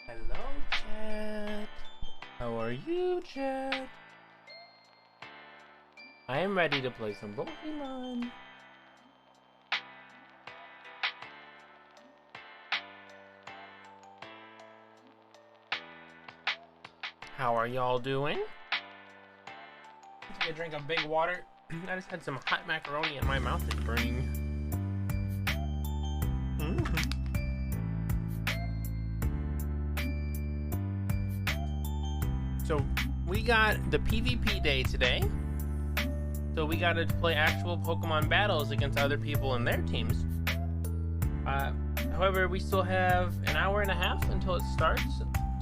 Hello, chat. How are you, chat? I am ready to play some Pokemon. How are y'all doing? Take a drink of big water. I just had some hot macaroni in my mouth is burning. So we got the PvP day today. So we got to play actual Pokemon battles against other people and their teams. However, we still have an hour and a half until it starts,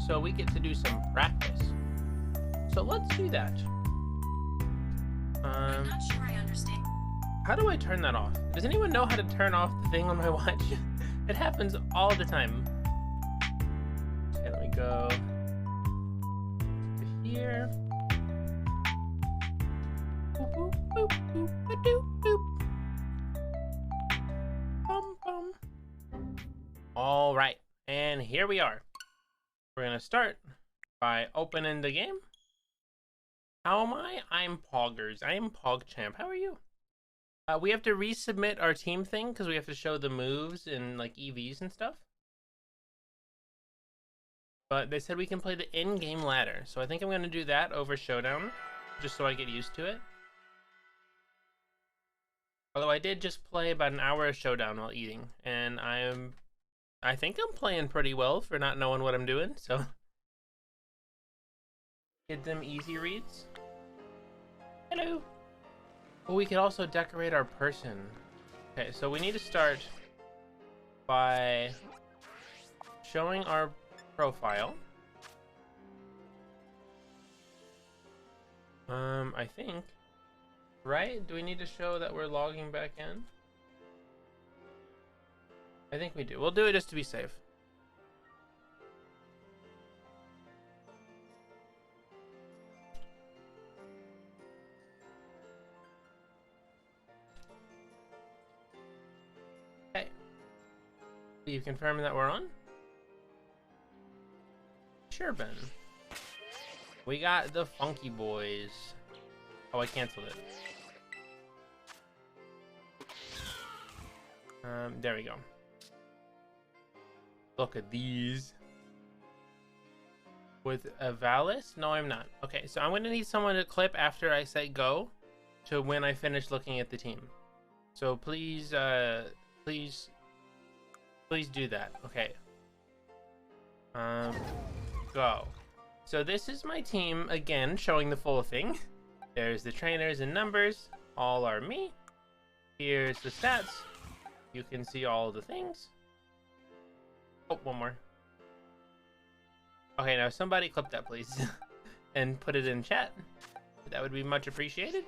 so we get to do some practice. So let's do that. I'm not sure I understand. How do I turn that off? Does anyone know how to turn off the thing on my watch? It happens all the time. Okay, let me go to here. Boop, boop, boop, boop, ba-doop, boop. Bum, bum. All right, and here we are. We're gonna start by opening the game. How am I? I'm Poggers. I am PogChamp. How are you? We have to resubmit our team thing because we have to show the moves and like EVs and stuff. But they said we can play the in-game ladder, so I think I'm gonna do that over Showdown, just so I get used to it. Although I did just play about an hour of Showdown while eating, and I think I'm playing pretty well for not knowing what I'm doing, so. Get them easy reads. Hello. Oh, we could also decorate our person. Okay, so we need to start by showing our profile. I think, right? Do we need to show that we're logging back in? I think we do. We'll do it just to be safe. Okay. You confirming that we're on? Sure, Ben. We got the Funky Boys. Oh, I canceled it. There we go. Look at these. With a Valis? No, I'm not. Okay, so I'm gonna need someone to clip after I say go to when I finish looking at the team. So please, please do that. Okay. Go. So this is my team again, showing the full thing. There's the trainers and numbers. All are me. Here's the stats. You can see all the things. Oh, one more. Okay, now somebody clip that, please. And put it in chat. That would be much appreciated.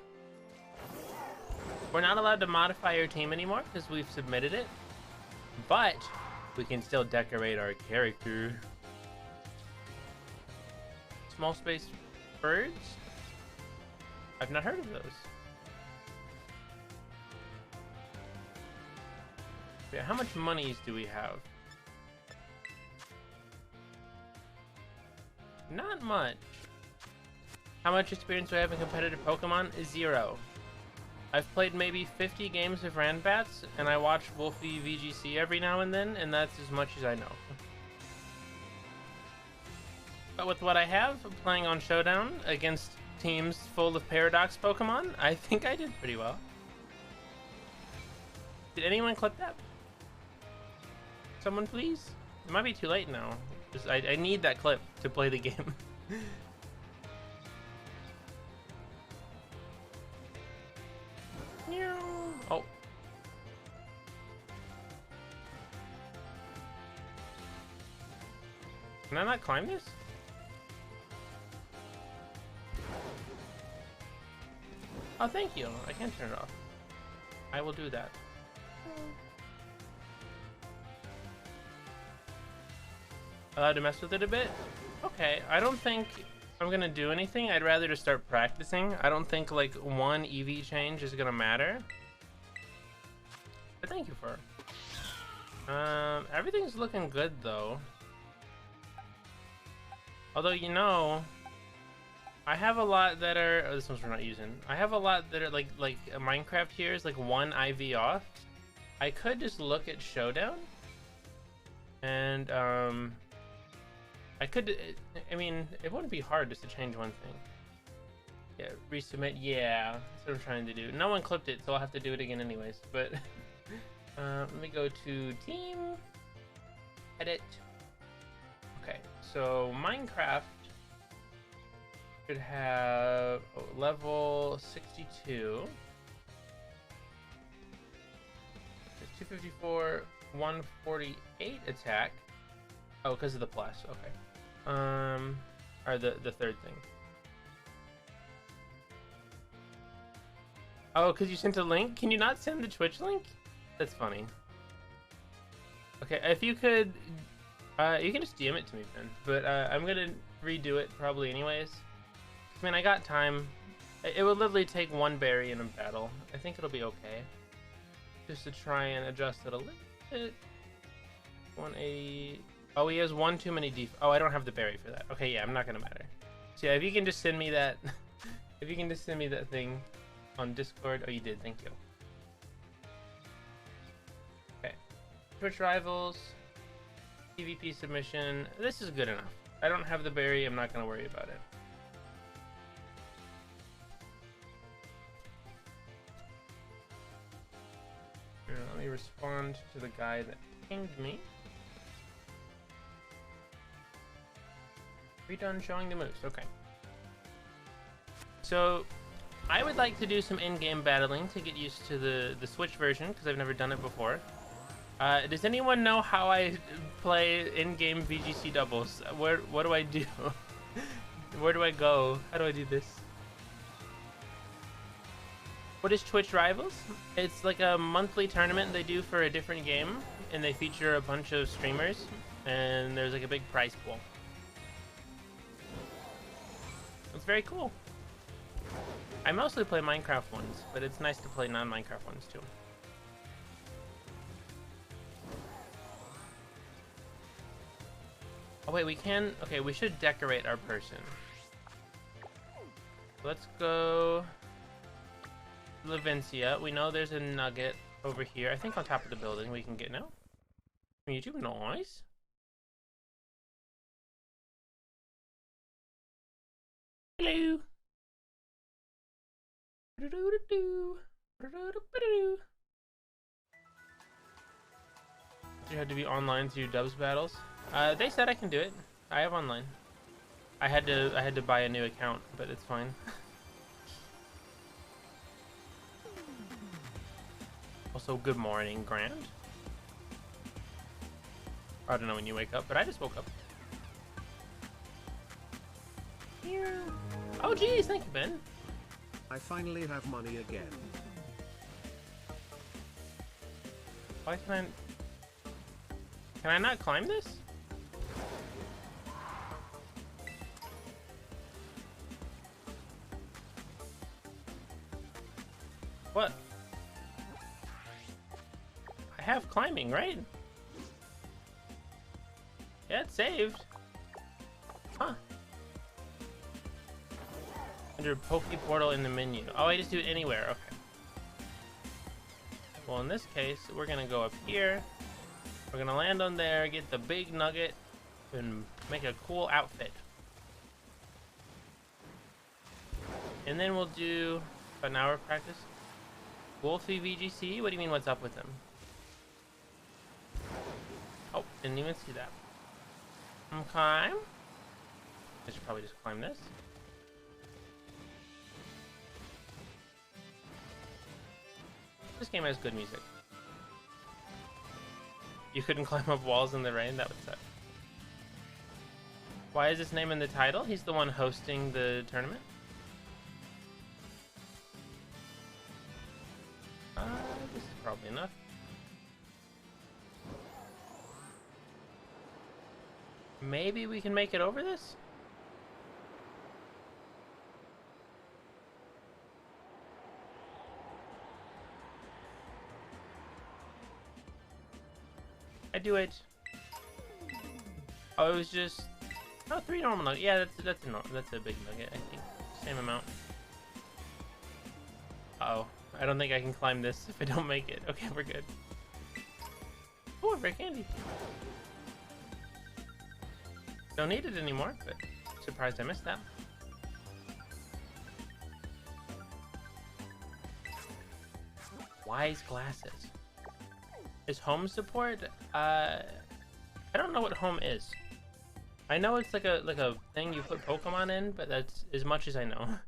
We're not allowed to modify your team anymore because we've submitted it. But we can still decorate our character. Small space birds? I've not heard of those. Yeah, how much monies do we have? Not much. How much experience do I have in competitive Pokemon? 0. I've played maybe 50 games of Ranbats, and I watch WolfeyVGC every now and then, and that's as much as I know. But with what I have, playing on Showdown against teams full of Paradox Pokemon, I think I did pretty well. Did anyone clip that? Someone please? It might be too late now. I need that clip to play the game. Oh. Can I not climb this? Oh, thank you. I can turn it off. I will do that. Allowed to mess with it a bit? Okay, I don't think I'm gonna do anything. I'd rather just start practicing. I don't think like one EV change is gonna matter. But thank you for. Everything's looking good though. Although, you know, I have a lot that are... Oh, this one's we're not using. I have a lot that are like Minecraft here is like 1 IV off. I could just look at Showdown. And, I could... I mean, it wouldn't be hard just to change one thing. Yeah, resubmit. Yeah, that's what I'm trying to do. No one clipped it, so I'll have to do it again anyways. But, let me go to Team. Edit. Okay, so Minecraft should have level 62. 254, 148 attack. Oh, because of the plus. Okay. Or the third thing. Oh, because you sent a link? Can you not send the Twitch link? That's funny. Okay, if you could, you can just DM it to me, Ben. But I'm gonna redo it probably anyways. I mean, I got time. It will literally take 1 berry in a battle. I think it'll be okay. Just to try and adjust it a little bit. 180. Oh, he has 1 too many def. Oh, I don't have the berry for that. Okay, yeah, I'm not gonna matter. So yeah, if you can just send me that, if you can just send me that thing on Discord. Oh, you did. Thank you. Okay. Twitch rivals. PvP submission. This is good enough. I don't have the berry. I'm not gonna worry about it. Here, let me respond to the guy that pinged me. Are we done showing the moves? Okay. So, I would like to do some in-game battling to get used to the Switch version, because I've never done it before. Does anyone know how I play in-game VGC doubles? What do I do? Where do I go? How do I do this? What is Twitch Rivals? It's like a monthly tournament they do for a different game, and they feature a bunch of streamers, and there's like a big prize pool. It's very cool. I mostly play Minecraft ones, but it's nice to play non-Minecraft ones too. Oh wait, we can... Okay, we should decorate our person. Let's go... Levencia. We know there's a nugget over here. I think on top of the building we can get now. YouTube noise. Hello. You had to be online to do dubs battles. They said I can do it. I have online. I had to buy a new account, but it's fine. Also, good morning, Grant. I don't know when you wake up, but I just woke up. Here. Oh, geez, thank you, Ben. I finally have money again. Why can I not climb this? What? I have climbing, right? Yeah, it's saved. Huh. Under Poke Portal in the menu. Oh, I just do it anywhere. Okay. Well, in this case, we're gonna go up here. We're gonna land on there, get the big nugget, and make a cool outfit. And then we'll do an hour of practice. WolfeyVGC? What do you mean, what's up with him? Oh, didn't even see that. Okay. I should probably just climb this. This game has good music. You couldn't climb up walls in the rain? That would suck. Why is his name in the title? He's the one hosting the tournament. This is probably enough. Maybe we can make it over this? I do it. Oh, it was just Oh, 3 normal nuggets. Yeah, that's a big nugget, I think. Same amount. Uh-oh. I don't think I can climb this if I don't make it. Okay, we're good. Oh, a rare candy. Don't need it anymore, but surprised I missed that. Wise glasses. Is home support? I don't know what home is. I know it's like a thing you put Pokemon in, but that's as much as I know.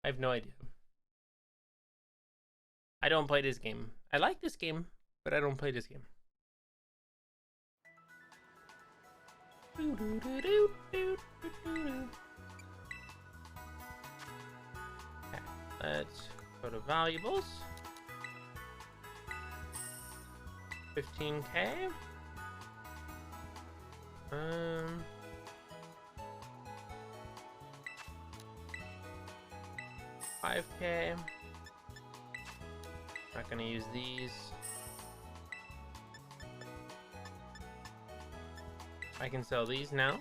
I have no idea. I don't play this game. I like this game, but I don't play this game. Okay, let's go to valuables. 15K. 5K. Not gonna use these. I can sell these now.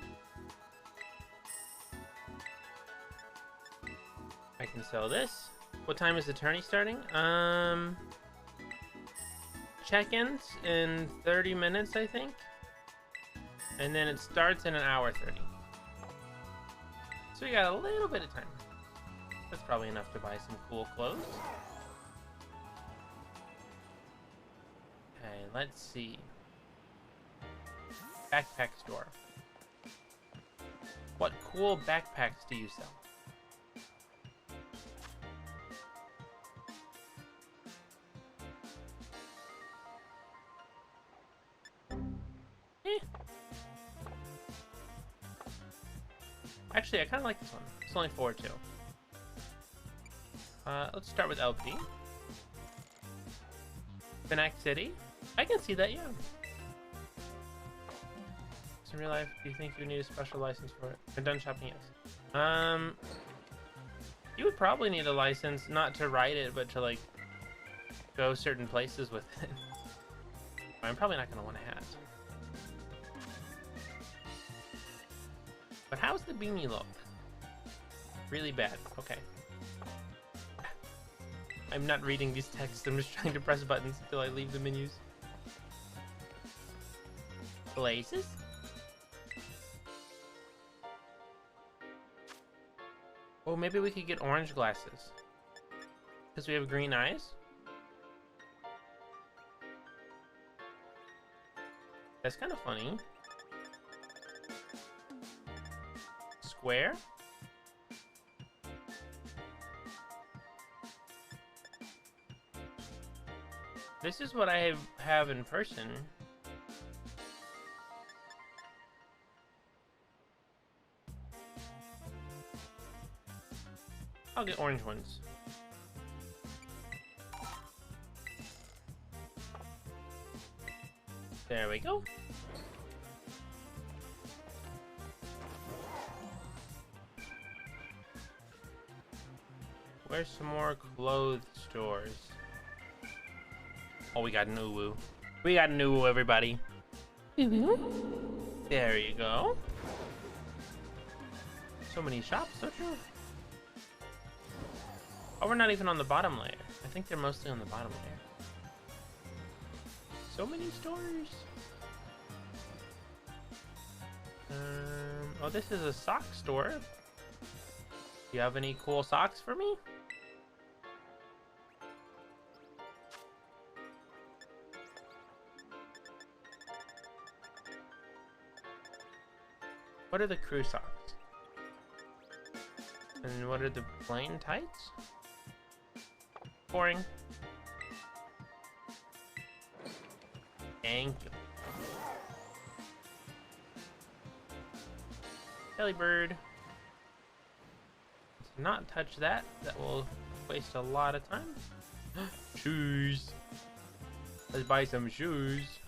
I can sell this. What time is the tourney starting? Check-ins in 30 minutes, I think. And then it starts in 1:30. So we got a little bit of time. That's probably enough to buy some cool clothes. Okay, let's see. Backpack store. What cool backpacks do you sell? Actually, I kind of like this one. It's only 4 too. Let's start with LP. Finac City. I can see that, yeah. In real life, do you think you need a special license for it? I'm done shopping, yes. You would probably need a license, not to ride it, but to like go certain places with it. I'm probably not gonna want a hat. But how's the beanie look? Really bad. Okay. I'm not reading these texts. I'm just trying to press buttons until I leave the menus. Places? Oh, maybe we could get orange glasses. Because we have green eyes? That's kind of funny. Square? This is what I have in person. I'll get orange ones. There we go. Where's some more clothes stores? Oh, we got an uwu. We got an uwu, everybody. There you go. So many shops, don't you? Oh, we're not even on the bottom layer. I think they're mostly on the bottom layer. So many stores. Oh, this is a sock store. Do you have any cool socks for me? What are the crew socks? And what are the plain tights? Boring. Thank you. Kelly bird. Let's not touch that. That will waste a lot of time. Shoes. Let's buy some shoes.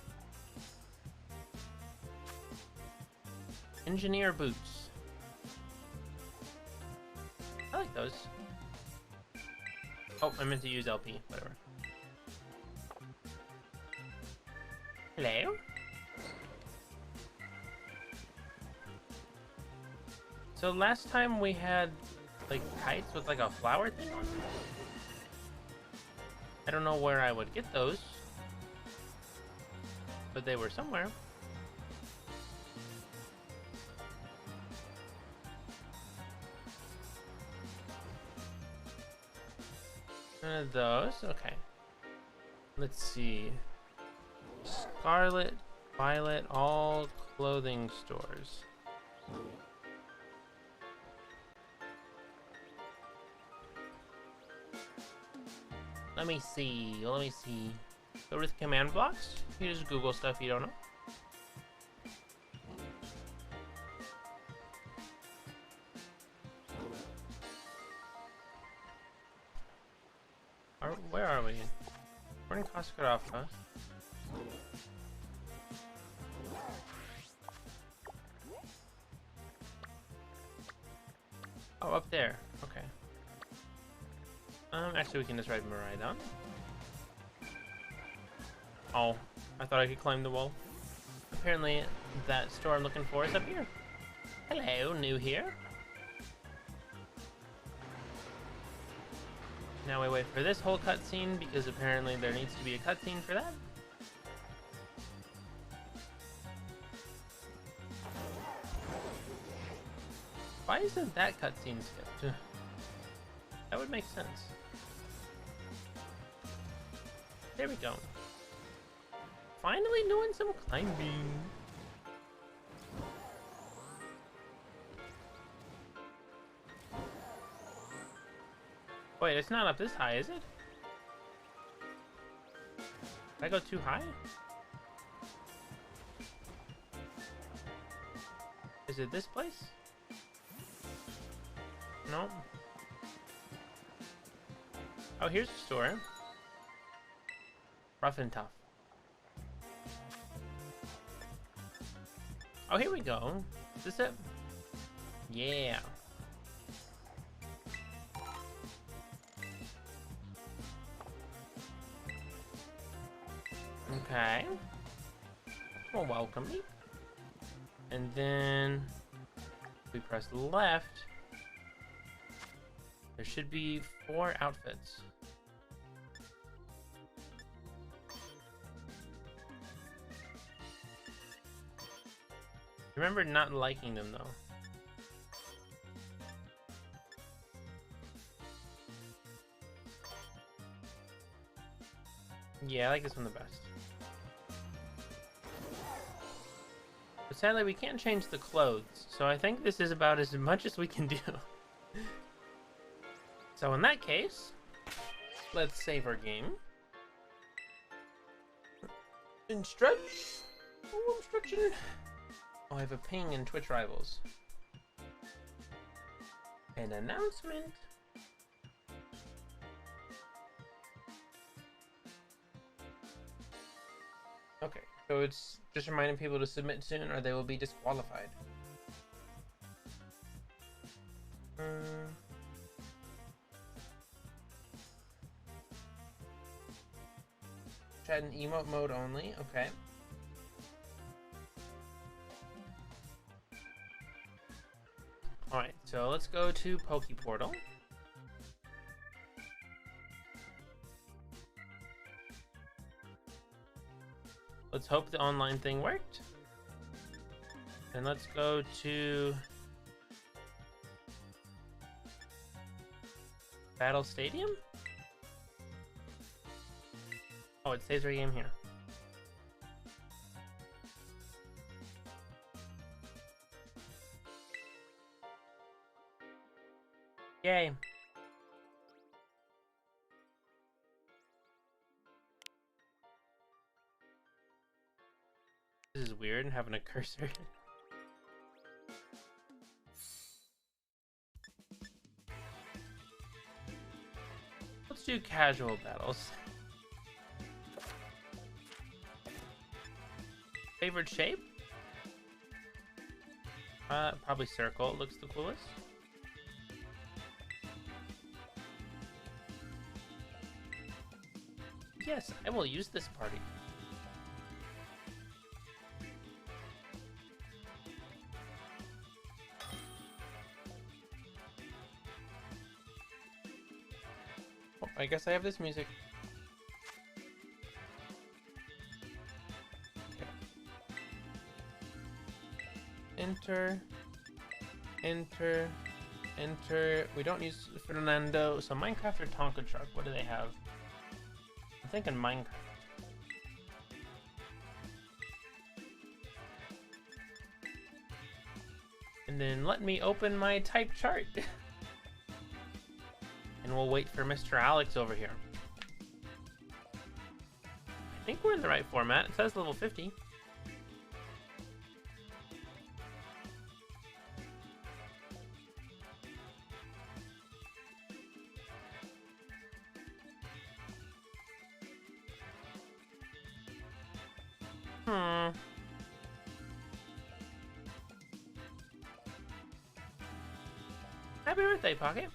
Engineer boots. I like those. Oh, I meant to use LP. Whatever. Hello? So last time we had like kites with like a flower thing on them. I don't know where I would get those, but they were somewhere. None of those. Okay. Let's see. Scarlet, Violet, all clothing stores. Let me see. Let me see. Go with command blocks. You just Google stuff you don't know. Where are we? We're in Koskarafa. Oh, up there. Okay. Actually, we can just ride Miraidon. Oh, I thought I could climb the wall. Apparently, that store I'm looking for is up here. Hello, new here. Now we wait for this whole cutscene because apparently there needs to be a cutscene for that. Why isn't that cutscene skipped? That would make sense. There we go. Finally doing some climbing. Wait, it's not up this high, is it? Did I go too high? Is it this place? No. Oh, here's the store. Rough and tough. Oh, here we go. Is this it? Yeah. Okay. Well, welcome me. And then we press left. There should be 4 outfits. Remember not liking them though. Yeah, I like this one the best. But sadly, we can't change the clothes, so I think this is about as much as we can do. So in that case, let's save our game. And stretch. Oh, I'm stretching. Oh, I have a ping in Twitch Rivals. An announcement. Okay, so it's just reminding people to submit soon or they will be disqualified. Chat in emote mode only, okay. Alright, so let's go to Pokeportal. Let's hope the online thing worked. And let's go to Battle Stadium. Oh, it saves our game here. Yay. This is weird, having a cursor. Let's do casual battles. Favorite shape? Probably circle. It looks the coolest. Yes, I will use this party. I guess I have this music. Okay. Enter. Enter. Enter. We don't use Fernando. So Minecraft or Tonka Truck? What do they have? I'm thinking Minecraft. And then let me open my type chart. And we'll wait for Mr. Alex over here. I think we're in the right format. It says level 50. Happy birthday, Pocket.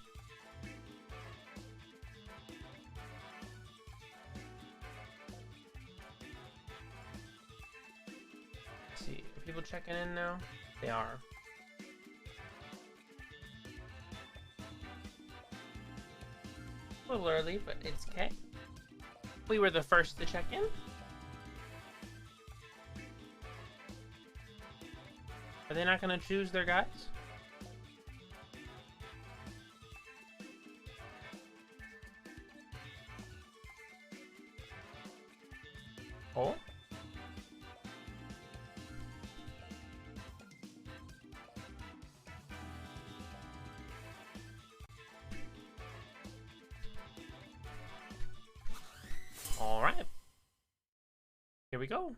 Let's see, are people checking in now? They are. A little early, but it's okay. We were the first to check in. Are they not going to choose their guys? Oh. All right. Here we go.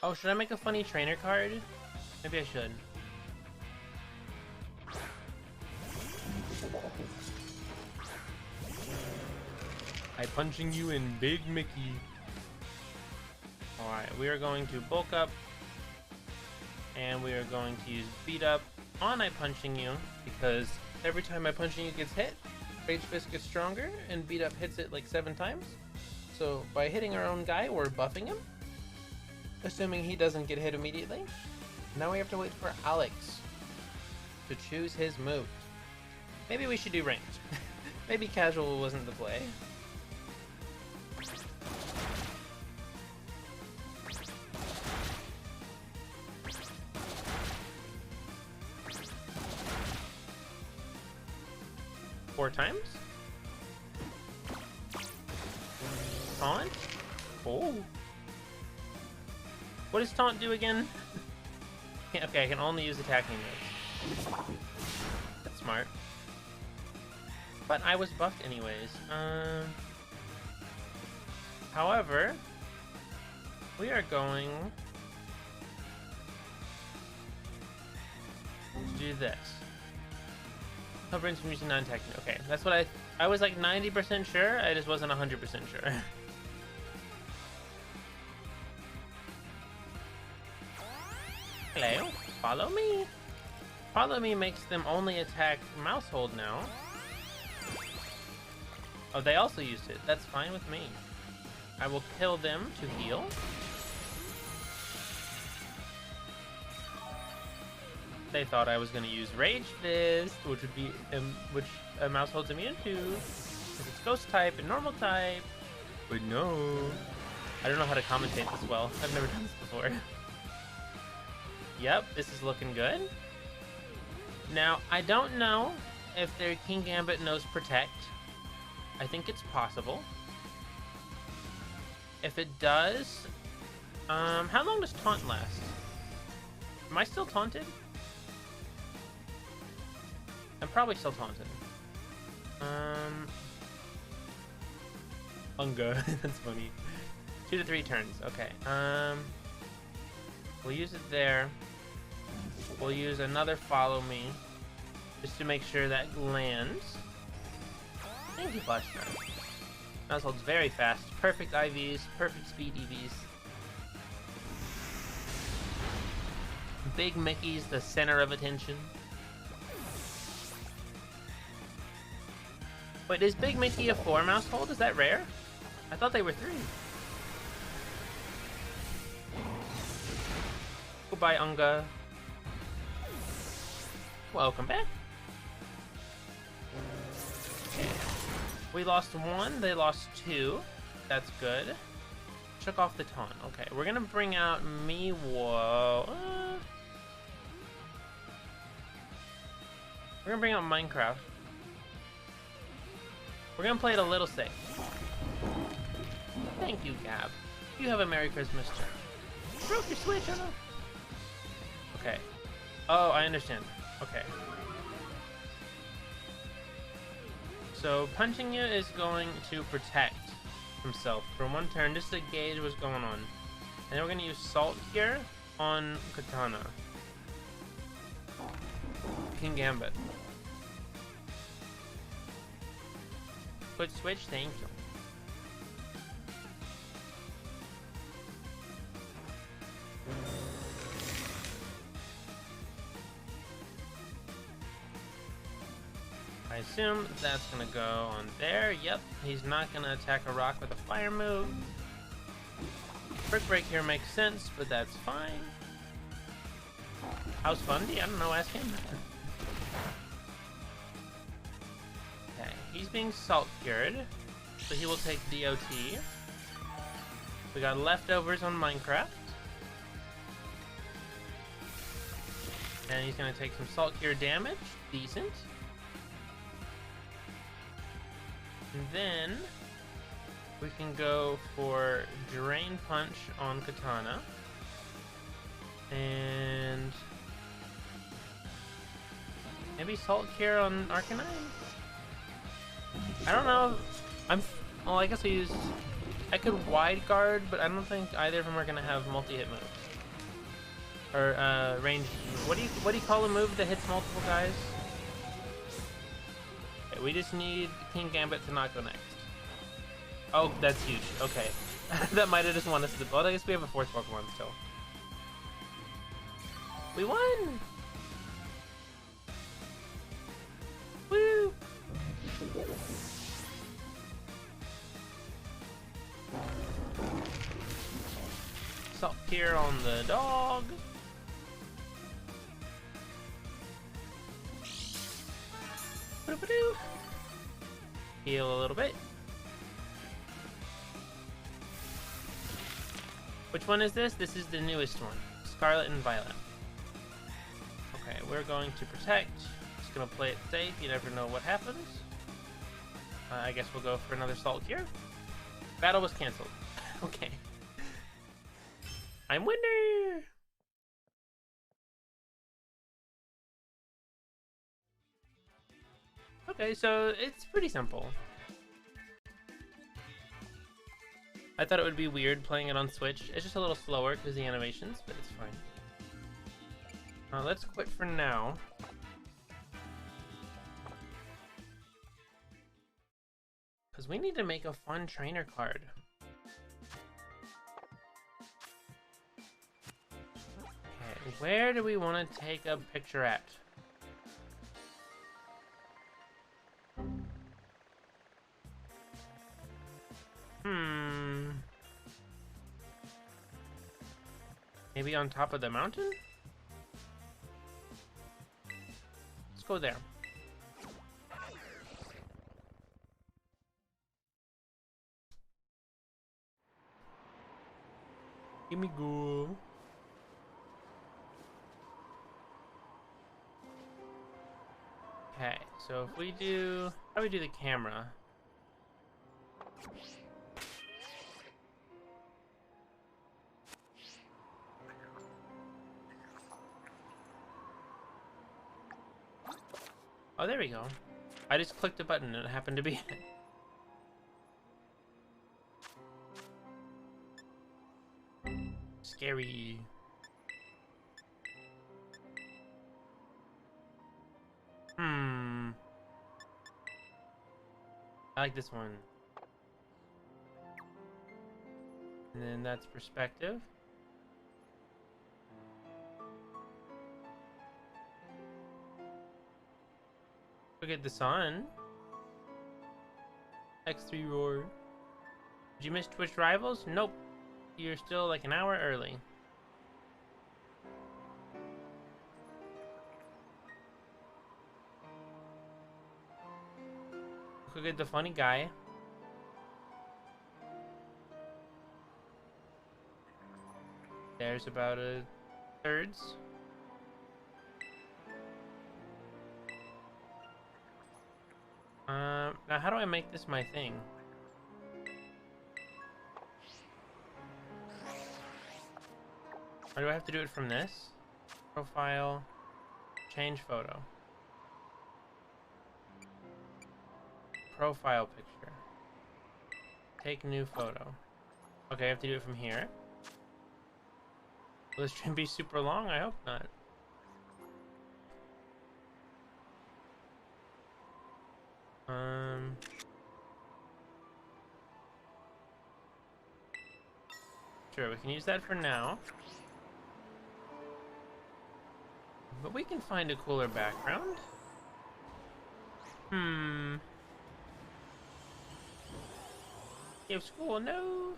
Oh, should I make a funny trainer card? Maybe I should. I'm punching you in Big Mickey. Alright, we are going to bulk up. And we are going to use beat up on I punching you. Because every time I punching you gets hit, Rage Fist gets stronger. And beat up hits it like 7 times. So by hitting our own guy, we're buffing him. Assuming he doesn't get hit immediately. Now we have to wait for Alex to choose his move. Maybe we should do ranged. Maybe casual wasn't the play. Four times? Taunt? Oh. What does taunt do again? Okay, I can only use attacking moves. That's smart. But I was buffed anyways. However, we are going to do this. Covering from using non-attacking. Okay, that's what I was like 90% sure. I just wasn't 100% sure. Hello, follow me. Follow me makes them only attack mouse hold now. Oh, they also used it. That's fine with me. I will kill them to heal. They thought I was going to use Rage Fist, which would be which a mouse holds immune to, because it's Ghost type and Normal type. But no, I don't know how to commentate this well. I've never done this before. Yep, this is looking good. Now, I don't know if their King Gambit knows Protect. I think it's possible. If it does, how long does Taunt last? Am I still taunted? I'm probably still taunted. Unga, that's funny. 2 to 3 turns, okay. We'll use it there. We'll use another follow me, just to make sure that lands. Thank you, Buster. Mouse holds very fast. Perfect IVs, perfect speed EVs. Big Mickey's the center of attention. Wait, is Big Mickey a 4 mouse hold? Is that rare? I thought they were 3. Goodbye, Unga. Welcome back. We lost 1, they lost 2. That's good. Shook off the taunt. Okay, we're gonna bring out me. Whoa. We're gonna bring out Minecraft. We're gonna play it a little safe. Thank you, Gab. You have a Merry Christmas too. Broke your Switch, oh no. Okay. Oh, I understand. Okay. So punching you is going to protect himself for 1 turn just to gauge what's going on. And then we're gonna use Salt here on Katana. King Gambit. Good switch, thank you. I assume that's gonna go on there. Yep, he's not gonna attack a rock with a fire move. Brick break here makes sense, but that's fine. How's Fundy? I don't know, ask him. Okay, he's being salt cured, so he will take DOT. We got leftovers on Minecraft. And he's gonna take some salt cure damage. Decent. And then we can go for Drain Punch on Katana. And maybe Salt Cure on Arcanine? I don't know. Well, I guess I could Wide Guard, but I don't think either of them are gonna have multi-hit moves. Or range. What do you call a move that hits multiple guys? Okay, we just need King Gambit to not go next. Oh, that's huge. Okay. That might have just won us the... Well, I guess we have a 4th Pokemon still. We won! Woo! Salt here on the dog. Heal a little bit. Which one is this? This is the newest one. Scarlet and Violet. Okay, we're going to protect. Just gonna play it safe. You never know what happens. I guess we'll go for another Salt Cure. Battle was cancelled. Okay. I'm winner! Okay, so it's pretty simple. I thought it would be weird playing it on Switch. It's just a little slower because the animations, but it's fine. Let's quit for now. Because we need to make a fun trainer card. Okay, where do we want to take a picture at? Maybe on top of the mountain? Let's go there. Give me go. Okay, so if we do... How do we do the camera? Oh, there we go. I just clicked a button and it happened to be it. Scary. I like this one. And then that's perspective. Look at the sun. X3 Roar. Did you miss Twitch Rivals? Nope. You're still like an hour early. Look at the funny guy. There's about a thirds. Now how do I make this my thing? Or do I have to do it from this? Profile, change photo. Profile picture. Take new photo. Okay, I have to do it from here. Will this stream be super long? I hope not. Sure, we can use that for now. But we can find a cooler background. Give school, no.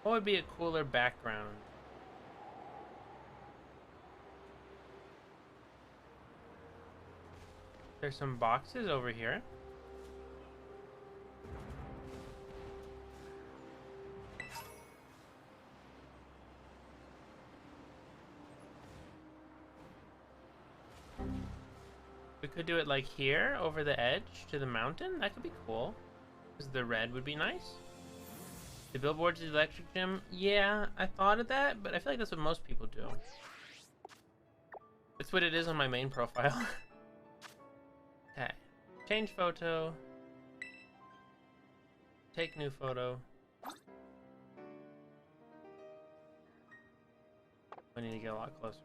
What would be a cooler background? There's some boxes over here. We could do it like here, over the edge to the mountain. That could be cool. Because the red would be nice. The billboards to the electric gym. Yeah, I thought of that, but I feel like that's what most people do. That's what it is on my main profile. Okay. Change photo. Take new photo. We need to get a lot closer.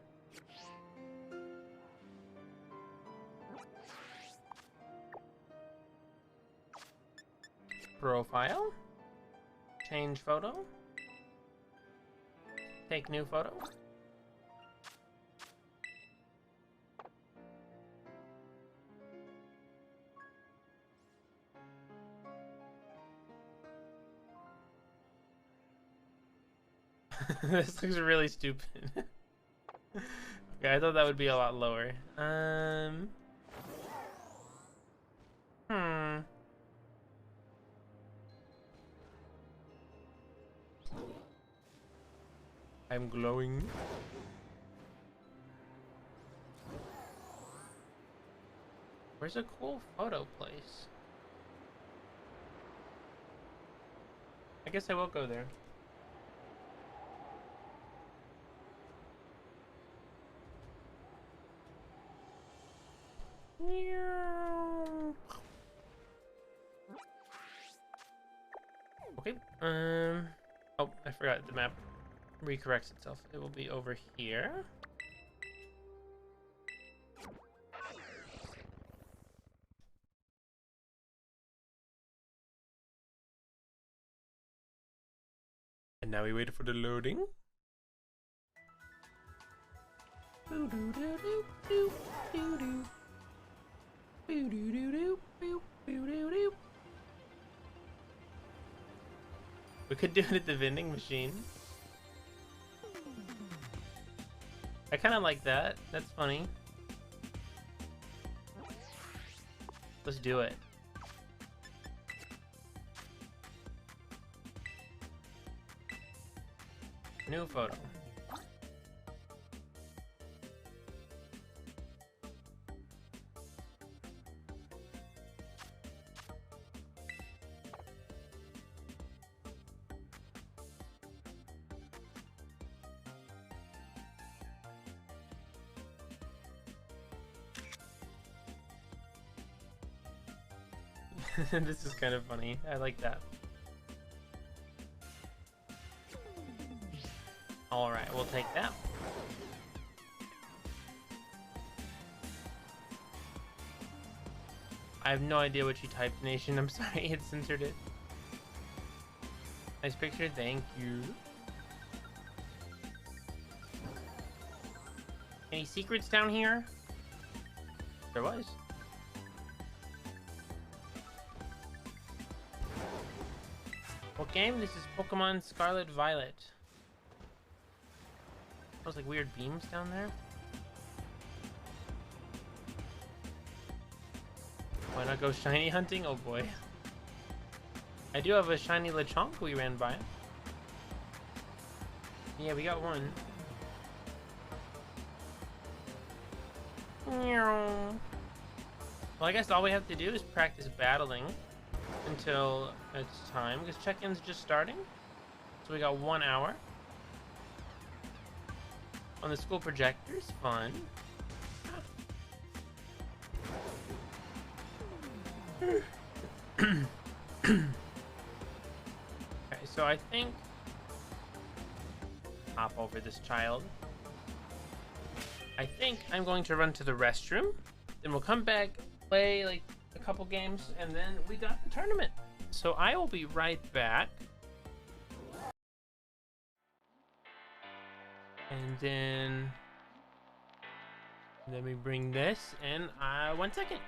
Profile. Change photo. Take new photo. This looks really stupid. Okay, I thought that would be a lot lower. I'm glowing. Where's a cool photo place? I guess I will go there. Okay. Oh, I forgot the map recorrects itself. It will be over here. And now we wait for the loading. We could do it at the vending machine. I kind of like that. That's funny. Let's do it. New photo. This is kind of funny. I like that. Alright, we'll take that. I have no idea what you typed, Nation. I'm sorry, it censored it. Nice picture, thank you. Any secrets down here? There was. What game? This is Pokemon Scarlet Violet. Those like weird beams down there. Wanna go shiny hunting? Oh boy. I do have a shiny Lechonk we ran by. Yeah, we got one. Well, I guess all we have to do is practice battling until it's time, because check-in's just starting. So we got 1 hour. On the school projectors, fun. Okay, so I think hop over this child. I think I'm going to run to the restroom, then we'll come back, play like a couple games, and then we got the tournament. So I will be right back. And then let me bring this in 1 second.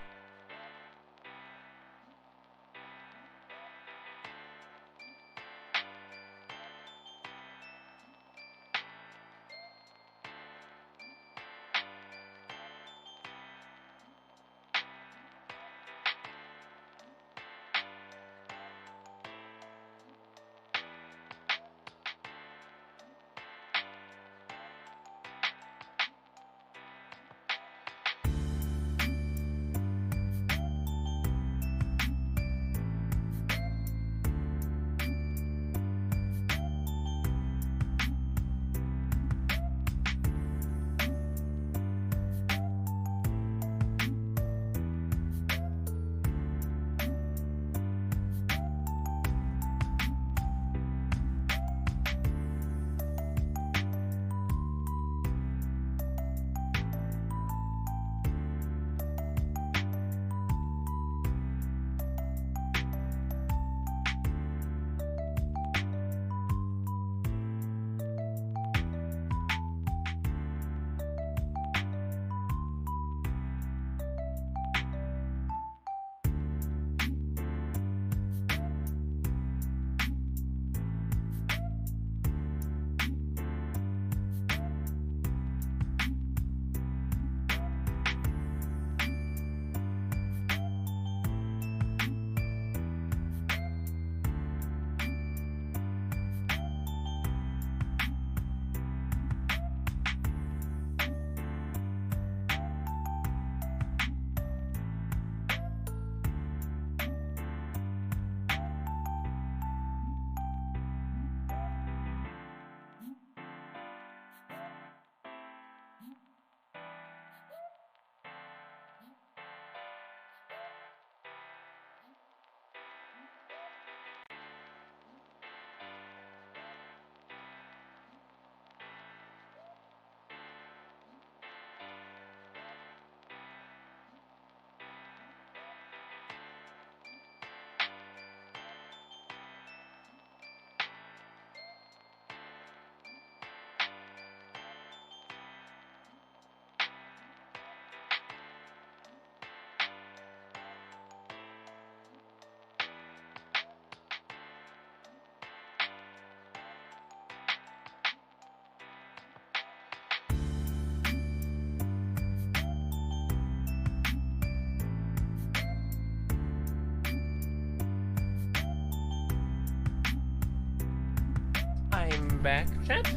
I'm back, chat.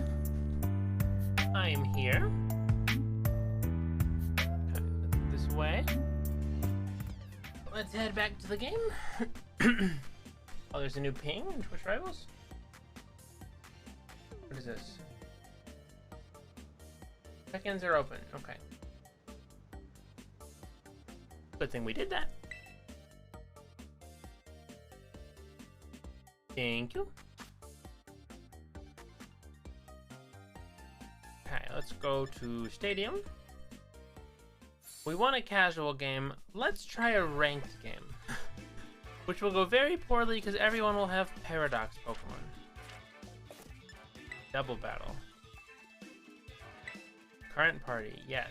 I'm here. This way. Let's head back to the game. Oh, there's a new ping in Twitch Rivals. What is this? Check-ins are open. Okay. Good thing we did that. Thank you. Okay, let's go to Stadium. We want a casual game. Let's try a ranked game. Which will go very poorly because everyone will have Paradox Pokemon. Double battle. Current party, yes.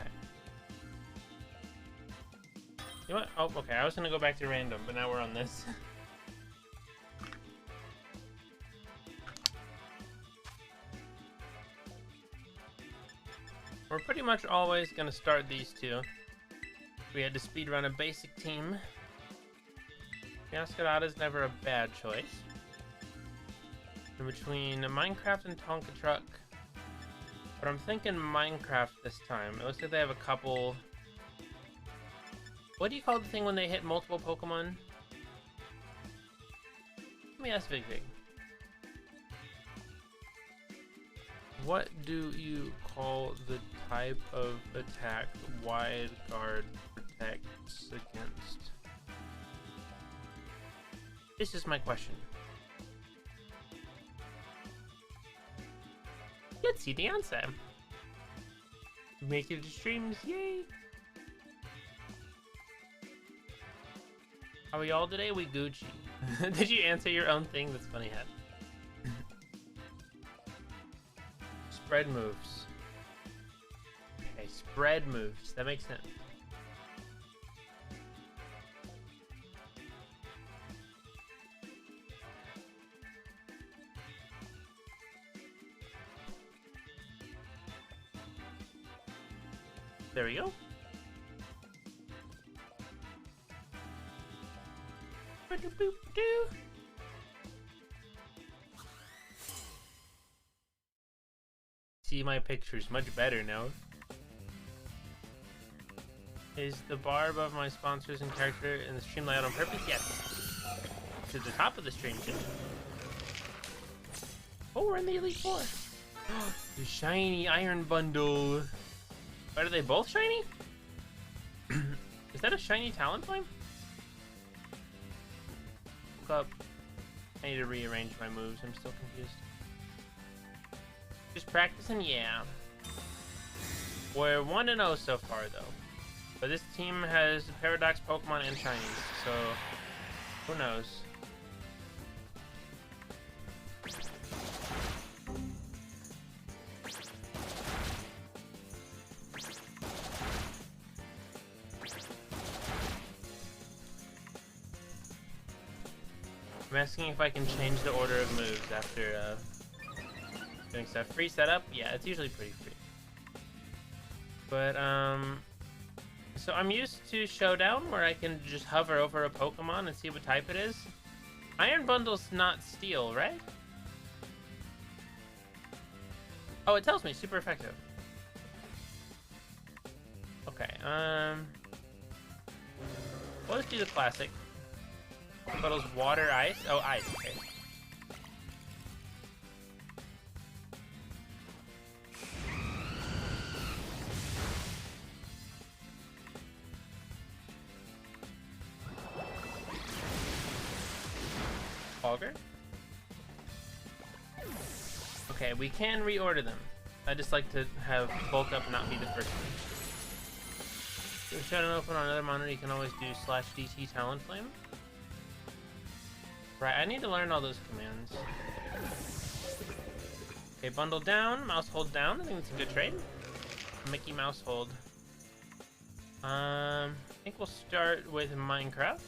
Okay. You know what? Oh, okay. I was gonna go back to random, but now we're on this. We're pretty much always gonna start these two. We had to speedrun a basic team. Fiascodata is never a bad choice. In between Minecraft and Tonka Truck. But I'm thinking Minecraft this time. It looks like they have a couple... What do you call the thing when they hit multiple Pokemon? Let me ask VigVig. What do you call the type of attack Wide Guard protects against? This is my question. Let's see the answer. Make it to streams, yay! How are we all today? We Gucci. Did you answer your own thing? That's funny, Hat. Spread moves. Okay, spread moves. That makes sense. There we go. See my pictures much better now. Is the bar above my sponsors and character in the stream layout on purpose? Yes. To the top of the stream too. Oh, we're in the Elite Four. The shiny iron bundle. Are they both shiny? Is that a shiny Talonflame? Look up. I need to rearrange my moves. I'm still confused. Just practicing? Yeah. We're 1-0 so far, though. But this team has Paradox, Pokemon, and Shinies, so who knows? I'm asking if I can change the order of moves after doing stuff. Free setup? Yeah, it's usually pretty free. But, so I'm used to Showdown, where I can just hover over a Pokemon and see what type it is. Iron Bundle's not Steel, right? Oh, it tells me. Super effective. Okay, well, let's do the classic. Puddles, water, ice. Oh, ice. Okay. Auger. Okay, we can reorder them. I just like to have bulk up not be the first one. If you shut it open on another monitor, you can always do /DT Talonflame. Right, I need to learn all those commands. Okay, bundle down, mouse hold down. I think that's a good trade. Mickey Mouse hold. I think we'll start with Minecraft.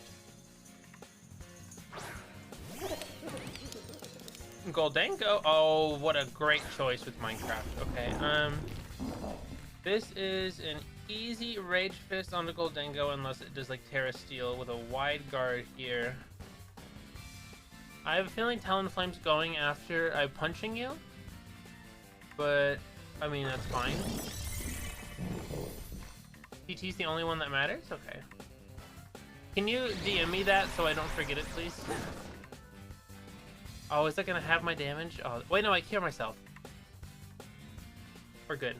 Goldango. Oh, what a great choice with Minecraft. Okay, this is an easy Rage Fist on the Goldango unless it does like Terra Steel with a wide guard here. I have a feeling Talonflame's going after I'm punching you, but I mean that's fine. TT's the only one that matters? Okay. Can you DM me that so I don't forget it, please? Oh, is that gonna have my damage? Oh, wait, no, I cure myself. We're good.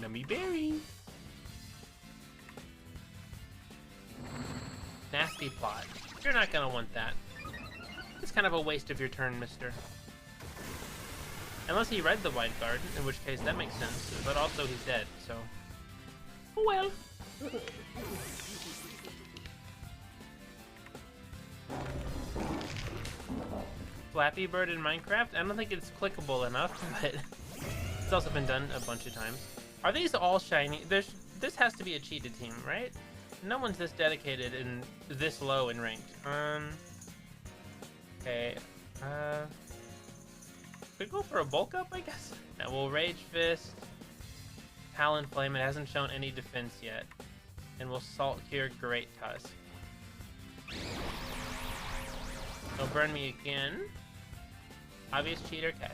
Nummy Berry. Nasty plot. You're not gonna want that. It's kind of a waste of your turn, mister. Unless he read the Wide Guard, in which case that makes sense. But also he's dead, so... Oh well. Flappy Bird in Minecraft? I don't think it's clickable enough, but it's also been done a bunch of times. Are these all shiny? This has to be a cheated team, right? No one's this dedicated and this low in ranked. Okay. Could go for a bulk up, I guess. Now we'll Rage Fist. Talonflame. It hasn't shown any defense yet. And we'll Salt Cure Great Tusk. He'll burn me again. Obvious cheater, okay.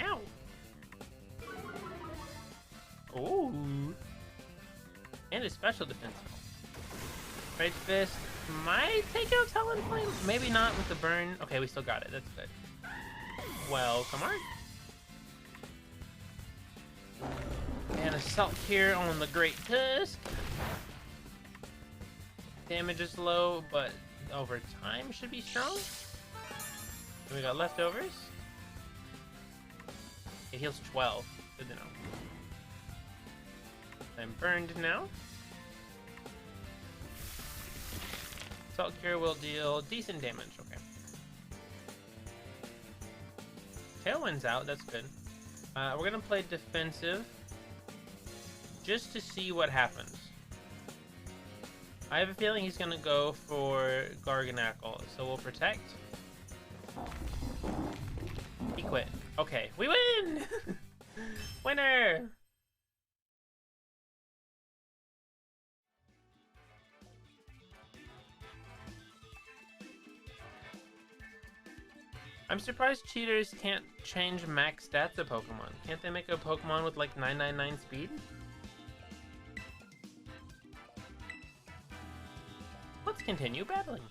Ow! Ooh! And his special defense. Rage Fist might take out Talonflame. Maybe not with the burn. Okay, we still got it. That's good. Well, come on. And Assault here on the Great Tusk. Damage is low, but over time should be strong. And we got leftovers. It heals 12. Good to know. I'm burned now. Salt Cure will deal decent damage. Okay. Tailwind's out. That's good. We're gonna play defensive just to see what happens. I have a feeling he's gonna go for Garganackle, so we'll protect. He quit. Okay, we win! Winner! I'm surprised cheaters can't change max stats of Pokemon. Can't they make a Pokemon with like 999 speed? Let's continue battling.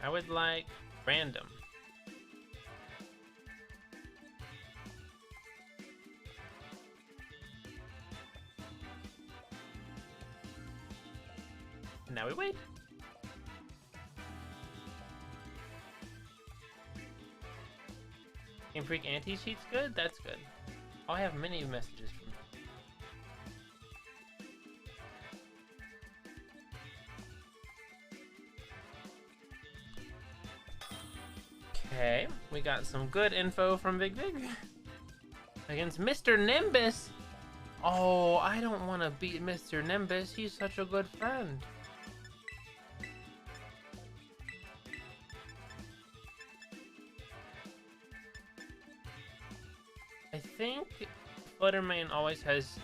I would like random. And now we wait. Game Freak anti-cheat's good? That's good. Oh, I have many messages from him. Okay, we got some good info from Big Vig. Against Mr. Nimbus. Oh, I don't want to beat Mr. Nimbus. He's such a good friend. I think Fluttermane always has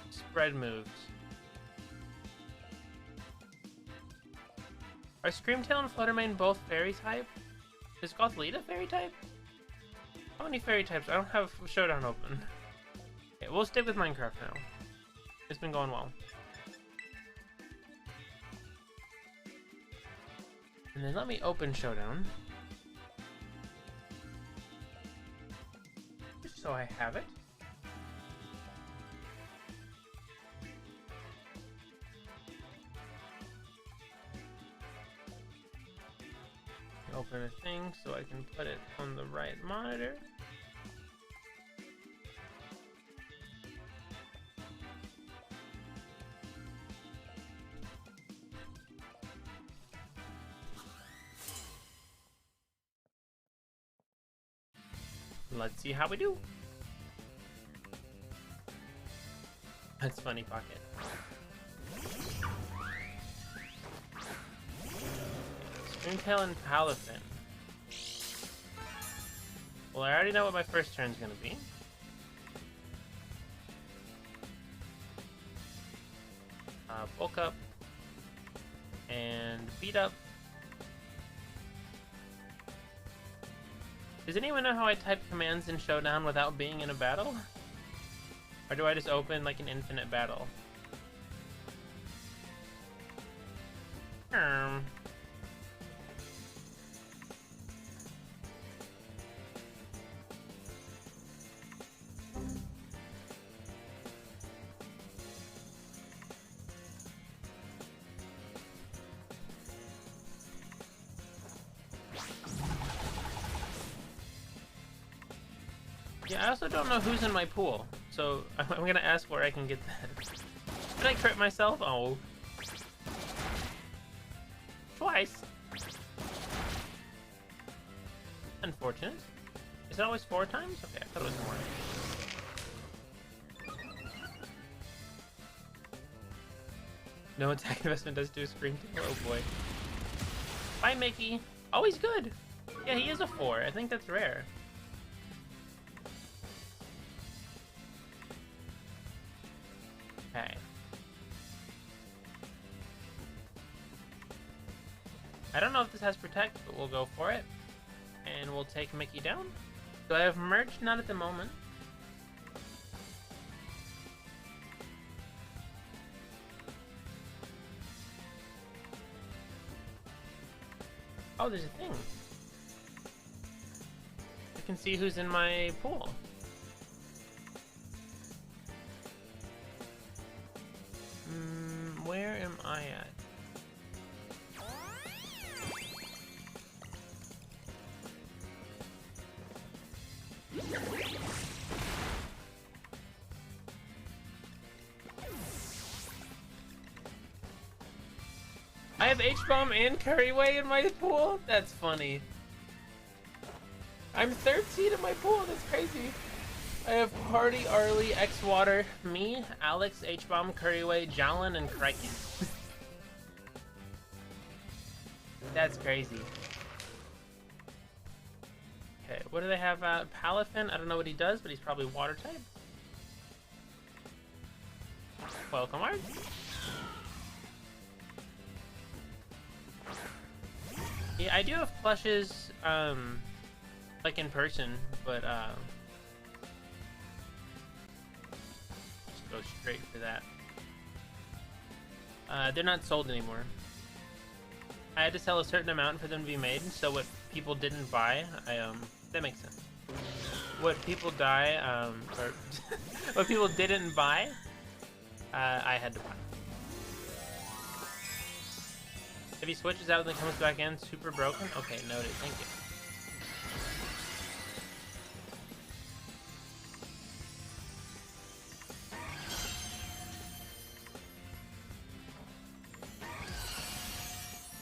spread moves. Are Screamtail and Fluttermane both fairy type? Is Gothlead fairy type? How many fairy types? I don't have Showdown open. Okay, we'll stick with Minecraft now. It's been going well. And then let me open Showdown. Just so I have it. Open a thing so I can put it on the right monitor. Let's see how we do. That's funny, Pocket. Screamtail and Palafin. Well, I already know what my first turn's gonna be. Bulk up and beat up. Does anyone know how I type commands in Showdown without being in a battle? Or do I just open like an infinite battle? Yeah, I also don't know who's in my pool, so I'm gonna ask where I can get that. Did I crit myself? Oh. Twice. Unfortunate. Is it always 4 times? Okay, I thought it was more. No attack investment does do a scream tail. Oh boy. Bye, Mickey. Oh, he's good. Yeah, he is a 4. I think that's rare. Okay. I don't know if this has protect, but we'll go for it. And we'll take Mickey down. Do I have merge? Not at the moment. Oh, there's a thing. I can see who's in my pool. Where am I at? I have H-Bomb and Curryway in my pool? That's funny. I'm 13 in my pool, that's crazy. I have Party, Arlie, X-Water, me, Alex, H-Bomb, Curryway, Jalen, and Kraken. That's crazy. Okay, what do they have out? Palafin, I don't know what he does, but he's probably water type. Welcome, Art. Yeah, I do have plushes, like in person, but, just go straight for that. They're not sold anymore. I had to sell a certain amount for them to be made, so what people didn't buy, that makes sense. What people or what people didn't buy, I had to buy. If he switches out and then comes back in, super broken? Okay, noted, thank you.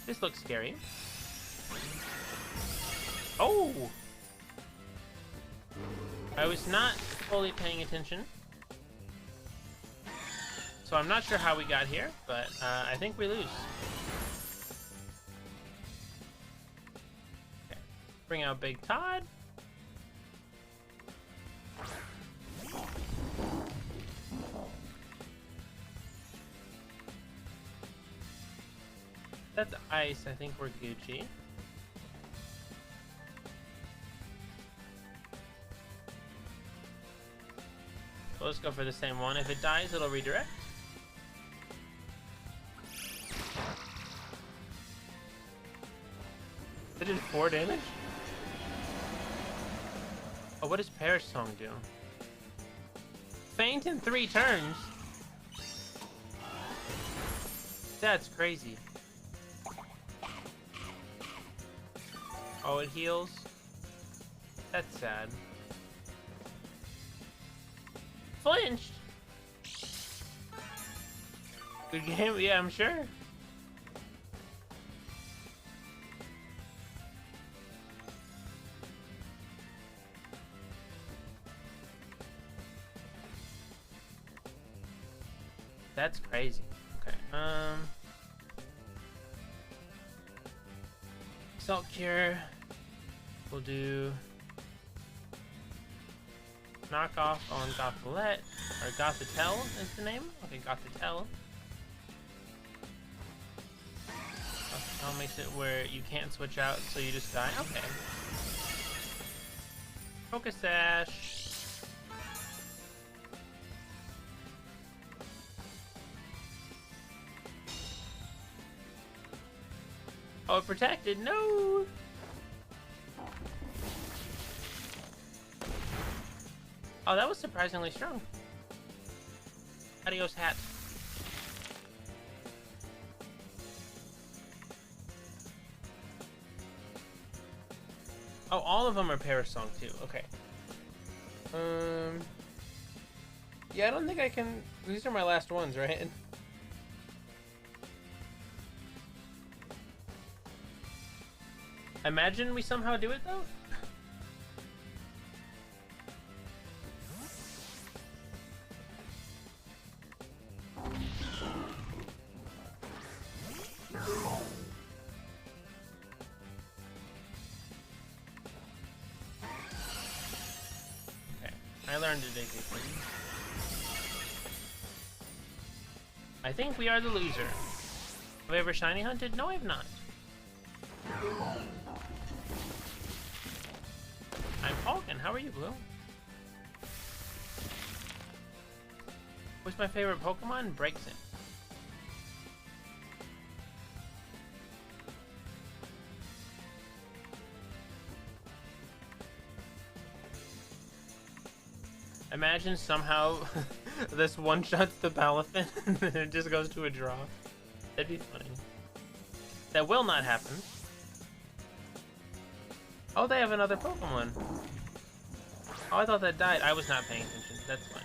This looks scary. Oh! I was not fully paying attention. So I'm not sure how we got here, but I think we lose. Okay. Bring out Big Todd. That's ice. I think we're Gucci. So let's go for the same one. If it dies, it'll redirect. It did 4 damage? Oh, what does Perish Song do? Faint in 3 turns? That's crazy. Oh, it heals? That's sad. Flinched! Good game? Yeah, I'm sure. That's crazy. Okay, Salt Cure. We'll do knockoff on Gothlet, or Gothitelle is the name. Okay, Gothitelle. Gothitelle makes it where you can't switch out, so you just die. Okay. Focus Sash. Oh, it protected. No. Oh, that was surprisingly strong. Adios, hat. Oh, all of them are Perish Song too. Okay. Yeah, I don't think I can. These are my last ones, right? Imagine we somehow do it though. I learned to dig it. I think we are the loser. Have I ever shiny hunted? No, I have not. I'm Falcon. How are you, Blue? What's my favorite Pokemon? Breaks it. Imagine somehow this one-shots the Balafin and it just goes to a draw. That'd be funny. That will not happen. Oh, they have another Pokemon. Oh, I thought that died. I was not paying attention. That's fine.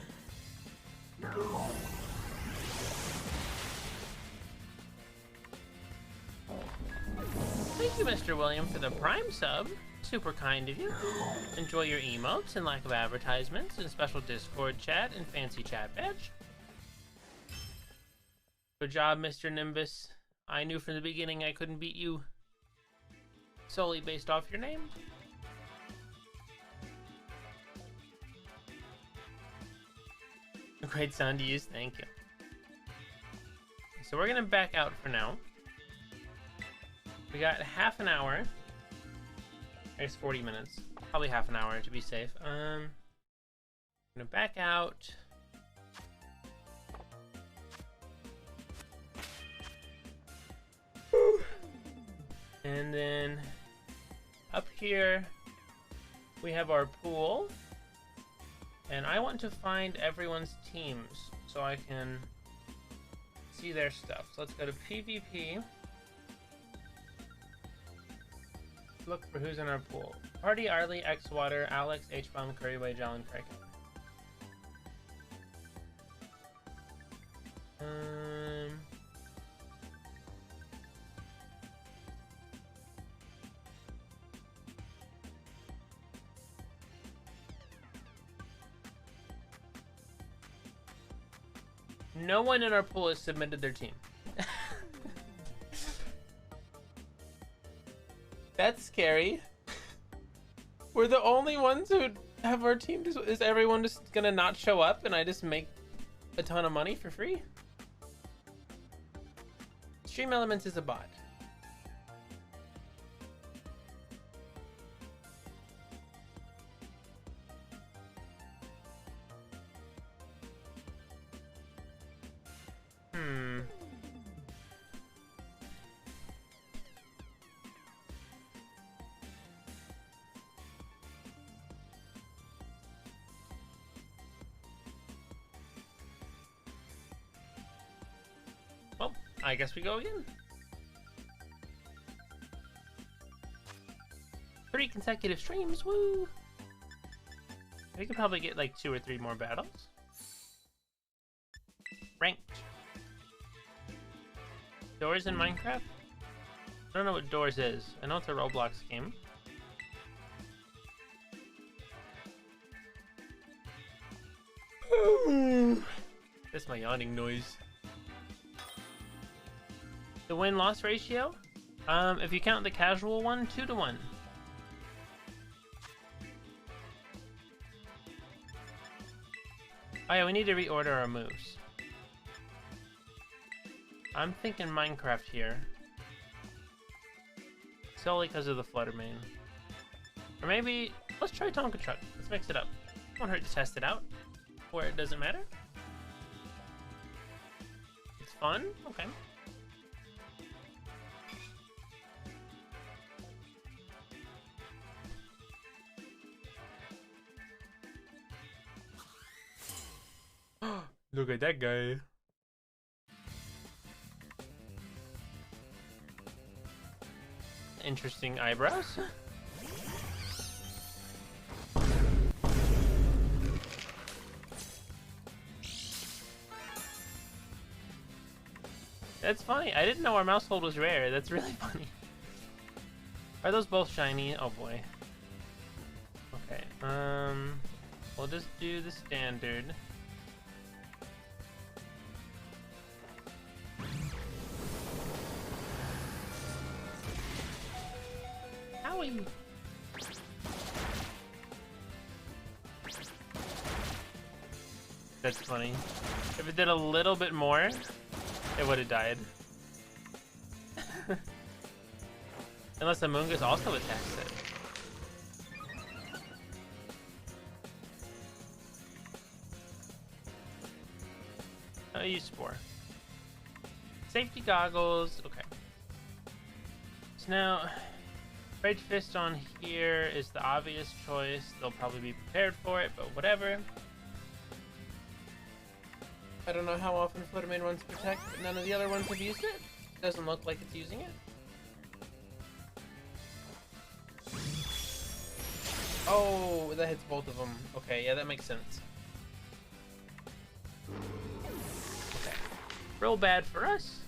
Thank you, Mr. William, for the Prime sub. Super kind of you. Enjoy your emotes and lack of advertisements and special Discord chat and fancy chat badge. Good job, Mr. Nimbus. I knew from the beginning I couldn't beat you solely based off your name. A great sound to use, thank you. So we're gonna back out for now. We got half an hour. I guess 40 minutes. Probably half an hour to be safe. I'm gonna back out. And then up here we have our pool. And I want to find everyone's teams so I can see their stuff. So let's go to PvP. Look for who's in our pool. Party, Arlie, X-Water, Alex, H-Bomb, Curryway, Jalen, Kraken. No one in our pool has submitted their team. That's scary. We're the only ones who have our team. Is everyone just gonna not show up and I just make a ton of money for free? Stream Elements is a bot. Well, I guess we go again. 3 consecutive streams, woo! We could probably get like 2 or 3 more battles. Ranked. Doors in Minecraft? I don't know what Doors is. I know it's a Roblox game. That's my yawning noise. The win-loss ratio? If you count the casual one, 2 to 1. Oh yeah, we need to reorder our moves. I'm thinking Minecraft here. Solely because of the Flutter Mane. Or maybe, let's try Tonka Truck. Let's mix it up. Won't hurt to test it out. Where it doesn't matter. It's fun? Okay. Look at that guy. Interesting eyebrows. That's funny. I didn't know our mouse hold was rare. That's really funny. Are those both shiny? Oh boy. Okay. We'll just do the standard. Howie. That's funny. If it did a little bit more, it would have died. Unless Amoongus also attacks it. Oh, use Spore. Safety goggles. Okay. So now, Rage Fist on here is the obvious choice. They'll probably be prepared for it, but whatever. I don't know how often Fluttermane runs Protect, but none of the other ones have used it. Doesn't look like it's using it. Oh, that hits both of them. Okay, yeah, that makes sense. Okay. Real bad for us.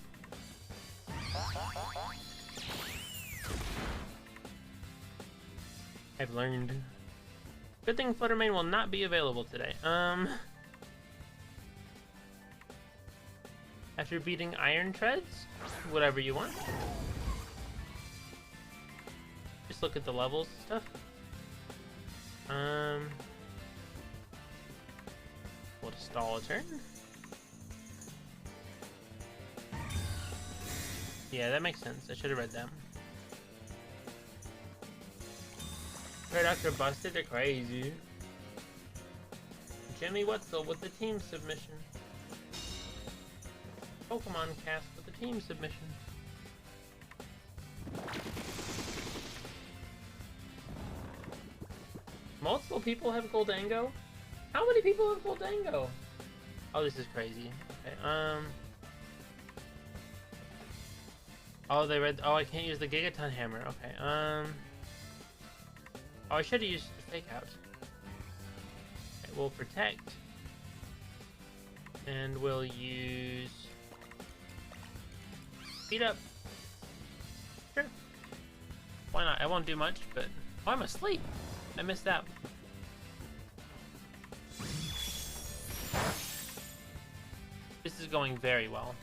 I've learned. Good thing Fluttermane will not be available today. After beating Iron Treads, whatever you want. Just look at the levels and stuff. We'll just stall a turn. Yeah, that makes sense. I should have read them. Paradox busted, they're crazy. Jimmy Wetzel with the team submission. Pokemon cast with the team submission. Multiple people have Goldango? How many people have Goldango? Oh, this is crazy. Okay, oh, they read. Oh, I can't use the Gigaton Hammer. Okay, oh, I should have used the Fake Out. Okay, we'll Protect. And we'll use Speed Up. Sure. Why not? I won't do much, but oh, I'm asleep. I missed that. This is going very well.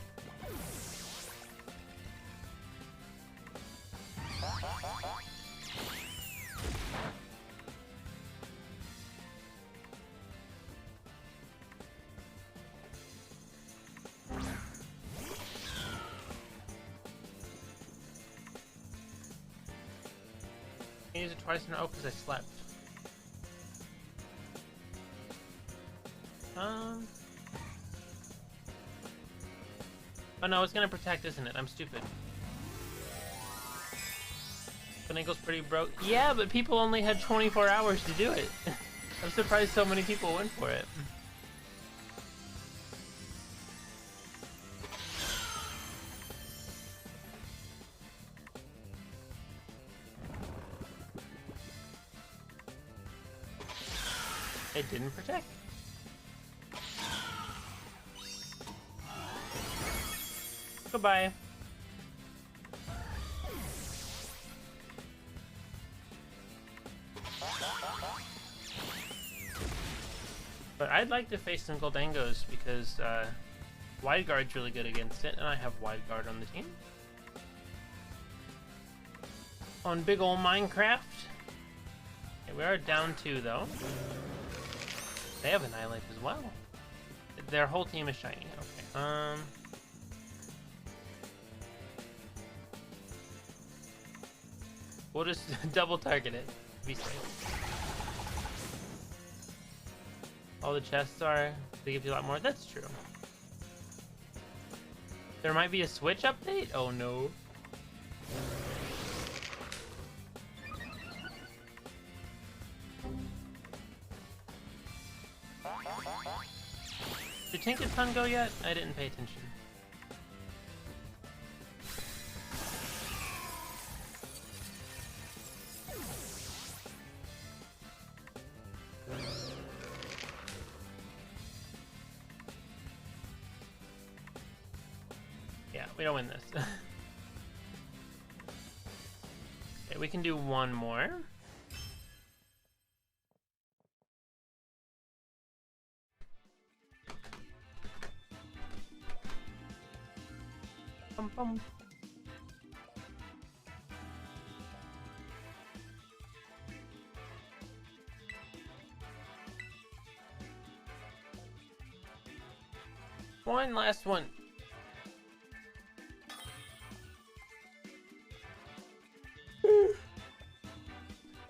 I use it twice in a row because I slept. Oh no, it's gonna Protect, isn't it? I'm stupid. Finagle's pretty broke. Yeah, but people only had 24 hours to do it. I'm surprised so many people went for it. It didn't Protect. Goodbye. But I'd like to face some Goldangos because Wide Guard's really good against it, and I have Wide Guard on the team. On big ol' Minecraft. Okay, we are down 2 though. They have Annihilate as well. Their whole team is shiny. Okay. We'll just double target it. Be safe. All the chests they give you a lot more. That's true. There might be a Switch update? Oh no. Did Tinkerton go yet? I didn't pay attention. Yeah, we don't win this. Okay, we can do one more. Bum, bum. One last one.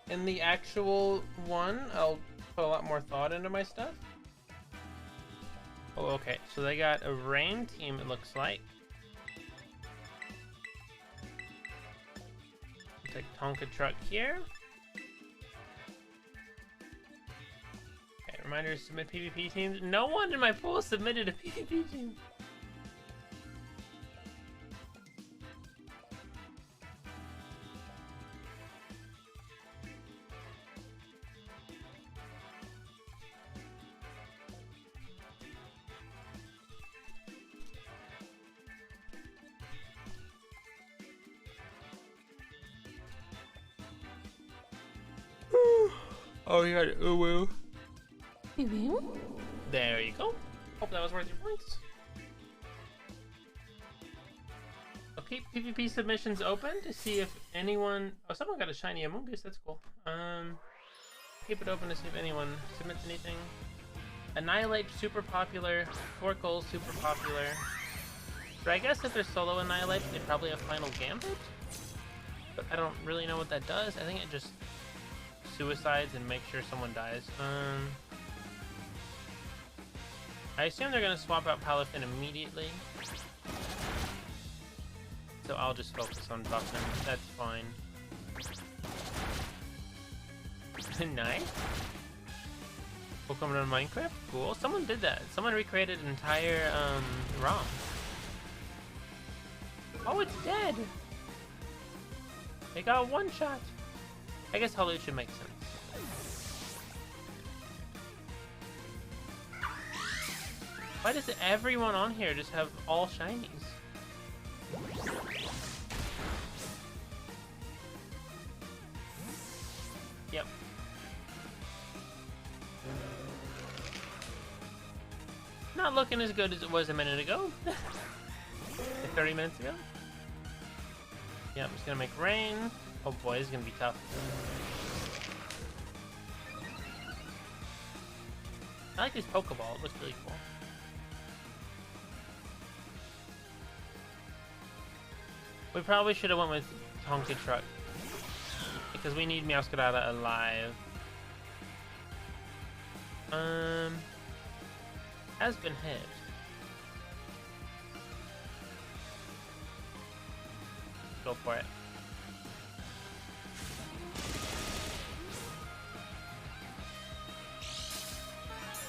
In the actual one, I'll put a lot more thought into my stuff. Oh, okay. So they got a rain team, it looks like. Take Tonka truck here. Okay, reminder to submit PvP teams. No one in my pool submitted a PvP team. Oh, you got it. Ooh. There you go. Hope that was worth your points. I'll keep PvP submissions open to see if anyone. Oh, someone got a shiny Amoongus. That's cool. Keep it open to see if anyone submits anything. Annihilate super popular. Torkoal super popular. But I guess if they're solo Annihilate, they probably have Final Gambit. But I don't really know what that does. I think it just suicides and make sure someone dies. I assume they're gonna swap out Palafin immediately, so I'll just focus on buffing. That's fine. Nice. Welcome to Minecraft. Cool. Someone did that. Someone recreated an entire ROM. Oh, it's dead. They got one shot. I guess Hollow should make sense. Why does everyone on here just have all shinies? Yep. Not looking as good as it was a minute ago. 30 minutes ago. Yeah, I'm just gonna make rain. Oh boy, this is gonna be tough. I like this Pokeball, it looks really cool. We probably should have went with Tonka Truck, because we need Meowscarada alive. Has been hit. Go for it.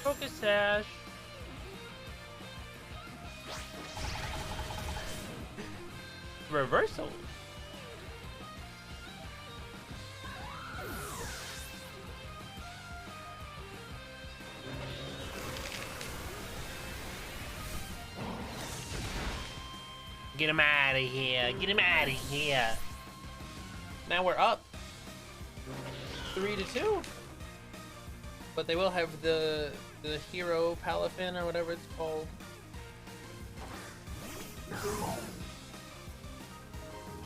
Focus Sash. Reversal. Get him out of here. Get him out of here. Now we're up 3-2. But they will have the hero Palafin or whatever it's called.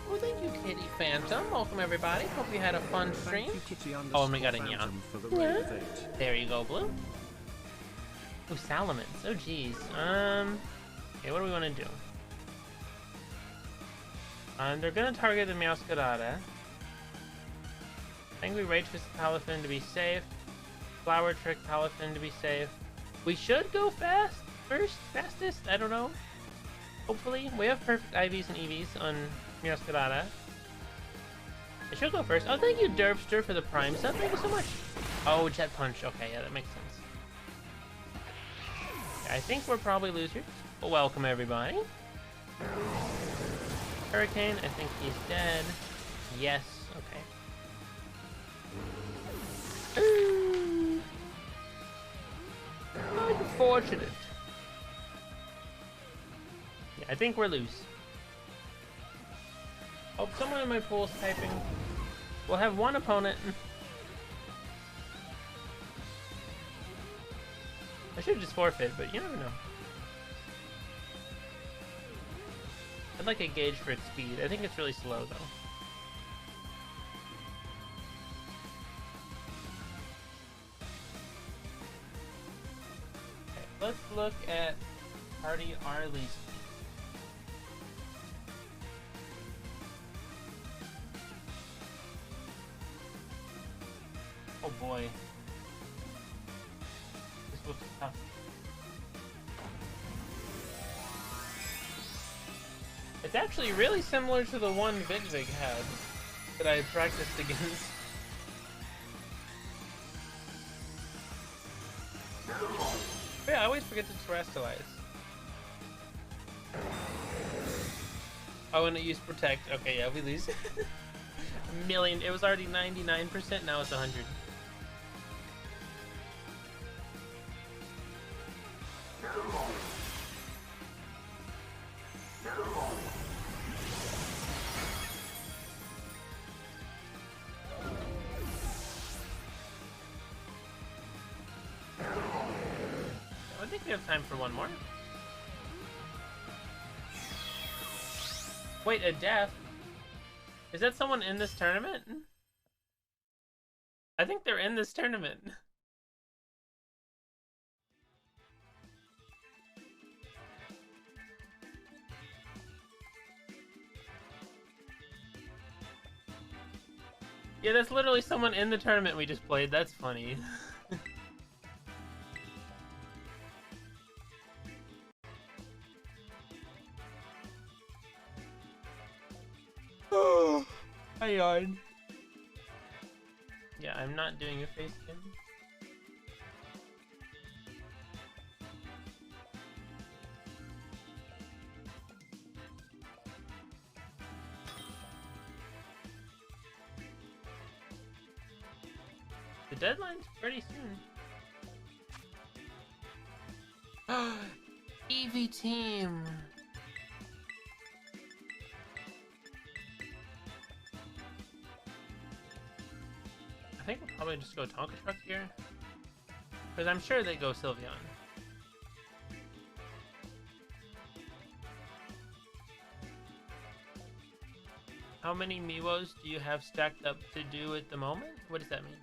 Well, thank you, Kitty Phantom. Welcome, everybody. Hope you had a fun stream. Oh, and we got a Nya. Yeah. There you go, Blue. Oh, Salamence. Oh, jeez. Okay, what do we want to do? They're gonna target the Meowscarada. I think we Rage Fist Palafin to be safe. Flower Trick Palafin to be safe. We should go fastest, I don't know. Hopefully. We have perfect IVs and EVs on Meowscarada. I should go first. Oh, thank you, Derpster, for the Prime sub. Thank you so much. Oh, Jet Punch. Okay, yeah, that makes sense. Okay, I think we're probably losers. Well, welcome, everybody. Hurricane, I think he's dead. Yes, okay. Unfortunate. Yeah, I think we're loose. Hope someone in my pool's typing. We'll have one opponent. I should just forfeit, but you never know. I'd like a gauge for its speed. I think it's really slow, though. Okay, let's look at Party Arley's. Oh boy. This looks tough. It's actually really similar to the one VigVig had that I practiced against. But yeah, I always forget to terrestrialize. Oh, and it used protect. Okay, yeah, we lose. A million. It was already 99%, now it's 100. I think we have time for one more. Wait, a death? Is that someone in this tournament? I think they're in this tournament. Yeah, that's literally someone in the tournament we just played. That's funny. Oh, I yawned. Yeah, I'm not doing a face cam. The deadline's pretty soon. EV team. I think we'll probably just go Tonka Truck here, because I'm sure they go Sylveon. How many Miwos do you have stacked up to do at the moment? What does that mean?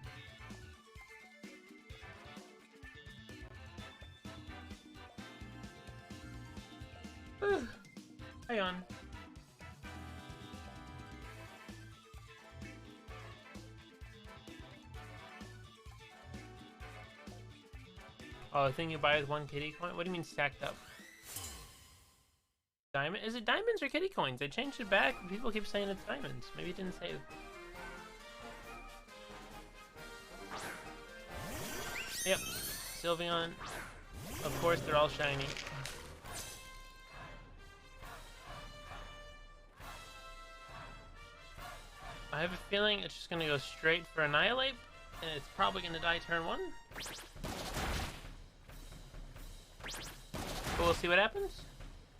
Hang on. Oh, the thing you buy with 1 kitty coin? What do you mean stacked up? Diamond? Is it diamonds or kitty coins? I changed it back. People keep saying it's diamonds. Maybe it didn't save. Yep. Sylveon. Of course, they're all shiny. I have a feeling it's just gonna go straight for Annihilate, and it's probably gonna die turn 1. But we'll see what happens.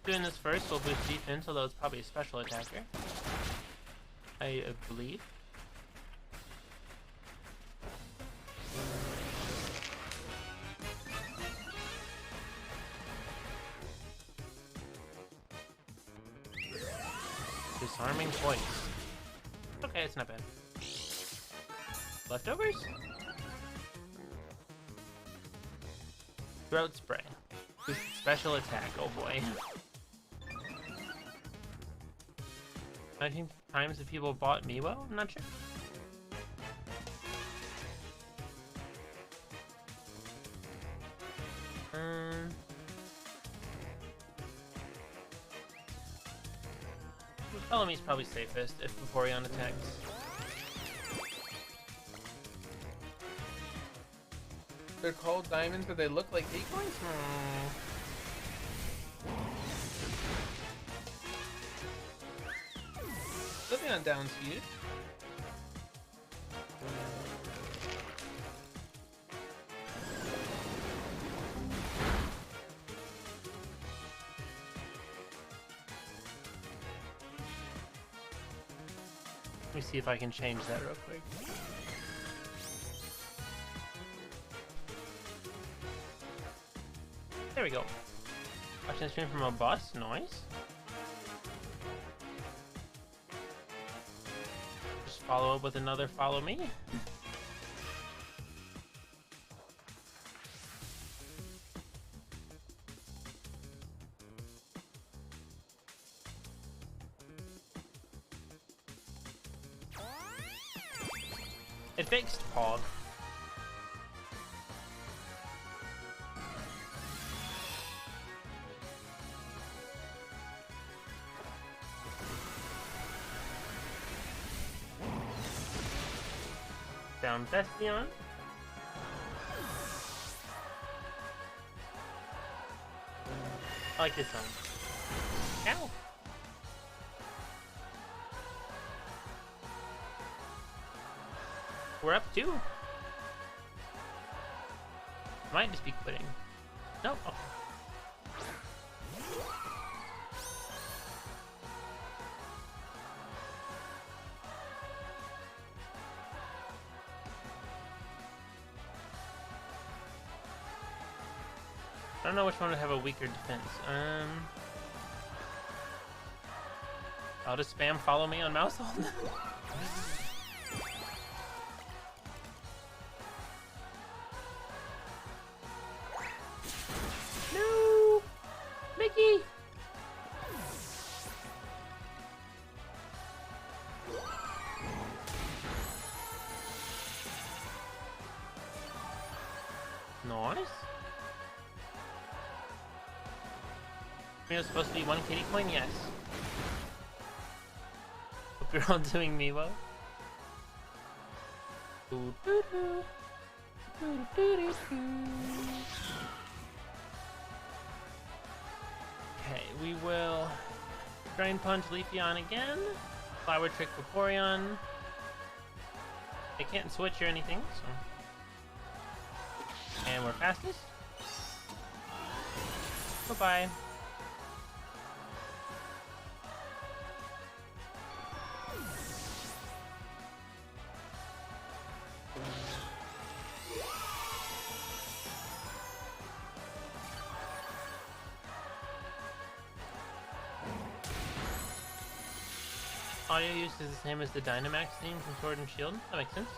Doing this first will boost defense, although it's probably a special attacker. I believe. Disarming points. Okay, it's not bad. Leftovers? Throat spray. Boost special attack, oh boy. 19 times the people bought Miwo? I'm not sure. Follow me is probably safest if Vaporeon attacks. They're called diamonds, but they look like kitty coins? Sylveon down's huge. Let me see if I can change that real quick. There we go. Watching the stream from a bus, nice. Just follow up with another follow me. It fixed Pog. Down Bastion. I like this song. Ow! We're up 2. Might just be quitting. Nope. Okay. I don't know which one would have a weaker defense. I'll just spam follow me on mouse hold. No! Mickey! Nice. It was supposed to be 1 kitty coin, yes. Hope you're all doing me well. Okay, we will Drain Punch Leafeon again. Flower Trick Vaporeon. They can't switch or anything, so. And we're fastest. Bye-bye. Audio use is the same as the Dynamax theme from Sword and Shield. That makes sense.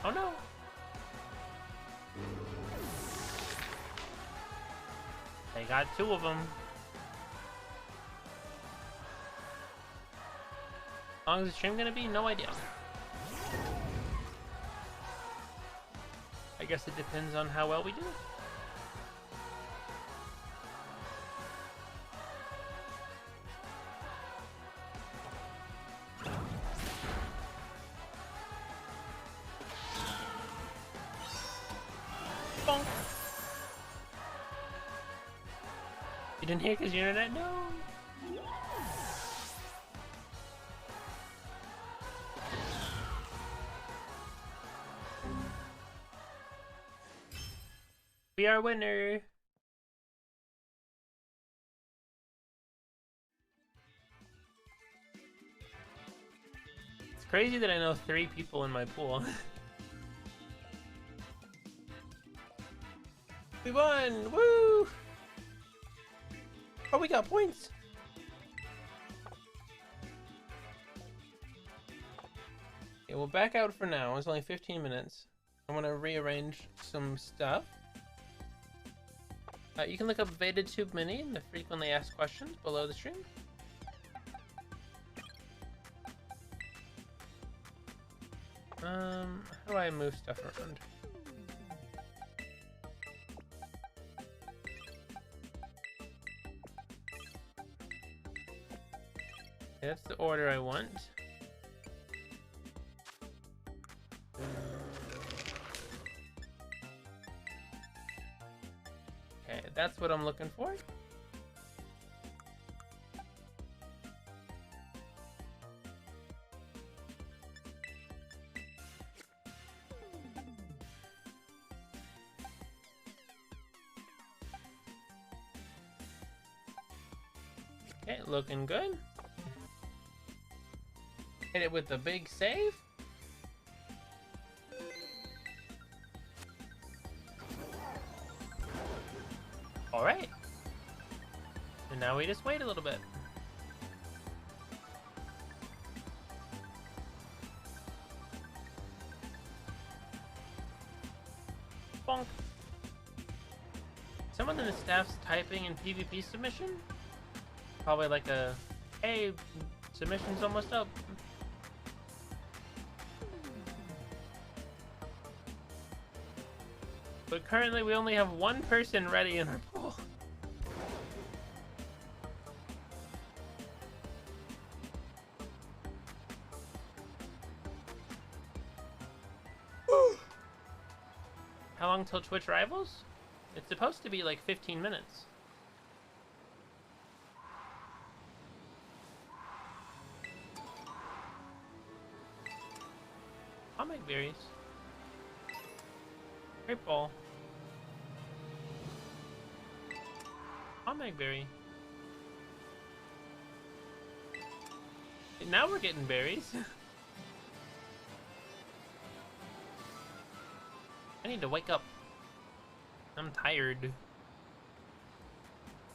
Oh no! They got 2 of them. How long is the stream gonna be? No idea. I guess it depends on how well we do. Bonk. You didn't hear because your internet? No. We are winner. It's crazy that I know 3 people in my pool. We won! Woo! Oh, we got points! Okay, we'll back out for now. It's only 15 minutes. I want to rearrange some stuff. You can look up VetaTube Mini in the frequently asked questions below the stream. How do I move stuff around? Okay, that's the order I want. Okay, that's what I'm looking for. Okay, looking good. Hit it with the big save. All right. And now we just wait a little bit. Bonk. Someone in the staff's typing in PvP submission? Probably like a Hey, submission's almost up. But currently we only have one person ready in our pool. How long till Twitch Rivals? It's supposed to be like 15 minutes. Comic berries. Great ball. Comic berry. Now we're getting berries. I need to wake up. I'm tired.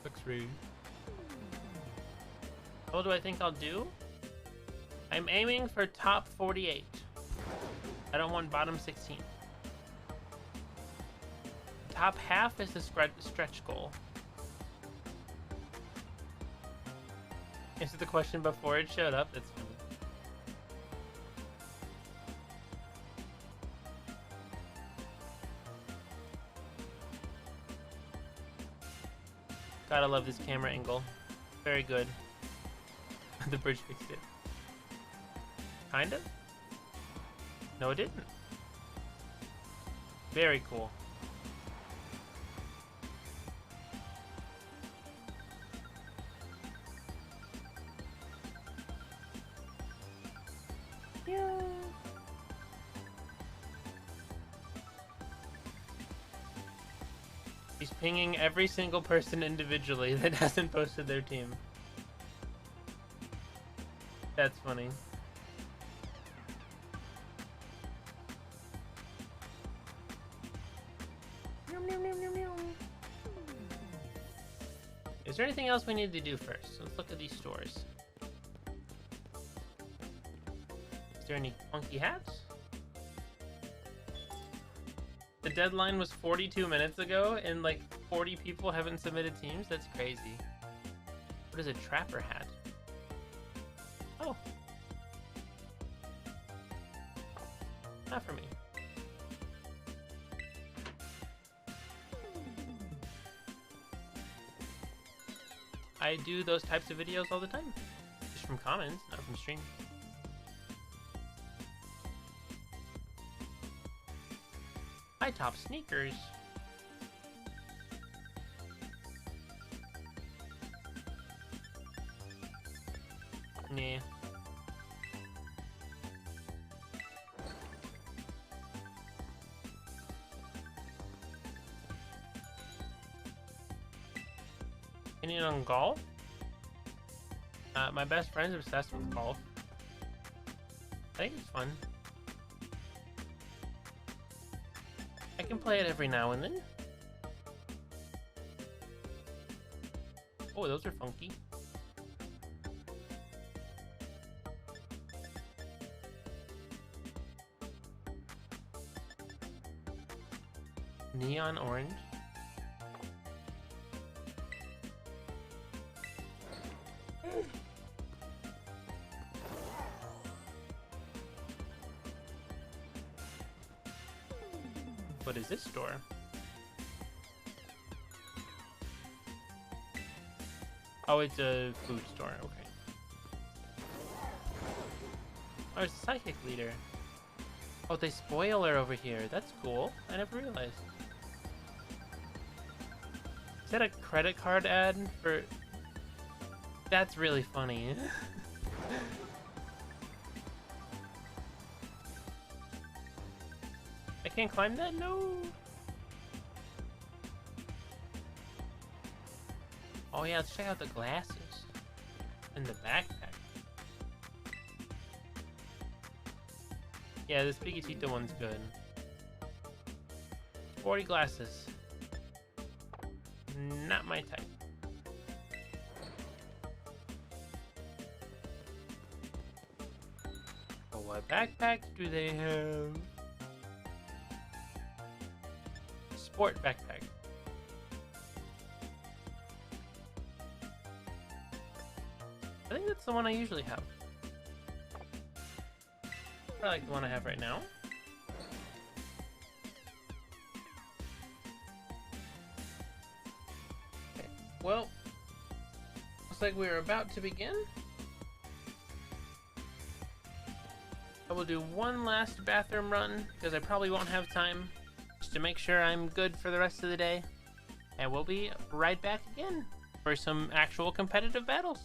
X-ray. What do I think I'll do? I'm aiming for top 48. I don't want bottom 16. Top half is the stretch goal. Answer the question before it showed up. That's funny. Gotta love this camera angle. Very good. The bridge fixed it. Kind of? No, it didn't. Very cool. Yeah. He's pinging every single person individually that hasn't posted their team. That's funny. Is there anything else we need to do first? Let's look at these stores. Is there any funky hats? The deadline was 42 minutes ago and like 40 people haven't submitted teams? That's crazy. What is a trapper hat? Oh. Not for me. I do those types of videos all the time. Just from comments, not from stream. High top sneakers. Nah. Opinion on golf? My best friend's obsessed with golf. I think it's fun. I can play it every now and then. Oh, those are funky. Neon orange. What is this store? Oh, it's a food store. Okay. Oh, it's a psychic leader. Oh, they spoiler over here. That's cool. I never realized. Is that a credit card ad for... That's really funny. I can't climb that? No! Oh yeah, let's check out the glasses. And the backpack. Yeah, this Piggytita one's good. 40 glasses. Not my type. Oh, what backpacks do they have? Sport backpack. I think that's the one I usually have. I like the one I have right now. Okay, well, looks like we're about to begin. I will do one last bathroom run because I probably won't have time, just to make sure I'm good for the rest of the day. And we'll be right back again for some actual competitive battles.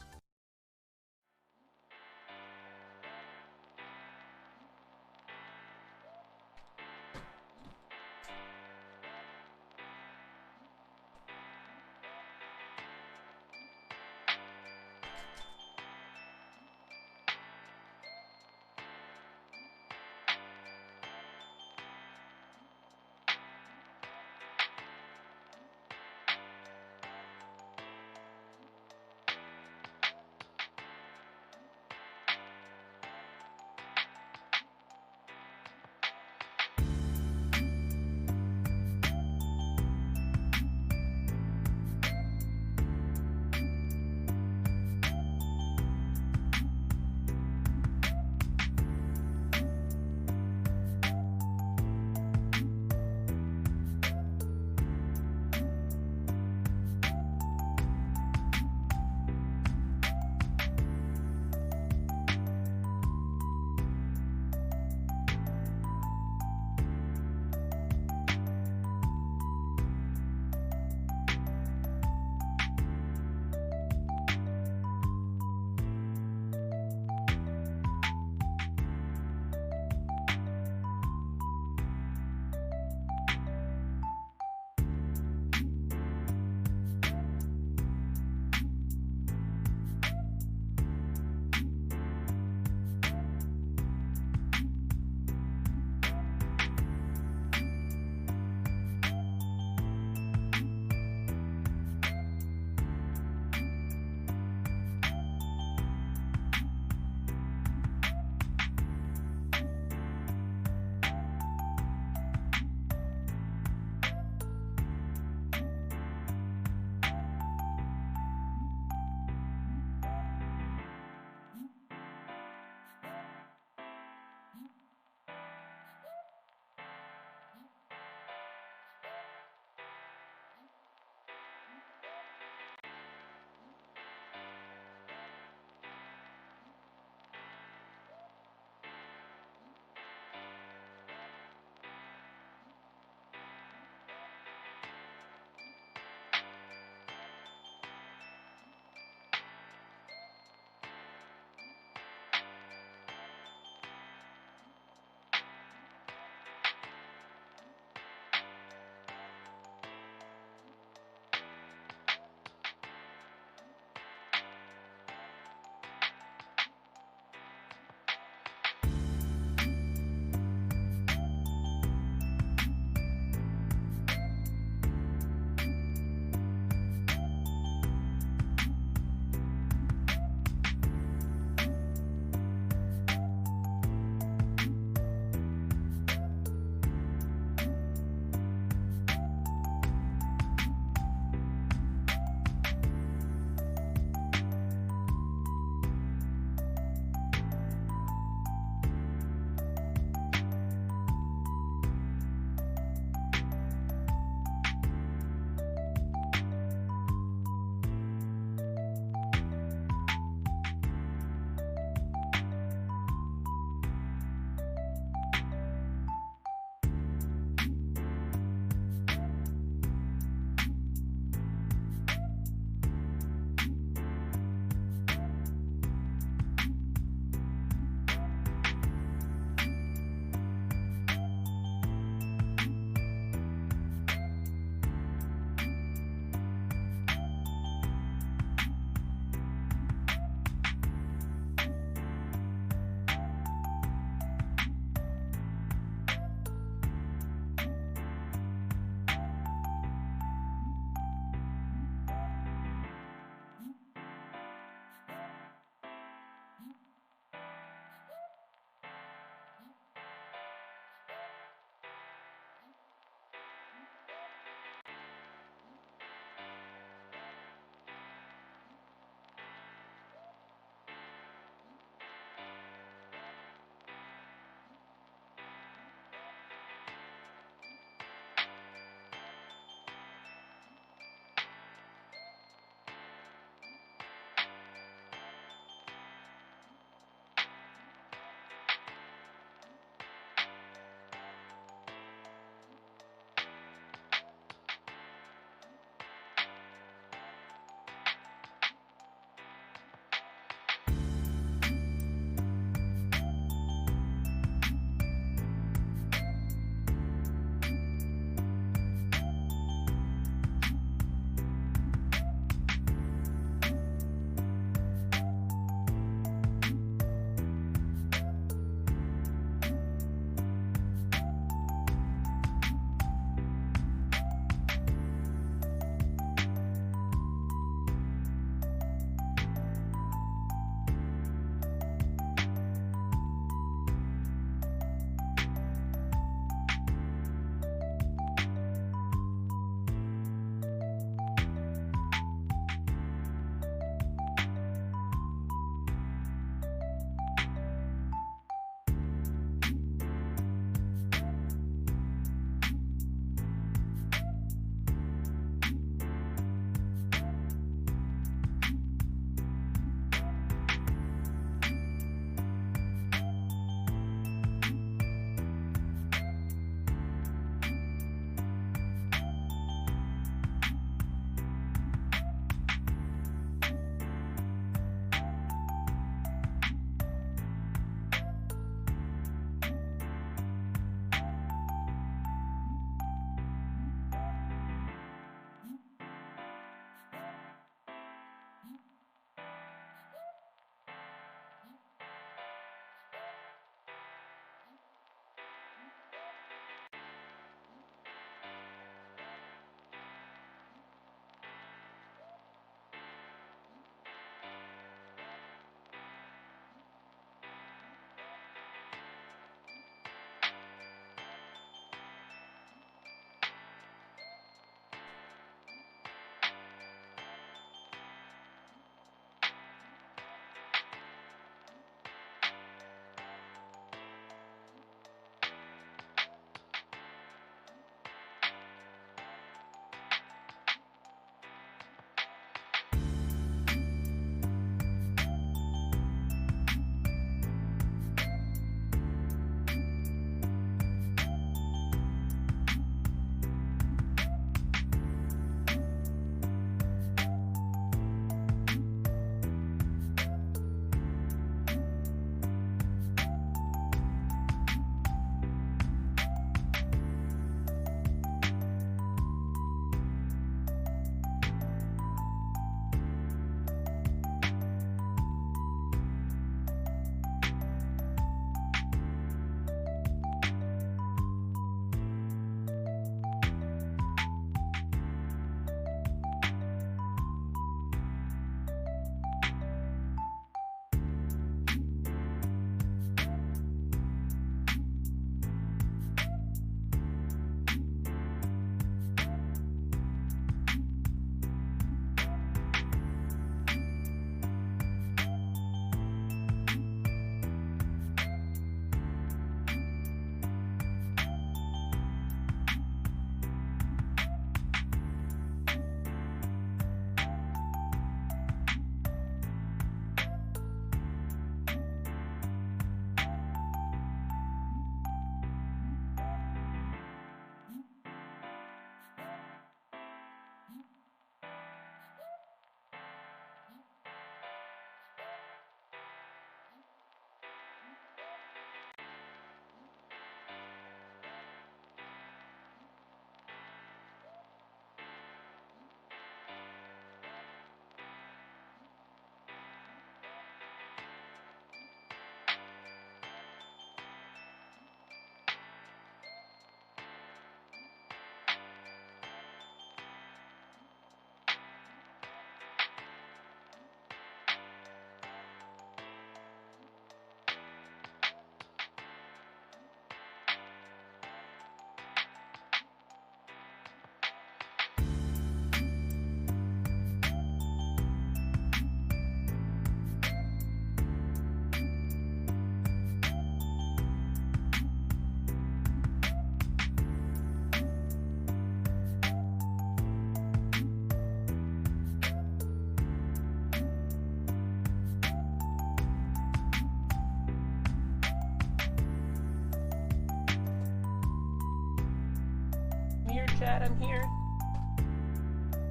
glad I'm here.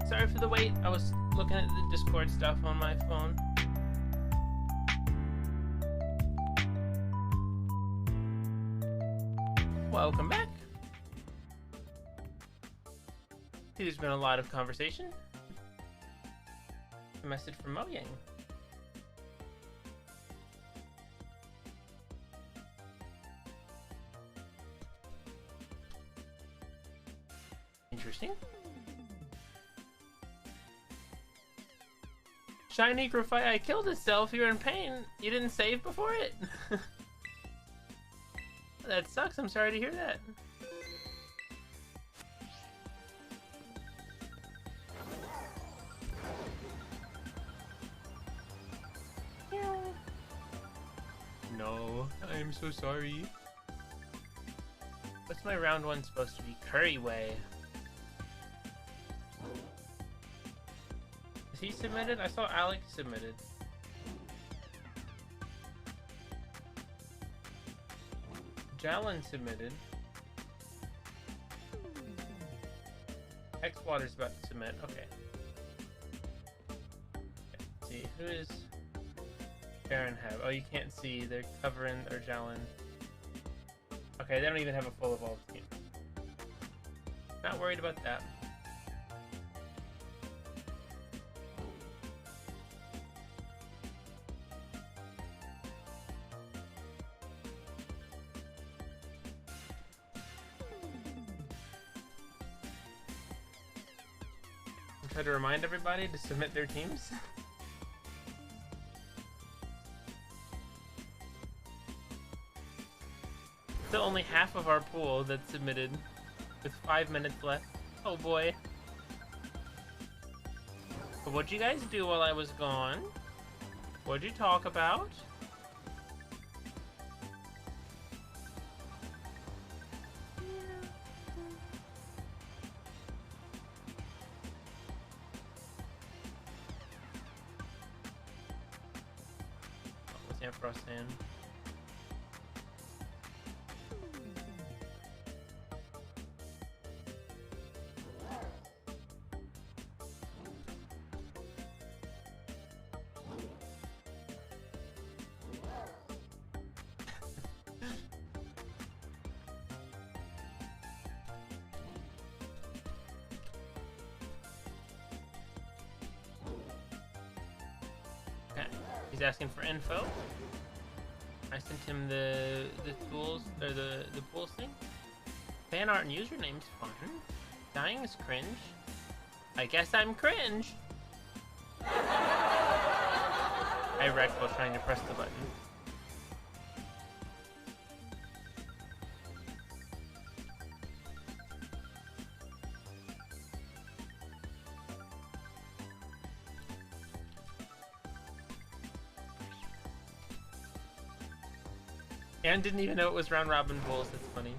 Sorry for the wait. I was looking at the Discord stuff on my phone. Welcome back. See, there's been a lot of conversation. A message from Mojang. Interesting. Shiny Graphite killed itself. You're in pain. You didn't save before it? That sucks. I'm sorry to hear that. No, I'm so sorry. What's my round one supposed to be? Curry Way. Is he submitted? I saw Alex submitted. Jalen submitted. X-Water's about to submit. Okay. Let's see, who is Baron have? Oh, you can't see. They're covering or Jalen. Okay, they don't even have a full evolved team. Not worried about that. Try to remind everybody to submit their teams. Still only half of our pool that's submitted with 5 minutes left. Oh boy. But what'd you guys do while I was gone? What'd you talk about? Frost in. Okay, he's asking for info. I sent him the tools or the pools thing. Fan art and username's fun. Dying is cringe. I guess I'm cringe. I wrecked while trying to press the button. And didn't even know it was round robin pools. That's funny.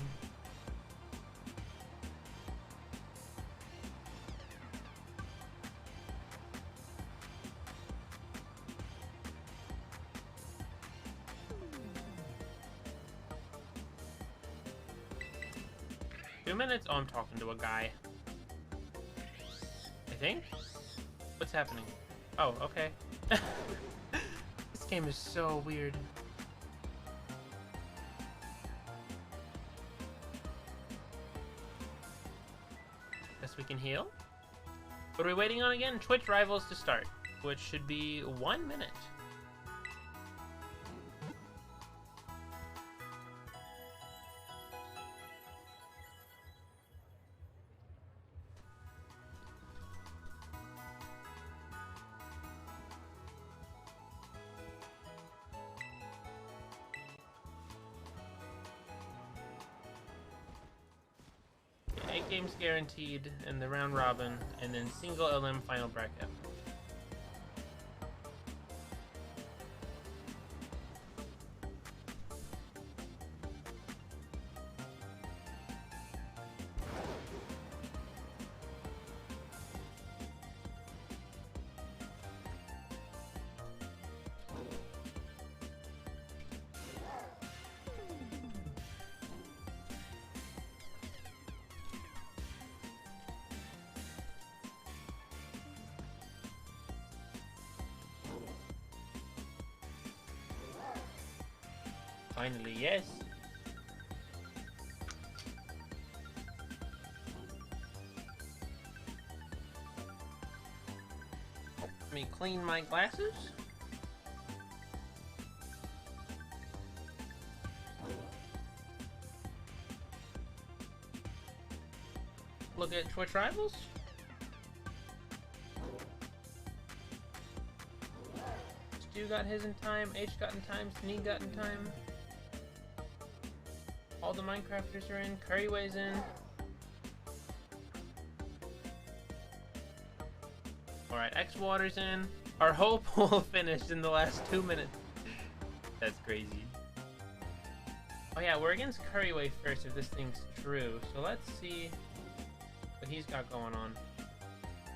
Two minutes? Oh, I'm talking to a guy. I think? What's happening? Oh, okay. This game is so weird. We can heal. What are we waiting on again? Twitch Rivals to start, which should be 1 minute. Games guaranteed in the round robin, and then single LM final bracket. Finally, yes. Oh, let me clean my glasses. Look at Twitch Rivals. Stu got his in time, H got in time, Sneak got in time. All the Minecrafters are in, Curryway's in. Alright, X-Water's in. Our whole pool finished in the last 2 minutes. That's crazy. Oh yeah, we're against Curryway first if this thing's true. So let's see what he's got going on.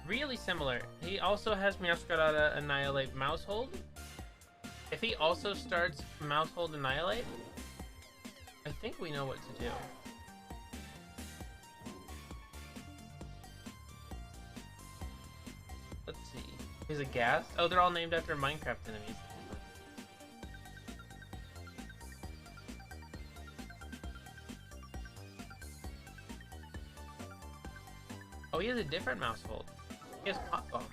Really similar. He also has Meowscarada Annihilate Mousehold. If he also starts Mousehold Annihilate, I think we know what to do. Let's see. He's a Ghast? Oh, they're all named after Minecraft enemies. Oh, he has a different Mousehold. He has Pop Bomb.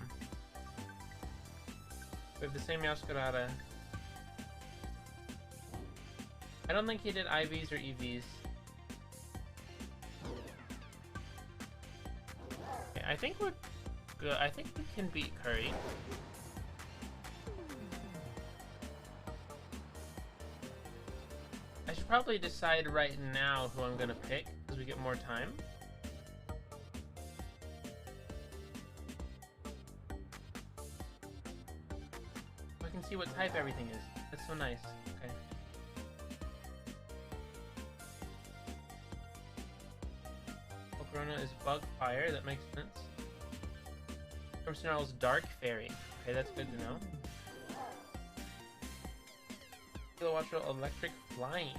We have the same Meowscarada. I don't think he did IVs or EVs. Okay, I think we're good. I think we can beat Curry. I should probably decide right now who I'm gonna pick because we get more time. I can see what type everything is. That's so nice. Okay. Corona is Bug Fire, that makes sense. Snarl's Dark Fairy. Okay, that's good to know. Kilowattrel Electric Flying.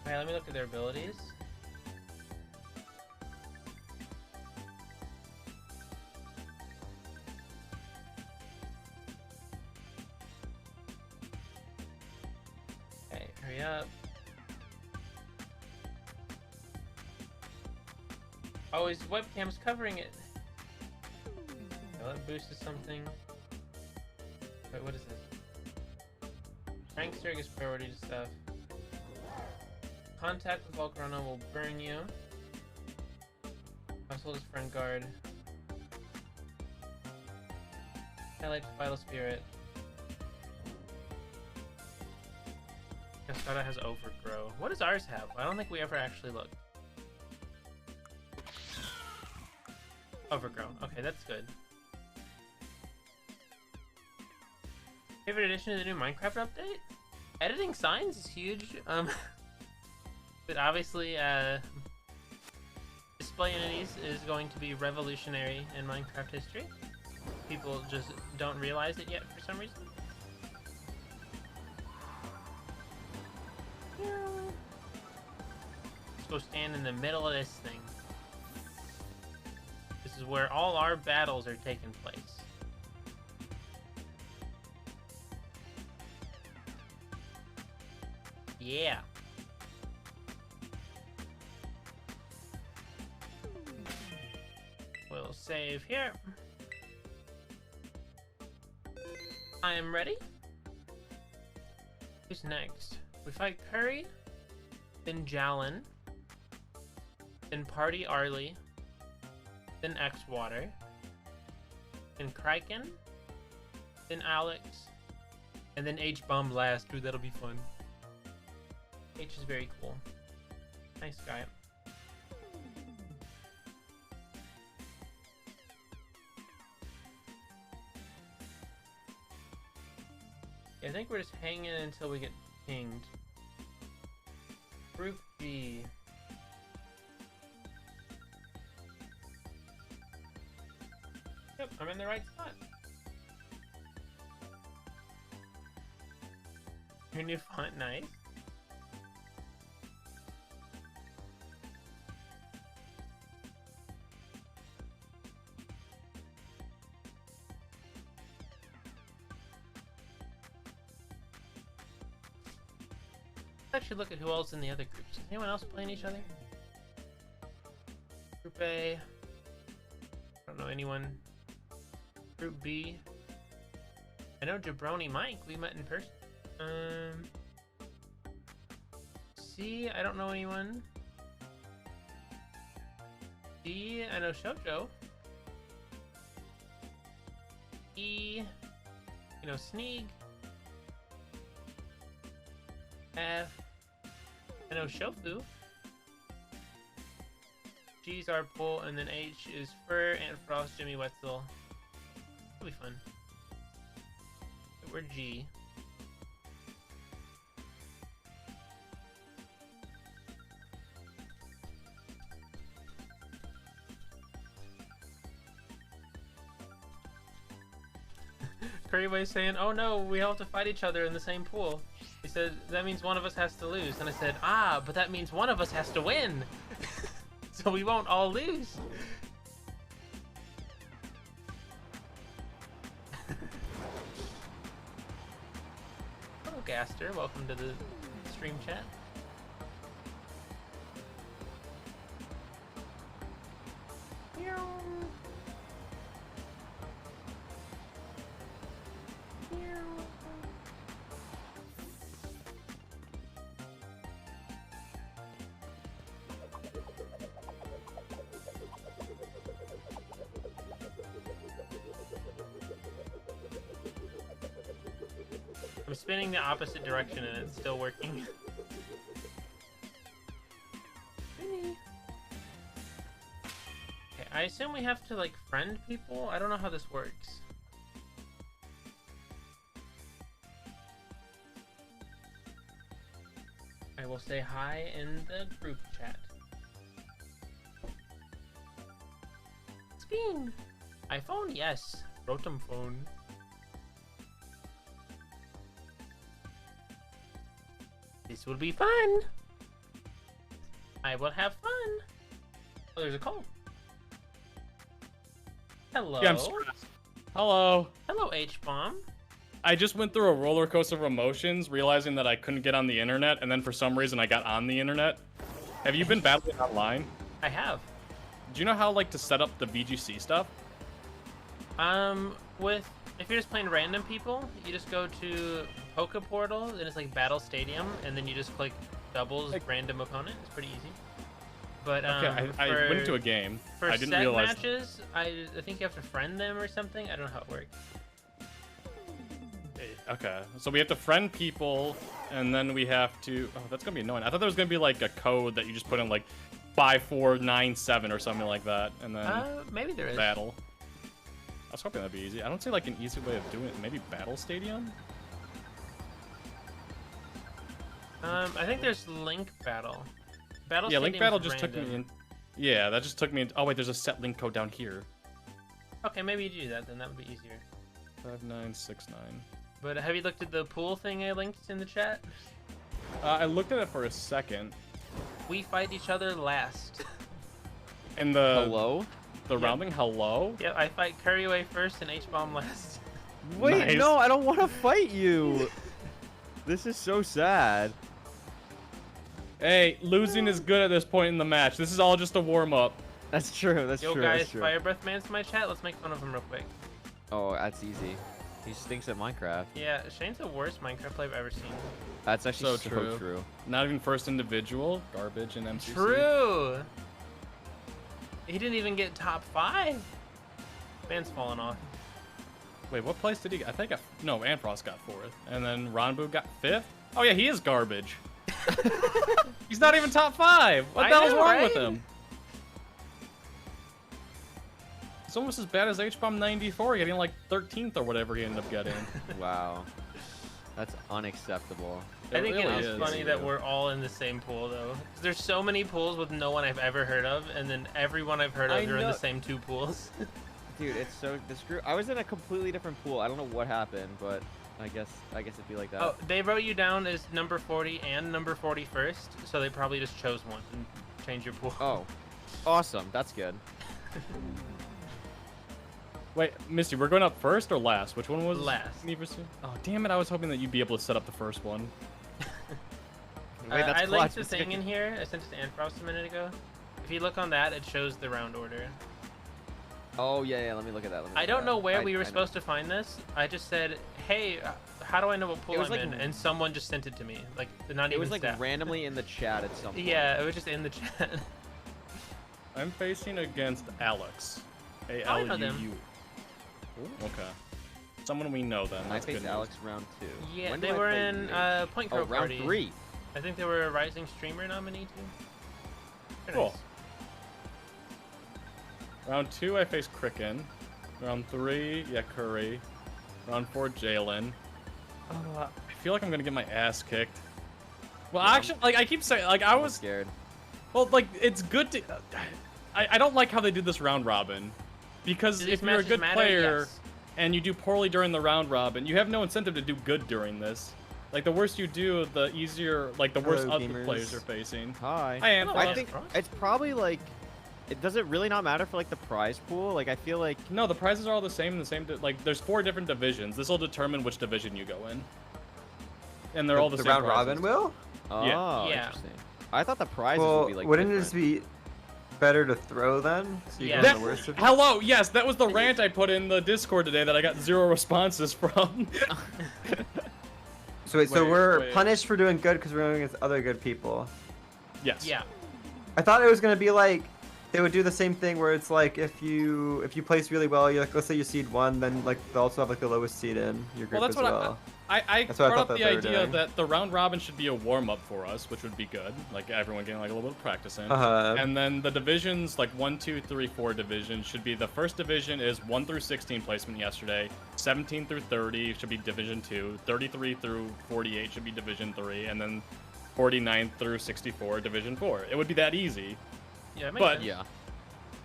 Alright, let me look at their abilities. Hurry up. Oh, his webcam's covering it. Oh, that boosted something. Wait, what is this? Prankster gets priority to stuff. Contact with Volcarona will burn you. Household is Friend Guard. Highlight Vital Spirit. Cascada has Overgrow. What does ours have? I don't think we ever actually looked. Overgrow. Okay, that's good. Favorite addition to the new Minecraft update? Editing signs is huge. But obviously, display entities is going to be revolutionary in Minecraft history. People just don't realize it yet for some reason. Let's go stand in the middle of this thing. This is where all our battles are taking place. Yeah. We'll save here. I am ready. Who's next? We fight Curry, then Jalen, then Party Arlie, then X-Water, then Kraken, then Alex, and then H-Bomb last. Dude, that'll be fun. H is very cool. Nice guy. I think we're just hanging until we get pinged. Group G. Yep, I'm in the right spot. Your new font, nice. Let's actually look at who else in the other groups. Is anyone else playing each other? Group A. I don't know anyone. Group B. I know Jabroni Mike. We met in person. C. I don't know anyone. D. I know Shoujo. E. You know Sneeg. F. I know Shofu. G's our pool, and then H is Fur, Ant Frost, Jimmy Wetzel. It'll be fun. We're G. Curryway saying, "Oh no, we all have to fight each other in the same pool." He said, "That means one of us has to lose." And I said, "Ah, but that means one of us has to win." So we won't all lose. Hello, Gaster. Welcome to the stream chat. I'm spinning the opposite direction and it's still working. Okay, I assume we have to like friend people? I don't know how this works. I will say hi in the group chat. Spin! iPhone? Yes. Rotom phone. This will be fun. I will have fun. Oh, there's a call. Hello. Yeah, I'm stressed. Hello. Hello, H-Bomb. I just went through a roller coaster of emotions, realizing that I couldn't get on the internet, and then for some reason I got on the internet. Have you been battling online? I have. Do you know how like to set up the VGC stuff? If you're just playing random people, you just go to Poke Portal, and it's like Battle Stadium, and then you just click doubles random opponent. It's pretty easy. But Okay, I went into a game. For I didn't set realize. matches, I think you have to friend them or something. I don't know how it works. Okay, so we have to friend people, and then we have to. Oh, that's gonna be annoying. I thought there was gonna be like a code that you just put in like 5497 or something like that, and then maybe there is. battle. I was hoping that'd be easy. I don't see like an easy way of doing it. Maybe Battle Stadium? I think there's Link Battle. Battle Yeah, Link Stadium's Battle just random. took me in. Yeah, that just took me in. Oh wait, there's a set link code down here. Okay, maybe you do that then. That would be easier. 5969. But have you looked at the pool thing I linked in the chat? I looked at it for a second. We fight each other last. And the Hello? the rounding, hello? Yeah, I fight Curryway first and H-Bomb last. Wait, Nice. no, I don't want to fight you. This is so sad. Hey, losing is good at this point in the match. This is all just a warm up. That's true. That's Yo true. guys, That's true. Fire Breath Man's in my chat. Let's make fun of him real quick. Oh, that's easy. He stinks at Minecraft. Yeah, Shane's the worst Minecraft player I've ever seen. That's actually So so, true. Not even first individual, garbage in MCC. True. He didn't even get top 5. Man's falling off. Wait, what place did he get? I think no, Anfrost got 4th, and then Ronbu got 5th. Oh yeah, he is garbage. He's not even top 5. What I the hell's know, wrong right? with him? It's almost as bad as H-Bomb 94, getting like 13th or whatever he ended up getting. Wow. That's unacceptable. I think really it is is. funny that we're all in the same pool though. 'Cause there's so many pools with no one I've ever heard of, and then everyone I've heard of I are in the know. same 2 pools. Dude, it's so this group. I was in a completely different pool. I don't know what happened, but I guess it'd be like that. Oh, they wrote you down as number 40 and number 41st, so they probably just chose one and changed your pool. Oh, awesome. That's good. Wait, Misty, we're going up first or last? Which one was Last. Oh, damn it! I was hoping that you'd be able to set up the first one. Wait, that's I clutch. linked the thing in here. I sent it to Anfrost a minute ago. If you look on that, it shows the round order. Oh yeah. Let me look at that. I don't know where we were supposed to find this. I just said, "Hey, how do I know what pool I'm in?" And someone just sent it to me. Like, not even It was like staff. randomly in the chat at some point. Yeah, it was just in the chat. I'm facing against Alex. I know them. A-L-U-U. Okay. Someone we know then. I That's faced good news. Alex round 2. Yeah, When do they I were play in you? Point Oh, Crow round Party. 3. I think they were a Rising Streamer nominee too. Very Cool. nice. Round 2, I faced Cricken. Round 3, yeah, Curry. Round 4, Jalen. I feel like I'm gonna get my ass kicked. Well, actually, like I keep saying, like I was scared. Well, like it's good to. I don't like how they did this round robin, because Do if these you're a matches good matter? player Yes. and you do poorly during the round robin, you have no incentive to do good during this. Like the worse you do, the easier, like the worse Hello, other gamers. players are facing. Hi. I am. I think it's probably like, does it really not matter for like the prize pool? Like I feel like No, the prizes are all the same in the same. Like there's 4 different divisions. This will determine which division you go in. And they're all the same round prizes. robin will? oh Yeah. interesting. I thought the prizes Well, would be like wouldn't it different. just be better to throw then? So you Yeah. go in That, the worst of hello, yes, that was the rant I put in the Discord today that I got 0 responses from. So wait, so we're wait. punished for doing good because we're going against other good people. Yes. Yeah. I thought it was gonna be like they would do the same thing where it's like if you place really well, you like let's say you seed 1, then like they also have like the lowest seed in your group Well, that's as what well. I That's what I brought thought up that the they were idea doing. that the round robin should be a warm up for us, which would be good. Like everyone getting like a little bit of practice in. And then the divisions, like 1, 2, 3, 4 divisions, should be the first division is 1 through 16 placement yesterday. 17 through 30 should be Division 2. 33 through 48 should be Division 3, and then 49 through 64 Division 4. It would be that easy. Yeah. It makes But sense. Yeah.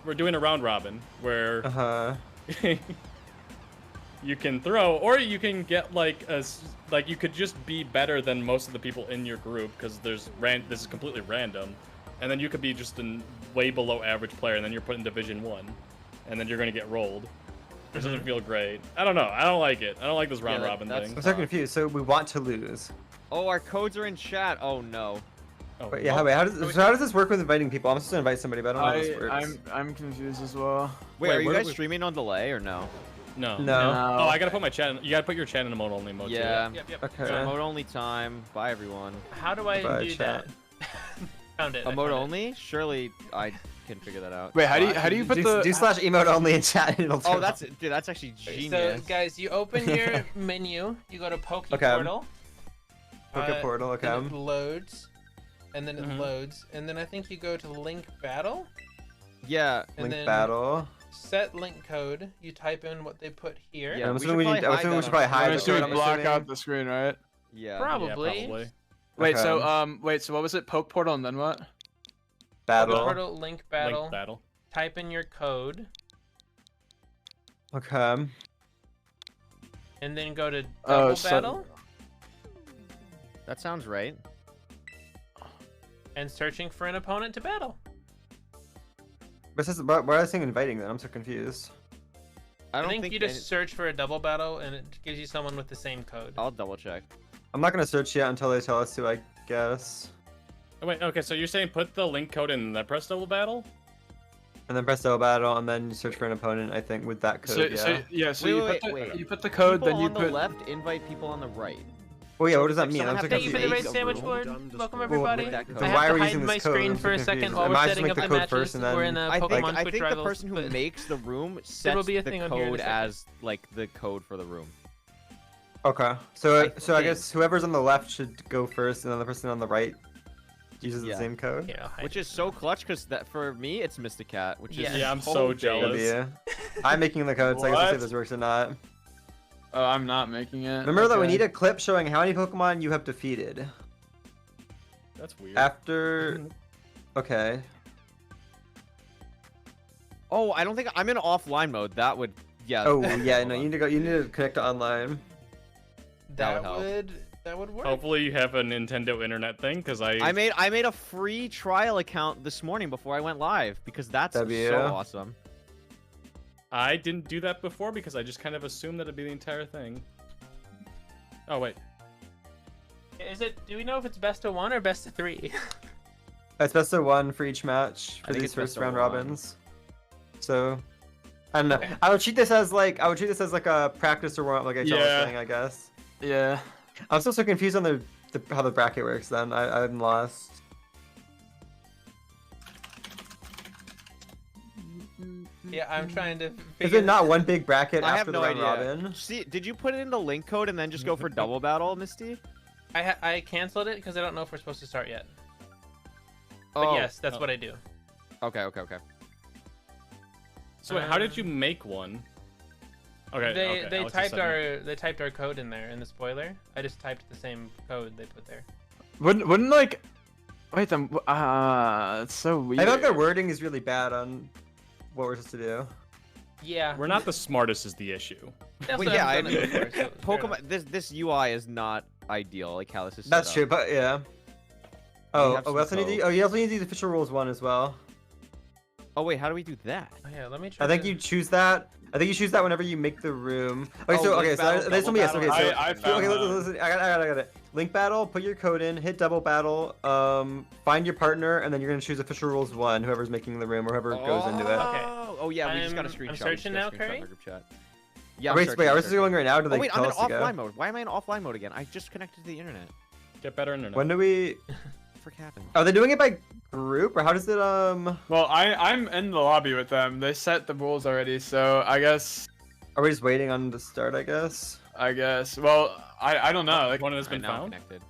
we're doing a round robin where Uh-huh. you can throw, or you can get like like you could just be better than most of the people in your group because this is completely random, and then you could be just a way below average player, and then you're put in Division 1, and then you're gonna get rolled. This doesn't feel great. I don't know. I don't like it. I don't like this round robin thing. I'm so confused. So we want to lose. Oh, our codes are in chat. Oh no. Oh, Wait, yeah, wait, how does this work with inviting people? I'm supposed to invite somebody, but I don't know how this works. I'm confused as well. Wait, are you what guys are we- streaming on delay or no? No. No. Oh, I gotta put my chat. You gotta put your chat in emote only mode. Yeah. Yep. Yep. Okay. So emote only time. Bye everyone. How do I Bye, do chat. that? Found it. I Emote found it. only? Surely I can figure that out. Wait, how do you put the? do /emote only in chat and it'll turn Oh, that's on. dude. That's actually So genius. guys, you open your menu. You go to Poke Okay. Portal. Poke Portal, okay. Then it loads, and then it Mhm. loads, and then I think you go to Link Battle, Yeah. and Link then battle. set link code. You type in what they put here. Yeah, I'm we assuming should we probably hide should that probably on hide I'm the assuming code, I'm block assuming. out the screen, right? Yeah. Probably. Wait, Okay. so wait, so what was it? Poke portal and then what? Poke Battle. Portal, Link Battle. Link battle. Type in your code, Okay. and then go to Oh, Double so- Battle, That sounds right. and searching for an opponent to battle. But why are they saying inviting then? I'm so confused. I I don't think you just search for a double battle, and it gives you someone with the same code. I'll double check. I'm not gonna search yet until they tell us to, I guess. Oh, wait, okay, so you're saying put the link code in the press double battle? And then press double battle, and then you search for an opponent, I think, with that code, So Wait, you put the code, People then you on the put. left invite people on the right. Oh yeah, what does that Like, mean? someone I'm so have to Thank you for the confused. raid Make a sandwich room. board. Well, Welcome everybody. with that code. I So have why to are we hide using my this code? screen I'm for a so second confused. while I we're might just setting make up the the code matches. first and then- We're in a I think Pokemon I Twitch think the rivals, person who but makes the room sets be a the thing on here in a code second. as like the code for the room. Okay, so I I think. guess whoever's on the left should go first, and then the person on the right uses Yeah. the same code. Here, I'll hide Which it. is so clutch because that for me it's Mysticat, which Yeah. is Yeah, I'm so totally jealous. Yeah. I'm making the code, so I guess we'll see What? if this works or not. Oh, I'm not making it. Remember that we Okay. need a clip showing how many Pokemon you have defeated. That's weird. After... Okay. Oh, I don't think I'm in offline mode. That would yeah. Oh, yeah, hold no, on. you need to connect to online. That would help. That would work. Hopefully you have a Nintendo Internet thing, because I made a free trial account this morning before I went live because that's so awesome. I didn't do that before because I just kind of assumed that it'd be the entire thing. Oh wait. Is it? Do we know if it's best of 1 or best of 3? It's best of 1 for each match for these first round robins. So, I don't know. Okay. I would treat this as like a practice or warm up, like I was saying, I guess. Yeah. I'm still so confused on how the bracket works. Then I'm lost. Yeah, I'm trying to. Is it not one big bracket I after have no the round idea. robin? See, did you put it in the link code and then just go for double battle, Misty? I canceled it because I don't know if we're supposed to start yet. But yes, that's what I do. Okay. So wait, how did you make one? Okay. They typed our code in there in the spoiler. I just typed the same code they put there. Wouldn't like. Wait, then. It's so weird. I feel like their wording is really bad on what we're supposed to do. Yeah. We're not the smartest is the issue. That's Well, what yeah, I've done it before, so fair enough. Pokemon. This UI is not ideal. Like how this is. That's set true, up. but yeah. We Oh, have we some also need code. you also need the official rules 1 as well. Oh wait, how do we do that? Oh, yeah, let me try. I think you choose that. I think you choose that whenever you make the room. Okay, Oh, so link battle, there's double yes. Okay, so battle. I found listen. I got it. Link battle. Put your code in. Hit double battle. Find your partner, and then you're gonna choose official rules 1. Whoever's making the room or whoever goes into it. Okay. Oh yeah, we just got a I'm screenshot. searching now, Curry? Yeah. Wait, are we still going right now? Or do Oh they wait, I'm tell in us to offline go? mode. Why am I in offline mode again? I just connected to the internet. Get better internet. When do we? Frick happened. Are they doing it by group or how does it Well, I'm in the lobby with them. They set the rules already, so I guess. Are we just waiting on the start? I guess. Well, I don't know. Like one has been now found. connected.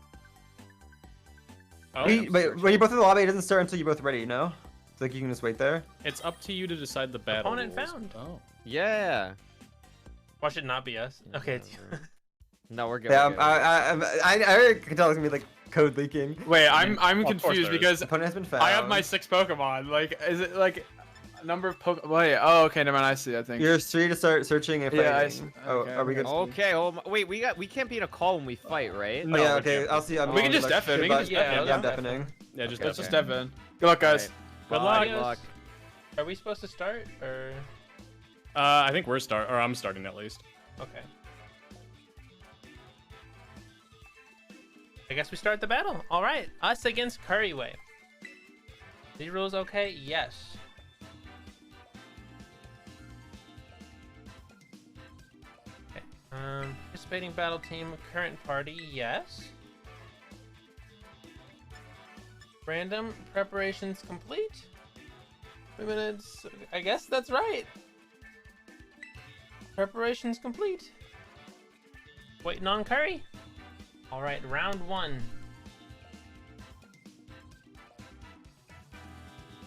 Oh, Wait, when you're both in the lobby, it doesn't start until you're both ready. No. So, like you can just wait there. it's up to you to decide the battle Opponent rules. found. Oh. Yeah. Watch it not be us. Okay. No, we're good. Yeah, we're good. I can tell it's gonna be like code leaking. Wait, I'm Of course confused there is. because Opponent has been found. I have my 6 Pokemon. Like, is it like a number of Pokemon? Wait. Oh, okay. Never mind. I see. I think. You're free to start searching and fighting. Yeah, I see. Oh, Okay, are we good? Okay. Oh, wait. We can't be in a call when we fight, right? Oh, yeah. we Okay. can't. I'll see. We can just def it. We can just Yeah, def it. Yeah, I'm let's deafening. Yeah, just Okay, Let's okay. just def in. Good luck, guys. Good Bye. luck. Good luck. Are we supposed to start or? I think I'm starting at least. Okay. I guess we start the battle. All right, us against Curryway. These rules okay? Yes. Okay. Participating battle team, current party, yes. Random preparations complete. 3 minutes. I guess that's right. Preparations complete. Waiting on Curry. All right, round 1.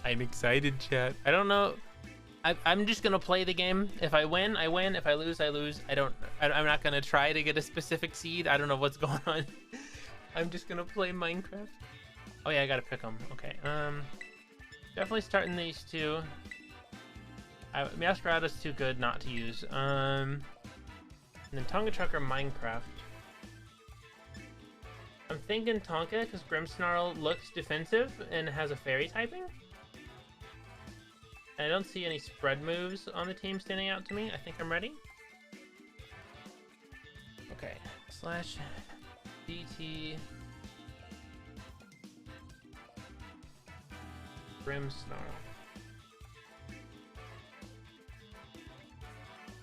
I'm excited, chat. I don't know. I'm just gonna play the game. If I win, I win. If I lose, I lose. I'm not gonna try to get a specific seed. I don't know what's going on. I'm just gonna play Minecraft. Oh yeah, I gotta pick them. Okay. Definitely starting these two. Meowscarada's too good not to use. And then Tonga Trucker Minecraft. I'm thinking Tonka because Grimmsnarl looks defensive and has a fairy typing. And I don't see any spread moves on the team standing out to me. I think I'm ready. Okay. Slash DT Grimmsnarl.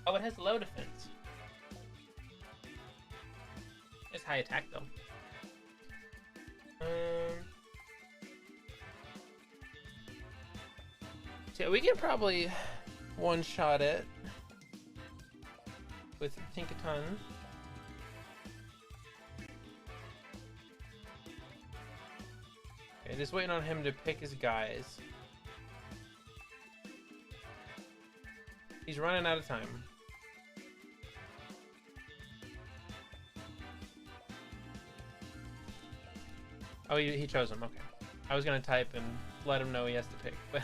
Oh, it has low defense. It's high attack though. So we can probably one-shot it with Tinkaton. Okay, just waiting on him to pick his guys. He's running out of time. Oh, he chose him. Okay. I was gonna type and let him know he has to pick, but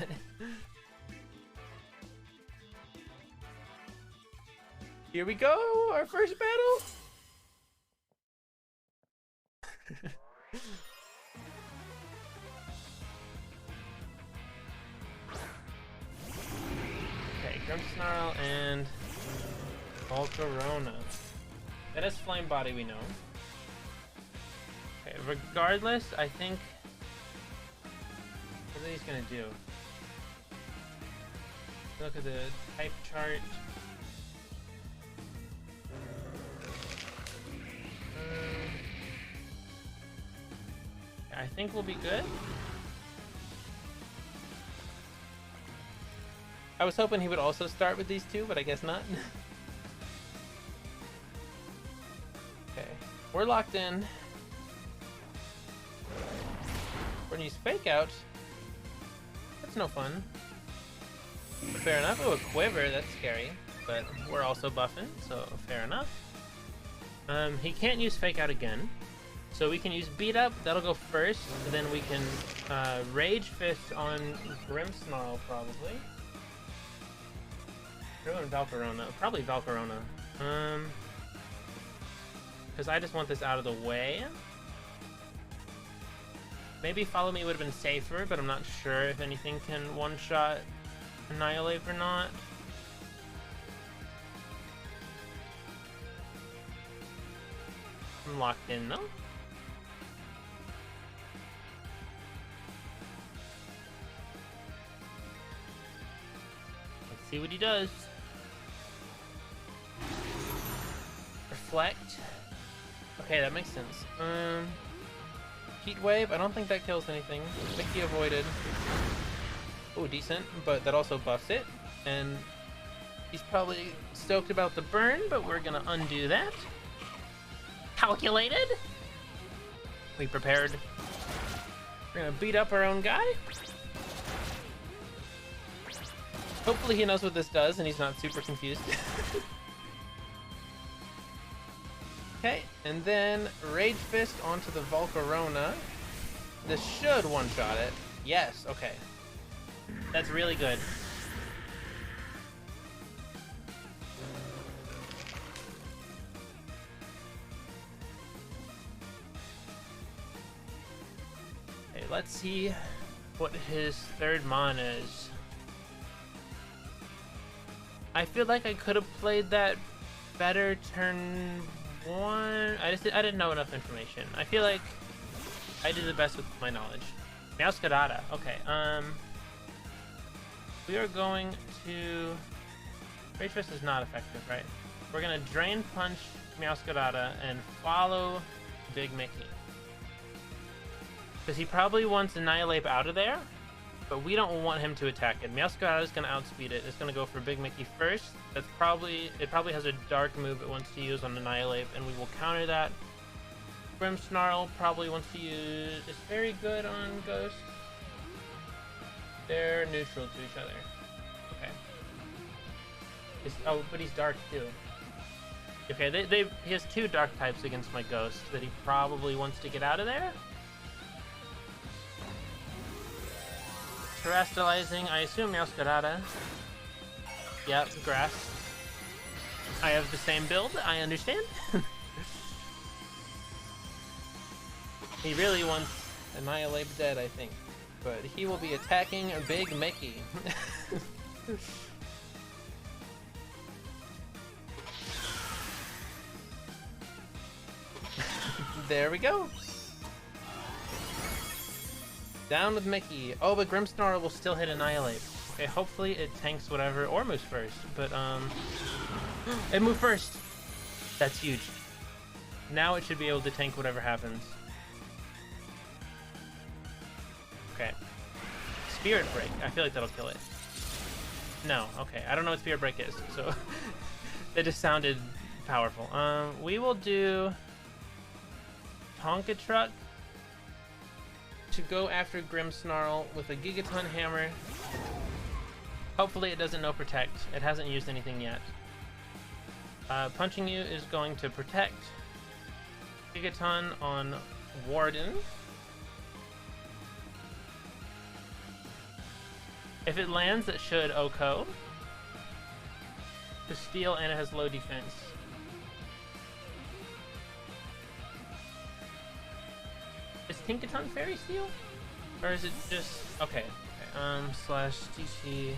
here we go. Our first battle. Okay, Grimmsnarl and Volcarona. That is Flame Body, we know. Okay, regardless, I think... What are these gonna do? Look at the type chart. I think we'll be good. I was hoping he would also start with these two, but I guess not. Okay, we're locked in. We're gonna use Fake Out. That's no fun. Fair enough. Oh, a Quiver, that's scary. But we're also buffing, so fair enough. He can't use Fake Out again. So we can use Beat Up, that'll go first. And then we can Rage Fist on Grimmsnarl, probably. Or Volcarona. Probably Volcarona. Because I just want this out of the way. Maybe Follow Me would have been safer, but I'm not sure if anything can one-shot Annihilate or not. I'm locked in though. Let's see what he does. Reflect. Okay, that makes sense. Heat Wave, I don't think that kills anything. Mickey avoided. Oh, decent, but that also buffs it. And he's probably stoked about the burn, but we're gonna undo that. Calculated. We prepared. We're gonna beat up our own guy. Hopefully he knows what this does and he's not super confused. Okay, and then Rage Fist onto the Volcarona. This should one-shot it. Yes, okay. That's really good. Okay, let's see what his third mon is. I feel like I could have played that better turn one. I didn't know enough information. I feel like I did the best with my knowledge. Meowscarada. Okay. We are going to... Rage Fist is not effective, right? We're gonna Drain Punch Meowscarada and follow Big Mickey. Because he probably wants Annihilate out of there, but we don't want him to attack it. Meowscarada is gonna outspeed it. It's gonna go for Big Mickey first. It probably has a dark move it wants to use on Annihilate, and we will counter that. Grimmsnarl probably wants to use... It's very good on Ghost. They're neutral to each other. Okay. Oh, but he's dark too. Okay, he has two dark types against my Ghost that he probably wants to get out of there. Terastallizing, I assume Meowscarada. Yep, Grass. I have the same build, I understand. He really wants Annihilate dead, I think. But he will be attacking Big Mickey. There we go. Down with Mickey. Oh, but Grimmsnarl will still hit Annihilate. Okay, hopefully it tanks whatever, or moves first. But, it moved first! That's huge. Now it should be able to tank whatever happens. Okay. Spirit Break. I feel like that'll kill it. No, okay. I don't know what Spirit Break is, so... It just sounded powerful. We will do... Tonka Truck to go after Grimmsnarl with a Gigaton Hammer. Hopefully it doesn't no protect. It hasn't used anything yet. Punching You is going to protect. Gigaton on Warden. If it lands, it should OHKO to steal, and it has low defense. Pinkaton Fairy Steel? Or is it just... Okay. Slash DC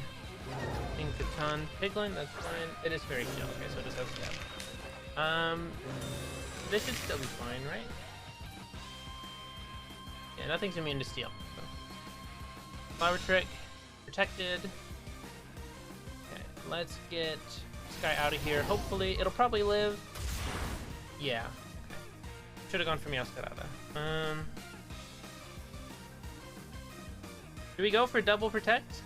Pinkaton Piglin, that's fine. It is Fairy Steel, okay, so it just has that. This should still be fine, right? Yeah, nothing's immune to steel. So. Flower Trick, protected. Okay, let's get this guy out of here. Hopefully, it'll probably live. Yeah. Okay. Should have gone for Meowscarada. Do we go for double protect?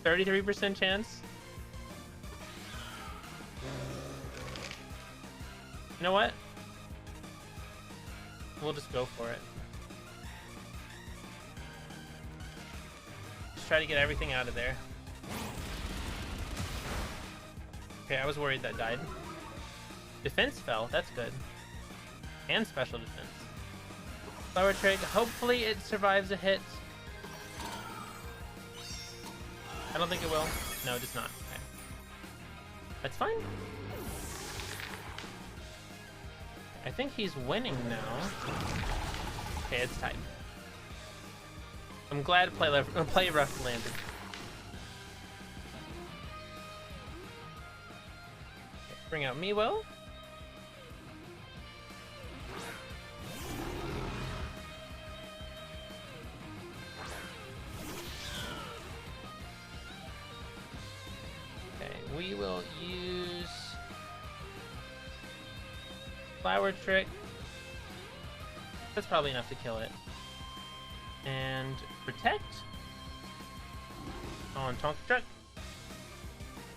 33% chance. You know what? We'll just go for it. Just try to get everything out of there. Okay, I was worried that died. Defense fell, that's good. And special defense. Flower Trick, hopefully it survives a hit. I don't think it will. No, it does not. Okay. That's fine. I think he's winning now. Okay, it's tied. I'm glad play rough landed. Okay, bring out Mewo. We will use Flower Trick. That's probably enough to kill it. And Protect on Tonka Truck.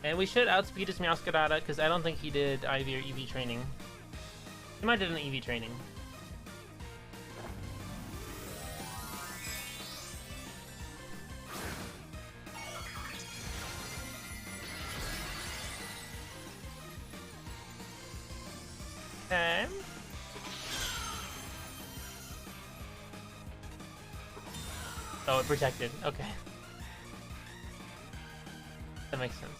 And we should outspeed his Meowscarada because I don't think he did IV or EV training. He might have done an EV training. Okay. Oh, it protected. Okay. That makes sense.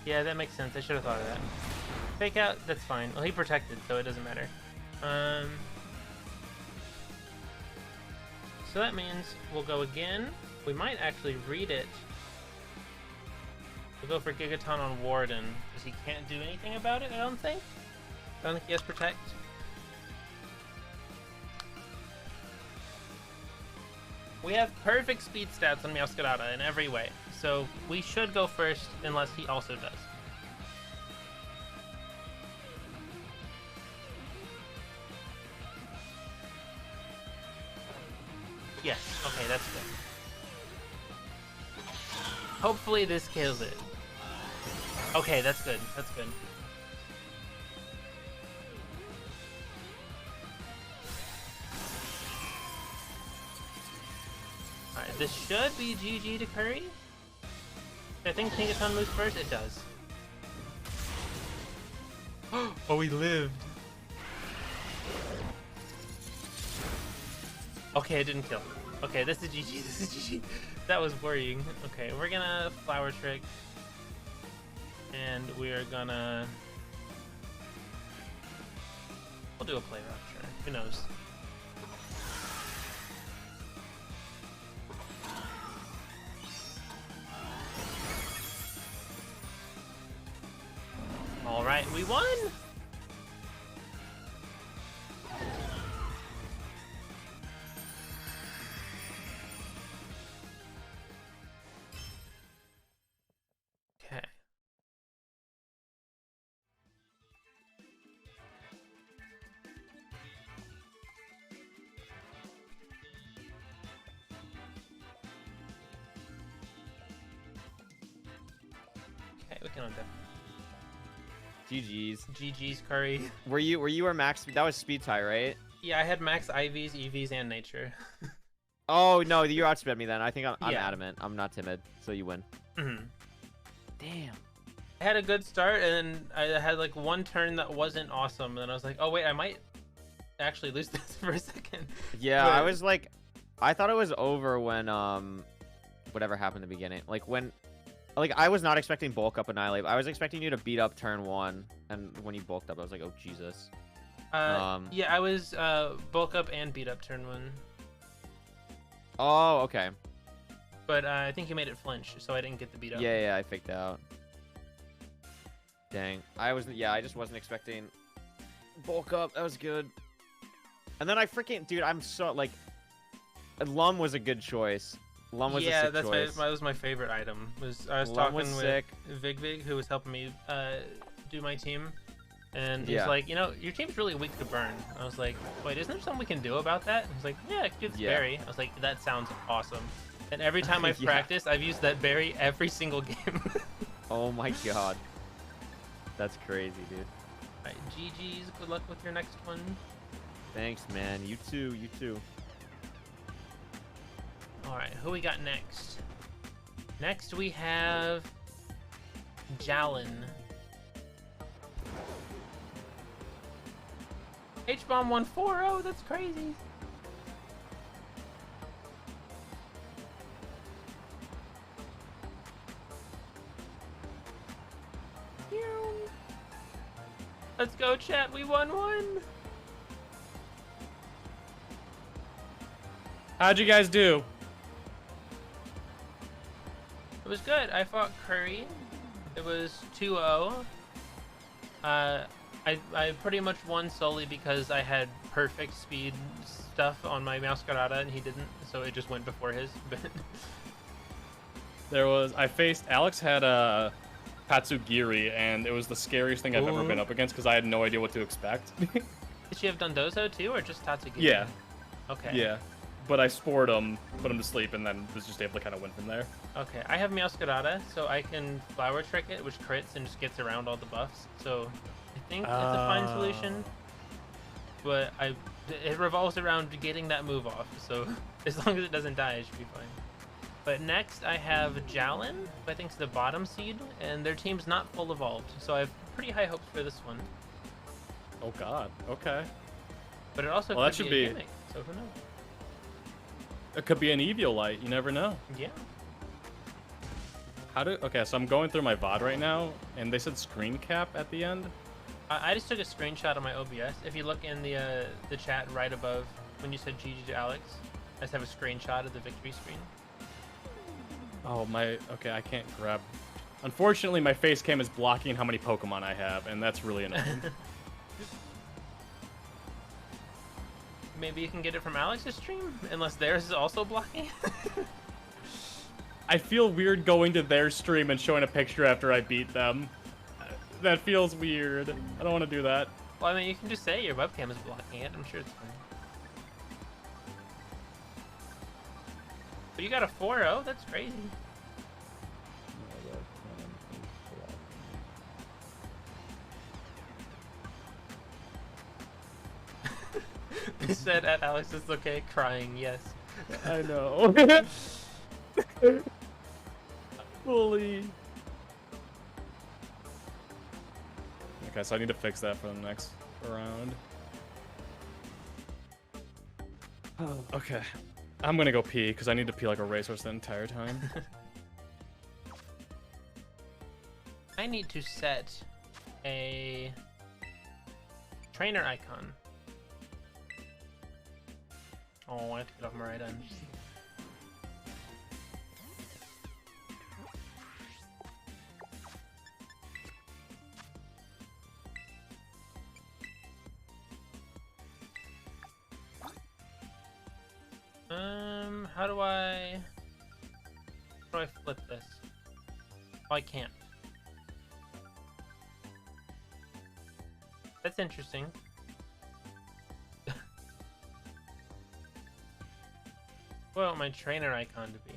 Yeah, that makes sense. I should have thought of that. Fake out, that's fine. Well, he protected, so it doesn't matter. So that means we'll go again. We might actually read it. We'll go for Gigaton on Warden, because he can't do anything about it, I don't think. I don't think he has Protect. We have perfect speed stats on Meowscarada in every way, so we should go first unless he also does. Yes, okay, that's good. Hopefully this kills it. Okay, that's good, that's good. Alright, this should be GG to Curry. I think Pinkaton moves first, it does. Oh, he lived. Okay, it didn't kill. Okay, this is GG, this is GG. That was worrying. Okay, we're gonna Flower Trick. And we are gonna... We'll do a Play Rupture. Who knows? Alright, we won! Okay. Okay, we can undo. GG's. GG's, Curry. Were you or max? That was speed tie, right? Yeah, I had max IVs, EVs, and nature. Oh no, you outsped me then. I think I'm Yeah. adamant. I'm not timid, so you win. Mm-hmm. Damn. I had a good start, and I had like one turn that wasn't awesome, and I was like, oh wait, I might actually lose this for a second. Yeah, But- I was like, I thought it was over when whatever happened in the beginning. Like when Like, I was not expecting bulk up Annihilate. I was expecting you to beat up turn 1, and when you bulked up, I was like, oh, Jesus. Yeah, I was bulk up and beat up turn 1. Oh, okay. But I think you made it flinch, so I didn't get the beat up. Yeah, I faked out. Dang. I just wasn't expecting bulk up. That was good. And then I freaking, dude, I'm so, like, Lum was a good choice. Lum was a sick choice. That was my favorite item. I was Lum talking was with sick. VigVig, who was helping me do my team. And he's like, you know, your team's really weak to burn. I was like, wait, isn't there something we can do about that? He's like, yeah, it's berry. I was like, that sounds awesome. And every time I've practiced, I've used that berry every single game. Oh my god. That's crazy, dude. Alright, GG's. Good luck with your next one. Thanks, man. You too. You too. Alright, who we got next? Next we have Jalen. H-Bomb 140, that's crazy. Let's go, chat. We won one. How'd you guys do? It was good. I fought Curry. It was 2-0. I pretty much won solely because I had perfect speed stuff on my Masquerada and he didn't, so it just went before his. I faced, Alex had a Tatsugiri, and it was the scariest thing I've ever been up against because I had no idea what to expect. Did she have Dondozo too, or just Tatsugiri? Yeah. Okay. Yeah. But I spored him, put him to sleep, and then was just able to kind of win from there. Okay, I have Masquerada, so I can Flower Trick it, which crits and just gets around all the buffs. So I think that's a fine solution. But it revolves around getting that move off, so as long as it doesn't die, it should be fine. But next I have Jalen, who I think is the bottom seed, and their team's not full evolved, so I have pretty high hopes for this one. Oh god, okay. But it also could be a gimmick, so who knows? It could be an Eviolite, you never know. Yeah. Okay, so I'm going through my VOD right now, and they said screen cap at the end. I just took a screenshot of my OBS. If you look in the chat right above when you said GG to Alex, I just have a screenshot of the victory screen. Oh, okay, I can't grab. Unfortunately, my face cam is blocking how many Pokemon I have, and that's really annoying. Maybe you can get it from Alex's stream, unless theirs is also blocking. I feel weird going to their stream and showing a picture after I beat them. That feels weird. I don't want to do that. Well, I mean, you can just say your webcam is blocking it. I'm sure it's fine. But you got a 4-0? That's crazy. You said at Alex, it's okay, crying, yes. I know. Fully. Okay, so I need to fix that for the next round. Okay. I'm gonna go pee, because I need to pee like a racehorse the entire time. I need to set a trainer icon. Oh, I have to get off my right end. How do I flip this? Oh, I can't. That's interesting. What do I want my trainer icon to be?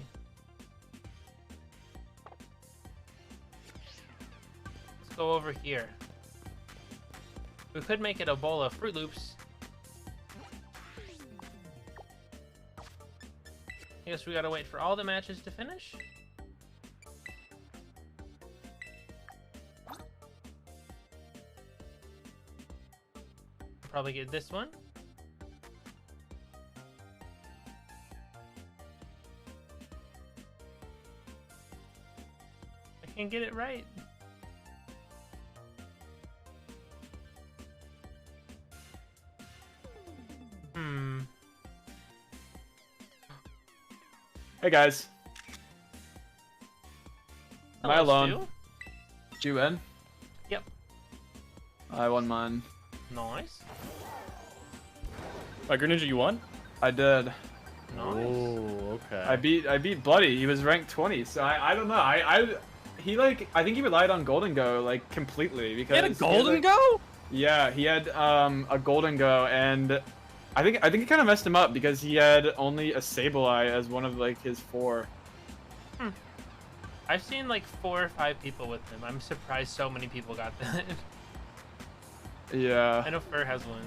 Let's go over here. We could make it a bowl of Fruit Loops. I guess we gotta wait for all the matches to finish. Probably get this one. can't get it right. Hey guys. Am I alone? Stu? Did you win? Yep. I won mine. Nice. Greninja, you won? I did. Nice. Oh, okay. I beat Bloody. He was ranked 20. So I don't know. I think he relied on Golden Go like completely because he had a Golden Go? Yeah, he had a Golden Go, and I think it kind of messed him up because he had only a Sableye as one of like his 4. I've seen like 4 or 5 people with him. I'm surprised so many people got that. Yeah. I know Fur has one.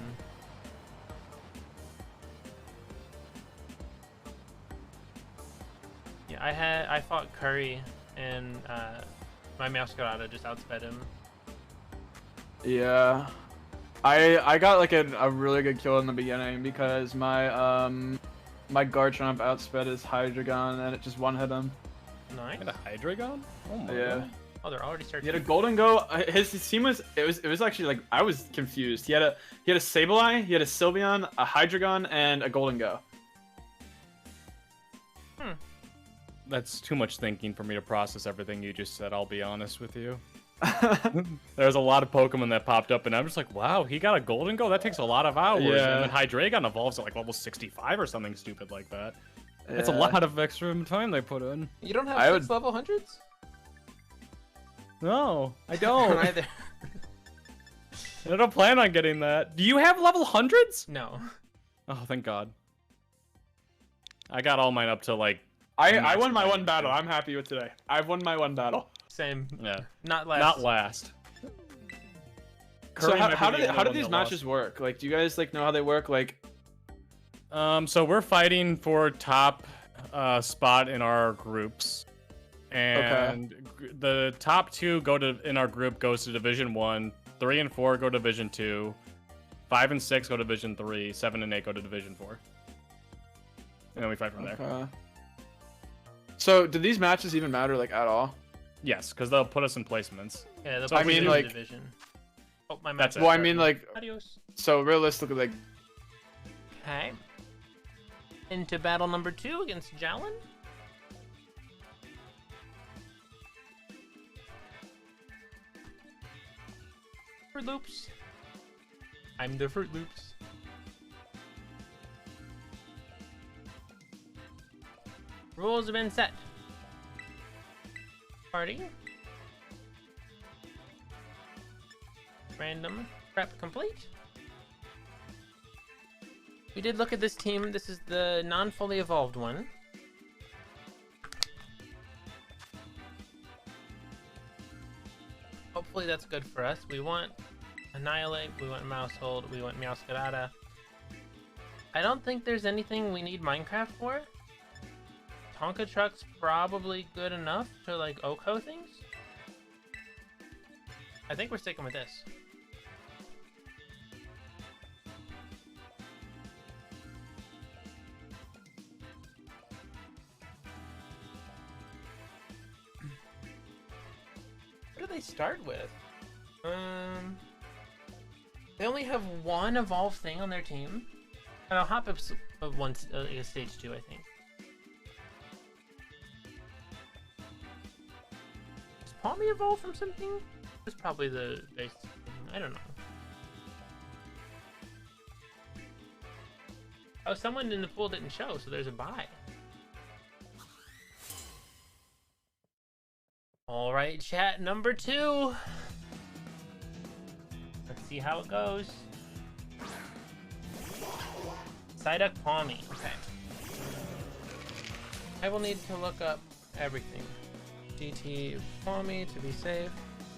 Yeah, I fought Curry and my Meowscarada just outsped him. Yeah. I got like a really good kill in the beginning because my my Garchomp outsped his Hydreigon and it just one-hit him. Nice. He had a Hydreigon? Oh my god. Oh, they're already starting. He had a Golden Go. His team was it was actually like I was confused. He had a Sableye, he had a Sylveon, a Hydreigon, and a Golden Go. That's too much thinking for me to process everything you just said, I'll be honest with you. There's a lot of Pokemon that popped up, and I'm just like, wow, he got a Golden Go? That takes a lot of hours. Yeah. And then Hydreigon evolves at like level 65 or something stupid like that. It's a lot of extra time they put in. You don't have 6 level 100s? No, I don't. Either. I don't plan on getting that. Do you have level 100s? No. Oh, thank God. I got all mine up to like... I won my one battle. I'm happy with today. I've won my one battle. Same. Yeah. Not last. Not last. So how do these matches work? Like, do you guys like know how they work? Like, so we're fighting for top spot in our groups, and the top 2 in our group goes to Division 1. 3 and 4 go to Division 2. 5 and 6 go to Division 3. 7 and 8 go to Division 4. And then we fight from there. So, do these matches even matter, like, at all? Yes, because they'll put us in placements. Yeah, so I mean, like, division. Oh, my that's match. Well, I mean, like, Adios. so realistically, like, Okay. Into battle number 2 against Jalen. Fruit Loops. I'm the Fruit Loops. Rules have been set. Party. Random prep complete. We did look at this team. This is the non-fully evolved one. Hopefully that's good for us. We want Annihilate, we want Mousehold, we want Meowscarada. I don't think there's anything we need Minecraft for. Tonka Truck's probably good enough to like Oko things. I think we're sticking with this. What do they start with? They only have one evolved thing on their team. And I'll hop up one stage 2, I think. Does Palmy evolve from something? That's probably the base thing. I don't know. Oh, someone in the pool didn't show, so there's a bye. Alright, chat, number 2. Let's see how it goes. Psyduck Palmy. Okay. I will need to look up everything. DT Palmy to be safe.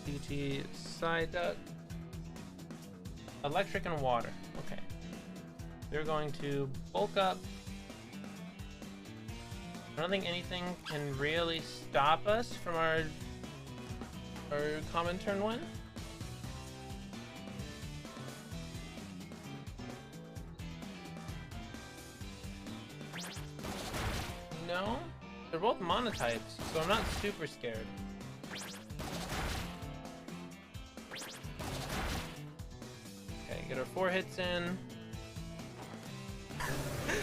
DT Psyduck. Electric and water. Okay. We're going to bulk up. I don't think anything can really stop us from our common turn 1. No, they're both monotypes, so I'm not super scared. Get our 4 hits in.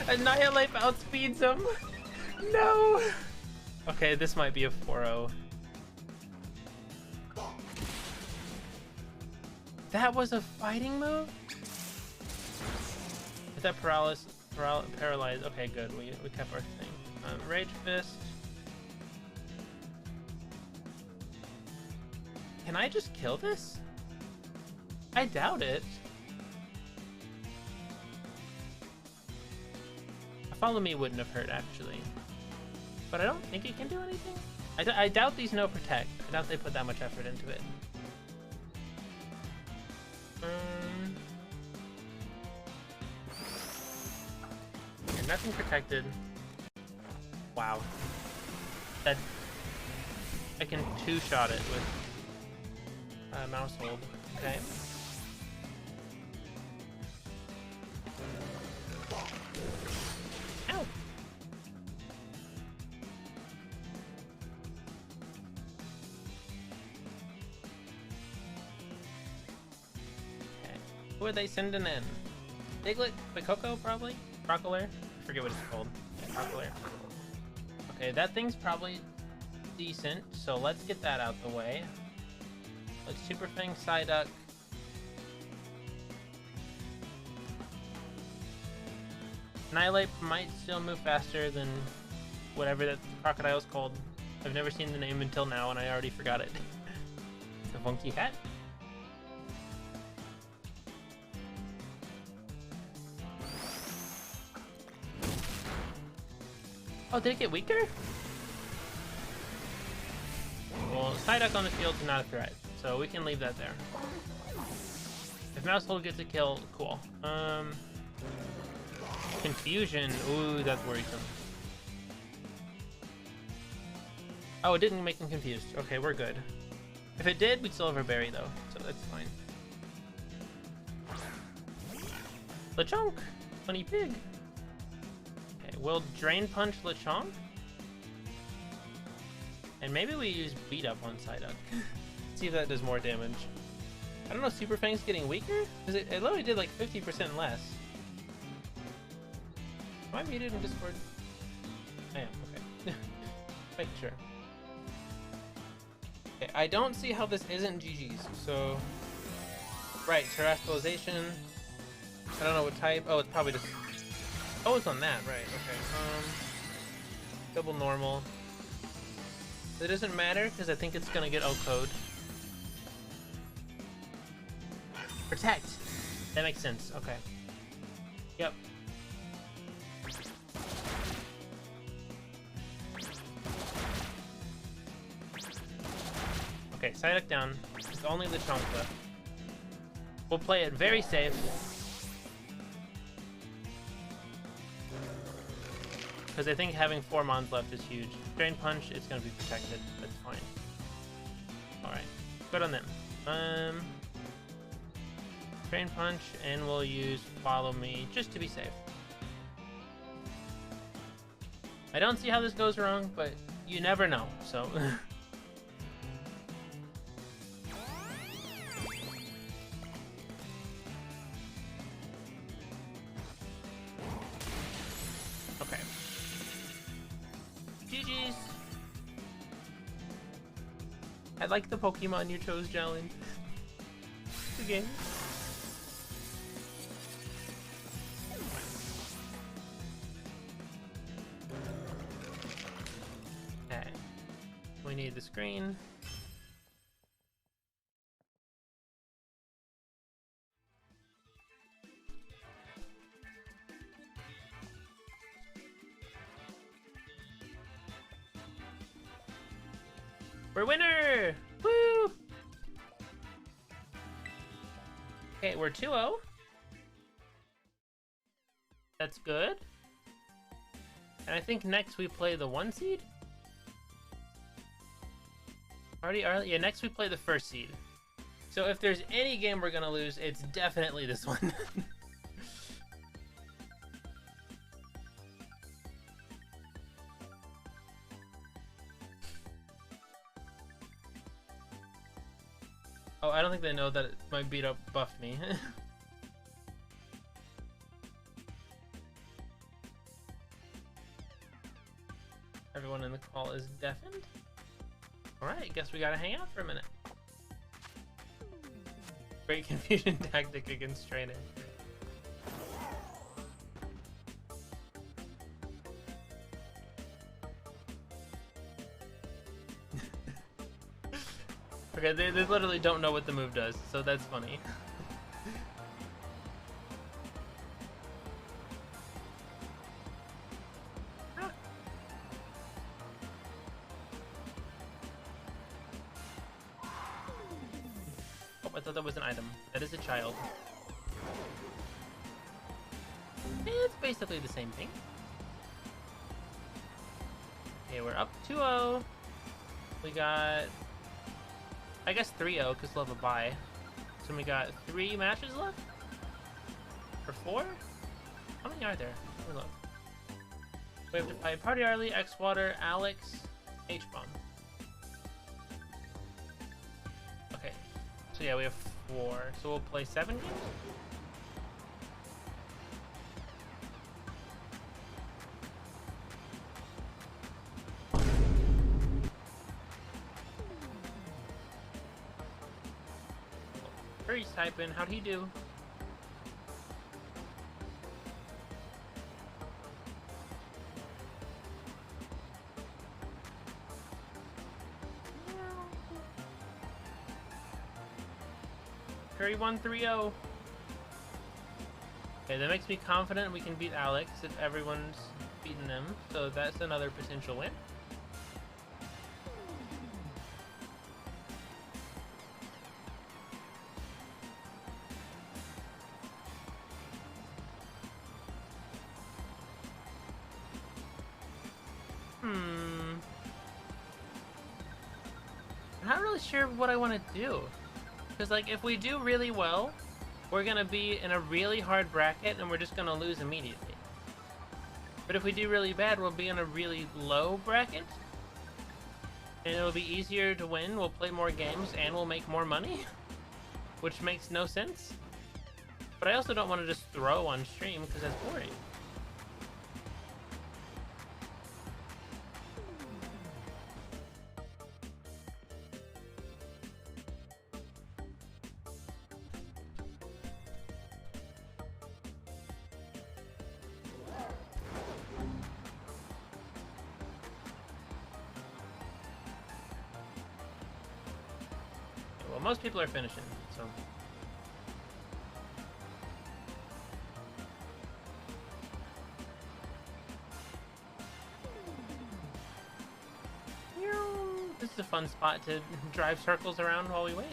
Annihilate outspeeds him. No. Okay, this might be a 4-0. That was a fighting move? Is that paralyzed? Okay, good. We kept our thing. Rage Fist. Can I just kill this? I doubt it. A Follow Me wouldn't have hurt, actually. But I don't think it can do anything. I doubt these no protect. I doubt they put that much effort into it. Yeah, nothing protected. Wow. That I can 2-shot it with mouse hold. Okay. Ow. Okay. Who are they sending in? Diglett? Coco, probably? Crocolair? I forget what it's called. Yeah, Crocolair. Okay, that thing's probably decent, so let's get that out the way. Let's Super Fang Psyduck. Annihilate might still move faster than whatever that crocodile's called. I've never seen the name until now and I already forgot it. The funky hat? Oh, did it get weaker? Well, Psyduck on the field is not a threat, so we can leave that there. If Mouse Hold gets a kill, cool. Confusion, ooh, that's worrisome. Oh, it didn't make him confused. Okay, we're good. If it did, we'd still have our berry though, so that's fine. Lechonk, funny pig. Okay, we'll Drain Punch Lechonk. And maybe we use Beat Up on Psyduck. See if that does more damage. I don't know, Super Fang's getting weaker? Because it literally did like 50% less. Am I muted in Discord? I am, okay. Make sure. Okay, I don't see how this isn't GG's, so... Right, Terrestrialization. I don't know what type. Oh, it's probably just... Oh, it's on that, right, okay. Double normal. It doesn't matter, because I think it's gonna get O-code. Protect! That makes sense, okay. Yep. Okay, Psyduck down. It's only Lechonk left. We'll play it very safe. Because I think having 4 mons left is huge. Drain Punch, it's going to be protected. That's fine. Alright. Good on them. Drain Punch, and we'll use Follow Me, just to be safe. I don't see how this goes wrong, but you never know, so... Okay. GG's! I like the Pokemon you chose, Jalen. The game. Okay. We need the screen. We're winner! Woo! Okay, we're 2-0. That's good. And I think next we play the 1 seed? Yeah, next we play the 1st seed. So if there's any game we're gonna lose, it's definitely this one. Oh, I don't think they know that my beat up buffed me. everyone in the call is deafened. Alright, guess we gotta hang out for a minute. Great confusion tactic against training. Okay, they literally don't know what the move does, so that's funny. Oh, I thought that was an item. That is a child. It's basically the same thing. Okay, we're up 2-0. We got, I guess 3-0 because we'll have a bye. So we got 3 matches left? Or 4? How many are there? Let me look. We have to fight Party Arlie, X-Water, Alex, H-Bomb. Okay. So yeah, we have 4. So we'll play 7 games? Hurry's typing. How'd he do? Curry won 3-0. Okay, that makes me confident we can beat Alex if everyone's beaten them. So that's another potential win. I'm not really sure what I want to do. Because, like, if we do really well, we're going to be in a really hard bracket and we're just going to lose immediately. But if we do really bad, we'll be in a really low bracket. And it'll be easier to win, we'll play more games, and we'll make more money. Which makes no sense. But I also don't want to just throw on stream because that's boring. Well, most people are finishing, so. This is a fun spot to drive circles around while we wait.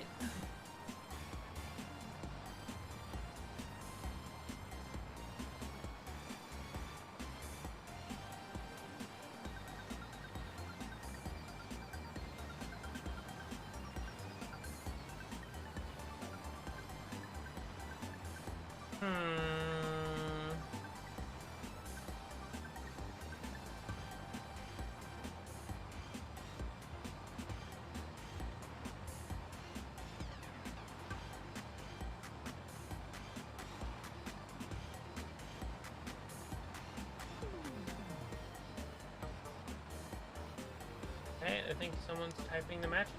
Okay, I think someone's typing the matches.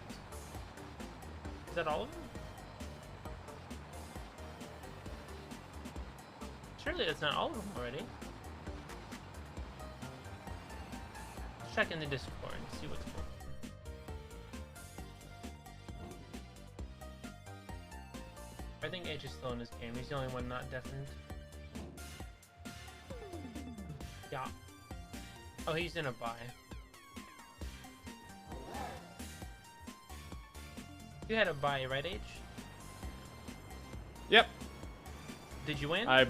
Is that all of them? Surely that's not all of them already. Let's check in the Discord and see what's going on. I think H is still in his game. He's the only one not deafened. Yeah. Oh, he's in a bye. You had a bye, right, H? Yep. Did you win? I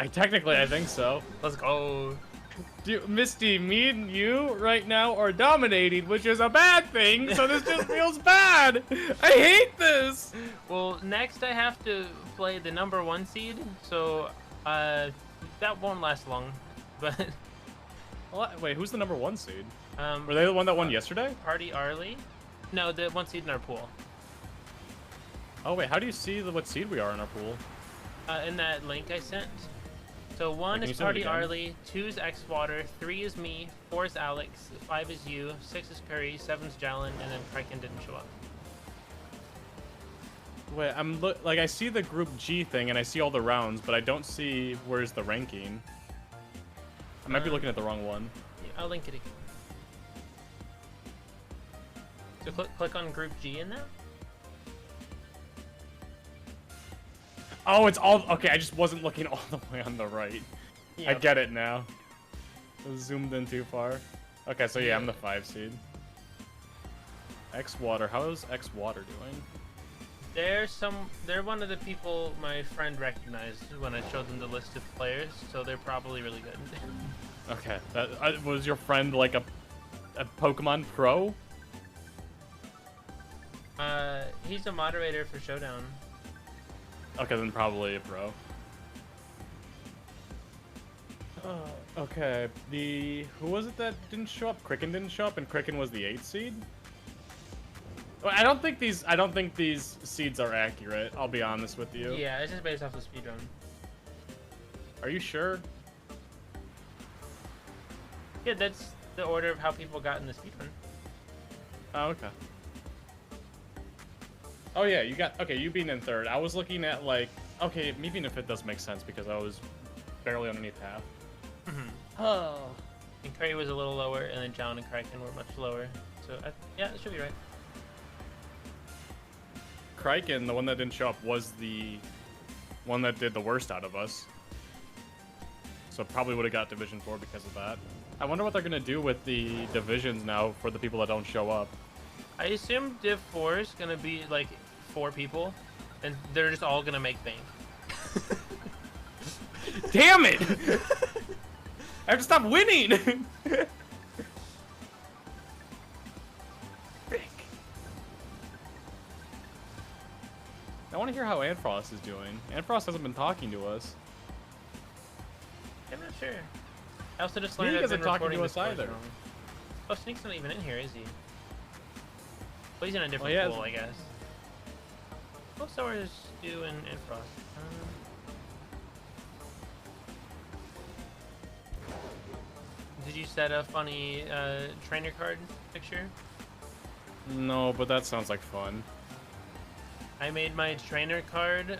technically, I think so. Let's go. Dude, Misty, me and you right now are dominating, which is a bad thing, so this just feels bad. I hate this. Well, next I have to play the #1 seed, so that won't last long. But wait, who's the #1 seed? Were they the one that won yesterday? Party Arlie? No, the 1 seed in our pool. Oh wait, how do you see what seed we are in our pool? In that link I sent. So 1 is Party Arlie, 2 is X-Water, 3 is me, 4 is Alex, 5 is you, 6 is Curry, 7 is Jalen, and then Kraken didn't show up. Wait, like I see the Group G thing and I see all the rounds, but I don't see where's the ranking. I might be looking at the wrong one. Yeah, I'll link it again. So click on Group G in there. Oh, it's all okay. I just wasn't looking all the way on the right. Yep. I get it now. I was zoomed in too far. Okay, so yeah, I'm the 5 seed. X-Water. How is X-Water doing? They're one of the people my friend recognized when I showed them the list of players, so they're probably really good. Okay, was your friend like a Pokemon pro? He's a moderator for Showdown. Okay, then probably a pro. Okay, who was it that didn't show up? Kraken didn't show up, and Kraken was the 8th seed. Well, I don't think these seeds are accurate. I'll be honest with you. Yeah, it's just based off the speedrun. Are you sure? Yeah, that's the order of how people got in the speedrun. Oh, okay. Oh yeah, you being in 3rd. I was looking at like, okay, me being in 5th does make sense because I was barely underneath half. Oh. And Curry was a little lower, and then John and Kraken were much lower. So yeah, it should be right. Kraken, the one that didn't show up, was the one that did the worst out of us. So probably would have got Division 4 because of that. I wonder what they're going to do with the divisions now for the people that don't show up. I assume Div 4 is going to be like 4 people, and they're just all going to make bank. Damn it! I have to stop winning! I want to hear how Anfrost is doing. Anfrost hasn't been talking to us. I'm not sure. I also just learned Sneak isn't talking to us either. Wrong. Oh, Sneak's not even in here, is he? Well, he's in a different pool, I guess. Oh, so are Stu and Frost. Did you set a funny trainer card picture? No, but that sounds like fun. I made my trainer card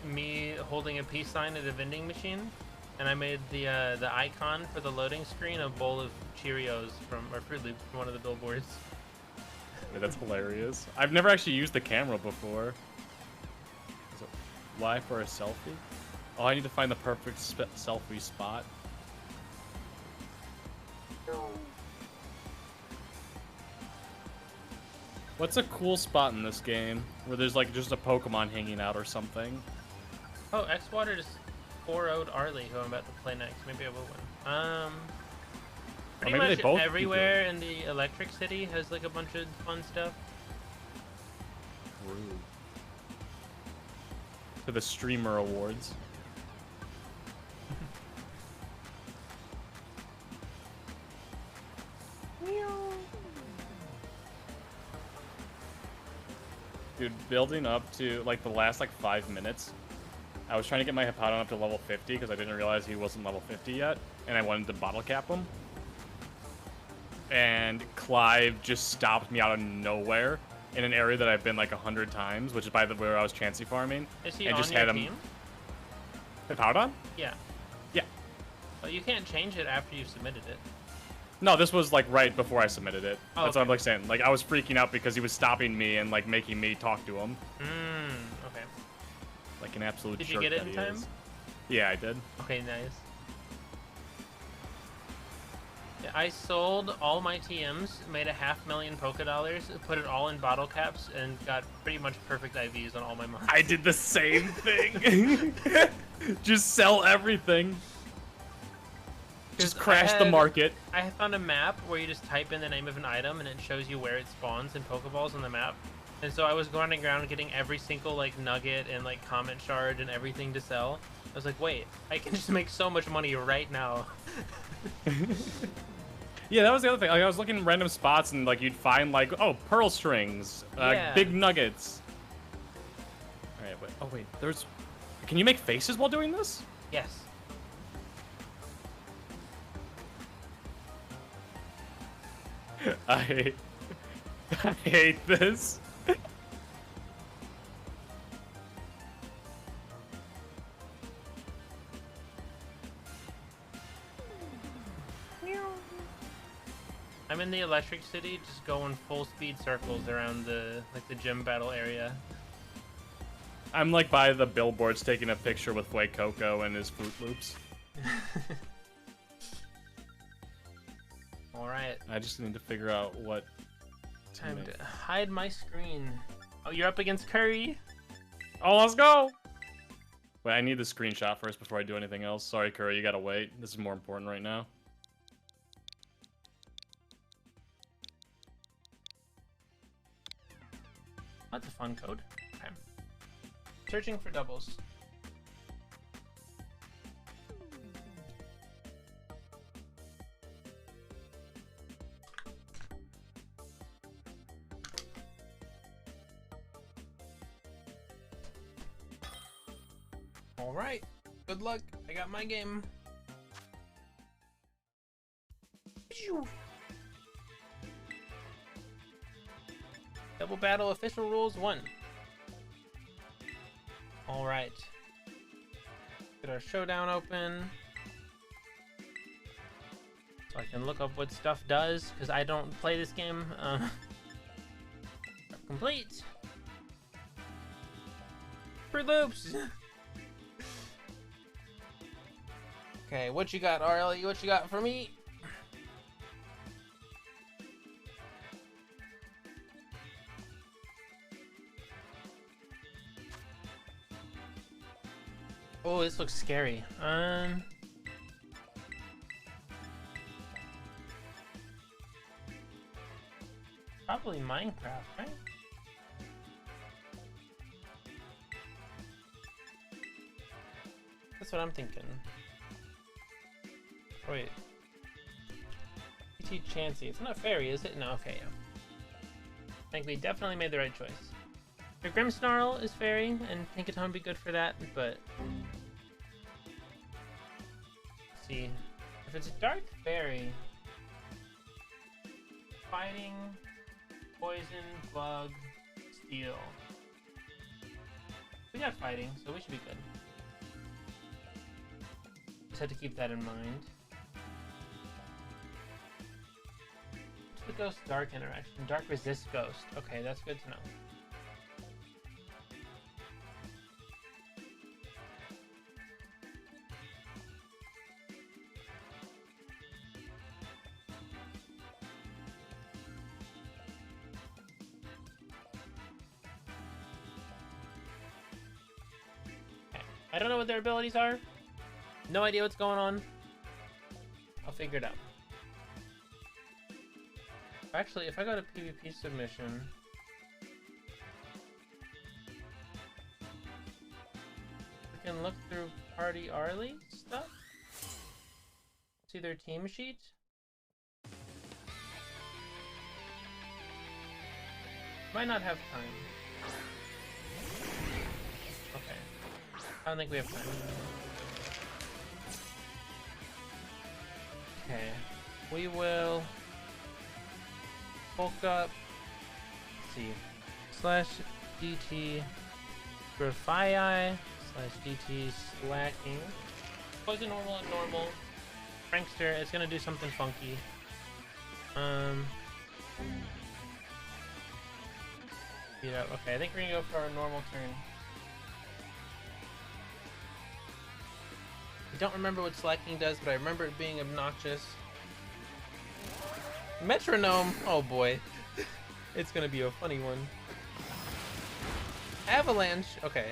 me holding a peace sign at a vending machine, and I made the icon for the loading screen a bowl of Cheerios or Fruit Loops from one of the billboards. Yeah, that's hilarious. I've never actually used the camera before. Is it Y for a selfie? Oh, I need to find the perfect selfie spot. What's a cool spot in this game where there's like just a Pokemon hanging out or something? Oh, X-Water just 4-0'd Arlie, who I'm about to play next. Maybe I will win. Pretty much everywhere in the Electric City has like a bunch of fun stuff. Rude. For the Streamer Awards. Dude, building up to like the last like 5 minutes, I was trying to get my Hippowdon up to level 50 because I didn't realize he wasn't level 50 yet, and I wanted to bottle cap him. And Clive just stopped me out of nowhere in an area that I've been like 100 times, which is by the where I was Chansey farming. Is he and on just your had him. team? Hippowdon? Yeah. Yeah. But you can't change it after you've submitted it. No, this was like right before I submitted it. Oh, That's what I'm like saying. Like I was freaking out because he was stopping me and like making me talk to him. Okay. Like an absolute jerk. Did you get it in time? Yeah, I did. Okay, nice. Yeah, I sold all my TMs, made $500,000 Poké Dollars, put it all in bottle caps, and got pretty much perfect IVs on all my mons. I did the same thing. Just sell everything. Just crash the market. I found a map where you just type in the name of an item and it shows you where it spawns in Pokeballs on the map. And so I was going around getting every single like nugget and like comment shard and everything to sell. I was like, wait, I can just make so much money right now. Yeah, that was the other thing. Like, I was looking at random spots and like you'd find like, oh, pearl strings, big nuggets. All right, wait. Oh wait, there's. Can you make faces while doing this? Yes. I hate this. I'm in the Electric City, just going full speed circles around the gym battle area. I'm like by the billboards taking a picture with Flake Coco and his Fruit Loops. Alright. I just need to figure out what... Time to hide my screen. Oh, you're up against Curry? Oh, let's go! Wait, I need the screenshot first before I do anything else. Sorry, Curry, you gotta wait. This is more important right now. That's a fun code. Okay. Searching for doubles. Alright. Good luck. I got my game. Double battle official rules 1. Alright. Get our showdown open. So I can look up what stuff does, because I don't play this game. Complete. Fruit Loops. Okay, what you got, Arlie? What you got for me? Oh, this looks scary. Probably Minecraft, right? That's what I'm thinking. Oh, wait. PT Chansey. It's not fairy, is it? No, okay, yeah. I think we definitely made the right choice. Your Grimmsnarl is fairy, and Tinkaton would be good for that, but... Let's see. If it's a dark fairy... Fighting... Poison, bug, steel. We got fighting, so we should be good. Just had to keep that in mind. What's the Ghost Dark interaction? Dark resists Ghost. Okay, that's good to know. I don't know what their abilities are. No idea what's going on. I'll figure it out. Actually, if I go to PvP submission... we can look through Party Arlie stuff? See their team sheet? Might not have time. Okay. I don't think we have time. Okay. We will bulk up. Let's see. Slash DT Grafii slash DT slacking. Poison normal and normal. Prankster, it's gonna do something funky. Beat up. Okay, I think we're gonna go for our normal turn. I don't remember what slacking does, but I remember it being obnoxious. Metronome! Oh boy. It's gonna be a funny one. Avalanche! Okay.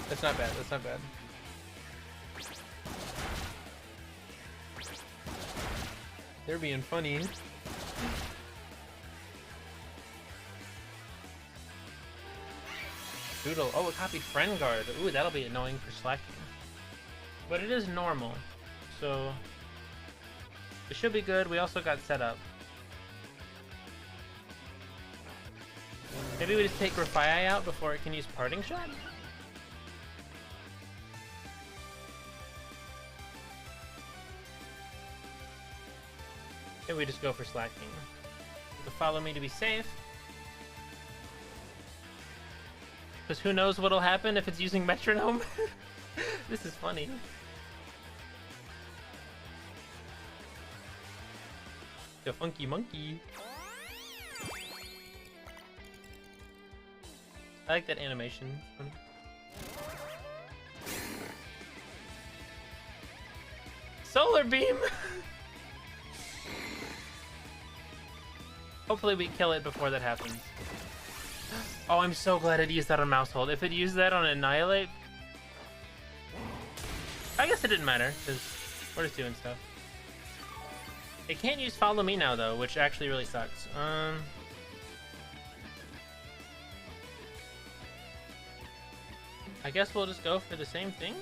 That's not bad, that's not bad. They're being funny. Doodle. Oh, it copied Friend Guard. Ooh, that'll be annoying for slacking. But it is normal, so it should be good. We also got set up. Maybe we just take Grafii out before it can use Parting Shot? Maybe we just go for slacking. To follow me to be safe. Because who knows what'll happen if it's using metronome? This is funny. The funky monkey. I like that animation. Solar beam! Hopefully we kill it before that happens. Oh, I'm so glad it used that on mouse hold. If it used that on Annihilate... I guess it didn't matter, because we're just doing stuff. It can't use Follow Me now, though, which actually really sucks. I guess we'll just go for the same thing?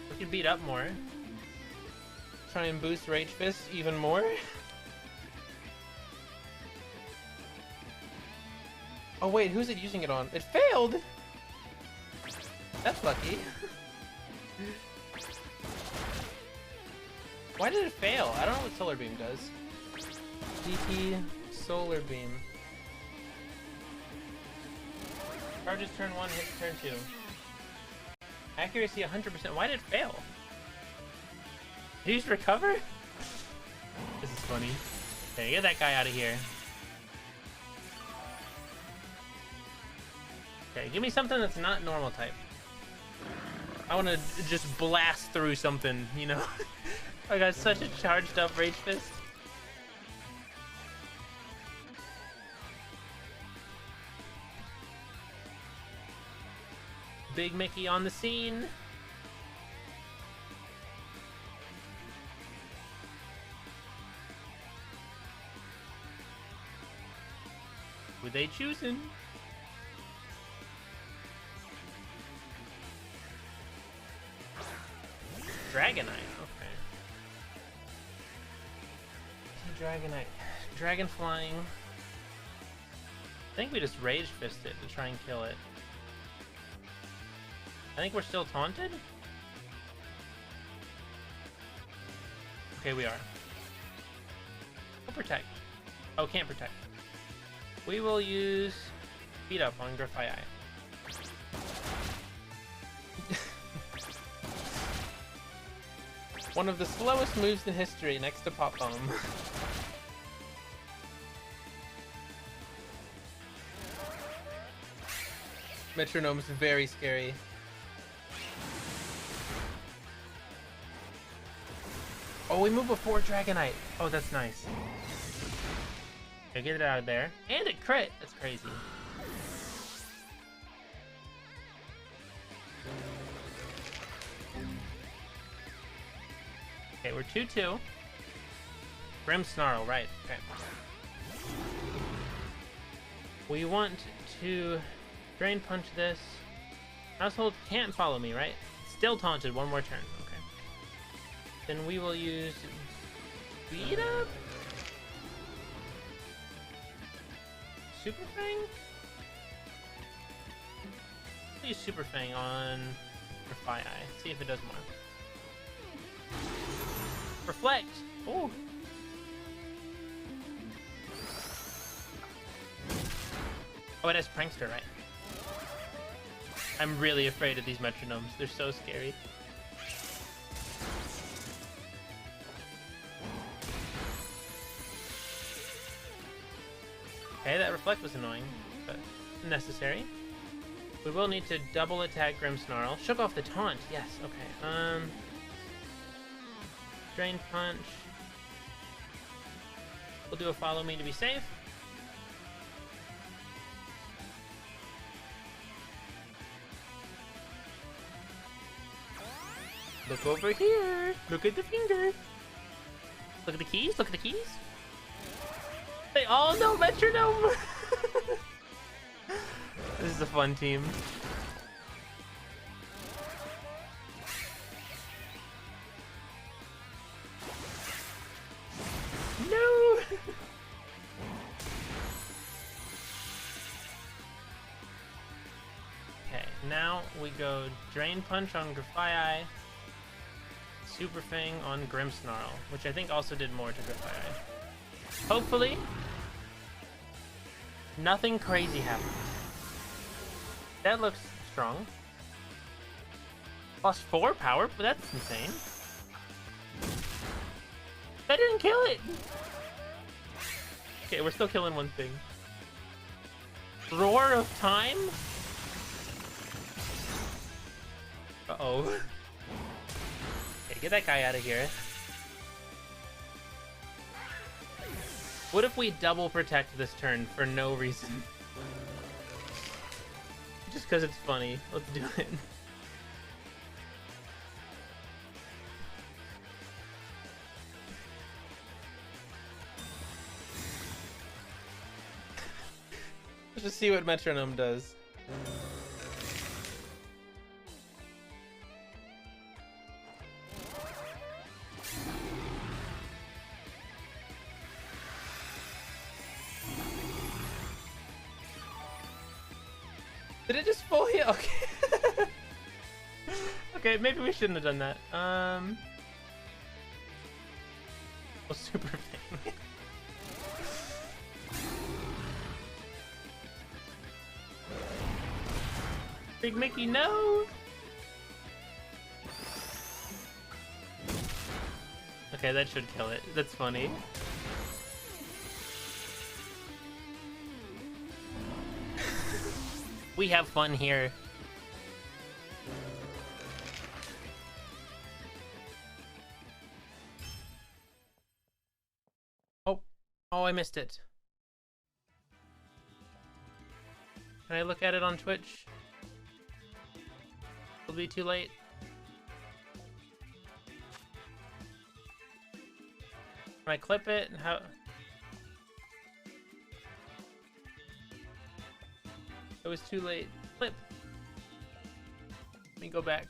We could beat up more. Try and boost Rage Fist even more. Oh wait, who's it using it on? It failed! That's lucky. Why did it fail? I don't know what Solar Beam does. DP Solar Beam. Charges turn 1, hits turn 2. Accuracy 100%. Why did it fail? Did you just recover? This is funny. Okay, get that guy out of here. Okay, give me something that's not normal type. I want to just blast through something, you know? I got such a charged up Rage Fist. Big Mickey on the scene. Who they choosing? Dragonite, okay. Dragonite. Dragon flying. I think we just Rage Fist it to try and kill it. I think we're still taunted? Okay, we are. We'll protect. Oh, can't protect. We will use Beat Up on Grafii. One of the slowest moves in history next to Pop Bomb. Metronome's very scary. Oh, we move before Dragonite. Oh, that's nice. Okay, get it out of there. And it crit! That's crazy. Okay, we're 2-2. Grim Snarl, right. Okay. We want to Drain Punch this. Household can't follow me, right? Still taunted, one more turn. Okay. Then we will use Beat Up? Super Fang? I'll use Super Fang on Grafii. See if it does more. Reflect! Ooh! Oh, it has Prankster, right? I'm really afraid of these metronomes. They're so scary. Okay, that Reflect was annoying, but necessary. We will need to double attack Grim Snarl. Shook off the taunt, yes, okay. Drain Punch. We'll do a Follow Me to be safe. Look over here. Look at the finger. Look at the keys. Look at the keys. They all know metronome. This is a fun team. No. Okay, Now we go Drain Punch on Grafai, Super Fang on Grimmsnarl, which I think also did more to Grafai. Hopefully, nothing crazy happens. That looks strong. +4 power, but that's insane. That didn't kill it! Okay, we're still killing one thing. Roar of Time? Uh-oh. Okay, get that guy out of here. What if we double protect this turn for no reason? Just because it's funny. Let's do it. Let's just see what Metronome does. Did it just full heal? Okay. Okay, maybe we shouldn't have done that. Well, super thing. Big Mickey, no! Okay, that should kill it. That's funny. We have fun here. Oh, I missed it. Can I look at it on Twitch? It'll be too late. Can I clip it? How? It was too late. Clip. Let me go back.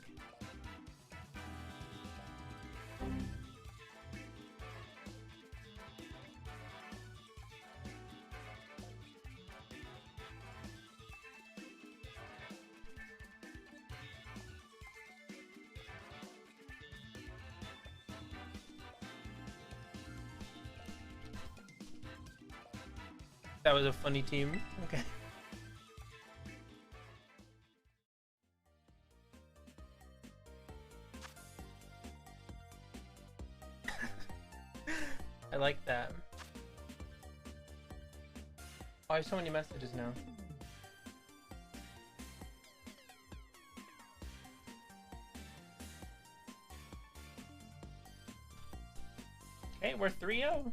That was a funny team. Okay. I like that. Oh, I have so many messages now. Okay, we're 3-0.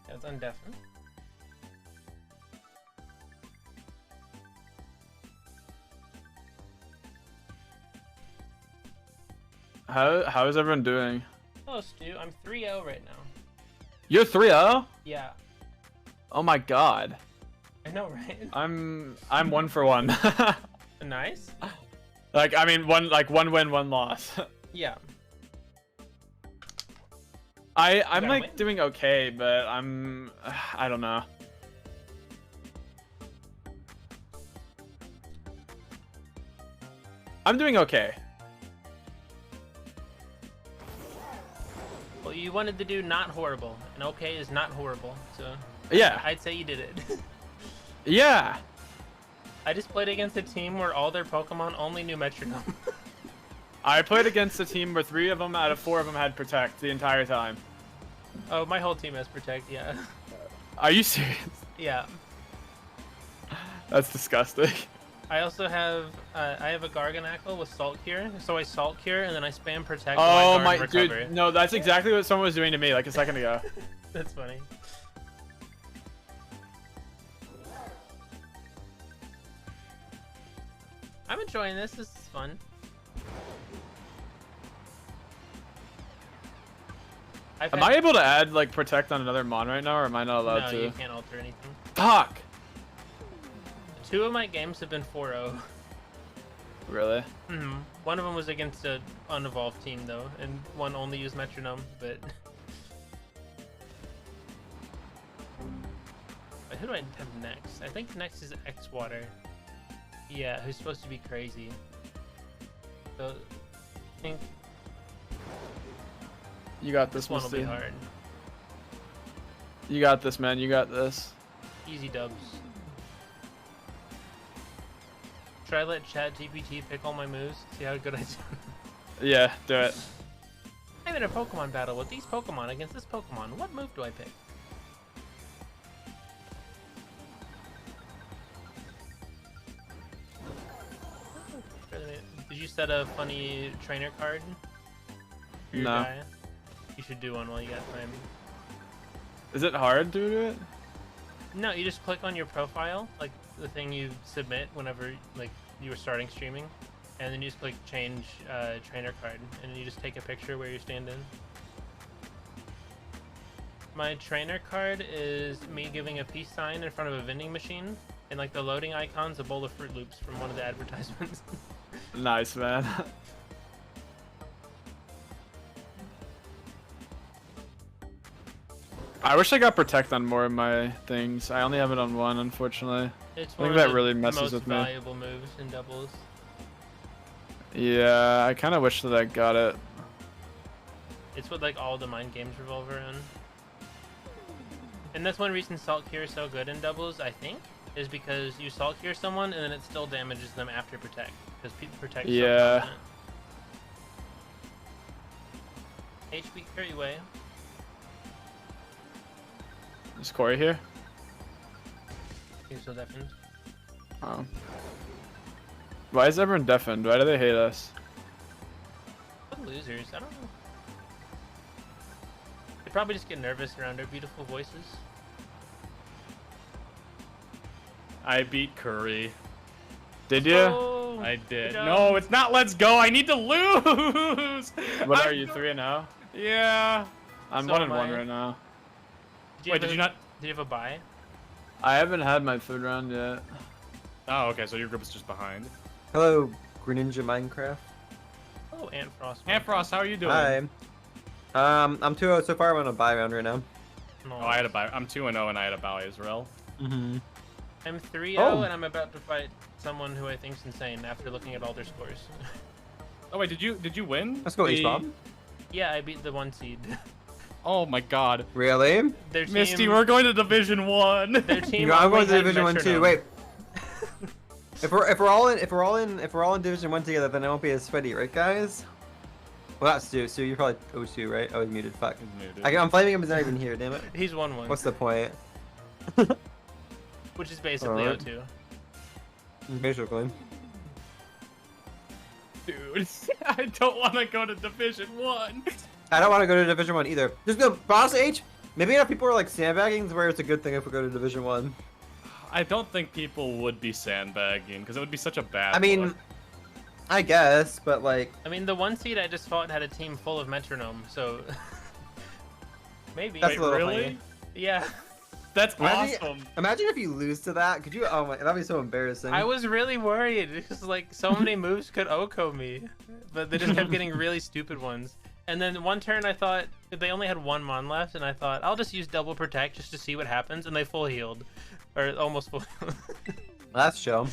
That's undefined. How is everyone doing? Hello, Stu. I'm 3-0 right now. You're 3-0? Yeah. Oh my god. I know, right? I'm 1 for 1. Nice. Like, I mean, one win, 1 loss. Yeah. I'm like win? doing okay, but I don't know. I'm doing okay. Well, you wanted to do not horrible, and okay is not horrible, so Yeah. I'd say you did it. Yeah. I just played against a team where all their Pokemon only knew Metronome. I played against a team where 3 of them out of 4 of them had Protect the entire time. Oh, my whole team has Protect, yeah. Are you serious? Yeah. That's disgusting. I also have I have a Garganacl with Salt Cure, so I Salt Cure and then I spam Protect. Oh while I my recover. dude, no, that's exactly what someone was doing to me like a second ago. That's funny. I'm enjoying this. This is fun. Am I able to add like Protect on another mon right now, or am I not allowed to? No, you can't alter anything. Fuck. 2 of my games have been 4-0. Really? Mm-hmm. One of them was against an unevolved team though, and one only used metronome. But who do I have next? I think next is X Water. Yeah, who's supposed to be crazy. So I think you got this one will be hard. You got this, man. You got this. Easy dubs. Should I let ChatGPT pick all my moves? See how good I do? Yeah, do it. I'm in a Pokemon battle with these Pokemon against this Pokemon. What move do I pick? Did you set a funny trainer card? For your No. guy? You should do one while you got time. Is it hard to do it? No, you just click on your profile, like the thing you submit whenever like you were starting streaming, and then you just click change trainer card, and you just take a picture where you're standing. My trainer card is me giving a peace sign in front of a vending machine, and like the loading icon's a bowl of Fruit Loops from one of the advertisements. Nice, man. I wish I got Protect on more of my things. I only have it on one, unfortunately. It's I one think of that really messes most with me. valuable moves in doubles. Yeah, I kind of wish that I got it. It's what like all the mind games revolve around. And that's one reason Salt Cure is so good in doubles, I think, is because you Salt Cure someone and then it still damages them after Protect. Because Protect is so dominant. HP carry way. Is Corey here? He's still deafened. Oh. Why is everyone deafened? Why do they hate us? What losers? I don't know. They probably just get nervous around our beautiful voices. I beat Curry. Did you? Oh, I did. No, it's not let's go. I need to lose. What are you, 3-0? Yeah. I'm So 1-1 am I. right now. Wait, did you not? Did you have a buy? I haven't had my food round yet. Oh, okay. So your group is just behind. Hello, Greninja Minecraft. Oh, Ant Frost. Frost, how are you doing? Hi. I'm 2-0 so far. I'm on a buy round right now. No. Oh, I had a buy. I'm 2-0 and I had a buy as well. Mm-hmm. I'm 3-0 Oh. and I'm about to fight someone who I think's insane after looking at all their scores. Oh wait, did you win? Let's go, The- H-Bomb. Yeah, I beat the 1 seed. Oh my God. Really? Their team, Misty, we're going to Division 1. Their team I'm only going to had Division 1 too. metronome. Wait. If we're all in Division 1 together, then I won't be as sweaty, right, guys? Well, that's Stu. Stu, you're probably O2, right? Oh, he's muted. Fuck. I'm flaming him. He's not even here. Damn it. He's 1-1. What's the point? Which is basically Alright. O2. Basically. Dude, I don't want to go to Division 1. I don't want to go to Division 1 either. Just go, boss H. Maybe enough people are like sandbagging to where it's a good thing if we go to Division 1. I don't think people would be sandbagging because it would be such a bad. I mean, look. I guess, but like. I mean, the 1 seed I just fought had a team full of metronome, so maybe. That's Wait, a little really? funny. Yeah. That's Imagine, awesome. imagine if you lose to that. Could you? Oh my, that'd be so embarrassing. I was really worried because like so many moves could OHKO me, but they just kept getting really stupid ones. And then one turn I thought they only had 1 mon left, and I thought I'll just use double protect just to see what happens, and they full healed, or almost full healed. Last show.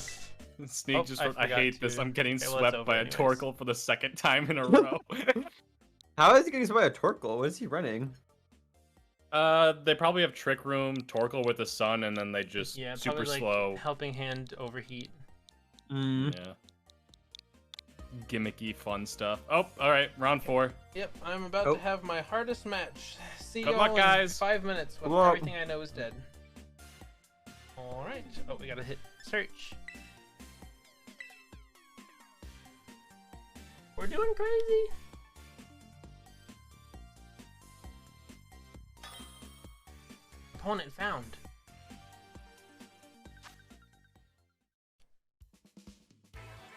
Sneak Oh, just. I I forgot hate to- this. I'm getting Okay, well, it's swept over by a anyways. Torkoal for the 2nd time in a row. How is he getting sweaty by a Torkoal? What is he running? They probably have Trick Room, Torkoal with the Sun, and then they just Yeah, super probably, like, slow. Helping Hand overheat. Mm. Yeah. Gimmicky fun stuff. Oh, all right, round 4. Yep, I'm about Oh. to have my hardest match. See Good y'all luck, in guys. 5 minutes when Well- everything I know is dead. All right. Oh, we gotta hit search. We're doing crazy. Opponent found.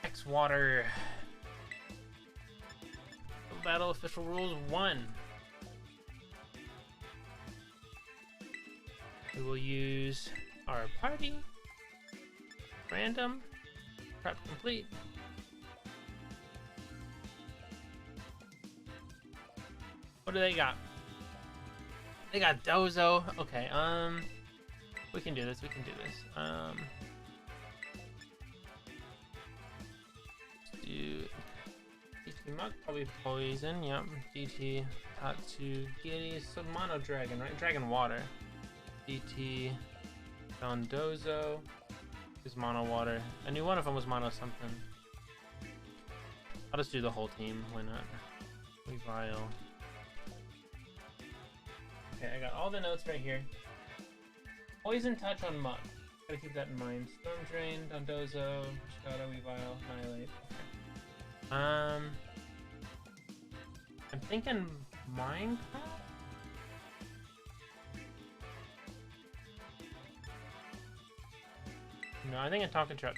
X Water. Battle official rules 1. We will use our party. Random. Prep complete. What do they got? They got Dozo. Okay, we can do this. We can do this. Let's do DT Muk, probably Poison. Yep. DT Tatsu Giri. So Mono Dragon, right? Dragon Water. DT Dondozo is Mono Water. I knew one of them was Mono something. I'll just do the whole team. Why not? Weavile. Okay, I got all the notes right here. Poison Touch on Muk. Gotta keep that in mind. Storm Drain, Dondozo, Shikata, Weavile, Annihilate. Okay. I'm thinking Minecraft? No, I think a Tonka Truck.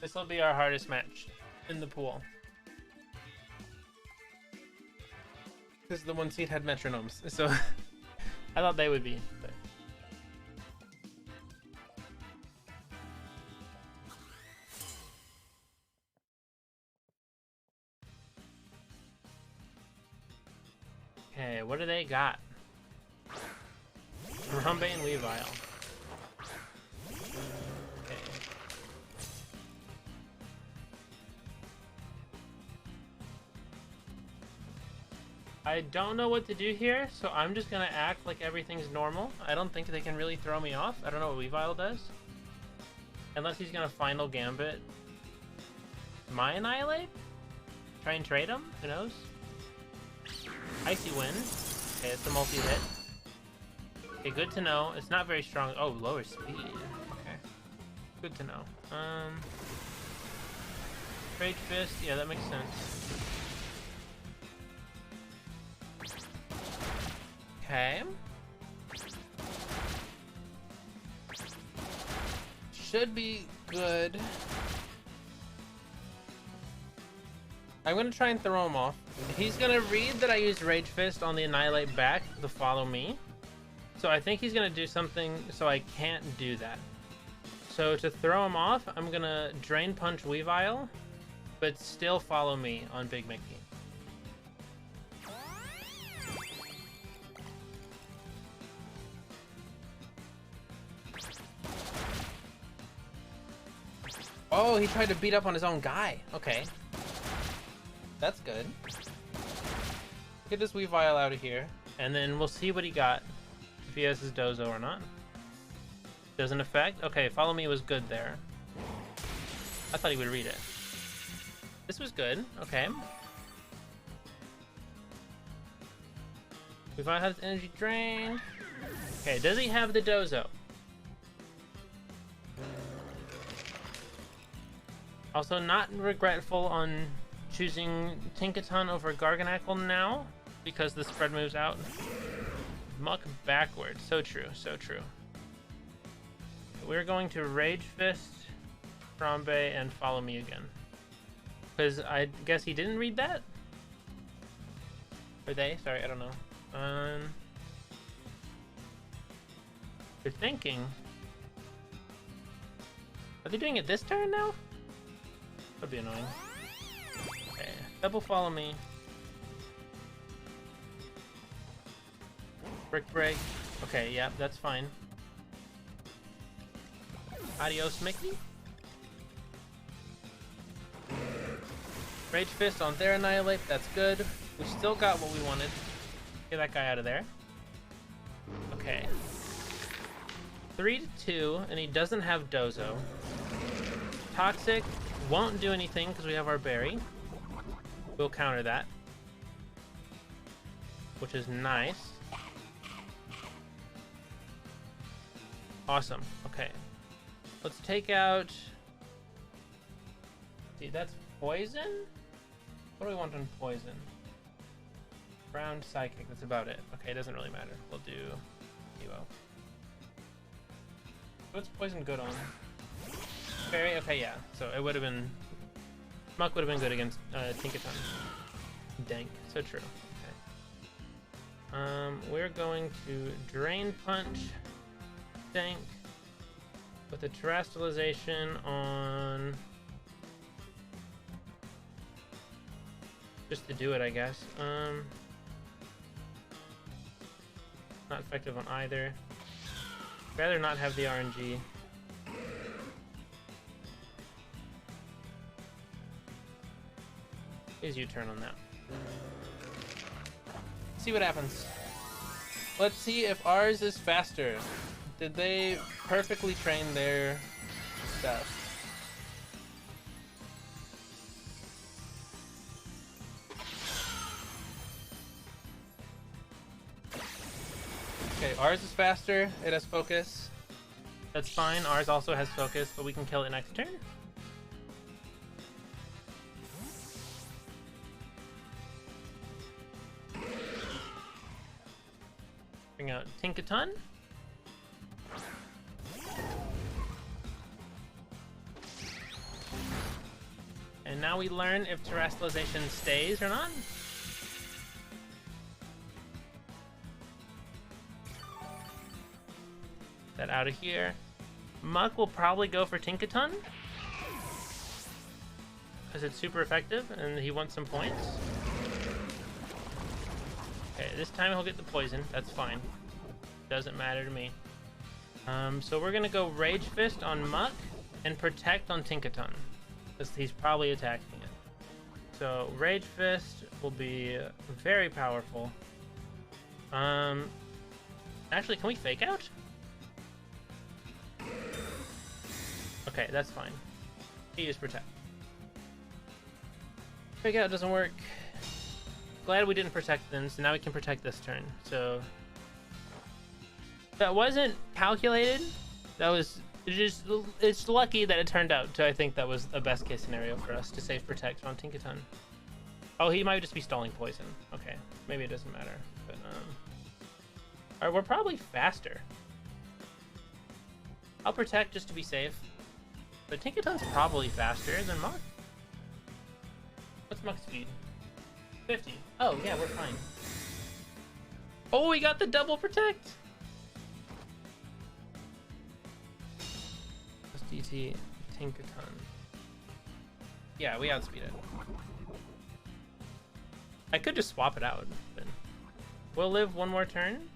This will be our hardest match in the pool. Because the 1 seed had metronomes, so I thought they would be. But... Okay, what do they got? Harambe and Weavile. I don't know what to do here, so I'm just gonna act like everything's normal. I don't think they can really throw me off. I don't know what Weavile does. Unless he's gonna Final Gambit my Annihilate? Try and trade him? Who knows? Icy Wind. Okay, it's a multi-hit. Okay, good to know. It's not very strong. Oh, lower speed. Okay. Good to know. Rage Fist. Yeah, that makes sense. Okay. Should be good. I'm gonna try and throw him off. He's gonna read that I used Rage Fist on the Annihilate back to follow me. So I think he's gonna do something so I can't do that. So to throw him off, I'm gonna Drain Punch Weavile, but still follow me on Big Mickey. Oh, he tried to beat up on his own guy. Okay. That's good. Get this Weavile out of here, and then we'll see what he got. If he has his Dozo or not. Doesn't affect? Okay, follow me was good there. I thought he would read it. This was good. Okay. Weavile has energy drain. Okay, does he have the Dozo? Also, not regretful on choosing Tinkaton over Garganacl now, because the spread moves out. Muk backward. So true, so true. We're going to Rage Fist, Harambe, and follow me again. Because I guess he didn't read that? Or they? Sorry, I don't know. They're thinking. Are they doing it this turn now? That'd be annoying. Okay, double follow me. Brick break. Okay, yeah, that's fine. Adios, Mickey. Rage Fist on their Annihilate. That's good. We still got what we wanted. Get that guy out of there. Okay. 3-2, and he doesn't have Dozo. Toxic won't do anything because we have our berry. We'll counter that, which is nice. Awesome. Okay. Let's take out... See, that's poison? What do we want on poison? Ground Psychic, that's about it. Okay, it doesn't really matter. We'll do Evo. What's poison good on? Fairy? Okay, yeah. So it would have been... Muck would have been good against Tinkaton. Dank. So true. Okay. We're going to Drain Punch Dank with a Terrestrialization on... Just to do it, I guess. Not effective on either. Rather not have the RNG. Use U-turn on that. See what happens. Let's see if ours is faster. Did they perfectly train their stuff? Okay, ours is faster. It has focus. That's fine. Ours also has focus, but we can kill it next turn. Bring out Tinkaton. And now we learn if Terrestrialization stays or not. That out of here. Muck will probably go for Tinkaton because it's super effective and he wants some points. Okay, this time he'll get the poison. That's fine. Doesn't matter to me. So we're gonna go Rage Fist on Muck and Protect on Tinkaton because he's probably attacking it. So Rage Fist will be very powerful. Actually, can we fake out? Okay, that's fine. He is Protect. Fake out doesn't work. Glad we didn't protect then, so now we can protect this turn. So that wasn't calculated. That was just, it's lucky that it turned out to, I think that was the best case scenario for us to save Protect on Tinkaton. Oh, he might just be stalling poison. Okay, maybe it doesn't matter. But alright, we're probably faster. I'll Protect just to be safe. But Tinkaton's probably faster than Muck. What's Muck's speed? 50. Oh, yeah, we're fine. Oh, we got the double Protect! DT Tinkaton. Yeah, we outspeed it. I could just swap it out, but we'll live one more turn.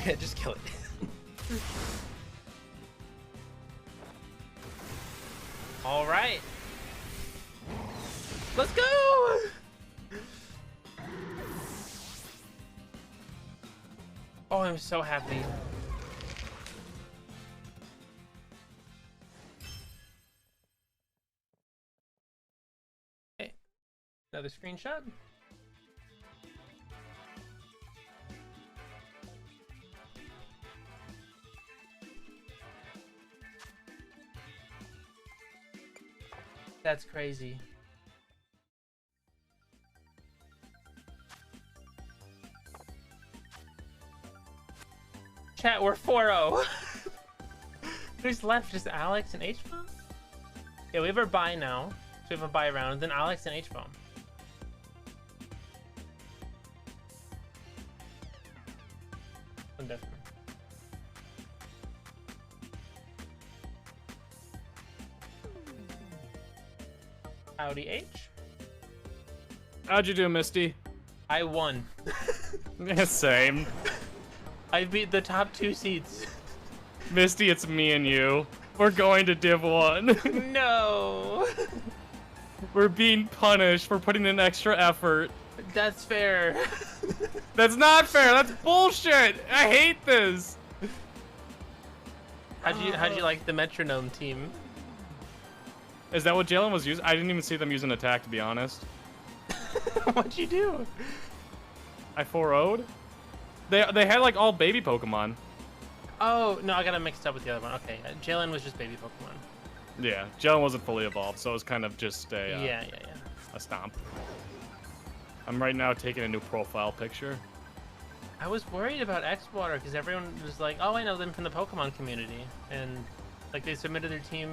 Yeah, just kill it. All right. Let's go! Oh, I'm so happy. Okay, another screenshot. That's crazy. Chat, we're 4-0. Who's left? Just Alex and H-Bomb? Yeah, we have our buy now. So we have a buy round, then Alex and H-Bomb. Definitely. Howdy, H. How'd you do, Misty? I won. Yeah, same. I beat the top 2 seeds. Misty, it's me and you. We're going to Div 1. No. We're being punished for putting in extra effort. That's fair. That's not fair. That's bullshit. I hate this. How'd you like the metronome team? Is that what Jalen was using? I didn't even see them use an attack, to be honest. What'd you do? I 4-0'd? They had like all baby Pokemon. Oh, no, I got it mixed up with the other one. Okay, Jalen was just baby Pokemon. Yeah, Jalen wasn't fully evolved, so it was kind of just a a stomp. I'm right now taking a new profile picture. I was worried about X-Water because everyone was like, oh, I know them from the Pokemon community. And like they submitted their team,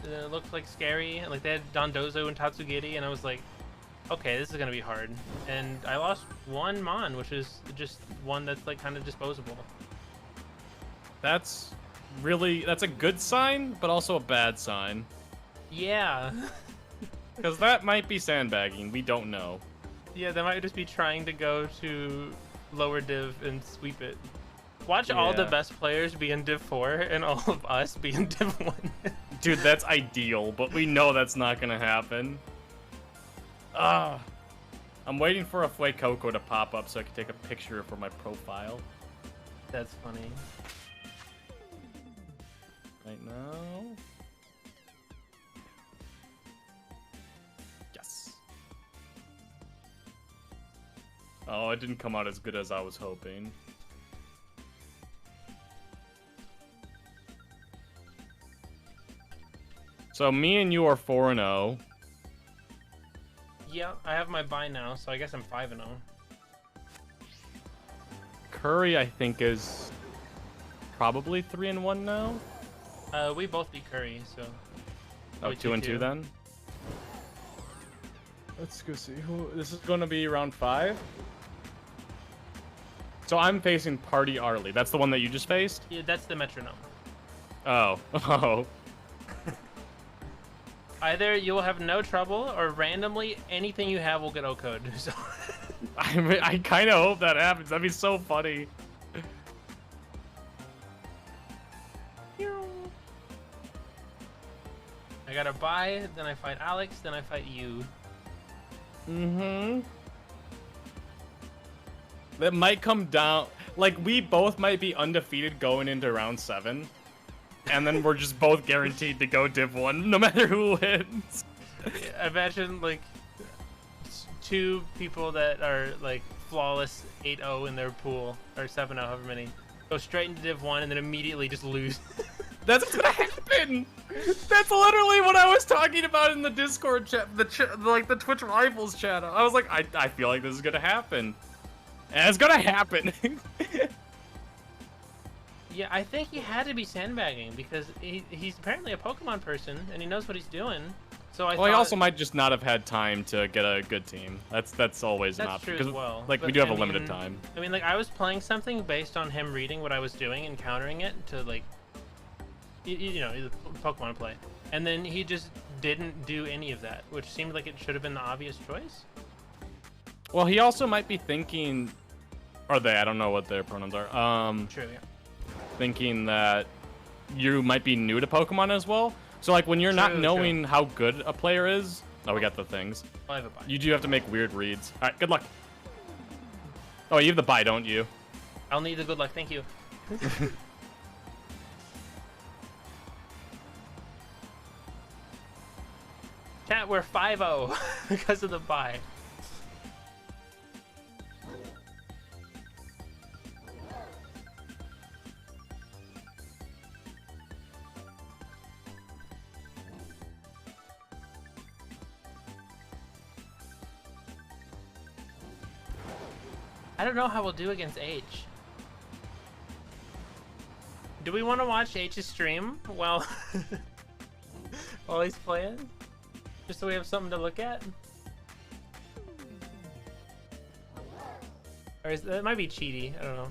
it looked like scary. And like they had Dondozo and Tatsugiri, and I was like, okay, this is gonna be hard. And I lost one Mon, which is just one that's like kind of disposable. That's a good sign, but also a bad sign. Yeah. Because that might be sandbagging, we don't know. Yeah, they might just be trying to go to lower div and sweep it. Watch all the best players be in div 4 and all of us be in div 1. Dude, that's ideal, but we know that's not gonna happen. Ah, I'm waiting for a Fuecoco to pop up so I can take a picture for my profile. That's funny. Right now. Yes. Oh, it didn't come out as good as I was hoping. So me and you are 4-0. Yeah, I have my bye now, so I guess I'm 5-0. Curry, I think, is probably 3-1 now. We both beat Curry, so. Oh, 2-2 then. Let's go see who. This is going to be round 5. So I'm facing Party Arlie. That's the one that you just faced? Yeah, that's the metronome. Oh. Oh. Either you will have no trouble, or randomly anything you have will get O-code. So. I kind of hope that happens. That'd be so funny. I gotta buy, then I fight Alex, then I fight you. Mm-hmm. That might come down. Like, we both might be undefeated going into round 7. And then we're just both guaranteed to go Div 1, no matter who wins. Imagine, like, 2 people that are, like, flawless 8-0 in their pool, or 7-0, however many, go straight into Div 1 and then immediately just lose. That's what's gonna happen! That's literally what I was talking about in the Discord chat, the Twitch Rivals channel. I was like, I feel like this is gonna happen. And it's gonna happen. Yeah, I think he had to be sandbagging because he's apparently a Pokemon person and he knows what he's doing. So I thought... he also might just not have had time to get a good team. That's always an option. That's true as well. Like, we do have a limited time. I mean, like, I was playing something based on him reading what I was doing and countering it to, like, you know, the Pokemon play. And then he just didn't do any of that, which seemed like it should have been the obvious choice. Well, he also might be thinking, or they, I don't know what their pronouns are. True, yeah. Thinking that you might be new to Pokemon as well. So, like, when you're not knowing how good a player is... Oh, we got the things. I have a buy. You do have to make weird reads. All right, good luck. Oh, you have the buy, don't you? I'll need the good luck, thank you. Chat, we're 5-0 because of the buy. I don't know how we'll do against H. Do we want to watch H's stream while while he's playing? Just so we have something to look at? Or is that might be cheaty, I don't know.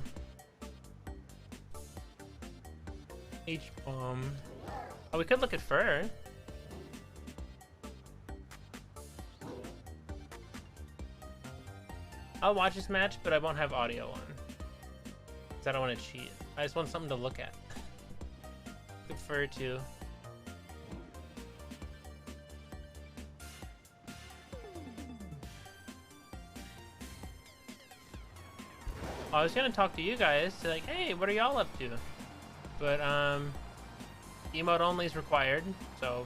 H-bomb. Oh, we could look at Fur. I'll watch this match, but I won't have audio on. Because I don't want to cheat. I just want something to look at. Good Fur, too. I was gonna talk to you guys to like, hey, what are y'all up to? But emote only is required, so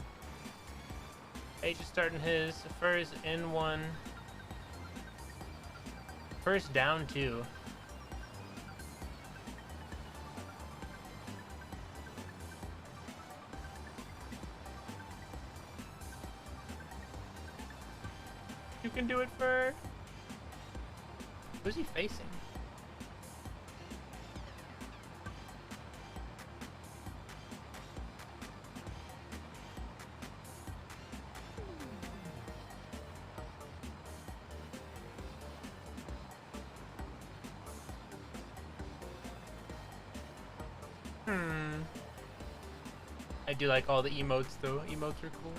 H is starting his first N1. First down 2. You can do it, Fur. Who's he facing? I do like all the emotes though. Emotes are cool.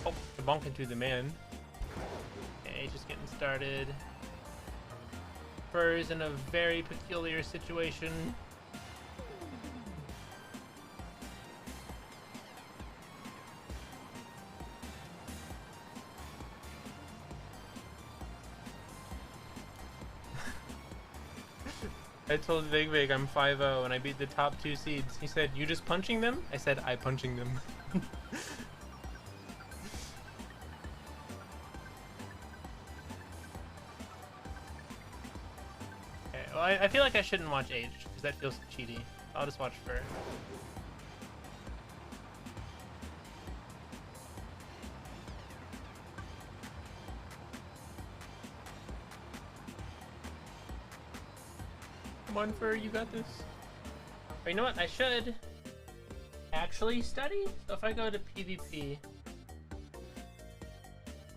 Oh, I bonk into the man. Okay, just getting started. Fur's in a very peculiar situation. I told Vig I'm 5-0 and I beat the top 2 seeds. He said, "You just punching them?" I said, "I punching them." Okay, well, I feel like I shouldn't watch Age because that feels cheaty. I'll just watch Fur. Come on, Fur, you got this. Or you know what? I should actually study. So if I go to PvP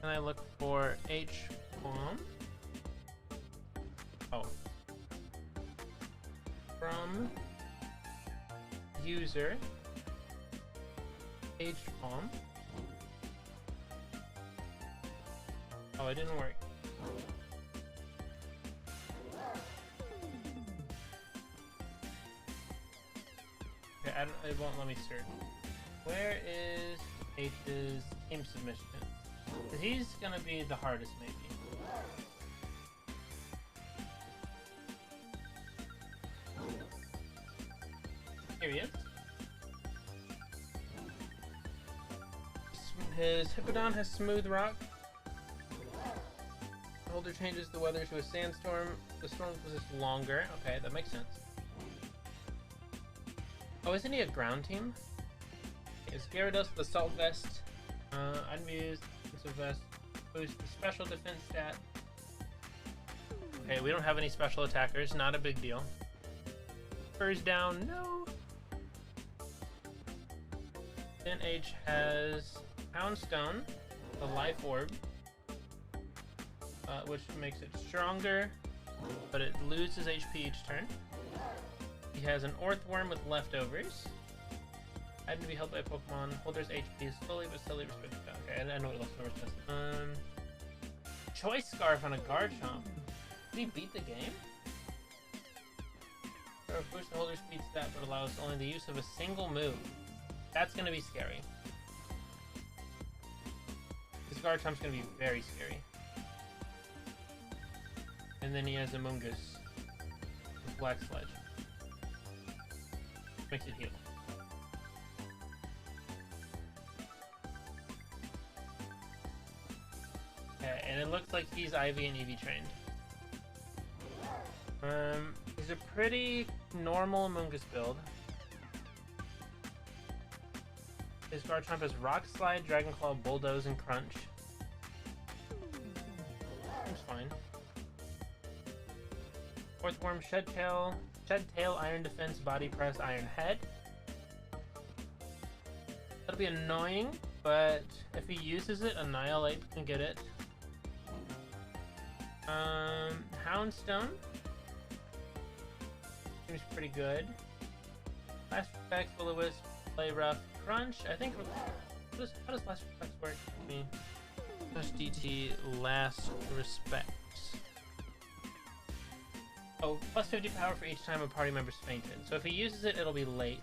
and I look for H-bomb. Oh. From user H-bomb. Oh, it didn't work. It won't let me search. Where is H's team submission? He's gonna be the hardest, maybe. Here he is. His Hippodon has smooth rock. The holder changes the weather to a sandstorm. The storm persists longer. Okay, that makes sense. Oh, isn't he a ground team? Is Gyarados the Assault Vest? Unmused, defensive vest, boost the special defense stat. Okay, we don't have any special attackers, not a big deal. Fur's down, no! Then H has Poundstone, the Life Orb, which makes it stronger, but it loses HP each turn. He has an Orthworm with leftovers. Had to be held by Pokemon. Holder's HP is slowly but steadily restricted. Okay, I know what leftovers does. Choice Scarf on a Garchomp. Did he beat the game? Boost the holder speed stat, but allows only the use of a single move. That's gonna be scary. This Garchomp's gonna be very scary. And then he has a Mungus with Black Sledge. Makes it heal. Okay, and it looks like he's IV and EV trained. He's a pretty normal Mungus build. His Garchomp has Rock Slide, Dragon Claw, Bulldoze, and Crunch. Seems fine. Orthworm, Shed Tail, Iron Defense, Body Press, Iron Head. That'll be annoying, but if he uses it, Annihilate can get it. Houndstone. Seems pretty good. Last Respect, Will-O-Wisp, Play Rough, Crunch. I think. How does Last Respect work for me? Push DT, Last Respect. Oh, plus 50 power for each time a party member's fainted. So if he uses it, it'll be late.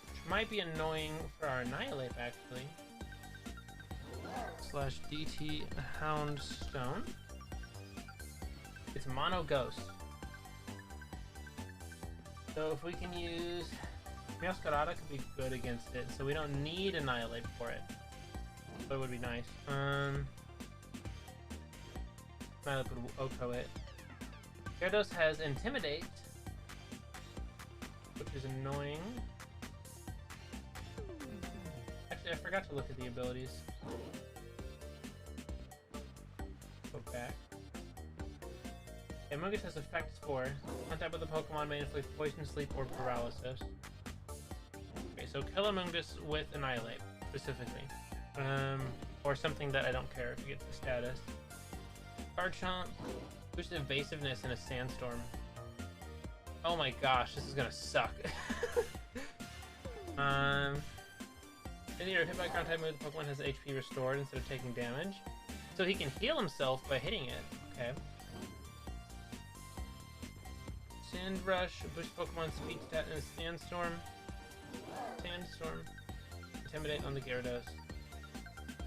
Which might be annoying for our Annihilate, actually. Slash DT Houndstone. It's Mono Ghost. So if we can use... Meowscarada could be good against it, so we don't need Annihilate for it. But it would be nice. Annihilate would Oko it. Gyarados has Intimidate, which is annoying. Actually, I forgot to look at the abilities. Go back. Okay, Mungus has Effect Spore. Contact with the Pokemon may inflict Poison, Sleep, or Paralysis. Okay, so kill a Mungus with Annihilate, specifically. Or something that I don't care if it gets the status. Garchomp. Boost evasiveness in a sandstorm. Oh my gosh, this is gonna suck. Either hit by ground type move, the Pokemon has HP restored instead of taking damage. So he can heal himself by hitting it. Okay. Sand Rush, boost Pokemon speed stat in a sandstorm. Sandstorm. Intimidate on the Gyarados.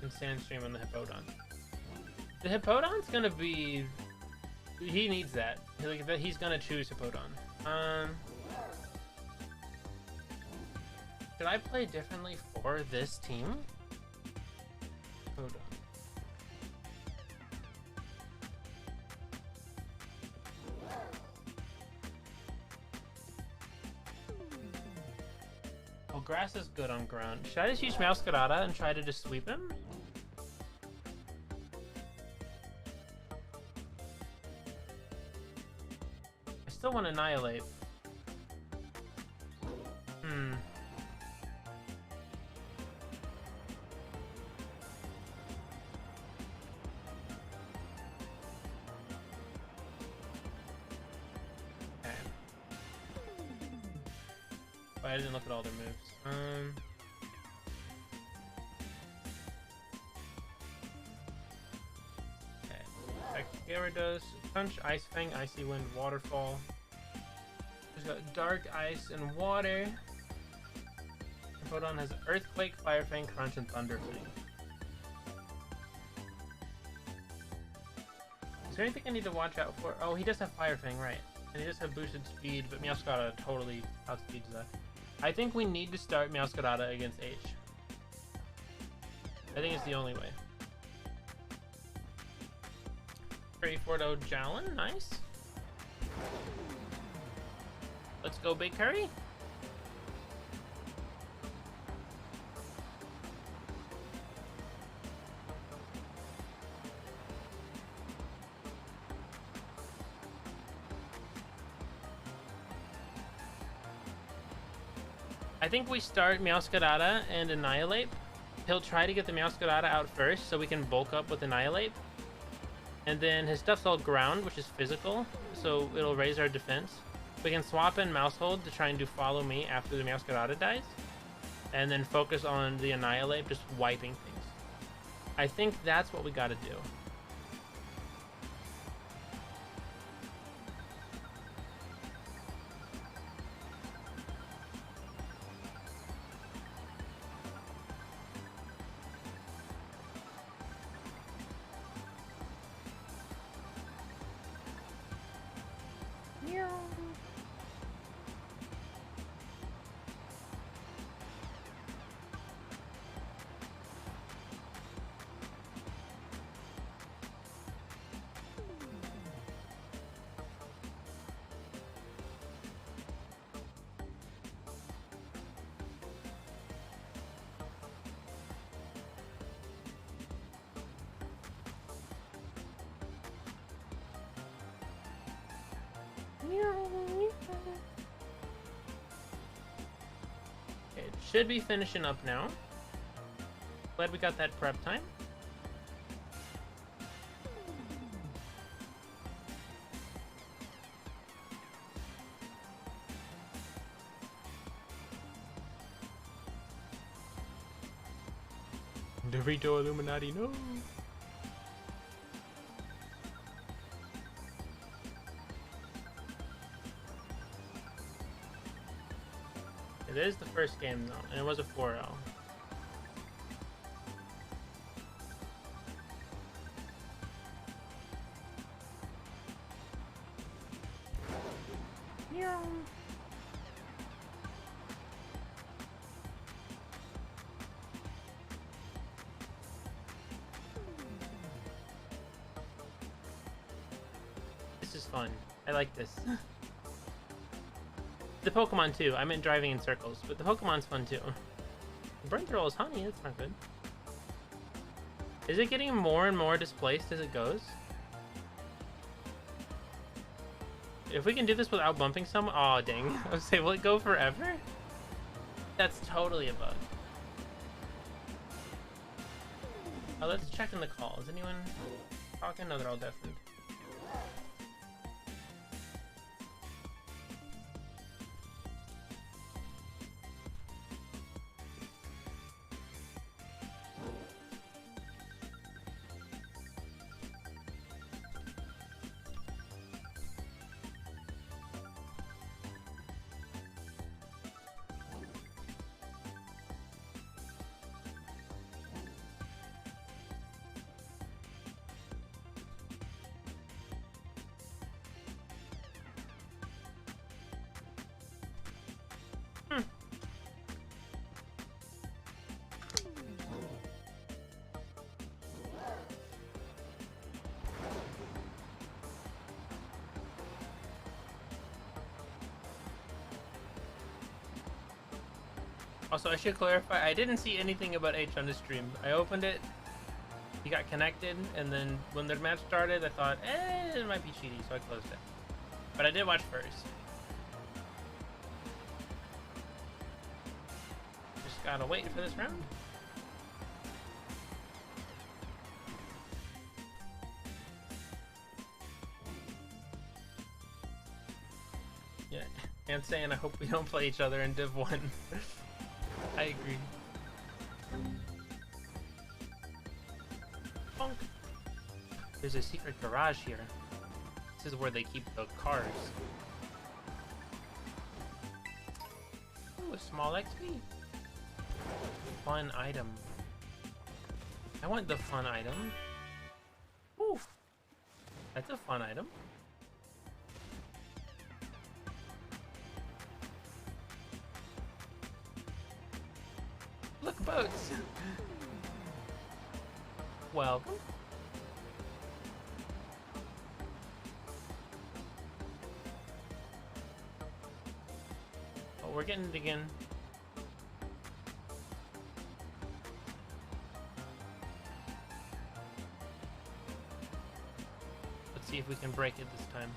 And Sandstream on the Hippowdon. The Hippowdon's gonna be... He needs that. He's gonna choose Hippowdon. Should I play differently for this team? Hold on. Oh, grass is good on ground. Should I just use Masquerada and try to just sweep him? I still want to Annihilate. I didn't look at all their moves. Okay. Gyarados, Punch, Ice Fang, Icy Wind, Waterfall. There's got Dark Ice and Water. Hippowdon has Earthquake, Fire Fang, Crunch, and Thunder Fang. Is there anything I need to watch out for? Oh, he does have Fire Fang, right? And he does have boosted speed, but Meowscarada totally outspeeds that. I think we need to start Meowscarada against H. I think it's the only way. Fordo Jalen, nice. Let's go, Big Curry. I think we start Meowscarada and Annihilate. He'll try to get the Meowscarada out first so we can bulk up with Annihilate. And then his stuff's all ground, which is physical, so it'll raise our defense. We can swap in Mousehold to try and do Follow Me after the Meowscarada dies. And then focus on the Annihilate, just wiping things. I think that's what we gotta do. Okay, it should be finishing up now. Glad we got that prep time. Dorito Illuminati, no! It is the first game though, and it was a 4-0. This is fun. I like this. The Pokemon too. I meant driving in circles, but the Pokemon's fun too. Burn through all his honey, that's not good. Is it getting more and more displaced as it goes? If we can do this without bumping someone, oh dang. I was saying, will it go forever? That's totally a bug. Oh, let's check in the call. Is anyone? talking, no, they're all deafened. Also, I should clarify, I didn't see anything about H on the stream. I opened it, he got connected, and then when the match started, I thought, it might be cheaty, so I closed it. But I did watch first. Just gotta wait for this round. Yeah, and saying I hope we don't play each other in Div 1. I agree. Bonk. There's a secret garage here. This is where they keep the cars. Ooh, a small XP. Fun item. I want the fun item. Ooh. That's a fun item. Look, boats. Welcome. Oh, we're getting it again. Let's see if we can break it this time.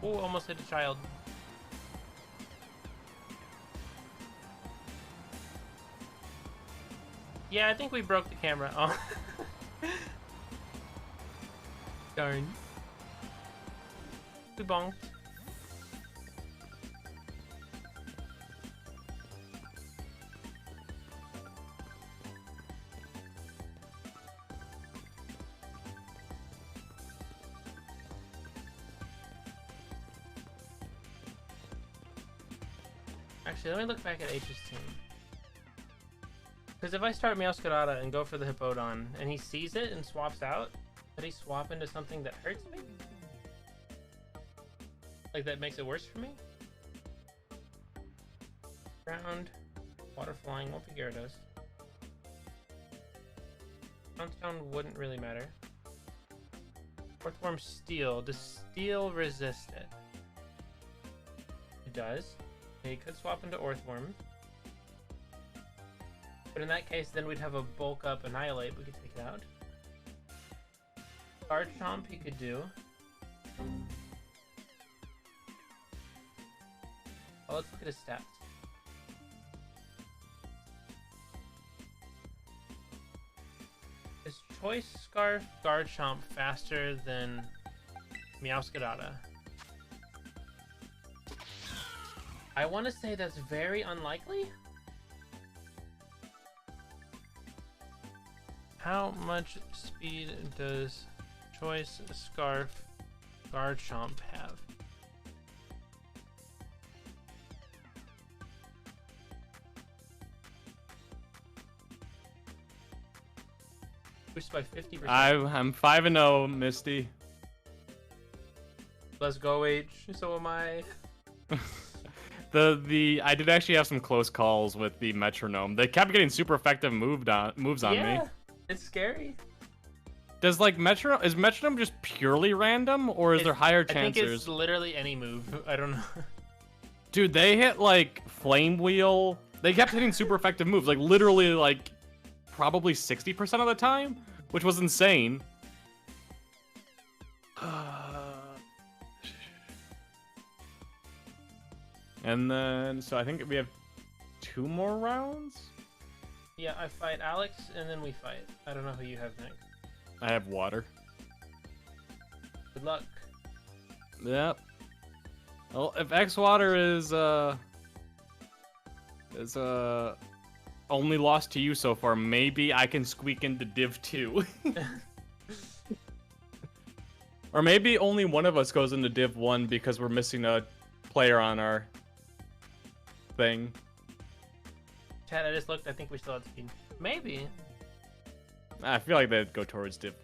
Oh, almost hit a child. Yeah, I think we broke the camera. Oh. Darn. We bonked. Actually, let me look back at H's team. Because if I start Meowscarada and go for the Hippowdon, and he sees it and swaps out, could he swap into something that hurts me? Like that makes it worse for me? Ground, water flying, Wolfey Gyarados. Poundstone wouldn't really matter. Earthworm Steel. Does Steel resist it? It does. Okay, he could swap into Earthworm. But in that case, then we'd have a bulk up Annihilate. We could take it out. Garchomp he could do. Oh, let's look at his stats. Is Choice Scarf Garchomp faster than Meowscarada? I want to say that's very unlikely. How much speed does Choice Scarf Garchomp have? Boost by 50%. I'm 5-0, Misty. Let's go, H. So am I. I did actually have some close calls with the metronome. They kept getting super effective moves on me. It's scary. Does is metronome just purely random, or is there higher chances? I think it's literally any move. I don't know. Dude, they hit like Flame Wheel. They kept hitting super effective moves, like literally like probably 60% of the time, which was insane. And then, so I think we have 2 more rounds? Yeah, I fight Alex, and then we fight. I don't know who you have next. I have water. Good luck. Yep. Well, if X water is only lost to you so far, maybe I can squeak into Div 2. Or maybe only one of us goes into Div 1 because we're missing a player on our thing. Chad, I just looked. I think we still have speed. Maybe. I feel like they'd go towards Div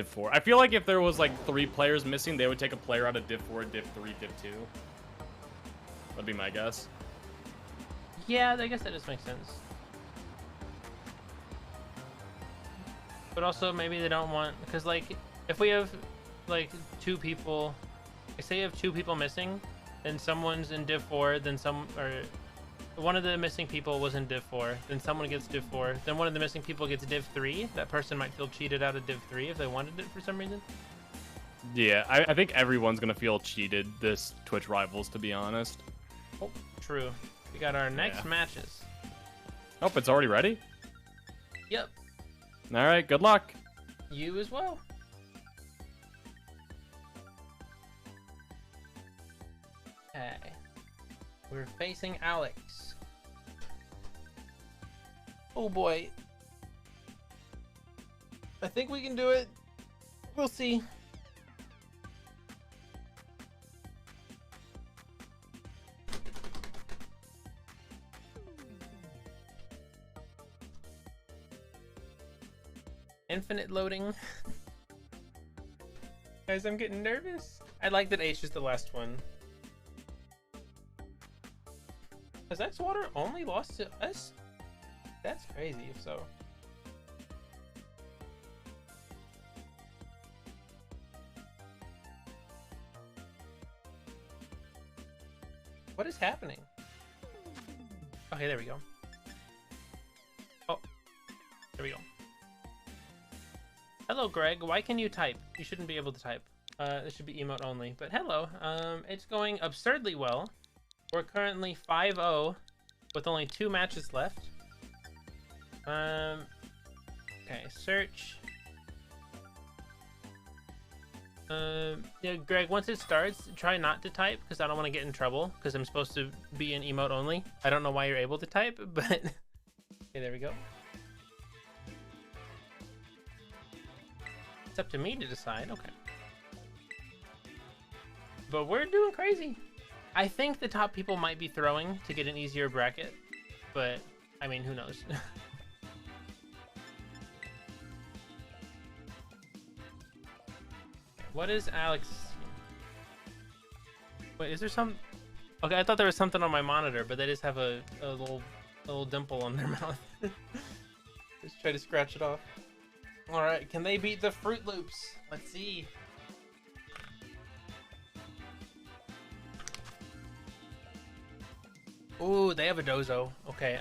4. I feel like if there was like 3 players missing, they would take a player out of Div 4, Div 3, Div 2. That'd be my guess. Yeah, I guess that just makes sense. But also, maybe they don't want... Because, like, if we have, like, 2 people... Say you have 2 people missing, then someone's in Div 4, then one of the missing people was in Div 4, then someone gets Div 4, then one of the missing people gets Div 3. That person might feel cheated out of Div 3 if they wanted it for some reason. Yeah, I think everyone's gonna feel cheated this Twitch Rivals, to be honest. Oh, true. We got our next matches. Oh, it's already ready? Yep. Alright, good luck. You as well. Okay. We're facing Alex. Oh boy. I think we can do it. We'll see. Infinite loading. Guys, I'm getting nervous. I like that H is the last one. Has X Water only lost to us? That's crazy if so. What is happening? Okay, there we go. Oh, there we go. Hello, Greg. Why can you type? You shouldn't be able to type. This should be emote only. But hello. It's going absurdly well. We're currently 5-0 with only 2 matches left. Okay, search. Yeah, Greg, once it starts, try not to type because I don't want to get in trouble because I'm supposed to be in emote only. I don't know why you're able to type, but okay, there we go. It's up to me to decide. Okay. But we're doing crazy. I think the top people might be throwing to get an easier bracket, but I mean, who knows? What is Alex? Wait, is there some? Okay, I thought there was something on my monitor, but they just have a little dimple on their mouth. Just try to scratch it off. All right, can they beat the Fruit Loops? Let's see. Ooh, they have a Dozo. Okay,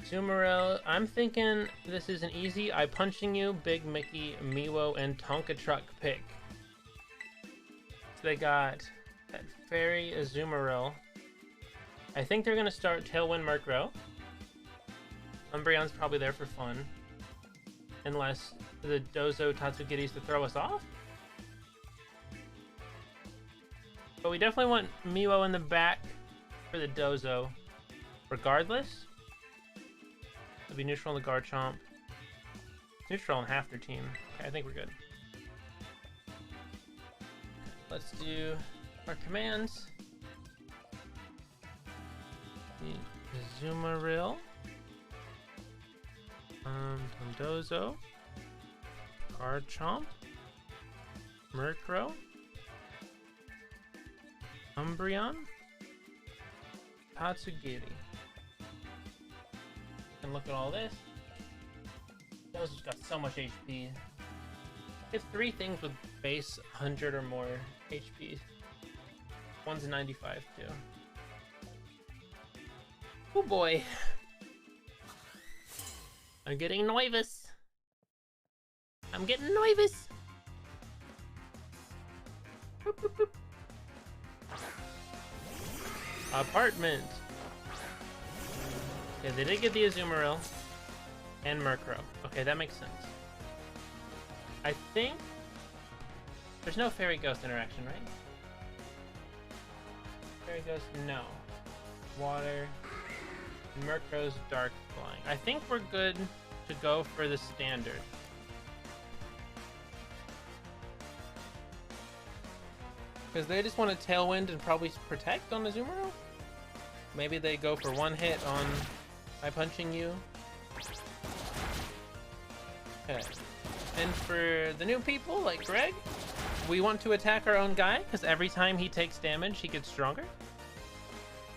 Zumarel, I'm thinking this is an easy I Punching You, Big Mickey, Miwo, and Tonka Truck pick. So they got that Fairy, Zumarel. I think they're gonna start Tailwind Murkrow. Umbreon's probably there for fun. Unless the Dozo Tatsugiri's to throw us off. But we definitely want Miwo in the back for the Dozo. Regardless. It'll be neutral on the Garchomp. Neutral on half their team. Okay, I think we're good. Let's do our commands. The Zumaril. Dondozo. Garchomp. Murkrow. Umbreon. Tatsugiri. And look at all this. Dozo's got so much HP. It's 3 things with base 100 or more HP. One's 95 too. Oh boy. I'm getting nervous. I'm getting nervous. Boop, boop, boop. Apartment. Okay, they did get the Azumarill and Murkrow. Okay, that makes sense. I think there's no Fairy Ghost interaction, right? Fairy Ghost, no. Water. Murkrow's Dark Flying. I think we're good to go for the standard. Because they just want to Tailwind and probably Protect on Azumarill? Maybe they go for one hit on by punching you. Okay. And for the new people, like Greg, we want to attack our own guy, because every time he takes damage, he gets stronger.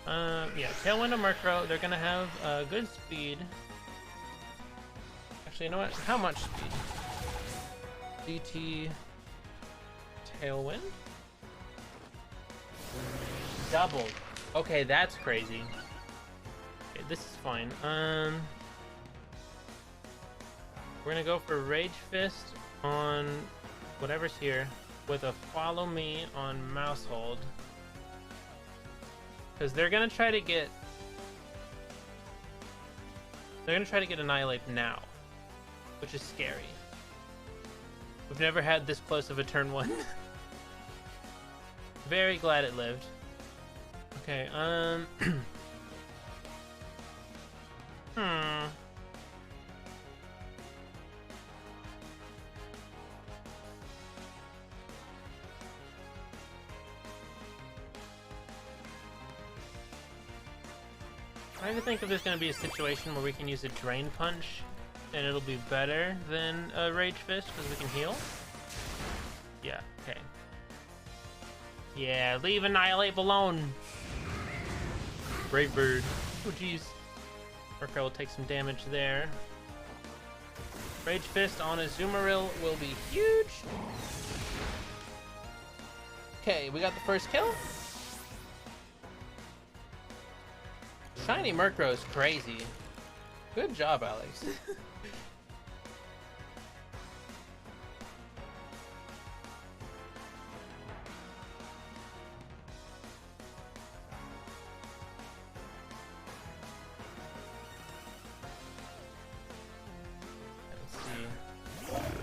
Yeah, Tailwind and Murkrow, they're gonna have good speed. Actually, you know what? How much speed? DT Tailwind? Doubled. Okay, that's crazy. Okay, this is fine. We're gonna go for Rage Fist on whatever's here with a Follow Me on Mouse Hold. Because they're gonna try to get Annihilate now, which is scary. We've never had this close of a turn 1. Very glad it lived. Okay, trying to think if there's going to be a situation where we can use a Drain Punch and it'll be better than a Rage Fist because we can heal. Yeah, okay. Yeah, leave Annihilate alone. Brave Bird. Oh, jeez. Murkrow will take some damage there. Rage Fist on Azumarill will be huge. Okay, we got the first kill. Shiny Murkrow is crazy. Good job, Alex.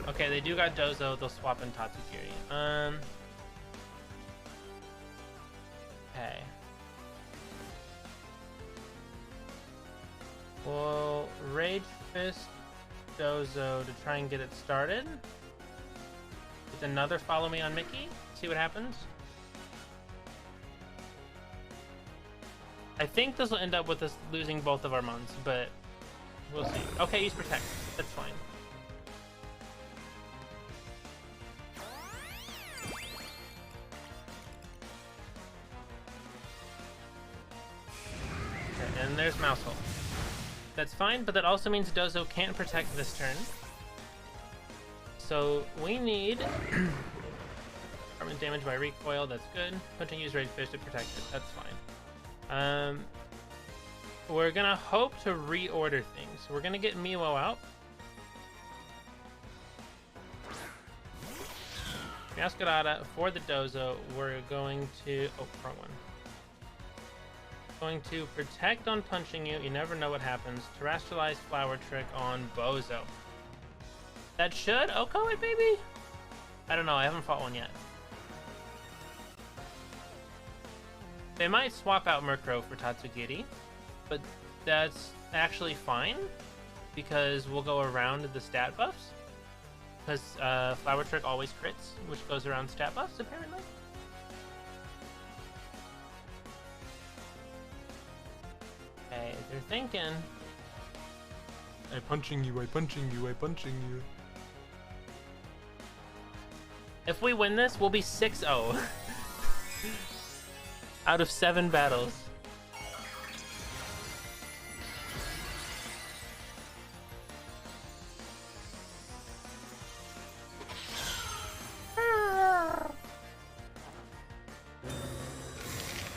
Okay, they do got Dozo. They'll swap in Tatsukiri. Okay. Well, Rage Fist Dozo to try and get it started. With another Follow Me on Mickey. See what happens. I think this will end up with us losing both of our Mons, but we'll see. Okay, use Protect. That's fine. And there's Mouse Hole. That's fine, but that also means Dozo can't protect this turn. So we need permanent damage by recoil. That's good. Punching use Rage Fish to protect it. That's fine. We're gonna hope to reorder things. We're gonna get Miwo out. Masquerada for the Dozo. We're going to wrong one. Going to Protect on punching you. You never know what happens. Terrestrialize Flower Trick on Bozo. That should Oko it, maybe? I don't know. I haven't fought one yet. They might swap out Murkrow for Tatsugiri, but that's actually fine because we'll go around the stat buffs. Because Flower Trick always crits, which goes around stat buffs, apparently. Okay, they're thinking. I'm punching you, I'm punching you, I'm punching you. If we win this, we'll be 6-0. Out of 7 battles.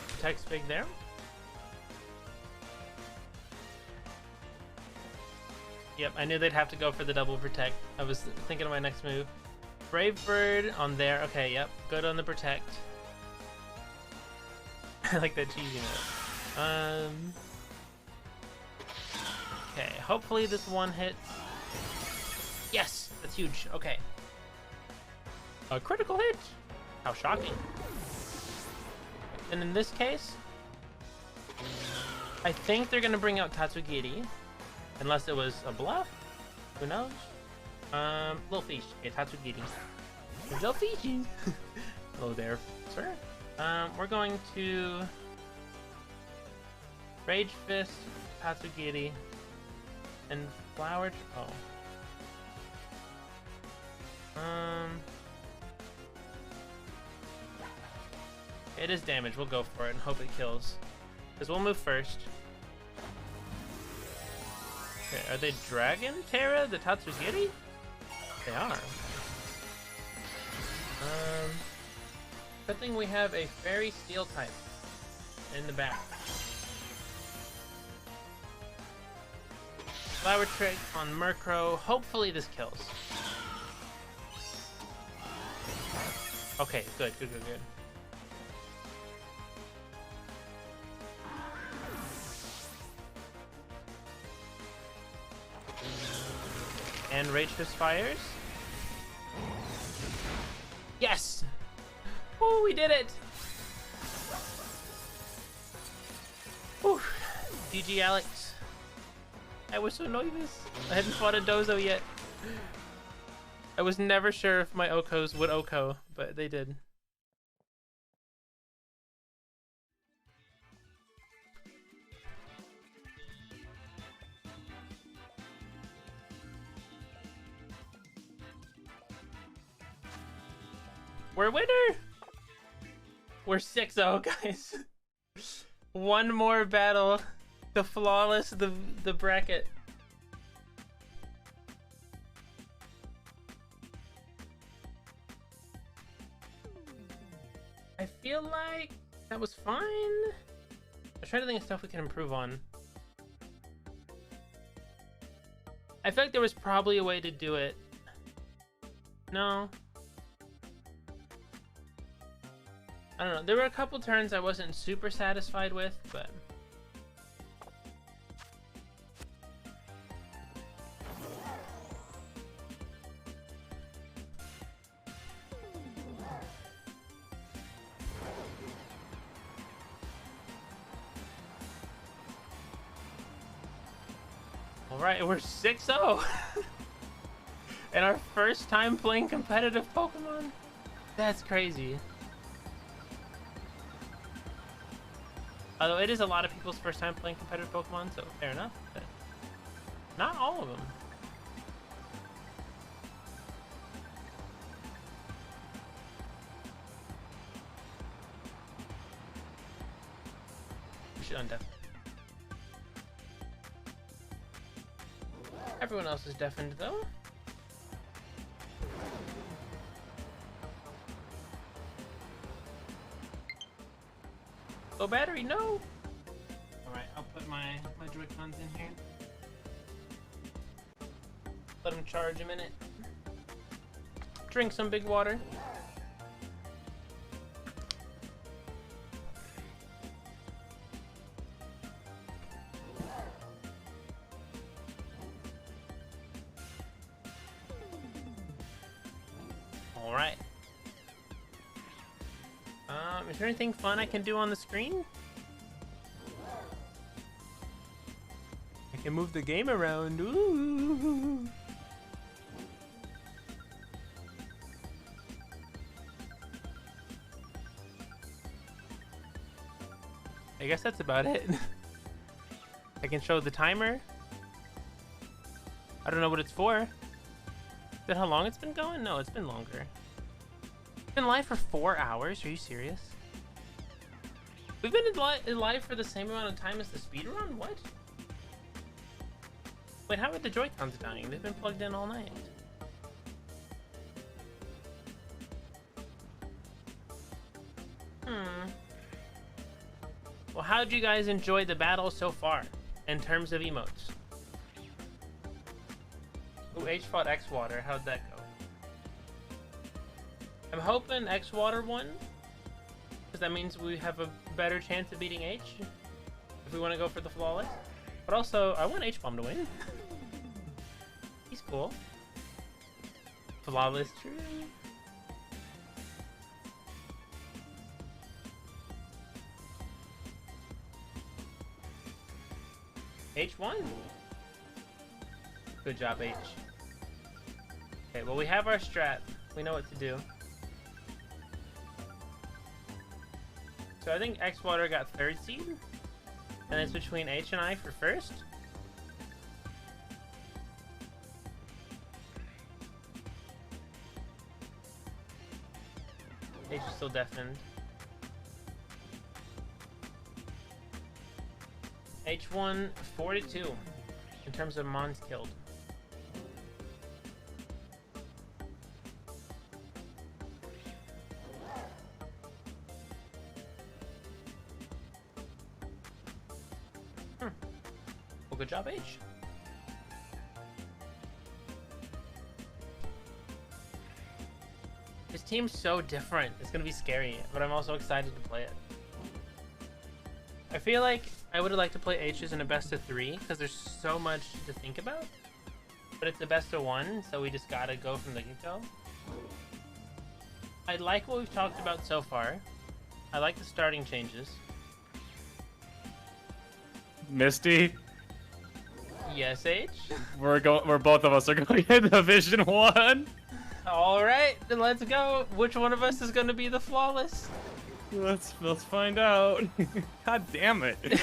Protect's big there. Yep, I knew they'd have to go for the double Protect. I was thinking of my next move. Brave Bird on there. Okay, yep. Good on the Protect. I like that cheesy note. Okay, hopefully this one hits. Yes, that's huge. Okay. A critical hit. How shocking. And in this case, I think they're gonna bring out Tatsugiri, unless it was a bluff. Who knows? Little fish. Okay, Tatsugiri. Little fishy. Hello there, sir. We're going to Rage Fist, Tatsugiri, and Flower. Oh. It is damage. We'll go for it and hope it kills. Because we'll move first. Okay, are they Dragon Terra, the Tatsugiri? They are. Good thing we have a Fairy Steel type in the back. Flower Trick on Murkrow. Hopefully this kills. Okay, good. And Rage Fist fires. Yes! Oh, we did it! Whew. GG, Alex. I was so nervous. I hadn't fought a Dozo yet. I was never sure if my Okos would Oko, but they did. We're winner! We're 6-0, guys. One more battle to flawless the bracket. I feel like that was fine. I'm trying to think of stuff we can improve on. I feel like there was probably a way to do it. No. I don't know. There were a couple turns I wasn't super satisfied with, but... Alright, we're 6-0! And our first time playing competitive Pokemon? That's crazy. Although it is a lot of people's first time playing competitive Pokemon, so fair enough. But not all of them. We should undeafen. Everyone else is deafened though. Low battery, no! Alright, I'll put my Joy-Cons in here. Let them charge a minute. Drink some big water. Alright. Is there anything fun I can do on the screen? I can move the game around. Ooh. I guess that's about it. I can show the timer. I don't know what it's for. Is that how long it's been going? No, it's been longer. It's been live for 4 hours. Are you serious? We've been in live for the same amount of time as the speedrun? What? Wait, how are the Joy-Cons dying? They've been plugged in all night. Well, how'd you guys enjoy the battle so far, in terms of emotes? Ooh, H fought X-Water. How'd that go? I'm hoping X-Water won, because that means we have a better chance of beating H, if we want to go for the flawless. But also, I want H-Bomb to win. He's cool. Flawless tree. H1. Good job, H. Okay, well, we have our strat. We know what to do. So I think X-Water got 3rd seed. And it's between H and I for 1st. H is still deafened. H1 4-2 in terms of Mons killed. Well, good job, H. This team's so different. It's gonna be scary, but I'm also excited to play it. I feel like I would have liked to play H's in a best of 3 because there's so much to think about. But it's a best of 1, so we just gotta go from the get-go. I like what we've talked about so far. I like the starting changes. Misty. Yes, H. We're both of us are going into Division 1. All right, then let's go. Which one of us is going to be the flawless? Let's find out. God damn it.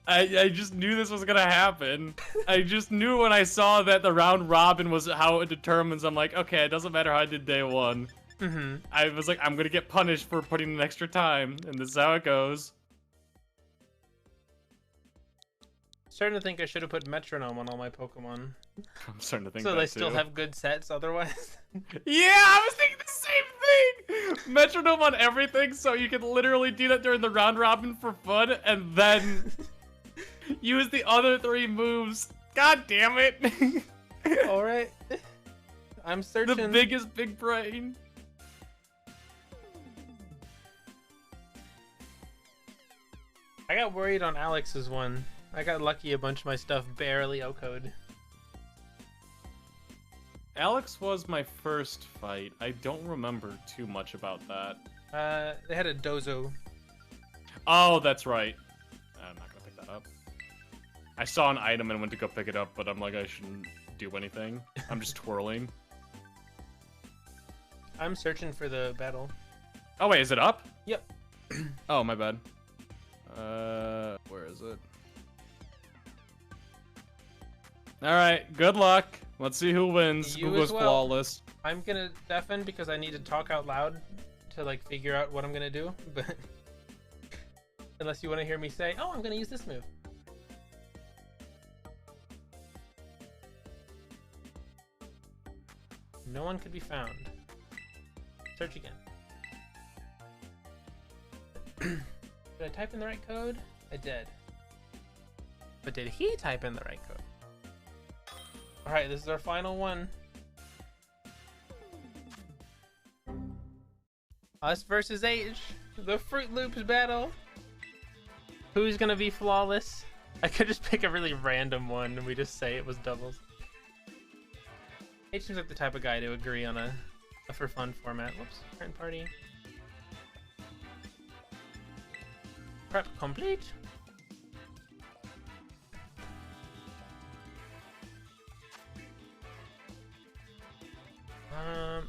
I just knew this was gonna happen. I just knew when I saw that the round robin was how it determines. I'm like, okay, it doesn't matter how I did day 1. I was like, I'm gonna get punished for putting in extra time, and this is how it goes. Starting to think I should have put metronome on all my Pokemon. I'm starting to think so that they still too. have good sets otherwise. Yeah, I was thinking the same thing! Metronome on everything, so you can literally do that during the round robin for fun, and then use the other 3 moves. God damn it! Alright. I'm searching. The biggest big brain. I got worried on Alex's one. I got lucky a bunch of my stuff barely O-code. Alex was my first fight. I don't remember too much about that. They had a Dozo. Oh, that's right. I'm not gonna pick that up. I saw an item and went to go pick it up, but I'm like, I shouldn't do anything. I'm just twirling. I'm searching for the battle. Oh wait, is it up? Yep. Oh, my bad. Where is it? Alright, good luck. Let's see who wins. You Who goes as well. flawless. I'm gonna deafen because I need to talk out loud to like figure out what I'm gonna do, but unless you want to hear me say, oh, I'm gonna use this move. No one could be found. Search again. Did I type in the right code? I did. But did he type in the right code? Alright, this is our final one. Us versus H. The Fruit Loops battle. Who's gonna be flawless? I could just pick a really random one and we just say it was doubles. H seems like the type of guy to agree on a for fun format. Whoops, current party. Prep complete.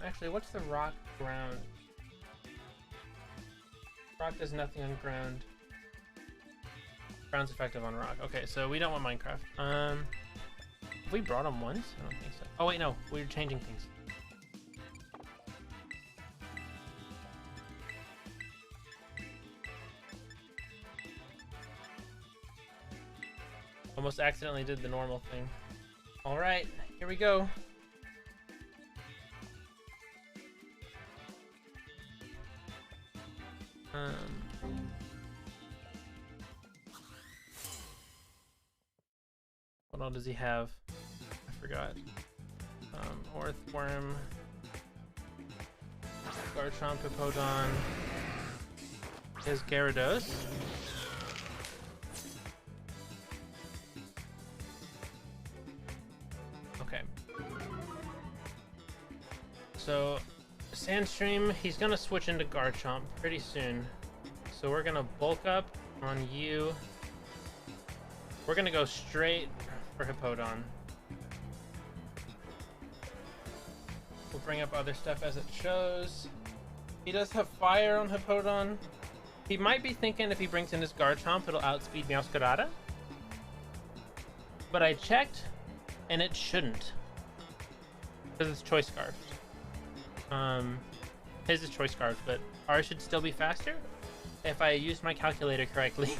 Actually, what's the rock ground? Rock does nothing on ground. Ground's effective on rock. Okay, so we don't want Minecraft. Have we brought him once? I don't think so. Oh wait, no, we're changing things. Almost accidentally did the normal thing. All right, here we go. What all does he have? I forgot. Orthworm, Garchomp, Hippowdon, his Gyarados. So, Sandstream, he's gonna switch into Garchomp pretty soon. So we're gonna bulk up on you. We're gonna go straight for Hippowdon. We'll bring up other stuff as it shows. He does have fire on Hippowdon. He might be thinking if he brings in his Garchomp, it'll outspeed Meowscarada. But I checked, and it shouldn't. Because it's Choice Scarfed. His is Choice Scarfed, but ours should still be faster if I used my calculator correctly.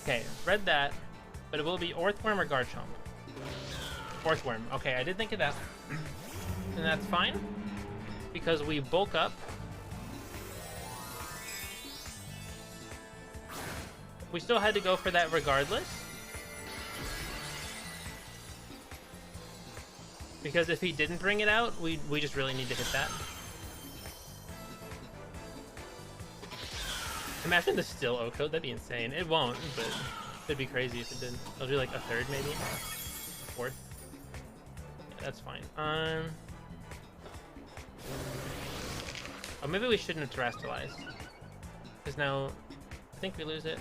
Okay, read that, but it will be Orthworm or Garchomp. Orthworm. Okay, I did think of that. And that's fine, because we bulk up. We still had to go for that regardless. Because if he didn't bring it out, we just really need to hit that. Imagine this still O-code, that'd be insane. It won't, but it'd be crazy if it did. I'll do like a third maybe, a fourth. Yeah, that's fine. Oh, maybe we shouldn't have terrestrialized. Because now, I think we lose it.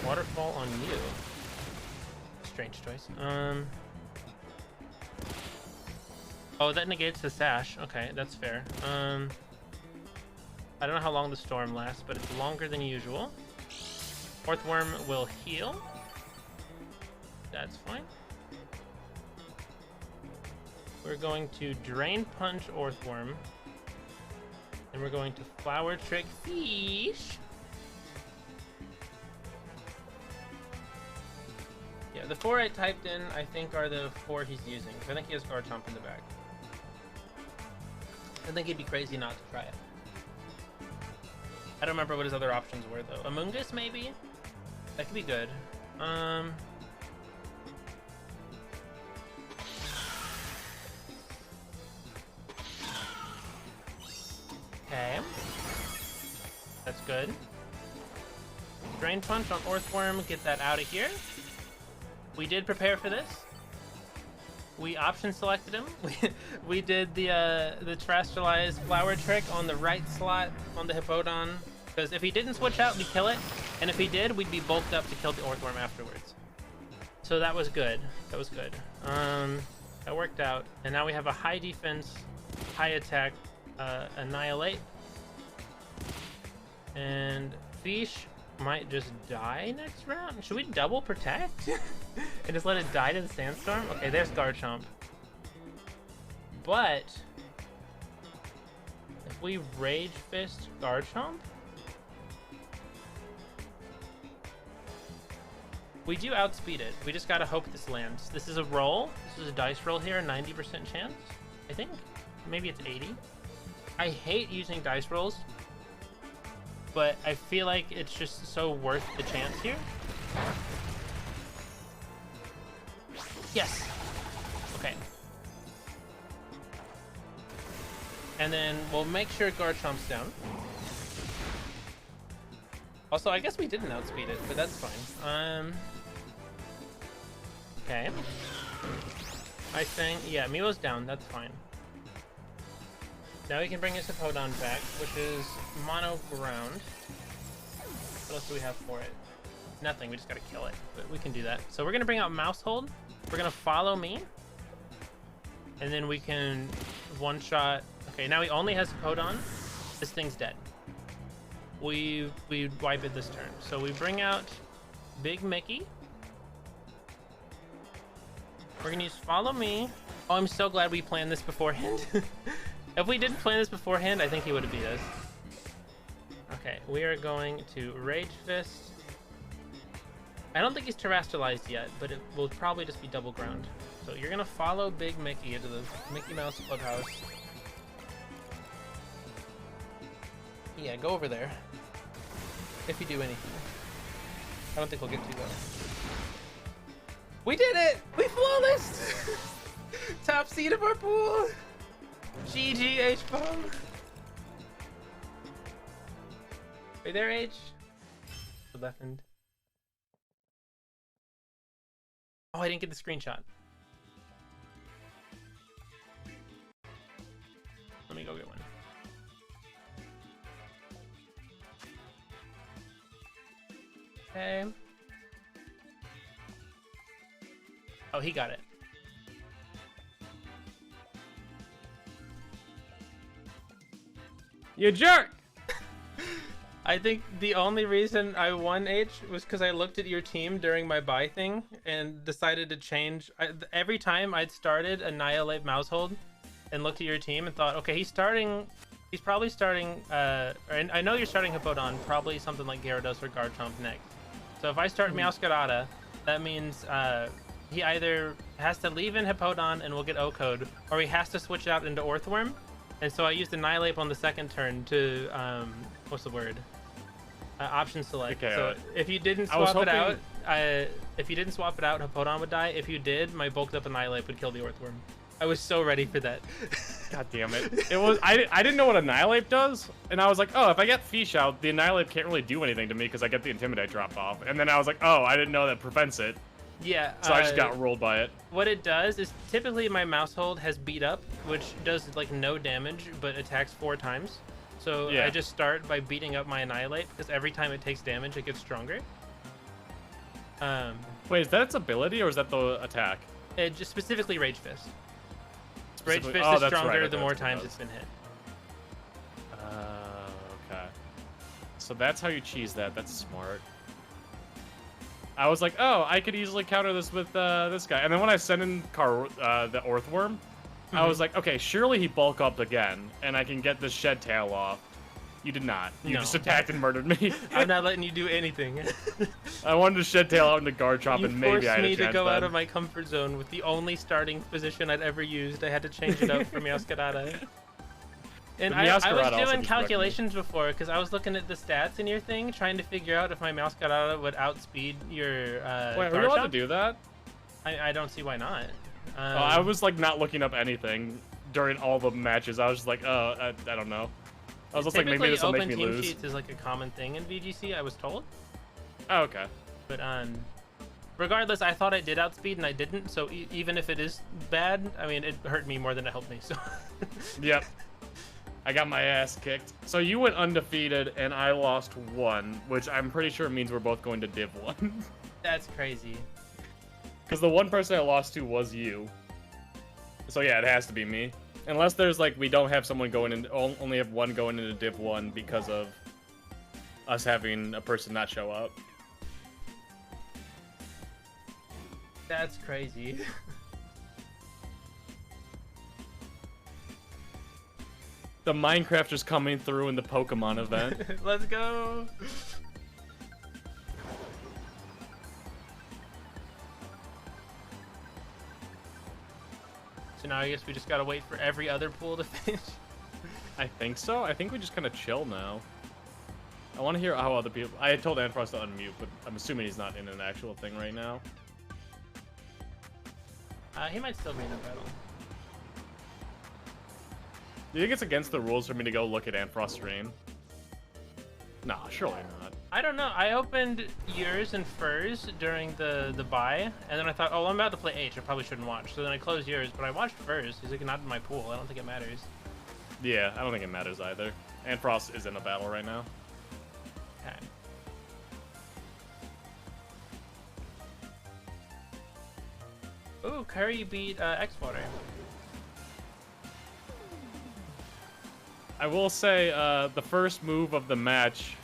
Waterfall on you. Strange choice. Oh, that negates the sash. Okay, that's fair. I don't know how long the storm lasts, but it's longer than usual. Orthworm will heal. That's fine. We're going to Drain Punch Orthworm. And we're going to Flower Trick Fish. Yeah, the 4 I typed in, I think, are the 4 he's using. I think he has Garchomp in the back. I think he'd be crazy not to try it. I don't remember what his other options were, though. Amoonguss, maybe? That could be good. Okay. That's good. Drain Punch on Orthworm, get that out of here. We did prepare for this. We option selected him. We did the terrestrialized flower trick on the right slot on the Hippowdon. Because if he didn't switch out, we'd kill it. And if he did, we'd be bulked up to kill the Orthworm afterwards. So that was good. That was good. That worked out. And now we have a high defense, high attack, Annihilate. And Fish might just die next round. Should we double protect? And just let it die to the sandstorm? Okay, there's Garchomp. But if we Rage Fist Garchomp, we do outspeed it. We just gotta hope this lands. This is a roll. This is a dice roll here, 90% chance, I think. Maybe it's 80. I hate using dice rolls, but I feel like it's just so worth the chance here. Yes! Okay. And then we'll make sure Garchomp's down. Also, I guess we didn't outspeed it, but that's fine. Okay. I think, yeah, Milo's down, that's fine. Now we can bring his Hippowdon back, which is mono ground. What else do we have for it? Nothing, we just gotta kill it, but we can do that. So we're gonna bring out Mousehold. We're gonna follow me. And then we can one-shot. Okay, now he only has Hippowdon. This thing's dead. We wipe it this turn. So we bring out Big Mickey. We're gonna use Follow Me. Oh, I'm so glad we planned this beforehand. If we didn't plan this beforehand, I think he would have beat us. Okay, we are going to Rage Fist. I don't think he's terrestrialized yet, but it will probably just be double ground. So you're gonna follow Big Mickey into the Mickey Mouse Clubhouse. Yeah, go over there. If you do anything. I don't think we'll get to though. We did it! We flawless! Top seed of our pool! GG, H-Bomb! Are you there, H? The left end. Oh, I didn't get the screenshot. Let me go get one. Okay. Oh, he got it. You jerk! I think the only reason I won H was because I looked at your team during my buy thing and decided to change. Every time I'd started Annihilate Mousehold and looked at your team and thought, okay, he's probably starting, and I know you're starting Hippowdon, probably something like Gyarados or Garchomp next. So if I start Meowscarada, that means he either has to leave in Hippowdon and we'll get O-Code, or he has to switch out into Orthworm. And so I used Annihilate on the second turn to, what's the word? Option select. Okay, so if you didn't swap it out, Hippowdon would die. If you did, my bulked up Annihilate would kill the Orthworm. I was so ready for that. God damn it. I didn't know what Annihilate does, and I was like, oh, if I get Fish out, the Annihilate can't really do anything to me because I get the Intimidate drop off. And then I was like, oh, I didn't know that prevents it. Yeah. So I just got rolled by it. What it does is typically my Mousehold has beat up, which does like no damage, but attacks 4 times. So yeah. I just start by beating up my Annihilate because every time it takes damage, it gets stronger. Wait, is that its ability or is that the attack? It just specifically Rage Fist. Rage Fist is stronger the more times it's been hit. Okay. So that's how you cheese that. That's smart. I was like, oh, I could easily counter this with this guy. And then when I sent in the Orthworm, I was like, okay, surely he bulk up again, and I can get this Shed Tail off. You did not. You just attacked and murdered me. I'm not letting you do anything. I wanted to Shed Tail out into Garchomp, and maybe I had a chance. You forced me to go out of my comfort zone with the only starting position I'd ever used. I had to change it up for Meowscarada. And I was doing calculations before because I was looking at the stats in your thing, trying to figure out if my Meowscarada would outspeed your Wait, are you allowed to do that? I don't see why not. I was like not looking up anything during all the matches. I was just like, oh, I don't know. I was just like, maybe this will make me lose. Open team sheets is like a common thing in VGC, I was told. Oh, okay. But regardless, I thought I did outspeed and I didn't. So even if it is bad, I mean, it hurt me more than it helped me. So. Yep. I got my ass kicked. So you went undefeated and I lost 1, which I'm pretty sure means we're both going to Div 1. That's crazy. Because the one person I lost to was you. So yeah, it has to be me. Unless there's like, we don't have someone going in, only have one going into Div 1 because of us having a person not show up. That's crazy. The Minecraft just coming through in the Pokemon event. Let's go. So now I guess we just gotta wait for every other pool to finish. I think so. I think we just kind of chill now. I want to hear how other people... I told Anfrost to unmute, but I'm assuming he's not in an actual thing right now. He might still be in a battle. Do you think it's against the rules for me to go look at Anfrost's stream? Nah, surely not. I don't know. I opened yours and Furs during the buy, and then I thought, oh, I'm about to play H. I probably shouldn't watch. So then I closed yours, but I watched Furs. He's like not in my pool. I don't think it matters. Yeah, I don't think it matters either. Anfrost is in a battle right now. Okay. Ooh, Curry beat X-Water. I will say, the first move of the match,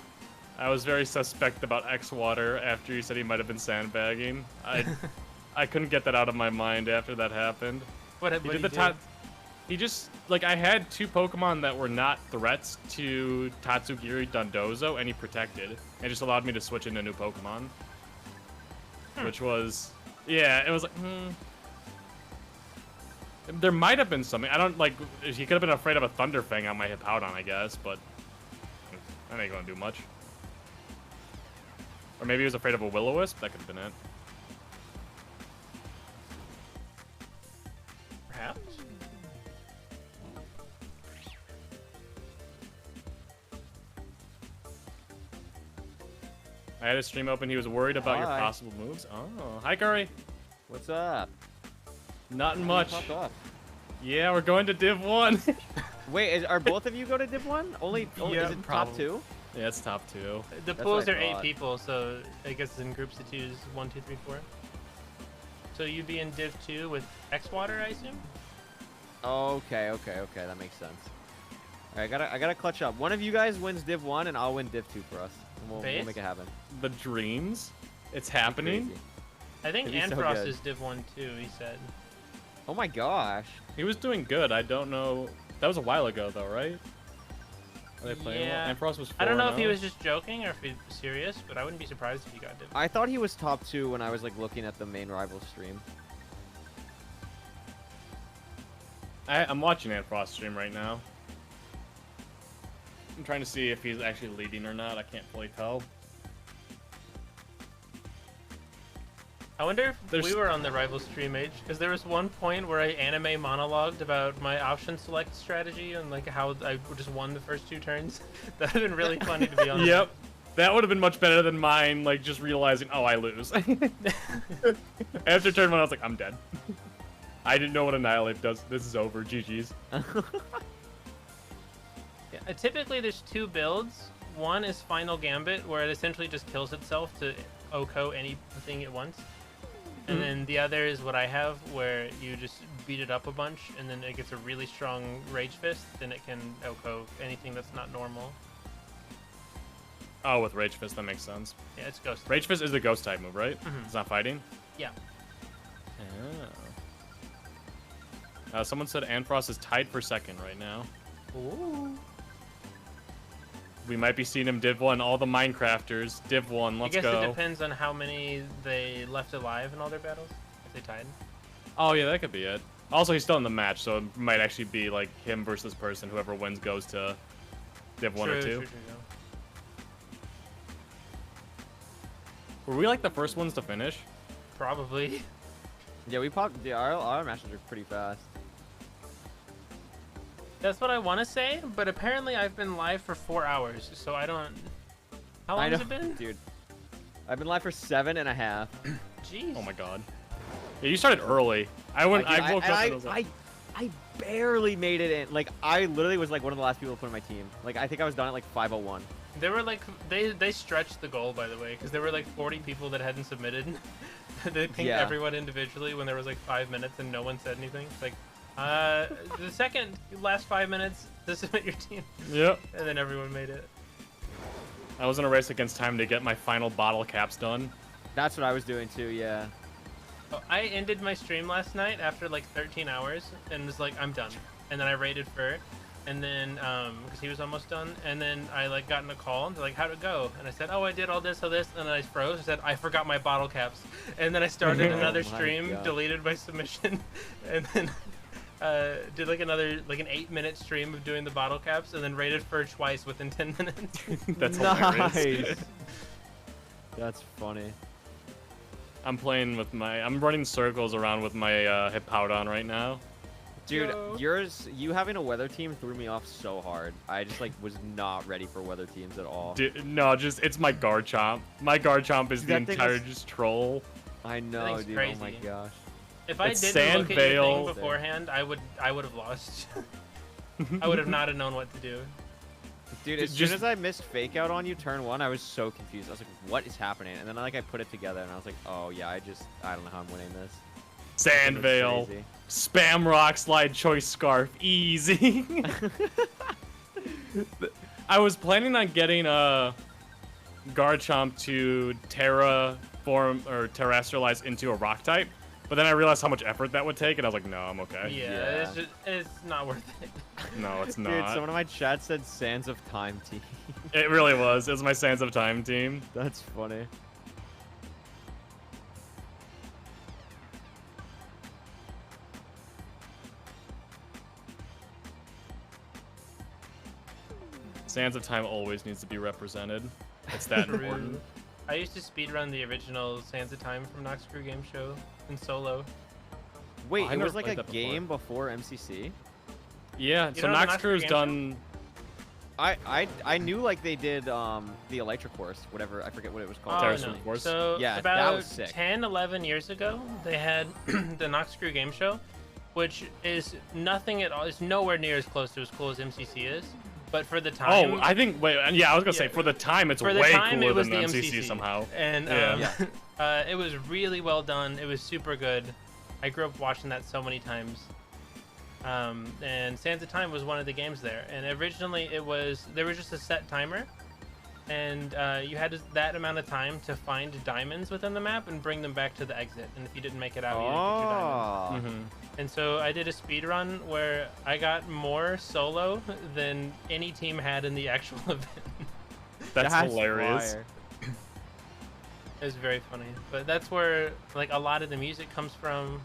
I was very suspect about X-Water after you said he might have been sandbagging. I couldn't get that out of my mind after that happened. He just, like, I had 2 Pokemon that were not threats to Tatsugiri Dondozo, and he protected. It just allowed me to switch into new Pokemon. Which was, yeah, it was like, There might have been something. I don't, like, he could have been afraid of a Thunderfang on my Hippowdon, I guess, but that ain't gonna do much. Or maybe he was afraid of a Will-O-Wisp? That could have been it. Perhaps? I had his stream open. He was worried about your possible moves. Oh, hi, Curry. What's up? Not much. Popped off. Yeah, we're going to Div 1. Wait, are both of you go to Div 1? Only Yeah, is it probably. top 2? Yeah, it's top 2. The pools are 8 people, so I guess it's in groups of 2s. 1, 2, 3, 4. So you'd be in Div 2 with X-Water, I assume? Okay, that makes sense. Alright, I gotta clutch up. One of you guys wins Div 1 and I'll win Div 2 for us. And we'll make it happen. The dreams? It's happening? I think Anfrost is Div 1 too, he said. Oh my gosh. He was doing good. I don't know. That was a while ago though, right? Are they playing well? Anfrost was 4-0. I don't know if he was just joking or if he was serious, but I wouldn't be surprised if he got Div 1. I thought he was top 2 when I was like looking at the main rival stream. I'm watching Anfrost stream right now. I'm trying to see if he's actually leading or not. I can't fully tell. I wonder if we were on the rival stream age, because there was one point where I anime monologued about my option select strategy and like how I just won the first 2 turns. That would have been really funny to be on. Yep. That would have been much better than mine, like just realizing, oh, I lose. After turn 1, I was like, I'm dead. I didn't know what Annihilate does. This is over. GG's. Yeah, typically there's 2 builds. One is Final Gambit, where it essentially just kills itself to OHKO anything it wants. And then the other is what I have, where you just beat it up a bunch, and then it gets a really strong Rage Fist, then it can OHKO anything that's not normal. Oh, with Rage Fist, that makes sense. Yeah, it's Ghost. Rage Fist is the Ghost type move, right? It's not fighting? Yeah. Oh. Someone said Anfrost is tied for 2nd right now. Ooh. We might be seeing him Div 1. All the Minecrafters, Div 1, let's go. I guess it depends on how many they left alive in all their battles, if they tied. Oh, yeah, that could be it. Also, he's still in the match, so it might actually be like him versus this person. Whoever wins goes to Div 1 or 2. True, yeah. Were we like the first ones to finish? Probably. Yeah, we popped. Yeah, our matches are pretty fast. That's what I want to say, but apparently I've been live for 4 hours, so I don't... How long has it been? Dude, I've been live for 7.5. Jeez. Oh my god. Yeah, you started early. I woke up and I was like... I barely made it in. Like, I literally was like one of the last people to put in my team. Like, I think I was done at like 5:01. There were like... They stretched the goal, by the way, because there were like 40 people that hadn't submitted. They pinged everyone individually when there was like 5 minutes and no one said anything. It's like... the last 5 minutes to submit your team. Yep. And then everyone made it. I was in a race against time to get my final bottle caps done. That's what I was doing too, yeah. Oh, I ended my stream last night after like 13 hours and was like, I'm done. And then I raided Fur, and then, because he was almost done, and then I like got in a call, and they're like, how'd it go? And I said, oh, I did all this, and then I froze. I said, I forgot my bottle caps. And then I started another stream, deleted my submission, and then did like another, like an 8-minute stream of doing the bottle caps, and then raided Fur twice within 10 minutes. That's hilarious. That's funny. I'm playing with I'm running circles around with my Hippowdon right now. Dude, you having a weather team threw me off so hard. I just like was not ready for weather teams at all. Dude, no, it's my Garchomp. My Garchomp is the entire just troll. I know, dude. Crazy. Oh my gosh. If I didn't look at your thing beforehand, I would have lost. I would have not known what to do. Dude, as soon as I missed fake out on you turn 1, I was so confused. I was like, what is happening? And then I put it together and I was like, oh yeah, I don't know how I'm winning this. Sandvale. Spam Rock Slide Choice Scarf. Easy. I was planning on getting a Garchomp to terraform or terrestrialize into a rock type, but then I realized how much effort that would take, and I was like, no, I'm okay. Yeah. It's not worth it. No, it's not. Dude, someone in my chat said Sands of Time team. It really was. It was my Sands of Time team. That's funny. Sands of Time always needs to be represented. It's that important. I used to speedrun the original Sands of Time from Nox Crew Game Show in solo. Wait, it was like a game before MCC? Yeah, so Nox Crew's done... I knew like they did the electric course, whatever, I forget what it was called. Oh, no. So yeah, about that was sick. 10, 11 years ago, they had the Knoxcrew Game Show, which is nothing at all. It's nowhere near as close to as cool as MCC is. But for the time... Oh, I think... Wait, yeah, I was going to say, for the time, it's way cooler than the MCC somehow. And it was really well done. It was super good. I grew up watching that so many times. And Sands of Time was one of the games there. And originally, there was just a set timer. And you had that amount of time to find diamonds within the map and bring them back to the exit. And if you didn't make it out, you didn't get your diamonds. And so I did a speed run where I got more solo than any team had in the actual event. That's hilarious. It was very funny. But that's where like a lot of the music comes from,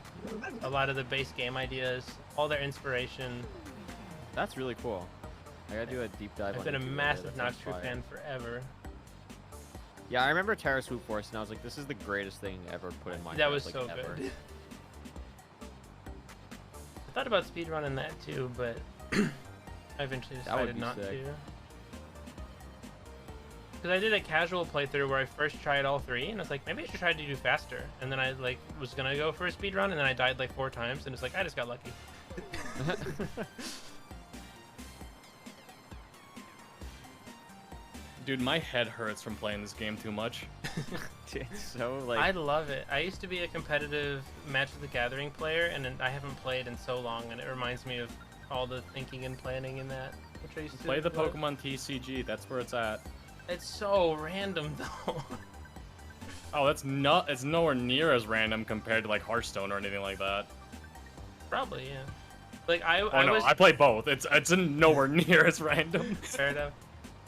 a lot of the base game ideas, all their inspiration. That's really cool. I gotta do a deep dive. I've been a massive Knoxcrew fan forever. Yeah, I remember Terra Swoop Force, and I was like, this is the greatest thing ever put in my That was like, so ever. good. I thought about speedrunning that too, but I eventually decided not to. Because I did a casual playthrough where I first tried all three, and I was like, maybe I should try to do faster. And then I like was gonna go for a speedrun, and then I died like 4 times, and it's like I just got lucky. Dude, my head hurts from playing this game too much. It's so like... I love it. I used to be a competitive Magic the Gathering player, and I haven't played in so long, and it reminds me of all the thinking and planning in that. Which I used to play the Pokemon TCG. That's where it's at. It's so random though. Oh, it's nowhere near as random compared to like Hearthstone or anything like that. Probably, yeah. Like I play both. It's nowhere near as random. Fair enough.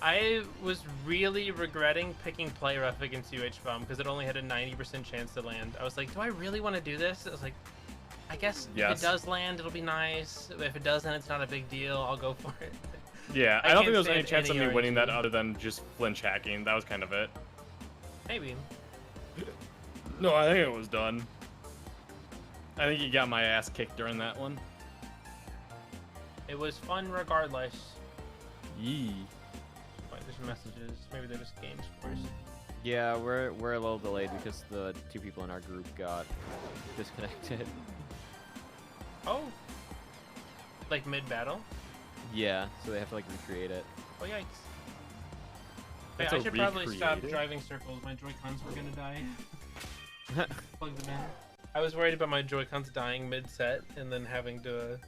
I was really regretting picking Play Rough against UH Bomb because it only had a 90% chance to land. I was like, do I really want to do this? I was like, I guess if it does land, it'll be nice. If it doesn't, it's not a big deal. I'll go for it. Yeah, I don't think there was any chance of me winning that other than just flinch hacking. That was kind of it. Maybe. No, I think it was done. I think you got my ass kicked during that one. It was fun regardless. Yee. There's messages. Maybe they're just game scores. Yeah, we're a little delayed because the 2 people in our group got disconnected. Oh. Like mid-battle? Yeah, so they have to like recreate it. Oh yikes. Yeah, I should probably stop driving circles. My Joy-Cons were gonna die. Plug them in. I was worried about my Joy-Cons dying mid-set and then having to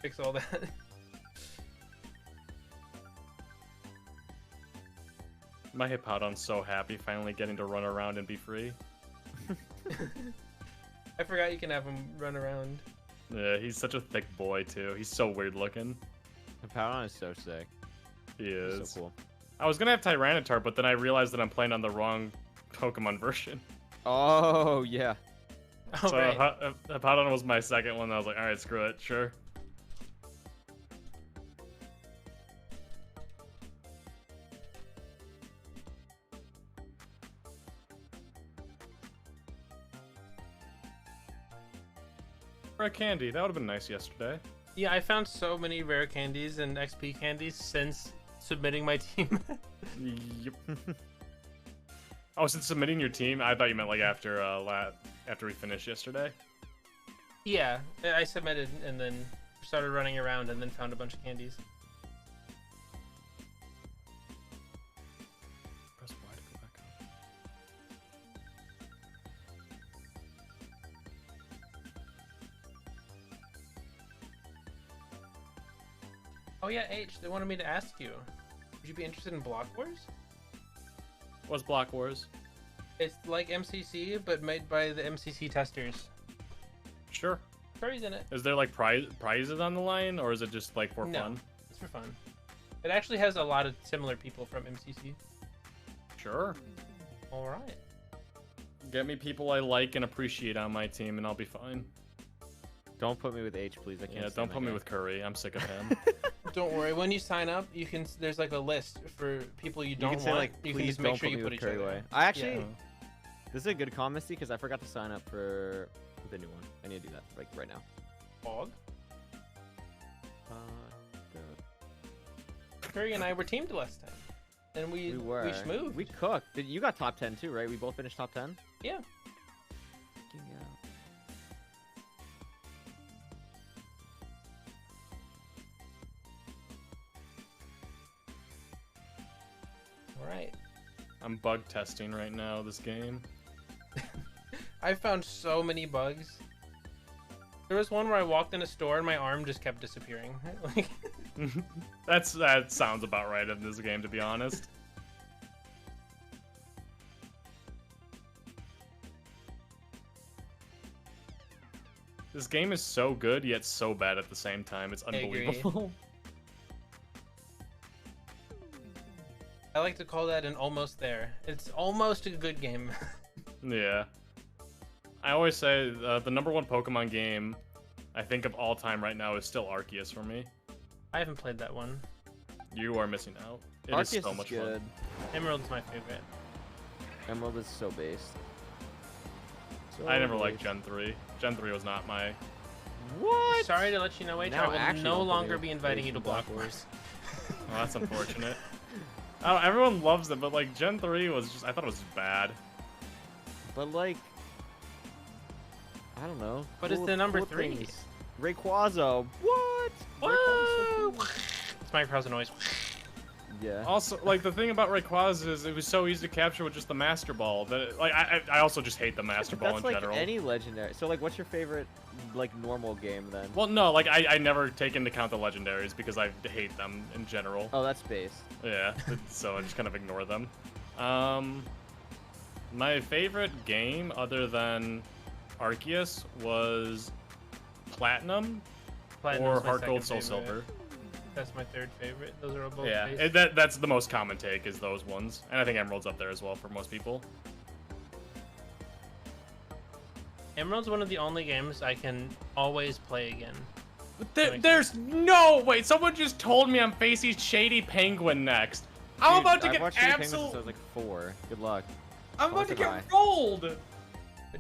fix all that. My Hippowdon's so happy finally getting to run around and be free. I forgot you can have him run around. Yeah, he's such a thick boy too. He's so weird looking. Hippowdon is so sick. He is. He's so cool. I was gonna have Tyranitar, but then I realized that I'm playing on the wrong Pokemon version. Oh, yeah. Oh, so right. Hippowdon was my second one. I was like, alright, screw it, sure. Rare candy, that would have been nice yesterday. Yeah, I found so many rare candies and XP candies since submitting my team. Yep. Oh, since submitting your team? I thought you meant like after we finished yesterday. Yeah, I submitted and then started running around and then found a bunch of candies. Press Y to go back up. Oh yeah, H, they wanted me to ask you. Would you be interested in Block Wars? What's Block Wars? It's like MCC, but made by the MCC testers. Sure. Curry's in it. Is there like prizes on the line, or is it just like for fun? It's for fun. It actually has a lot of similar people from MCC. Sure. All right. Get me people I like and appreciate on my team, and I'll be fine. Don't put me with H, please. I can't. Yeah, don't put me with Curry. I'm sick of him. Don't worry. When you sign up, you can. There's like a list for people you don't say, want. like, you can just make sure you put each other away. I actually. This is a good comment because I forgot to sign up for the new one. I need to do that right now. Fog? Curry and I were teamed last time. And we schmooved. We cooked. You got top 10 too, right? We both finished top 10? Yeah. Alright. I'm bug testing right now this game. I found so many bugs. There was one where I walked in a store and my arm just kept disappearing. Like that sounds about right in this game, to be honest. This game is so good, yet so bad at the same time. It's unbelievable. I like to call that an almost there. It's almost a good game. Yeah. I always say the #1 Pokemon game I think of all time right now is still Arceus for me. I haven't played that one. You are missing out. It Arceus is so much good. fun. Emerald's my favorite. Emerald is so based. I never liked Gen 3. Gen 3 was not my... What? Sorry to let you know, H. Now I will no longer be inviting you to Block Wars. Well, that's unfortunate. Oh, everyone loves it, but like Gen 3 was just... I thought it was bad. But like... I don't know. But it's the number 3. Things. Rayquaza. What? Whoa! It's my Rayquaza noise. Yeah. Also, like, the thing about Rayquaza is it was so easy to capture with just the Master Ball. That like, I also just hate the Master Ball in That's general. like any legendary. So, like, what's your favorite, like, normal game, then? Well, no, like, I never take into account the legendaries because I hate them in general. Oh, that's based. Yeah, so I just kind of ignore them. My favorite game, other than Arceus, was Platinum or Heart Gold Soul Silver. That's my third favorite. Those are both. Yeah, that's the most common take, is those ones, and I think Emerald's up there as well for most people. Emerald's one of the only games I can always play again. There's no way. Someone just told me I'm facing Shady Penguin next. I'm about to get absolutely. Since I was like 4. Good luck. I'm about to get rolled.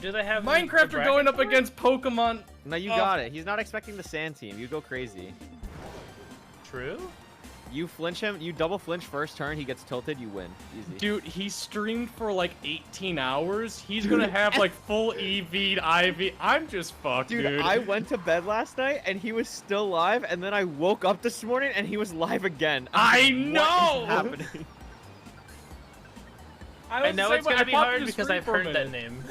Do they have Minecraft are going up against Pokemon? No, you got it. He's not expecting the sand team. You go crazy. True. You flinch him. You double flinch first turn. He gets tilted. You win. Easy. Dude, he streamed for like 18 hours. He's gonna have like full EV'd IV. I'm just fucked, dude. I went to bed last night and he was still live, and then I woke up this morning and he was live again. I know. What is happening? I know it's gonna be hard because I've heard that name.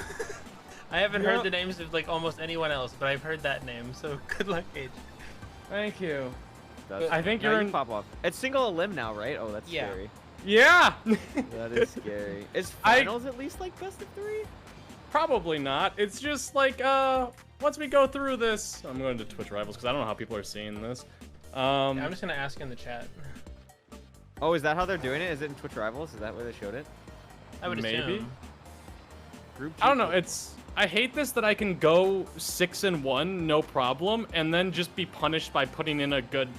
I haven't heard the names of like almost anyone else, but I've heard that name. So good luck, H. Thank you. I think you're you're in pop off. It's single elim now, right? Oh, that's scary. Yeah. That is scary. Is finals at least like best of 3? Probably not. It's just like once we go through this, I'm going to Twitch Rivals because I don't know how people are seeing this. I'm just gonna ask in the chat. Oh, is that how they're doing it? Is it in Twitch Rivals? Is that where they showed it? I would assume. Group I don't know. I hate this that I can go 6-1 no problem, and then just be punished by putting in a good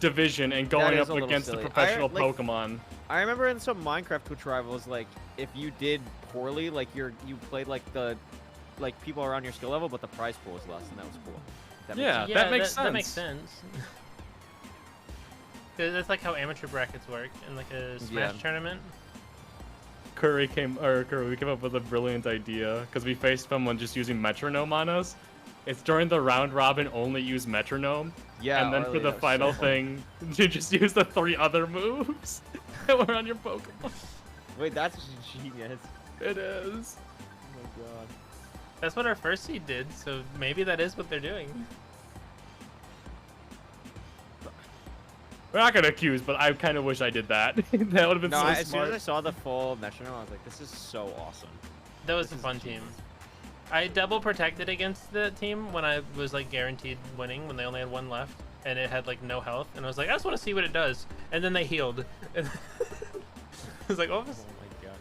division and going up against the professional Pokemon. I remember in some Minecraft Twitch Rivals, like if you did poorly, like you played like people around your skill level, but the prize pool was less, and that was cool. That makes sense. That makes sense. That's like how amateur brackets work in like a Smash tournament. Curry, we came up with a brilliant idea because we faced someone just using metronome on us. It's during the round robin, only use metronome. Yeah. And then for the final thing, you just use the 3 other moves that were on your Pokemon. Wait, that's genius. It is. Oh my god. That's what our first seed did, so maybe that is what they're doing. We're not gonna accuse, but I kind of wish I did that. That would have been so smart. As soon as I saw the full metronome, I was like, this is so awesome. That was a fun team. I double protected against the team when I was like guaranteed winning when they only had 1 left and it had like no health, and I was like, I just want to see what it does, and then they healed. I was like, oh my god.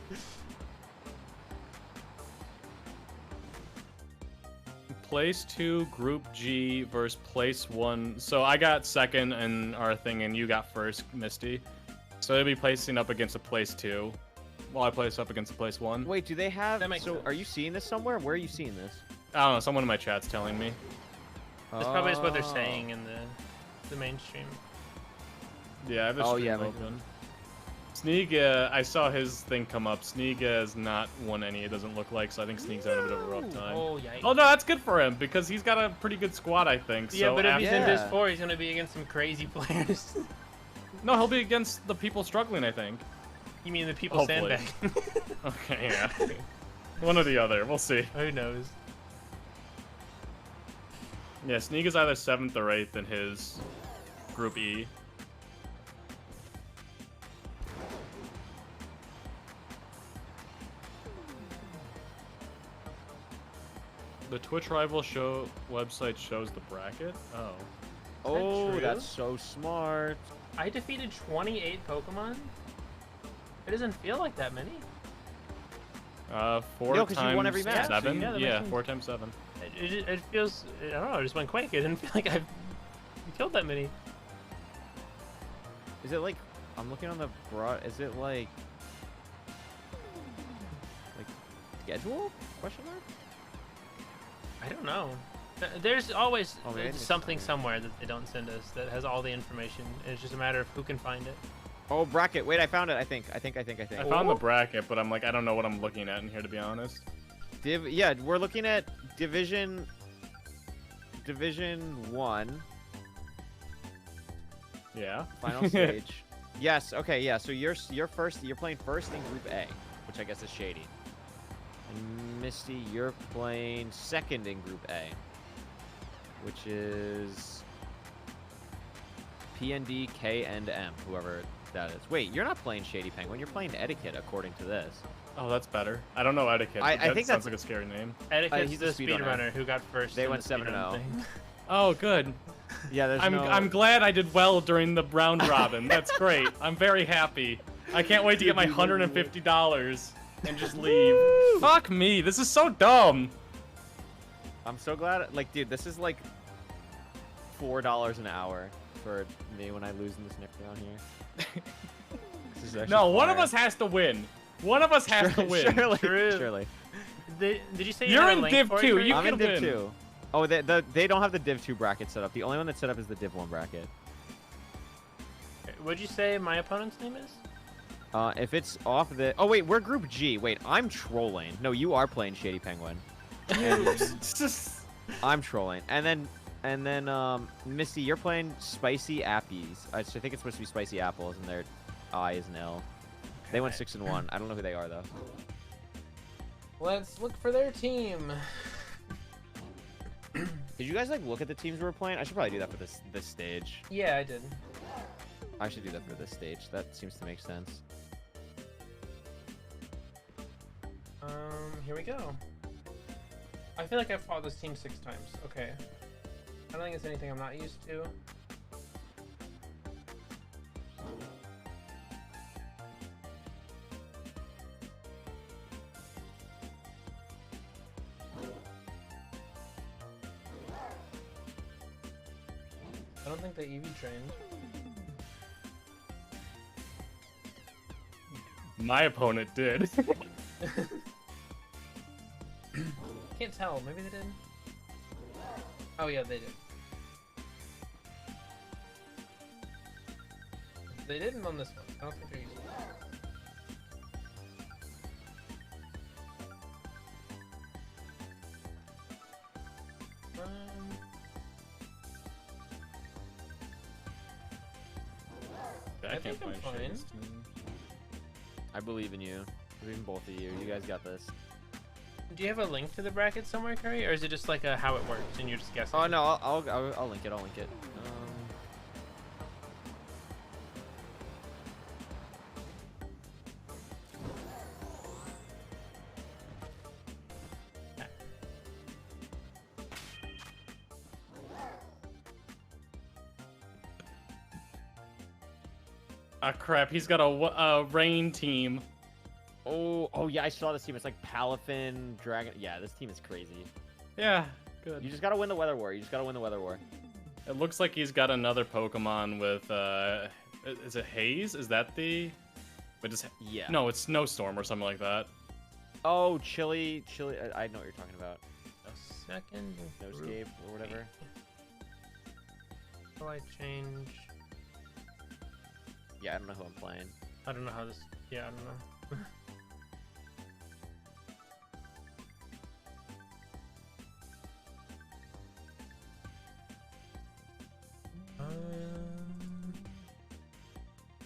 Place 2, Group G versus Place 1. So I got second in our thing, and you got first, Misty. So they'll be placing up against a Place 2, while I place up against a Place 1. Wait, do they have... So are you seeing this somewhere? Where are you seeing this? I don't know. Someone in my chat's telling me. That's probably what they're saying in the mainstream. Yeah, I have a stream open. Sneeg, I saw his thing come up. Sneeg has not won any, it doesn't look like, so I think Sneeg's having a bit of a rough time. Oh, yikes. Oh, no, that's good for him, because he's got a pretty good squad, I think. Yeah, so but if he's in Div 4, he's going to be against some crazy players. No, he'll be against the people struggling, I think. You mean the people sandbagging? Okay, yeah. One or the other, we'll see. Who knows? Yeah, Sneeg is either 7th or 8th in his Group E. The Twitch rival show website shows the bracket. Oh. Oh, that's so smart. I defeated 28 Pokemon. It doesn't feel like that many. 4 times you won every match. 7. So yeah, 4 times 7. It feels. I don't know. It just went quick. It didn't feel like I've killed that many. Is it like? I'm looking on the broad. Is it like schedule? Question mark. I don't know. There's always man, something somewhere that they don't send us that has all the information. It's just a matter of who can find it. Oh, bracket. Wait, I found it. I think. I found the bracket, but I'm like, I don't know what I'm looking at in here, to be honest. Yeah, we're looking at Division 1. Yeah. Final stage. Yes. Okay. Yeah. So you're first. You're playing first in Group A, which I guess is Shady. And Misty, you're playing second in Group A, which is PND, K, and M, whoever that is. Wait, you're not playing Shady Penguin. You're playing Etiquette, according to this. Oh, that's better. I don't know Etiquette. I think sounds like a scary name. Etiquette's he's the a speedrunner. speedrunner who got first. They went 7-0. Oh, good. Yeah, I'm glad I did well during the round robin. That's great. I'm very happy. I can't wait to get my $150 and just leave. Fuck me. This is so dumb. I'm so glad. Like, dude, this is like $4 an hour for me when I lose in this next round here. No, one of us has to win. One of us has to win. Surely. Did you say you're in Div 2? You I'm can in Div win. 2. Oh, they don't have the Div 2 bracket set up. The only one that's set up is the Div 1 bracket. What'd you say my opponent's name is? If it's off the... Oh, wait, we're Group G. Wait, I'm trolling. No, you are playing Shady Penguin. I'm trolling. And then, Misty, you're playing Spicy Appies. I think it's supposed to be Spicy Apples, and their I is nil. They went 6-1. I don't know who they are, though. Let's look for their team. Did you guys, like, look at the teams we were playing? I should probably do that for this stage. Yeah, I did. I should do that for this stage. That seems to make sense. Here we go. I feel like I've fought this team 6 times. Okay. I don't think it's anything I'm not used to. I don't think they EV trained. My opponent did. Can't tell. Maybe they did. Oh yeah, they did. They didn't on this one. I don't think they're using it. I think I'm fine. I believe in you. I believe in both of you. You guys got this. Do you have a link to the bracket somewhere, Curry, or is it just like a how it works and you're just guessing? Oh no, I'll link it. I'll link it. Ah, crap. He's got a rain team. Oh yeah, I saw this team. It's like Palafin, Dragon. Yeah, this team is crazy. Yeah, good. You just gotta win the weather war. It looks like he's got another Pokemon with, is it Haze? Is that the... Yeah. No, it's Snowstorm or something like that. Oh, Chili. I know what you're talking about. A second. Snowscape or whatever. How do I change? Yeah, I don't know who I'm playing. I don't know how this. Yeah, I don't know.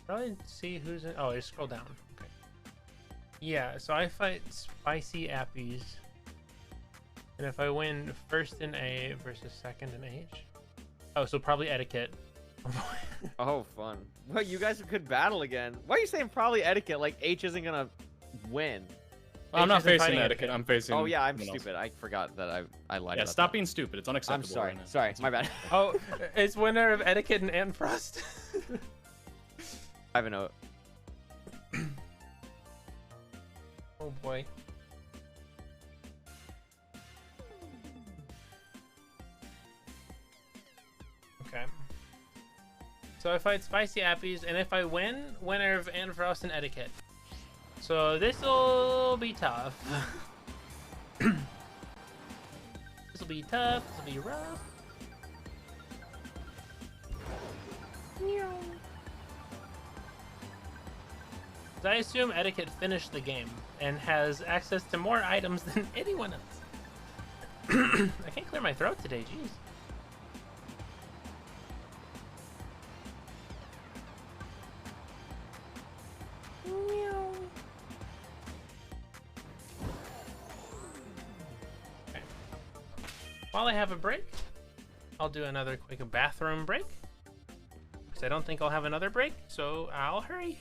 Probably see who's in. Oh, I scroll down. Okay. Yeah, so I fight Spicy Appies. And if I win first in A versus second in H. Oh, so probably Etiquette. Oh, fun. Well, you guys could battle again. Why are you saying probably Etiquette? Like, H isn't gonna win. I'm not facing fighting Etiquette. I'm facing. Oh, yeah, I'm someone stupid. I forgot that I lied Yeah, about stop that. being stupid. It's unacceptable. I'm sorry. Right now. Sorry, my bad. Oh, it's winner of Etiquette and Antfrost. I have a note. Oh boy. Okay. So I fight Spicy Appies, and if I win, winner of Antfrost and Etiquette. So this'll be tough. This'll be tough. This'll be rough. I assume Etiquette finished the game and has access to more items than anyone else. I can't clear my throat today, jeez. Okay. While I have a break, I'll do another quick bathroom break. Because I don't think I'll have another break, so I'll hurry.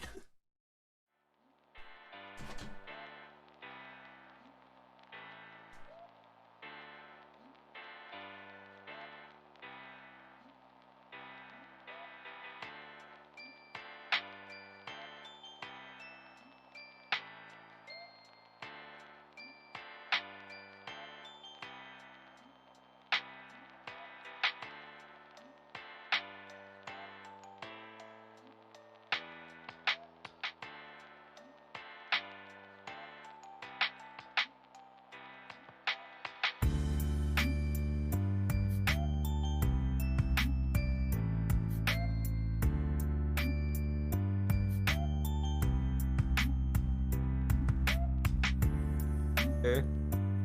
Okay.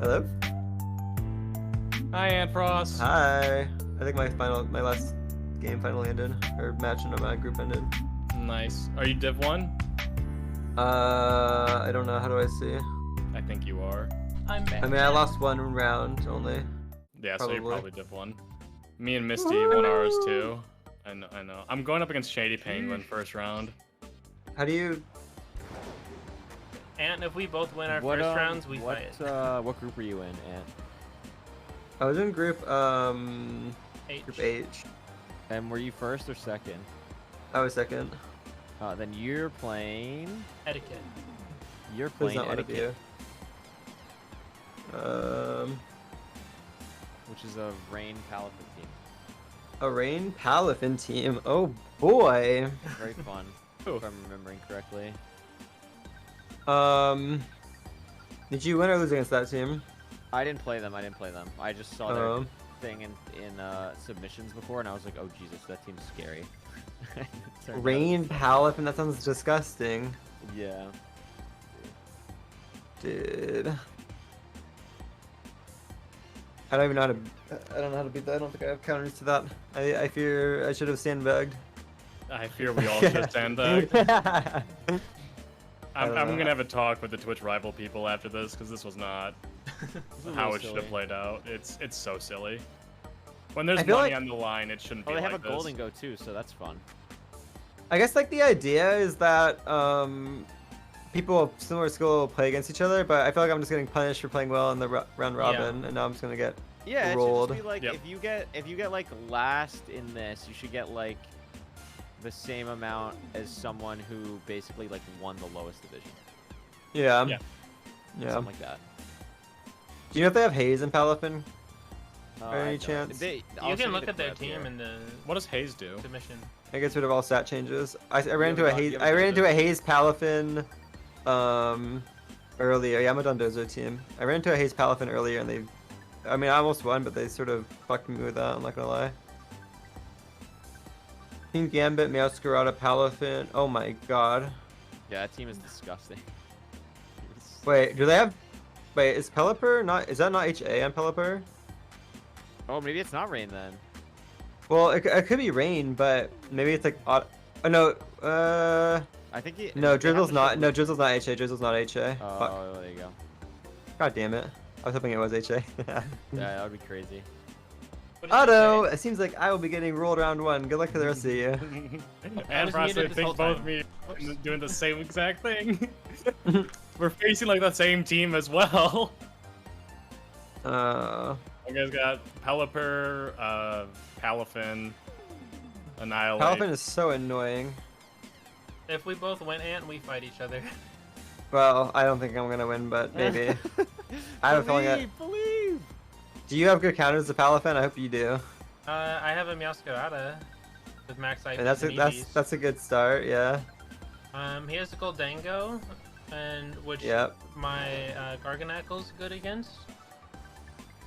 Hello? Hi, Antfrost. Hi. I think my last game finally ended, or match in my group ended. Nice. Are you Div 1? I don't know. How do I see? I think you are. I'm back. I mean, I lost one round only. Yeah, Probably. so you're probably Div 1. Me and Misty won ours too. I know. I'm going up against Shady Penguin first round. How do you? And if we both win our first rounds, we fight. What group were you in, Ant? I was in group H. group H. And were you first or second? I was second. Then you're playing. Etiquette. You're Please playing not let it be Etiquette, you. which is a Rain Palafin team. A Rain Palafin team. Oh boy. Very fun, Ooh. if I'm remembering correctly. Did you win or lose against that team? I didn't play them. I just saw their thing in submissions before, and I was like, oh Jesus, that team's scary. Turned out- Rain Palafin. That sounds disgusting. Yeah. Dude. I don't even know how to. I don't know how to beat that. I don't think I have counters to that. I fear I should have sandbagged. I fear we all should sandbag. I'm gonna have a talk with the Twitch rival people after this because this was not how it should have played out. It's so silly. When there's money on the line, it shouldn't be Oh, they like have a this. golden go too, so that's fun. I guess like the idea is that people of similar skill will play against each other, but I feel like I'm just getting punished for playing well in the round robin, and now I'm just gonna get Yeah, rolled. it should just be like if you get like last in this, you should get like the same amount as someone who basically like won the lowest division. Yeah. Something like that. Do you know if they have Haze in Palafin? By I any don't. chance? You I'll can send look the at their clip team here. in the What does Haze do? submission. It gets rid of all stat changes. I ran into haven't a done- Haze. you I haven't ran done into a Haze Palafin, earlier. Yeah, I'm a Dundozo team. I ran into a Haze Palafin earlier, and they. I mean, I almost won, but they sort of fucked me with that. I'm not gonna lie. King Gambit, Masquerada, Palafin. Oh my god. Yeah, that team is disgusting. Wait, do they have? Wait, is Pelipper not? Is that not HA on Pelipper? Oh, maybe it's not rain then. Well, it could be rain, but maybe it's like. Oh no. I think he. No, Drizzle's not. No, Drizzle's not HA. Drizzle's not HA. Oh, Fuck. there you go. God damn it. I was hoping it was HA. Yeah, that would be crazy. Otto, it seems like I will be getting ruled round 1. Good luck to the rest of you. And Frost, I think both me doing the same exact thing. We're facing like the same team as well. You guys got Pelipper, Palafin, Annihilate. Palafin is so annoying. If we both win Ant, we fight each other. Well, I don't think I'm gonna win, but maybe. I have a feeling that. Believe! Do you have good counters to Palafin? I hope you do. I have a Masquerada with max IP. And that's a good start, yeah. He has a Goldango, and which my Garganacle's good against.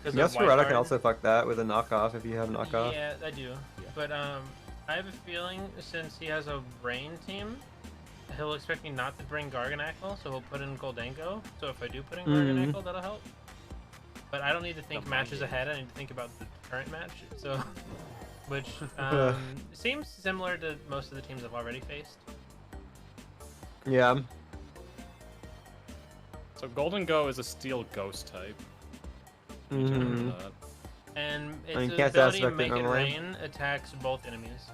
Masquerada can also fuck that with a knockoff if you have knockoff. Yeah, I do. Yeah. But I have a feeling since he has a rain team, he'll expect me not to bring Garganacle, so he'll put in Goldango. So if I do put in Garganacle, that'll help. But I don't need to think matches ahead. I need to think about the current match. So, which seems similar to most of the teams I've already faced. Yeah. So Golden Go is a Steel Ghost type. Mm-hmm. And I mean, its ability Make It Rain attacks both enemies.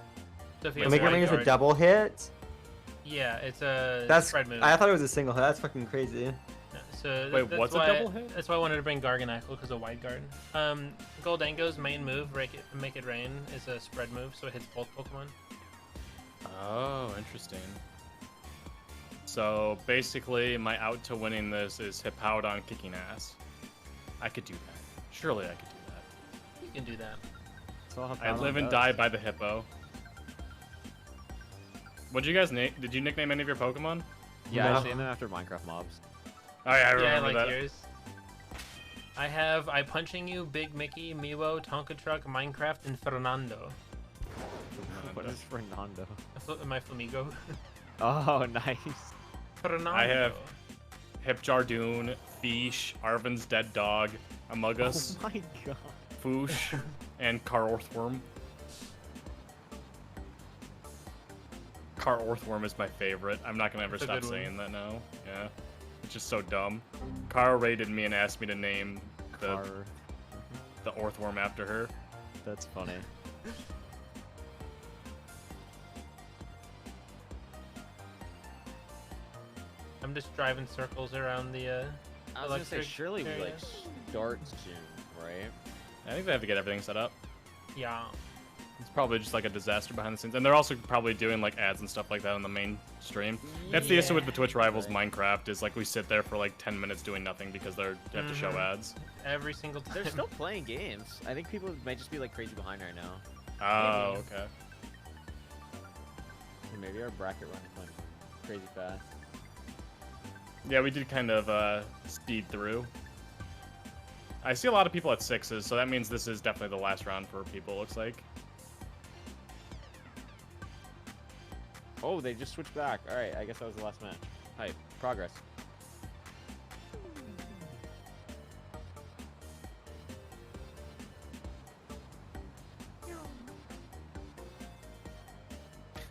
So if Make It Rain is a double hit? Yeah, it's a spread move. I thought it was a single hit. That's fucking crazy. So wait, what's a double hit? That's why I wanted to bring Garganacle because of Wide Guard. Goldango's main move, Make It Rain, is a spread move, so it hits both Pokemon. Oh, interesting. So basically, my out to winning this is Hippowdon kicking ass. I could do that. Surely I could do that. You can do that. I live and die by the hippo. What did you guys name? Did you nickname any of your Pokemon? Yeah, I named them after Minecraft mobs. Oh yeah, I remember like that. Yours. I have I Punching You, Big Mickey, Miwo, Tonka Truck, Minecraft, and Fernando. What is Fernando? My Flamigo. Oh, nice. Fernando. I have Hip Jardoon, Fish, Arvin's Dead Dog, Amogus, oh my god. Foosh, and Carorthworm. Carorthworm is my favorite. I'm not gonna ever stop saying that now. Yeah. It's just so dumb. Carl rated me and asked me to name the Orthworm after her. That's funny. I'm just driving circles around the I was gonna say, surely we like start soon, right? I think they have to get everything set up. Yeah. It's probably just like a disaster behind the scenes. And they're also probably doing like ads and stuff like that on the main stream. That's the issue with the Twitch Rivals Minecraft is like we sit there for like 10 minutes doing nothing because they have to show ads. Every single time. They're still playing games. I think people might just be like crazy behind right now. Oh, okay. Maybe our bracket run went crazy fast. Yeah, we did kind of speed through. I see a lot of people at 6s, so that means this is definitely the last round for people, looks like. Oh, they just switched back. Alright, I guess that was the last match. Hype. Progress.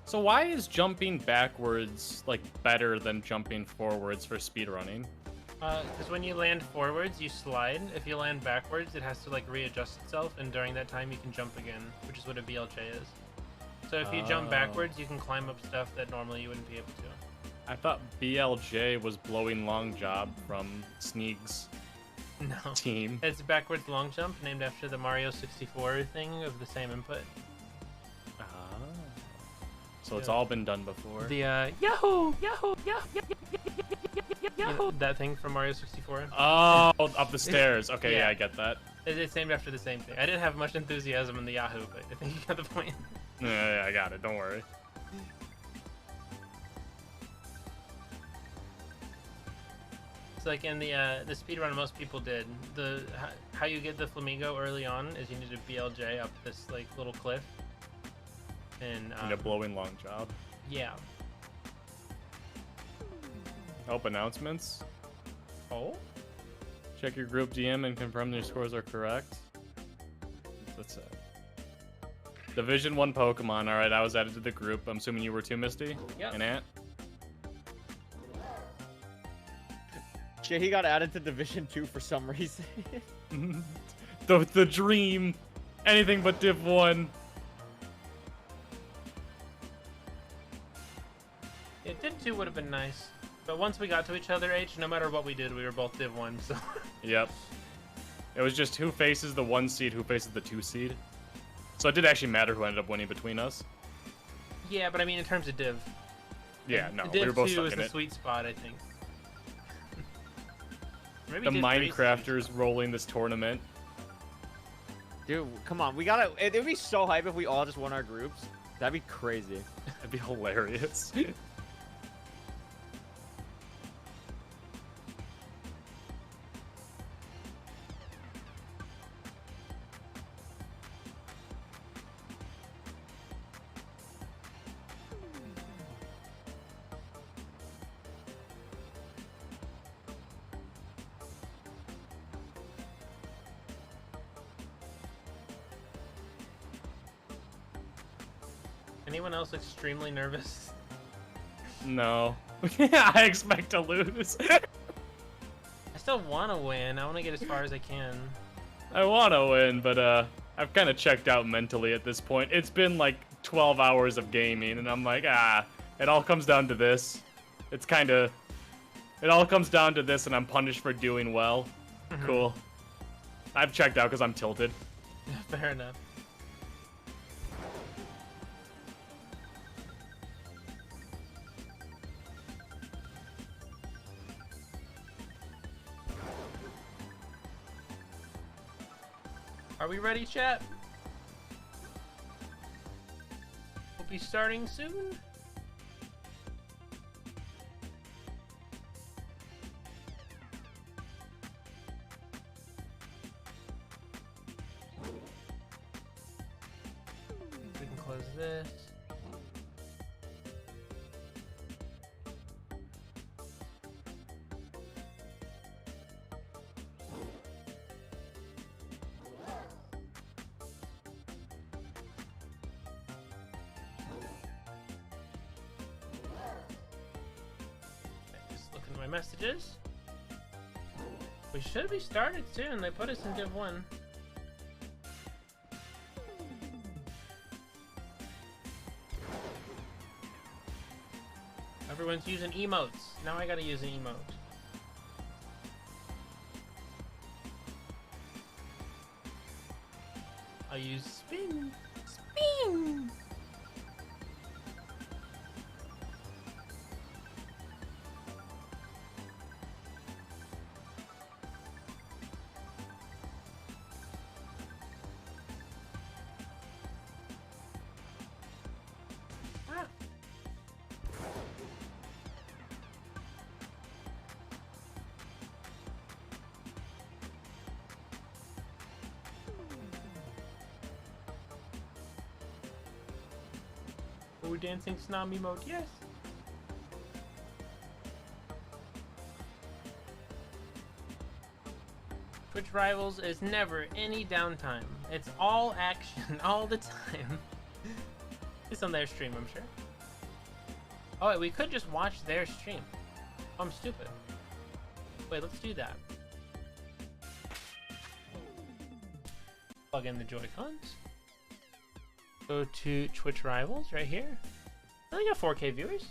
So why is jumping backwards like better than jumping forwards for speedrunning? Because when you land forwards, you slide. If you land backwards, it has to like readjust itself, and during that time you can jump again, which is what a BLJ is. So if you jump backwards, you can climb up stuff that normally you wouldn't be able to. I thought BLJ was blowing long job from Sneeg's team. It's backwards long jump, named after the Mario 64 thing of the same input. So it's all been done before. The Yahoo! Yahoo! Yahoo! Yahoo! That thing from Mario 64. Oh, up the stairs. Okay, yeah, I get that. It's named after the same thing. I didn't have much enthusiasm in the Yahoo, but I think you got the point. Yeah, I got it. Don't worry. It's like in the speedrun most people did. How you get the Flamigo early on is you need to BLJ up this like little cliff. And a blowing long job. Yeah. Help announcements. Oh. Check your group DM and confirm your scores are correct. That's it. Division 1 Pokemon. All right, I was added to the group. I'm assuming you were too, Misty. Yep. And Ant. Shit, he got added to Division 2 for some reason. the dream. Anything but Div 1. Yeah, Div 2 would have been nice. But once we got to each other, H, no matter what we did, we were both Div 1, so... Yep. It was just who faces the 1 seed, who faces the 2 seed. So it did actually matter who ended up winning between us. Yeah, but I mean in terms of Div. Yeah, no, Div we were both 2 stuck is in the it. sweet spot, I think. Maybe The Div 3 is Minecrafters rolling this tournament. Dude, come on. We gotta... It would be so hype if we all just won our groups. That'd be crazy. That'd be hilarious. Anyone else extremely nervous? No. I expect to lose. I still want to win. I want to get as far as I can. I want to win, but I've kind of checked out mentally at this point. It's been like 12 hours of gaming, and I'm like, it all comes down to this. It's kind of... It all comes down to this, and I'm punished for doing well. Cool. I've checked out because I'm tilted. Fair enough. Are we ready, chat? We'll be starting soon. We can close this. Just look at my messages. We should be started soon. They put us in Div 1. Everyone's using emotes. Now I gotta use an emote. I'll use spin. Spin! Ah. Ooh, dancing tsunami mode, yes. Twitch Rivals is never any downtime. It's all action all the time. It's on their stream, I'm sure. Oh wait, we could just watch their stream. I'm stupid. Wait, let's do that. Plug in the Joy-Cons. Go to Twitch Rivals right here. I only got 4K viewers.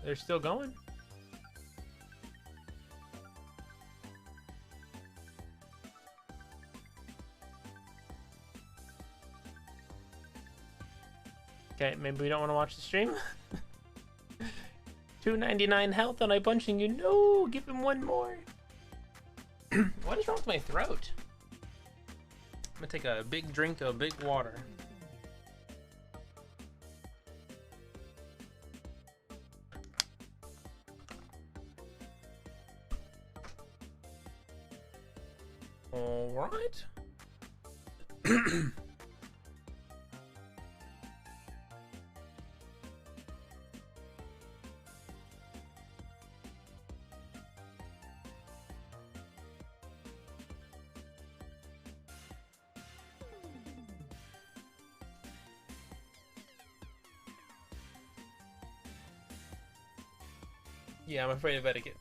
They're still going. Okay, maybe we don't want to watch the stream. 299 health and I'm punching you. No, give him one more. What is wrong with my throat? I'm gonna take a big drink of big water. All right. Yeah, I'm afraid of etiquette.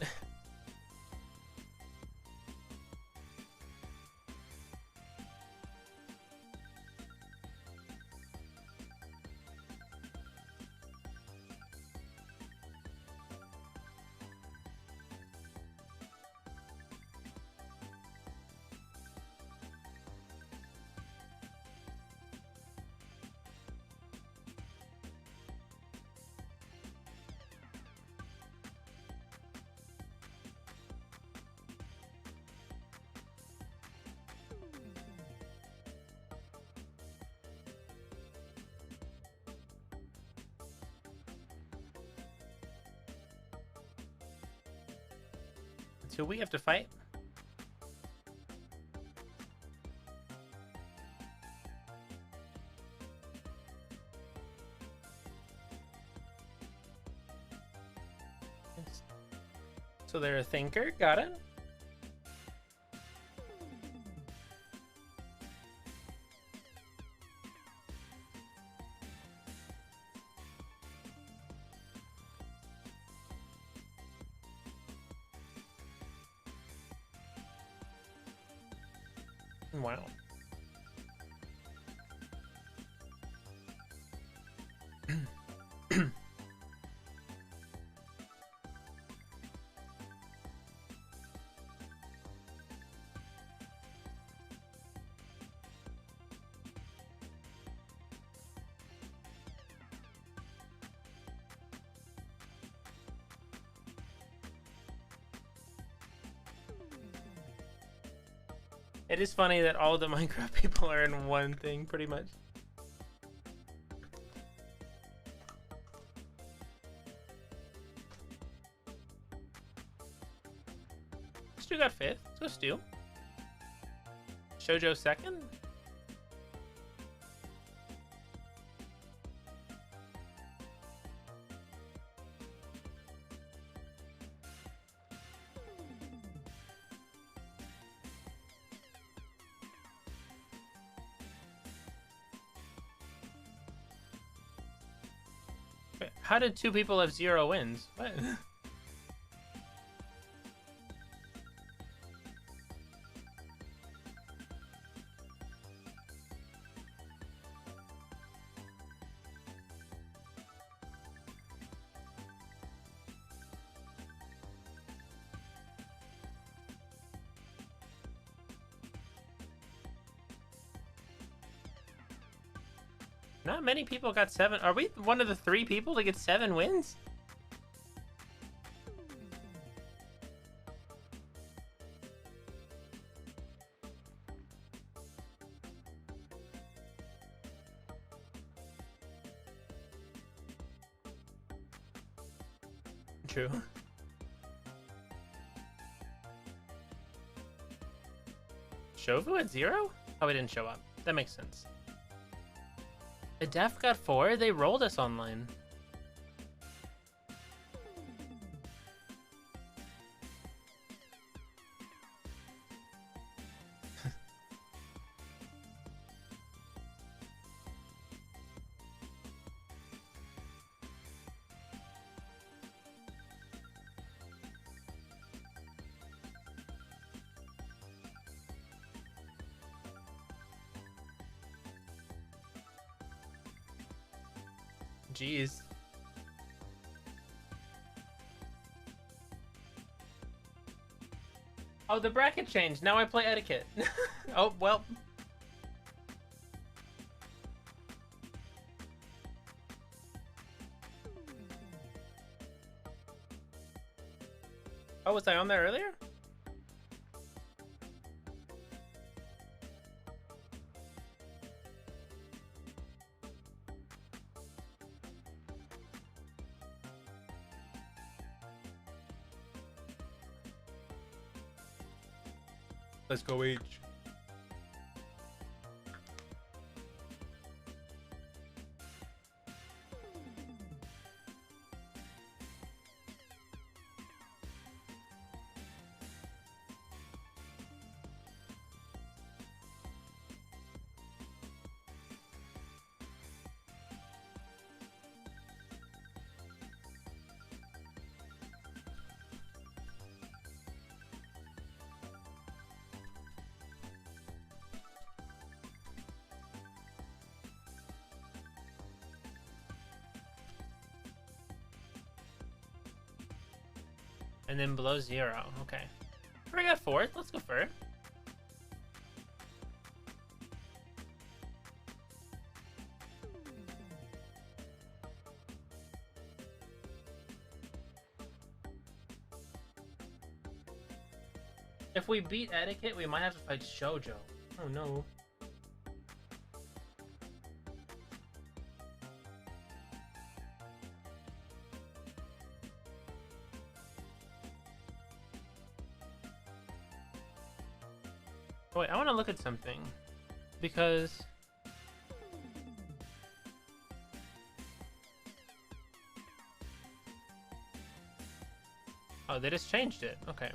So we have to fight? Yes. So they're a thinker, got it? Wow. It is funny that all the Minecraft people are in one thing, pretty much. Stu got 5th. Let's go Stu. Shoujo 2nd. Wait, how did 2 people have 0 wins? What? Not many people got 7. Are we one of the 3 people to get 7 wins? True. Shovu at 0? Oh, he didn't show up. That makes sense. The Def got 4? They rolled us online. Jeez. Oh, the bracket changed. Now I play etiquette. Oh, well. Oh, was I on there earlier? Let's go H. And then below 0. Okay. We got 4th. Let's go for it. If we beat Etiquette, we might have to fight Shoujo. Oh no. Wait, I want to look at something, because oh, they just changed it. Okay.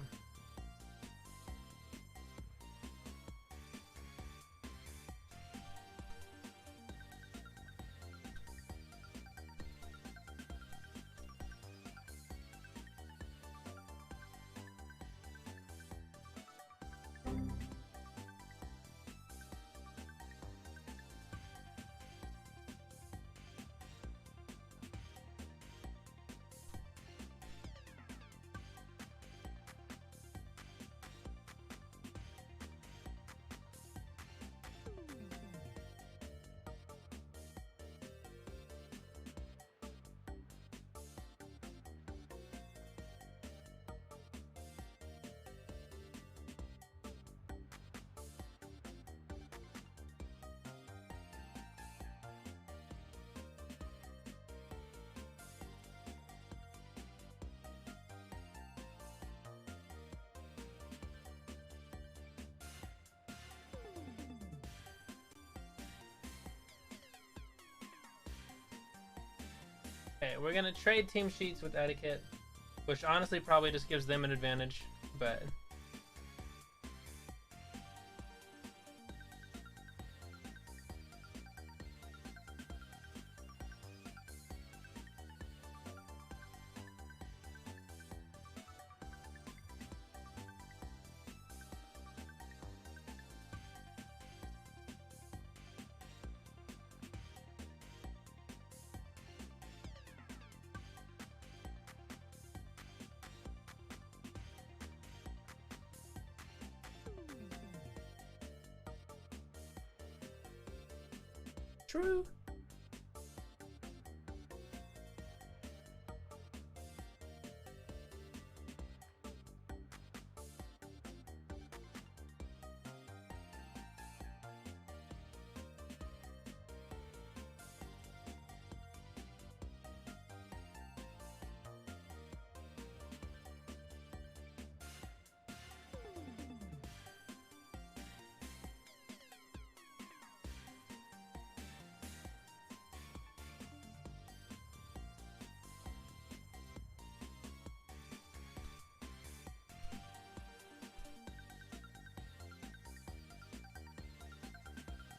Okay, we're gonna trade team sheets with Etiquette, which honestly probably just gives them an advantage, but true.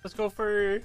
Let's go for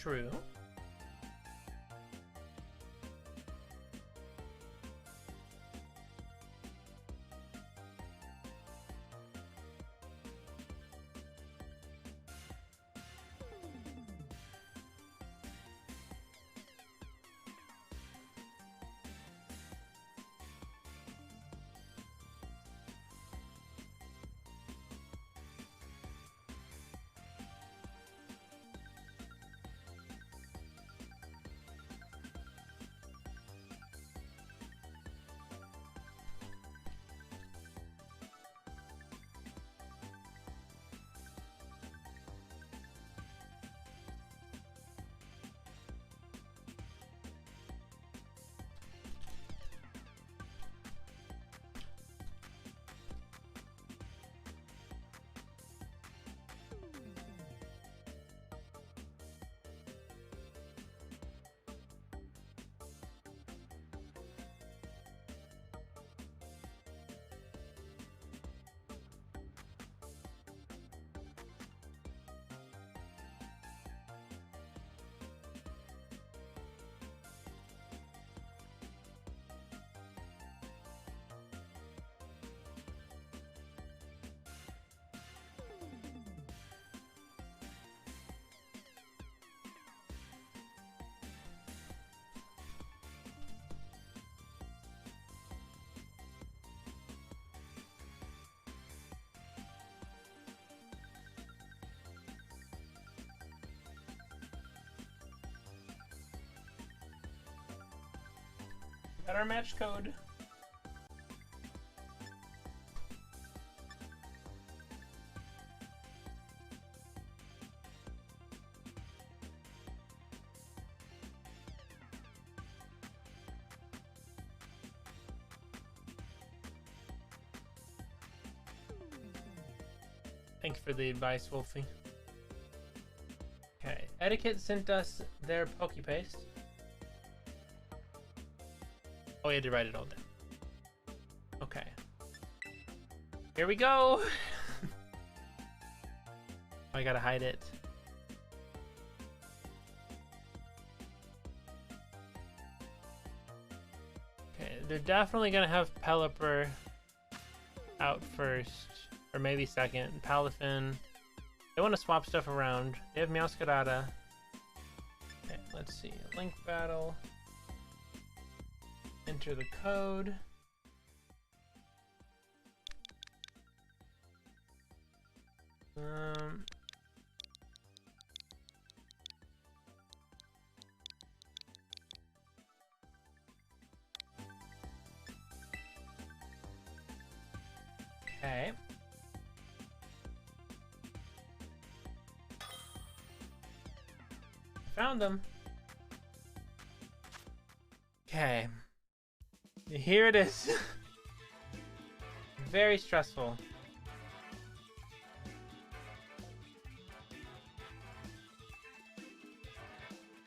true. Got our match code. Thanks for the advice, Wolfie. Okay, Etiquette sent us their Pokepaste. Oh, we had to write it all down. Okay. Here we go! I gotta hide it. Okay, they're definitely gonna have Pelipper out first, or maybe second. Palafin. They want to swap stuff around. They have Meowscarada. Okay, let's see. Link battle. Enter the code. Okay. Found them. Okay. Here it is. Very stressful.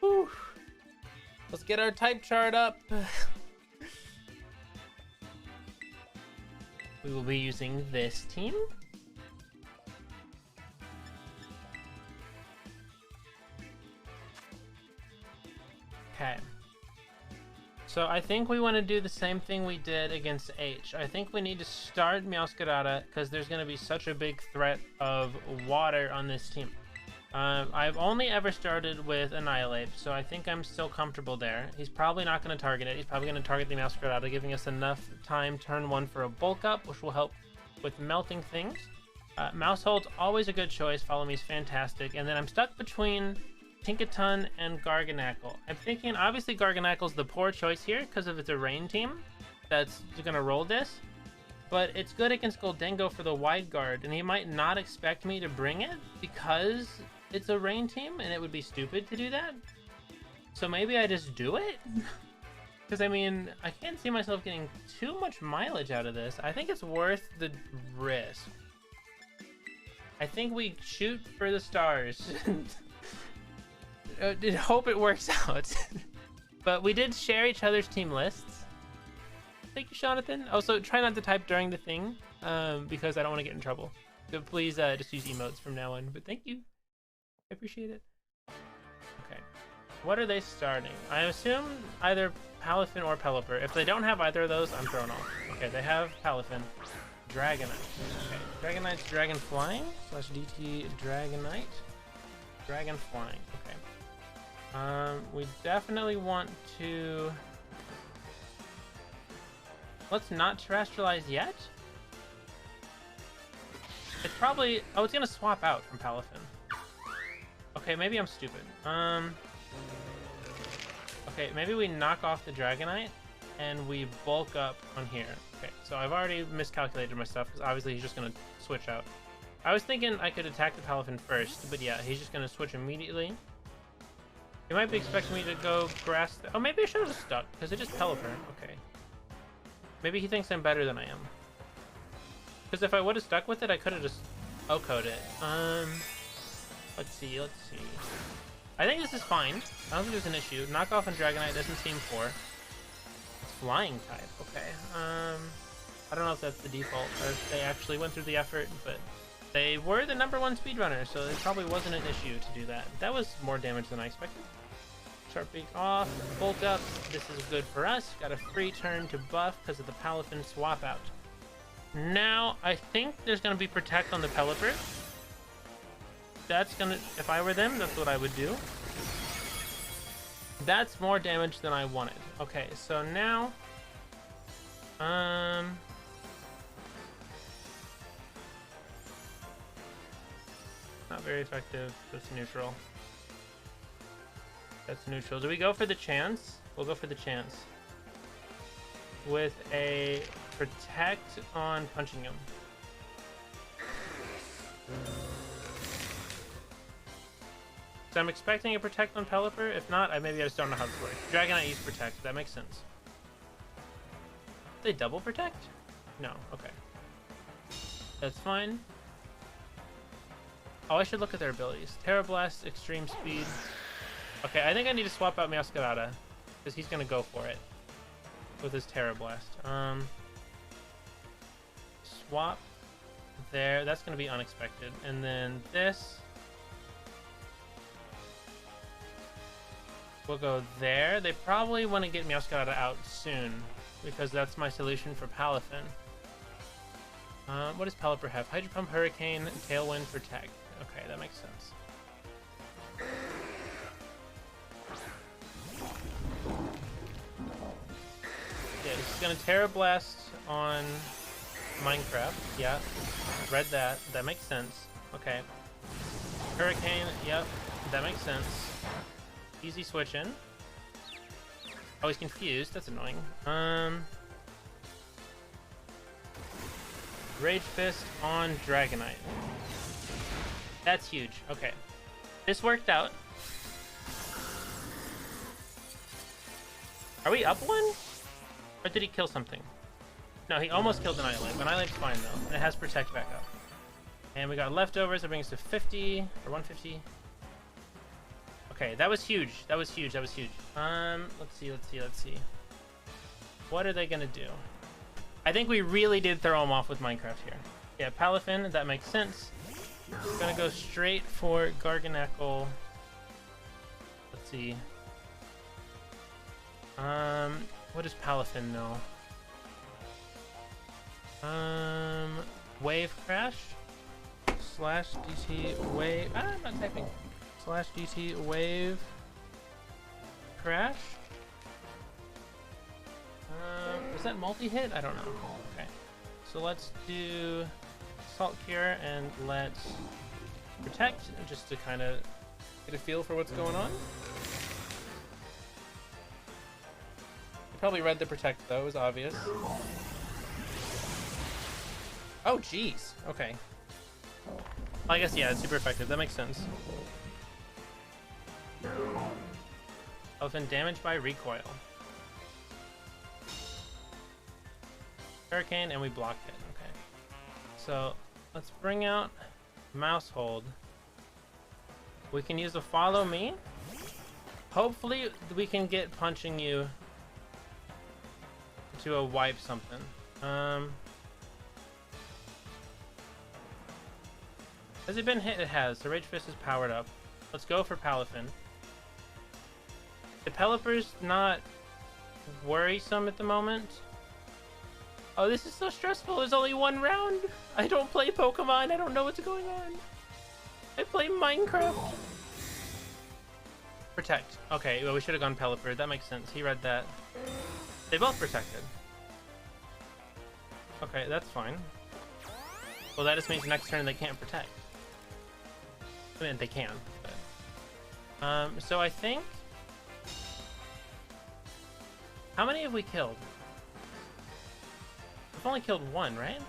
Whew. Let's get our type chart up. We will be using this team. Okay. So I think we want to do the same thing we did against H. I think we need to start Meowscarada because there's going to be such a big threat of water on this team. I've only ever started with Annihilate, so I think I'm still comfortable there. He's probably not going to target it. He's probably going to target the Meowscarada, giving us enough time turn one for a bulk up, which will help with melting things. Mousehold's always a good choice. Follow Me is fantastic. And then I'm stuck between Tinkaton and Garganackle. I'm thinking obviously Garganackle's the poor choice here because of it's a rain team that's gonna roll this, but it's good against Goldengo for the wide guard, and he might not expect me to bring it because it's a rain team and it would be stupid to do that. So maybe I just do it? Because I mean, I can't see myself getting too much mileage out of this. I think it's worth the risk. I think we shoot for the stars. Hope it works out. But we did share each other's team lists. Thank you, Jonathan. Also, try not to type during the thing, because I don't want to get in trouble. So please just use emotes from now on. But thank you. I appreciate it. Okay. What are they starting? I assume either Palafin or Pelipper. If they don't have either of those, I'm thrown off. Okay, they have Palafin. Dragonite. Okay, Dragonite's Dragon Flying / DT Dragonite. Dragon Flying. Okay. We definitely want to. Let's not terrestrialize yet. It's probably. Oh, it's gonna swap out from Palafin. Okay, maybe I'm stupid. Okay, maybe we knock off the Dragonite and we bulk up on here. Okay, so I've already miscalculated my stuff because obviously he's just gonna switch out. I was thinking I could attack the Palafin first, but yeah, he's just gonna switch immediately. He might be expecting me to go grass. Oh, maybe I should have stuck because it just Pelipper. Okay. Maybe he thinks I'm better than I am. Because if I would have stuck with it, I could have just OHKO'd it. Let's see. I think this is fine. I don't think there's an issue. Knockoff and Dragonite doesn't seem poor. It's flying type. Okay. I don't know if that's the default or if they actually went through the effort, but they were the #1 speedrunner, so it probably wasn't an issue to do that. That was more damage than I expected. Sharp Beak off, bulk up. This is good for us. Got a free turn to buff because of the Palafin swap out. Now, I think there's going to be Protect on the Pelipper. That's going to, if I were them, that's what I would do. That's more damage than I wanted. Okay, so now, not very effective. That's neutral. That's neutral. Do we go for the chance? We'll go for the chance. With a Protect on punching him. So I'm expecting a Protect on Pelipper. If not, maybe I just don't know how this works. Dragonite used Protect. That makes sense. They double Protect? No. Okay. That's fine. Oh, I should look at their abilities. Terra Blast, Extreme Speed. Okay, I think I need to swap out Meowscarada because he's gonna go for it with his Terra Blast. Swap there. That's gonna be unexpected. And then this. We'll go there. They probably want to get Meowscarada out soon because that's my solution for Palafin. What does Pelipper have? Hydro Pump, Hurricane, Tailwind, Protect. Okay, that makes sense. Yeah, he's gonna Terra Blast on Minecraft. Yeah, read that. That makes sense. Okay. Hurricane. Yep, that makes sense. Easy switch in. Oh, he's confused. That's annoying. Rage Fist on Dragonite. That's huge. Okay. This worked out. Are we up one? Or did he kill something? No, he almost killed Annihilate. Annihilate's fine, though. And it has Protect back up. And we got leftovers. That brings us to 50 or 150. Okay, that was huge. That was huge. Let's see. What are they gonna do? I think we really did throw him off with Minecraft here. Yeah, Palafin, that makes sense. Gonna go straight for Garganacl. Let's see. What does Palafin know? Wave Crash / DT Wave. I'm not typing. / DT Wave Crash. Is that multi-hit? I don't know. Okay. So let's do Salt Cure and let's Protect just to kind of get a feel for what's going on. You probably read the Protect though, it was obvious. Oh, jeez. Okay. I guess, yeah, it's super effective. That makes sense. Elephant damaged by recoil. Hurricane, and we blocked it. Okay. So, let's bring out Mouse Hold. We can use a Follow Me. Hopefully, we can get punching you to a wipe something. Has it been hit? It has. The Rage Fist is powered up. Let's go for Palafin. The Pelipper's not worrisome at the moment. Oh, this is so stressful. There's only one round. I don't play Pokemon. I don't know what's going on. I play Minecraft. Protect. Okay, well, we should have gone Pelipper. That makes sense. He read that. They both protected. Okay, that's fine. Well, that just means next turn they can't protect. I mean, they can. But... so I think... How many have we killed? We've only killed one, right?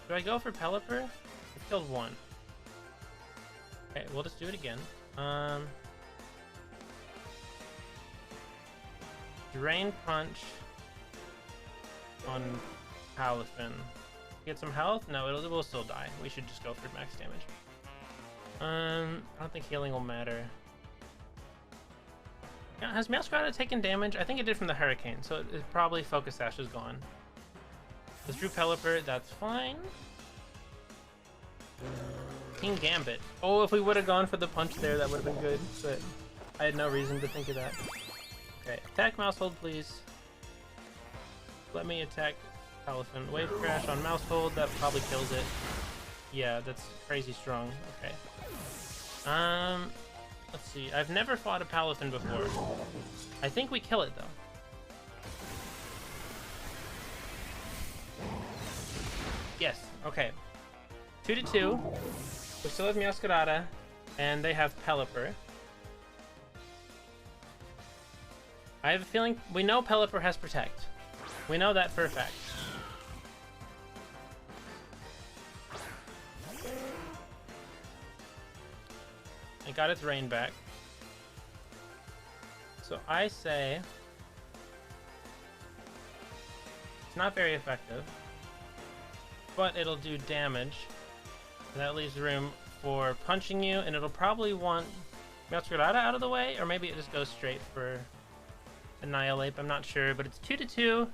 Do I go for Pelipper? We've killed one. Okay, we'll just do it again. Drain Punch on Palafin. Get some health? No, we'll still die. We should just go for max damage. I don't think healing will matter. Yeah, has Meowscarada taken damage? I think it did from the Hurricane, so it probably Focus Sash is gone. Let's Drew Pelipper, that's fine. King Gambit. Oh, if we would have gone for the punch there, that would have been good, but I had no reason to think of that. Okay, attack Mousehold, please. Let me attack Palafin. Wave Crash on Mousehold, that probably kills it. Yeah, that's crazy strong. Okay. Let's see. I've never fought a Palafin before. I think we kill it, though. Yes, okay. 2-2. We still have Meowscarada, and they have Pelipper. I have a feeling... We know Pelipper has Protect. We know that for a fact. It got its rain back. So I say... It's not very effective. But it'll do damage. And that leaves room for punching you, and it'll probably want Meowscarada out of the way, or maybe it just goes straight for Annihilate. I'm not sure, but it's 2-2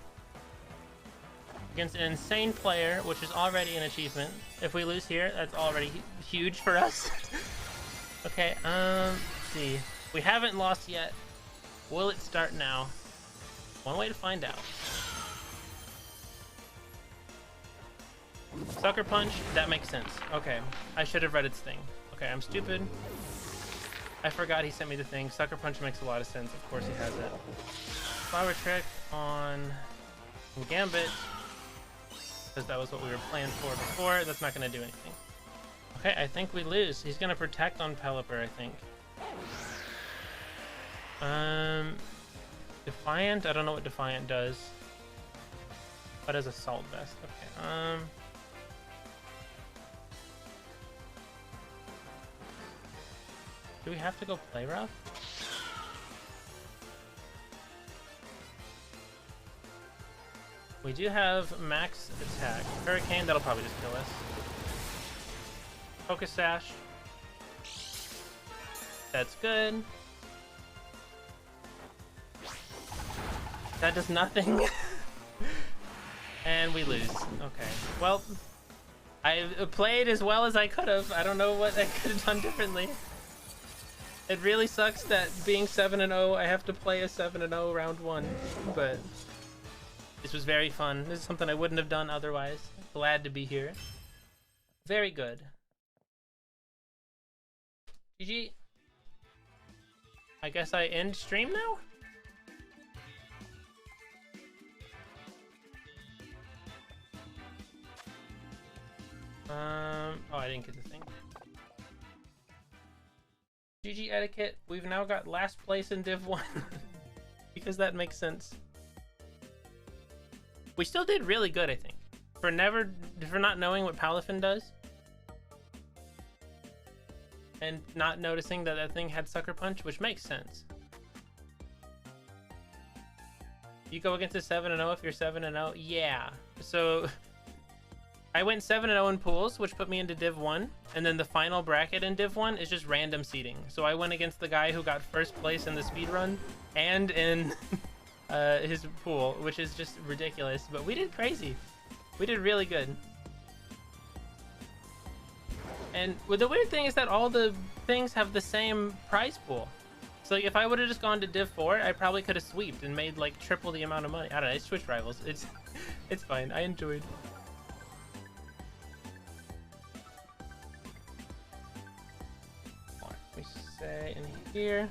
against an insane player, which is already an achievement. If we lose here, that's already huge for us. Okay, let's see. We haven't lost yet. Will it start now? One way to find out. Sucker Punch, that makes sense. Okay, I should have read its thing. Okay, I'm stupid. I forgot he sent me the thing. Sucker Punch makes a lot of sense. Of course he has it. Flower Trick on Gambit, because that was what we were playing for before. That's not going to do anything. Okay, I think we lose. He's going to Protect on Pelipper, I think. Defiant? I don't know what Defiant does. What is Assault Vest? Okay, do we have to go play rough? We do have max attack. Hurricane, that'll probably just kill us. Focus Sash. That's good. That does nothing. And we lose. Okay. Well, I played as well as I could have. I don't know what I could have done differently. It really sucks that being 7-0, I have to play a 7-0 round 1, but this was very fun. This is something I wouldn't have done otherwise. Glad to be here. Very good. GG. I guess I end stream now? Oh, I didn't get the thing. GG etiquette, we've now got last place in Div 1. Because that makes sense. We still did really good, I think. For not knowing what Palafin does. And not noticing that that thing had Sucker Punch, which makes sense. You go against a 7-0 if you're 7-0? Yeah. So... I went 7-0 in pools, which put me into Div 1, and then the final bracket in Div 1 is just random seeding. So I went against the guy who got first place in the speedrun and in his pool, which is just ridiculous. But we did crazy. We did really good. And the weird thing is that all the things have the same prize pool. So like, if I would have just gone to Div 4, I probably could have sweeped and made like triple the amount of money. I don't know, it's Switch Rivals. It's fine. I enjoyed. Let me say in here,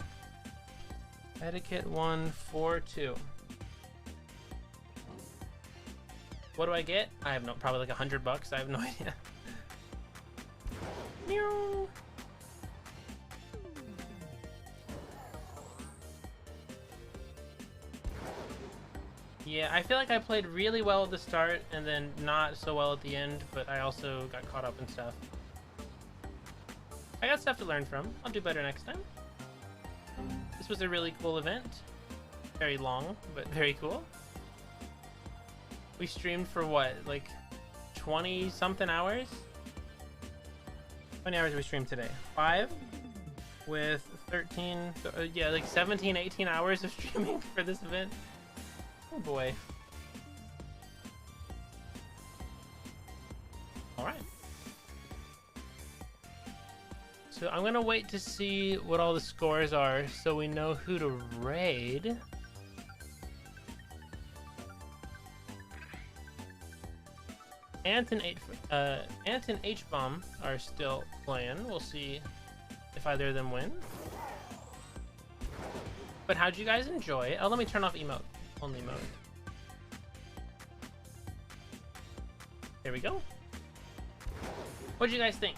etiquette 142. What do I get? I have no, probably like $100. I have no idea. Meow. Yeah, I feel like I played really well at the start and then not so well at the end, but I also got caught up in stuff. I got stuff to learn from. I'll do better next time. This was a really cool event. Very long, but very cool. We streamed for what, like 20 something hours? How many hours did we stream today? 5 with 13, yeah, like 17, 18 hours of streaming for this event. Oh boy. Alright. So I'm gonna wait to see what all the scores are so we know who to raid. Ant and H-Bomb are still playing. We'll see if either of them win. But how'd you guys enjoy it? Oh, let me turn off emote. Only mode. There we go. What do you guys think?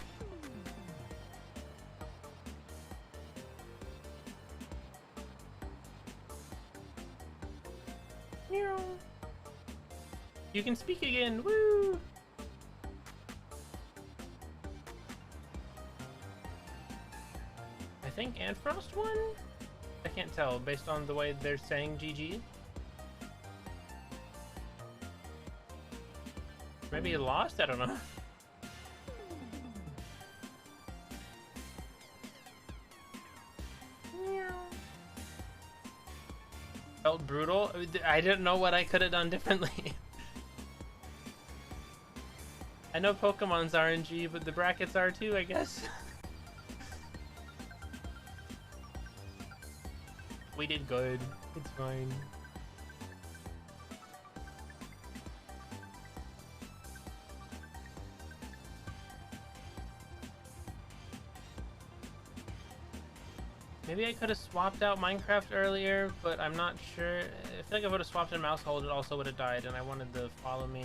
You can speak again. Woo! I think Antfrost won? I can't tell based on the way they're saying GG. Maybe he lost? I don't know. Felt brutal. I didn't know what I could have done differently. I know Pokemon's RNG, but the brackets are too, I guess. We did good. It's fine. Maybe I could have swapped out Minecraft earlier, but I'm not sure. I feel like if I would have swapped in Mousehold, it also would have died, and I wanted to follow me.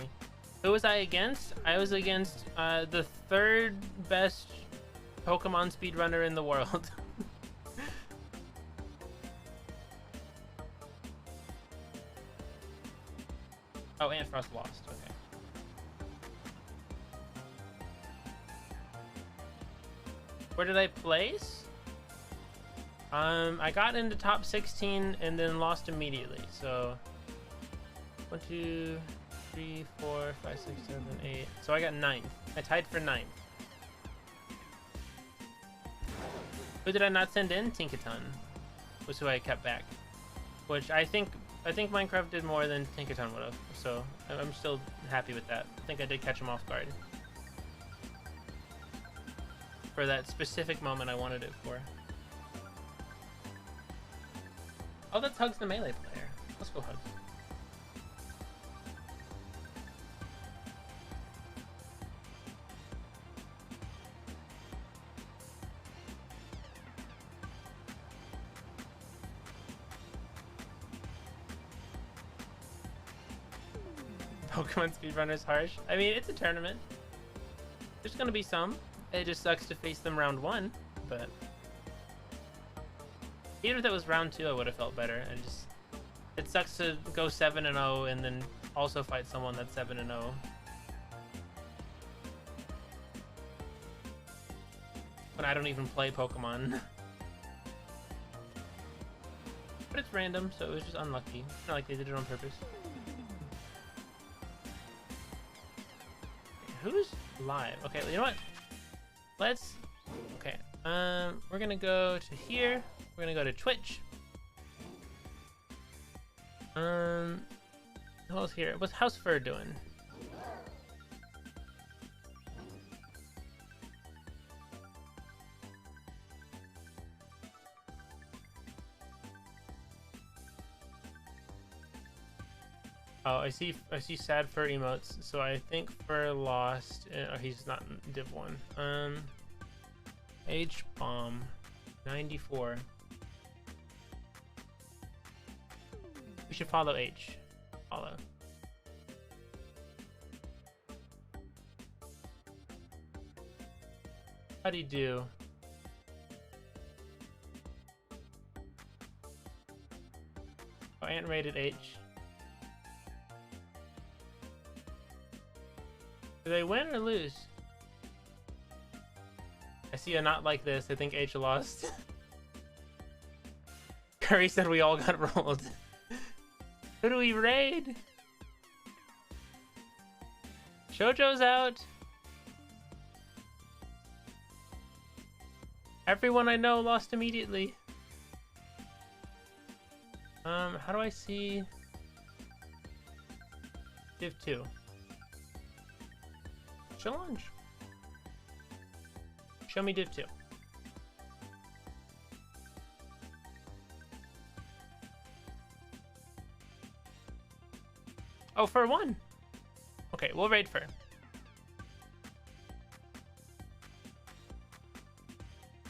Who was I against? I was against the 3rd best Pokemon speedrunner in the world. Oh, Antfrost lost. Okay. Where did I place? I got into top 16 and then lost immediately. So 1, 2, 3, 4, 5, 6, 7, 8. So I got 9th. I tied for 9th. Who did I not send in? Tinkaton was who I kept back. Which I think Minecraft did more than Tinkaton would have. So I'm still happy with that. I think I did catch him off guard. For that specific moment I wanted it for. Oh, that's Hugs the melee player. Let's go Hugs. Pokemon speedrunner's harsh. I mean, it's a tournament. There's gonna be some. It just sucks to face them round 1, but even if that was round 2, I would have felt better. It sucks to go 7-0 and then also fight someone that's 7-0. When I don't even play Pokemon. But it's random, so it was just unlucky. It's not like they did it on purpose. Who's live? Okay, you know what? Let's... Okay, we're gonna go to here. We're gonna go to Twitch. Who's here? How's Fur doing? Oh, I see sad fur emotes. So I think fur lost. He's not in Div 1. H bomb 94. We should follow H. Follow. How'd he do? Oh, Ant rated H. Do they win or lose? I see a not like this. I think H lost. Curry said we all got rolled. Who do we raid? Shoujo's out. Everyone I know lost immediately. How do I see Div 2? Challenge. Show me Div 2. Oh, Fur 1. Okay, we'll raid Fur.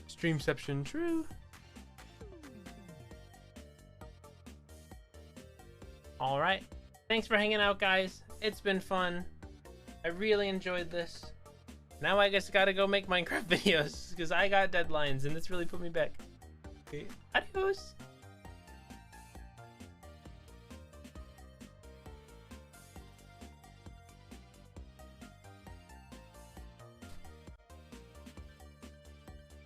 Streamception true. All right. Thanks for hanging out, guys. It's been fun. I really enjoyed this. Now I guess I gotta go make Minecraft videos because I got deadlines and it's really put me back. Okay, adios.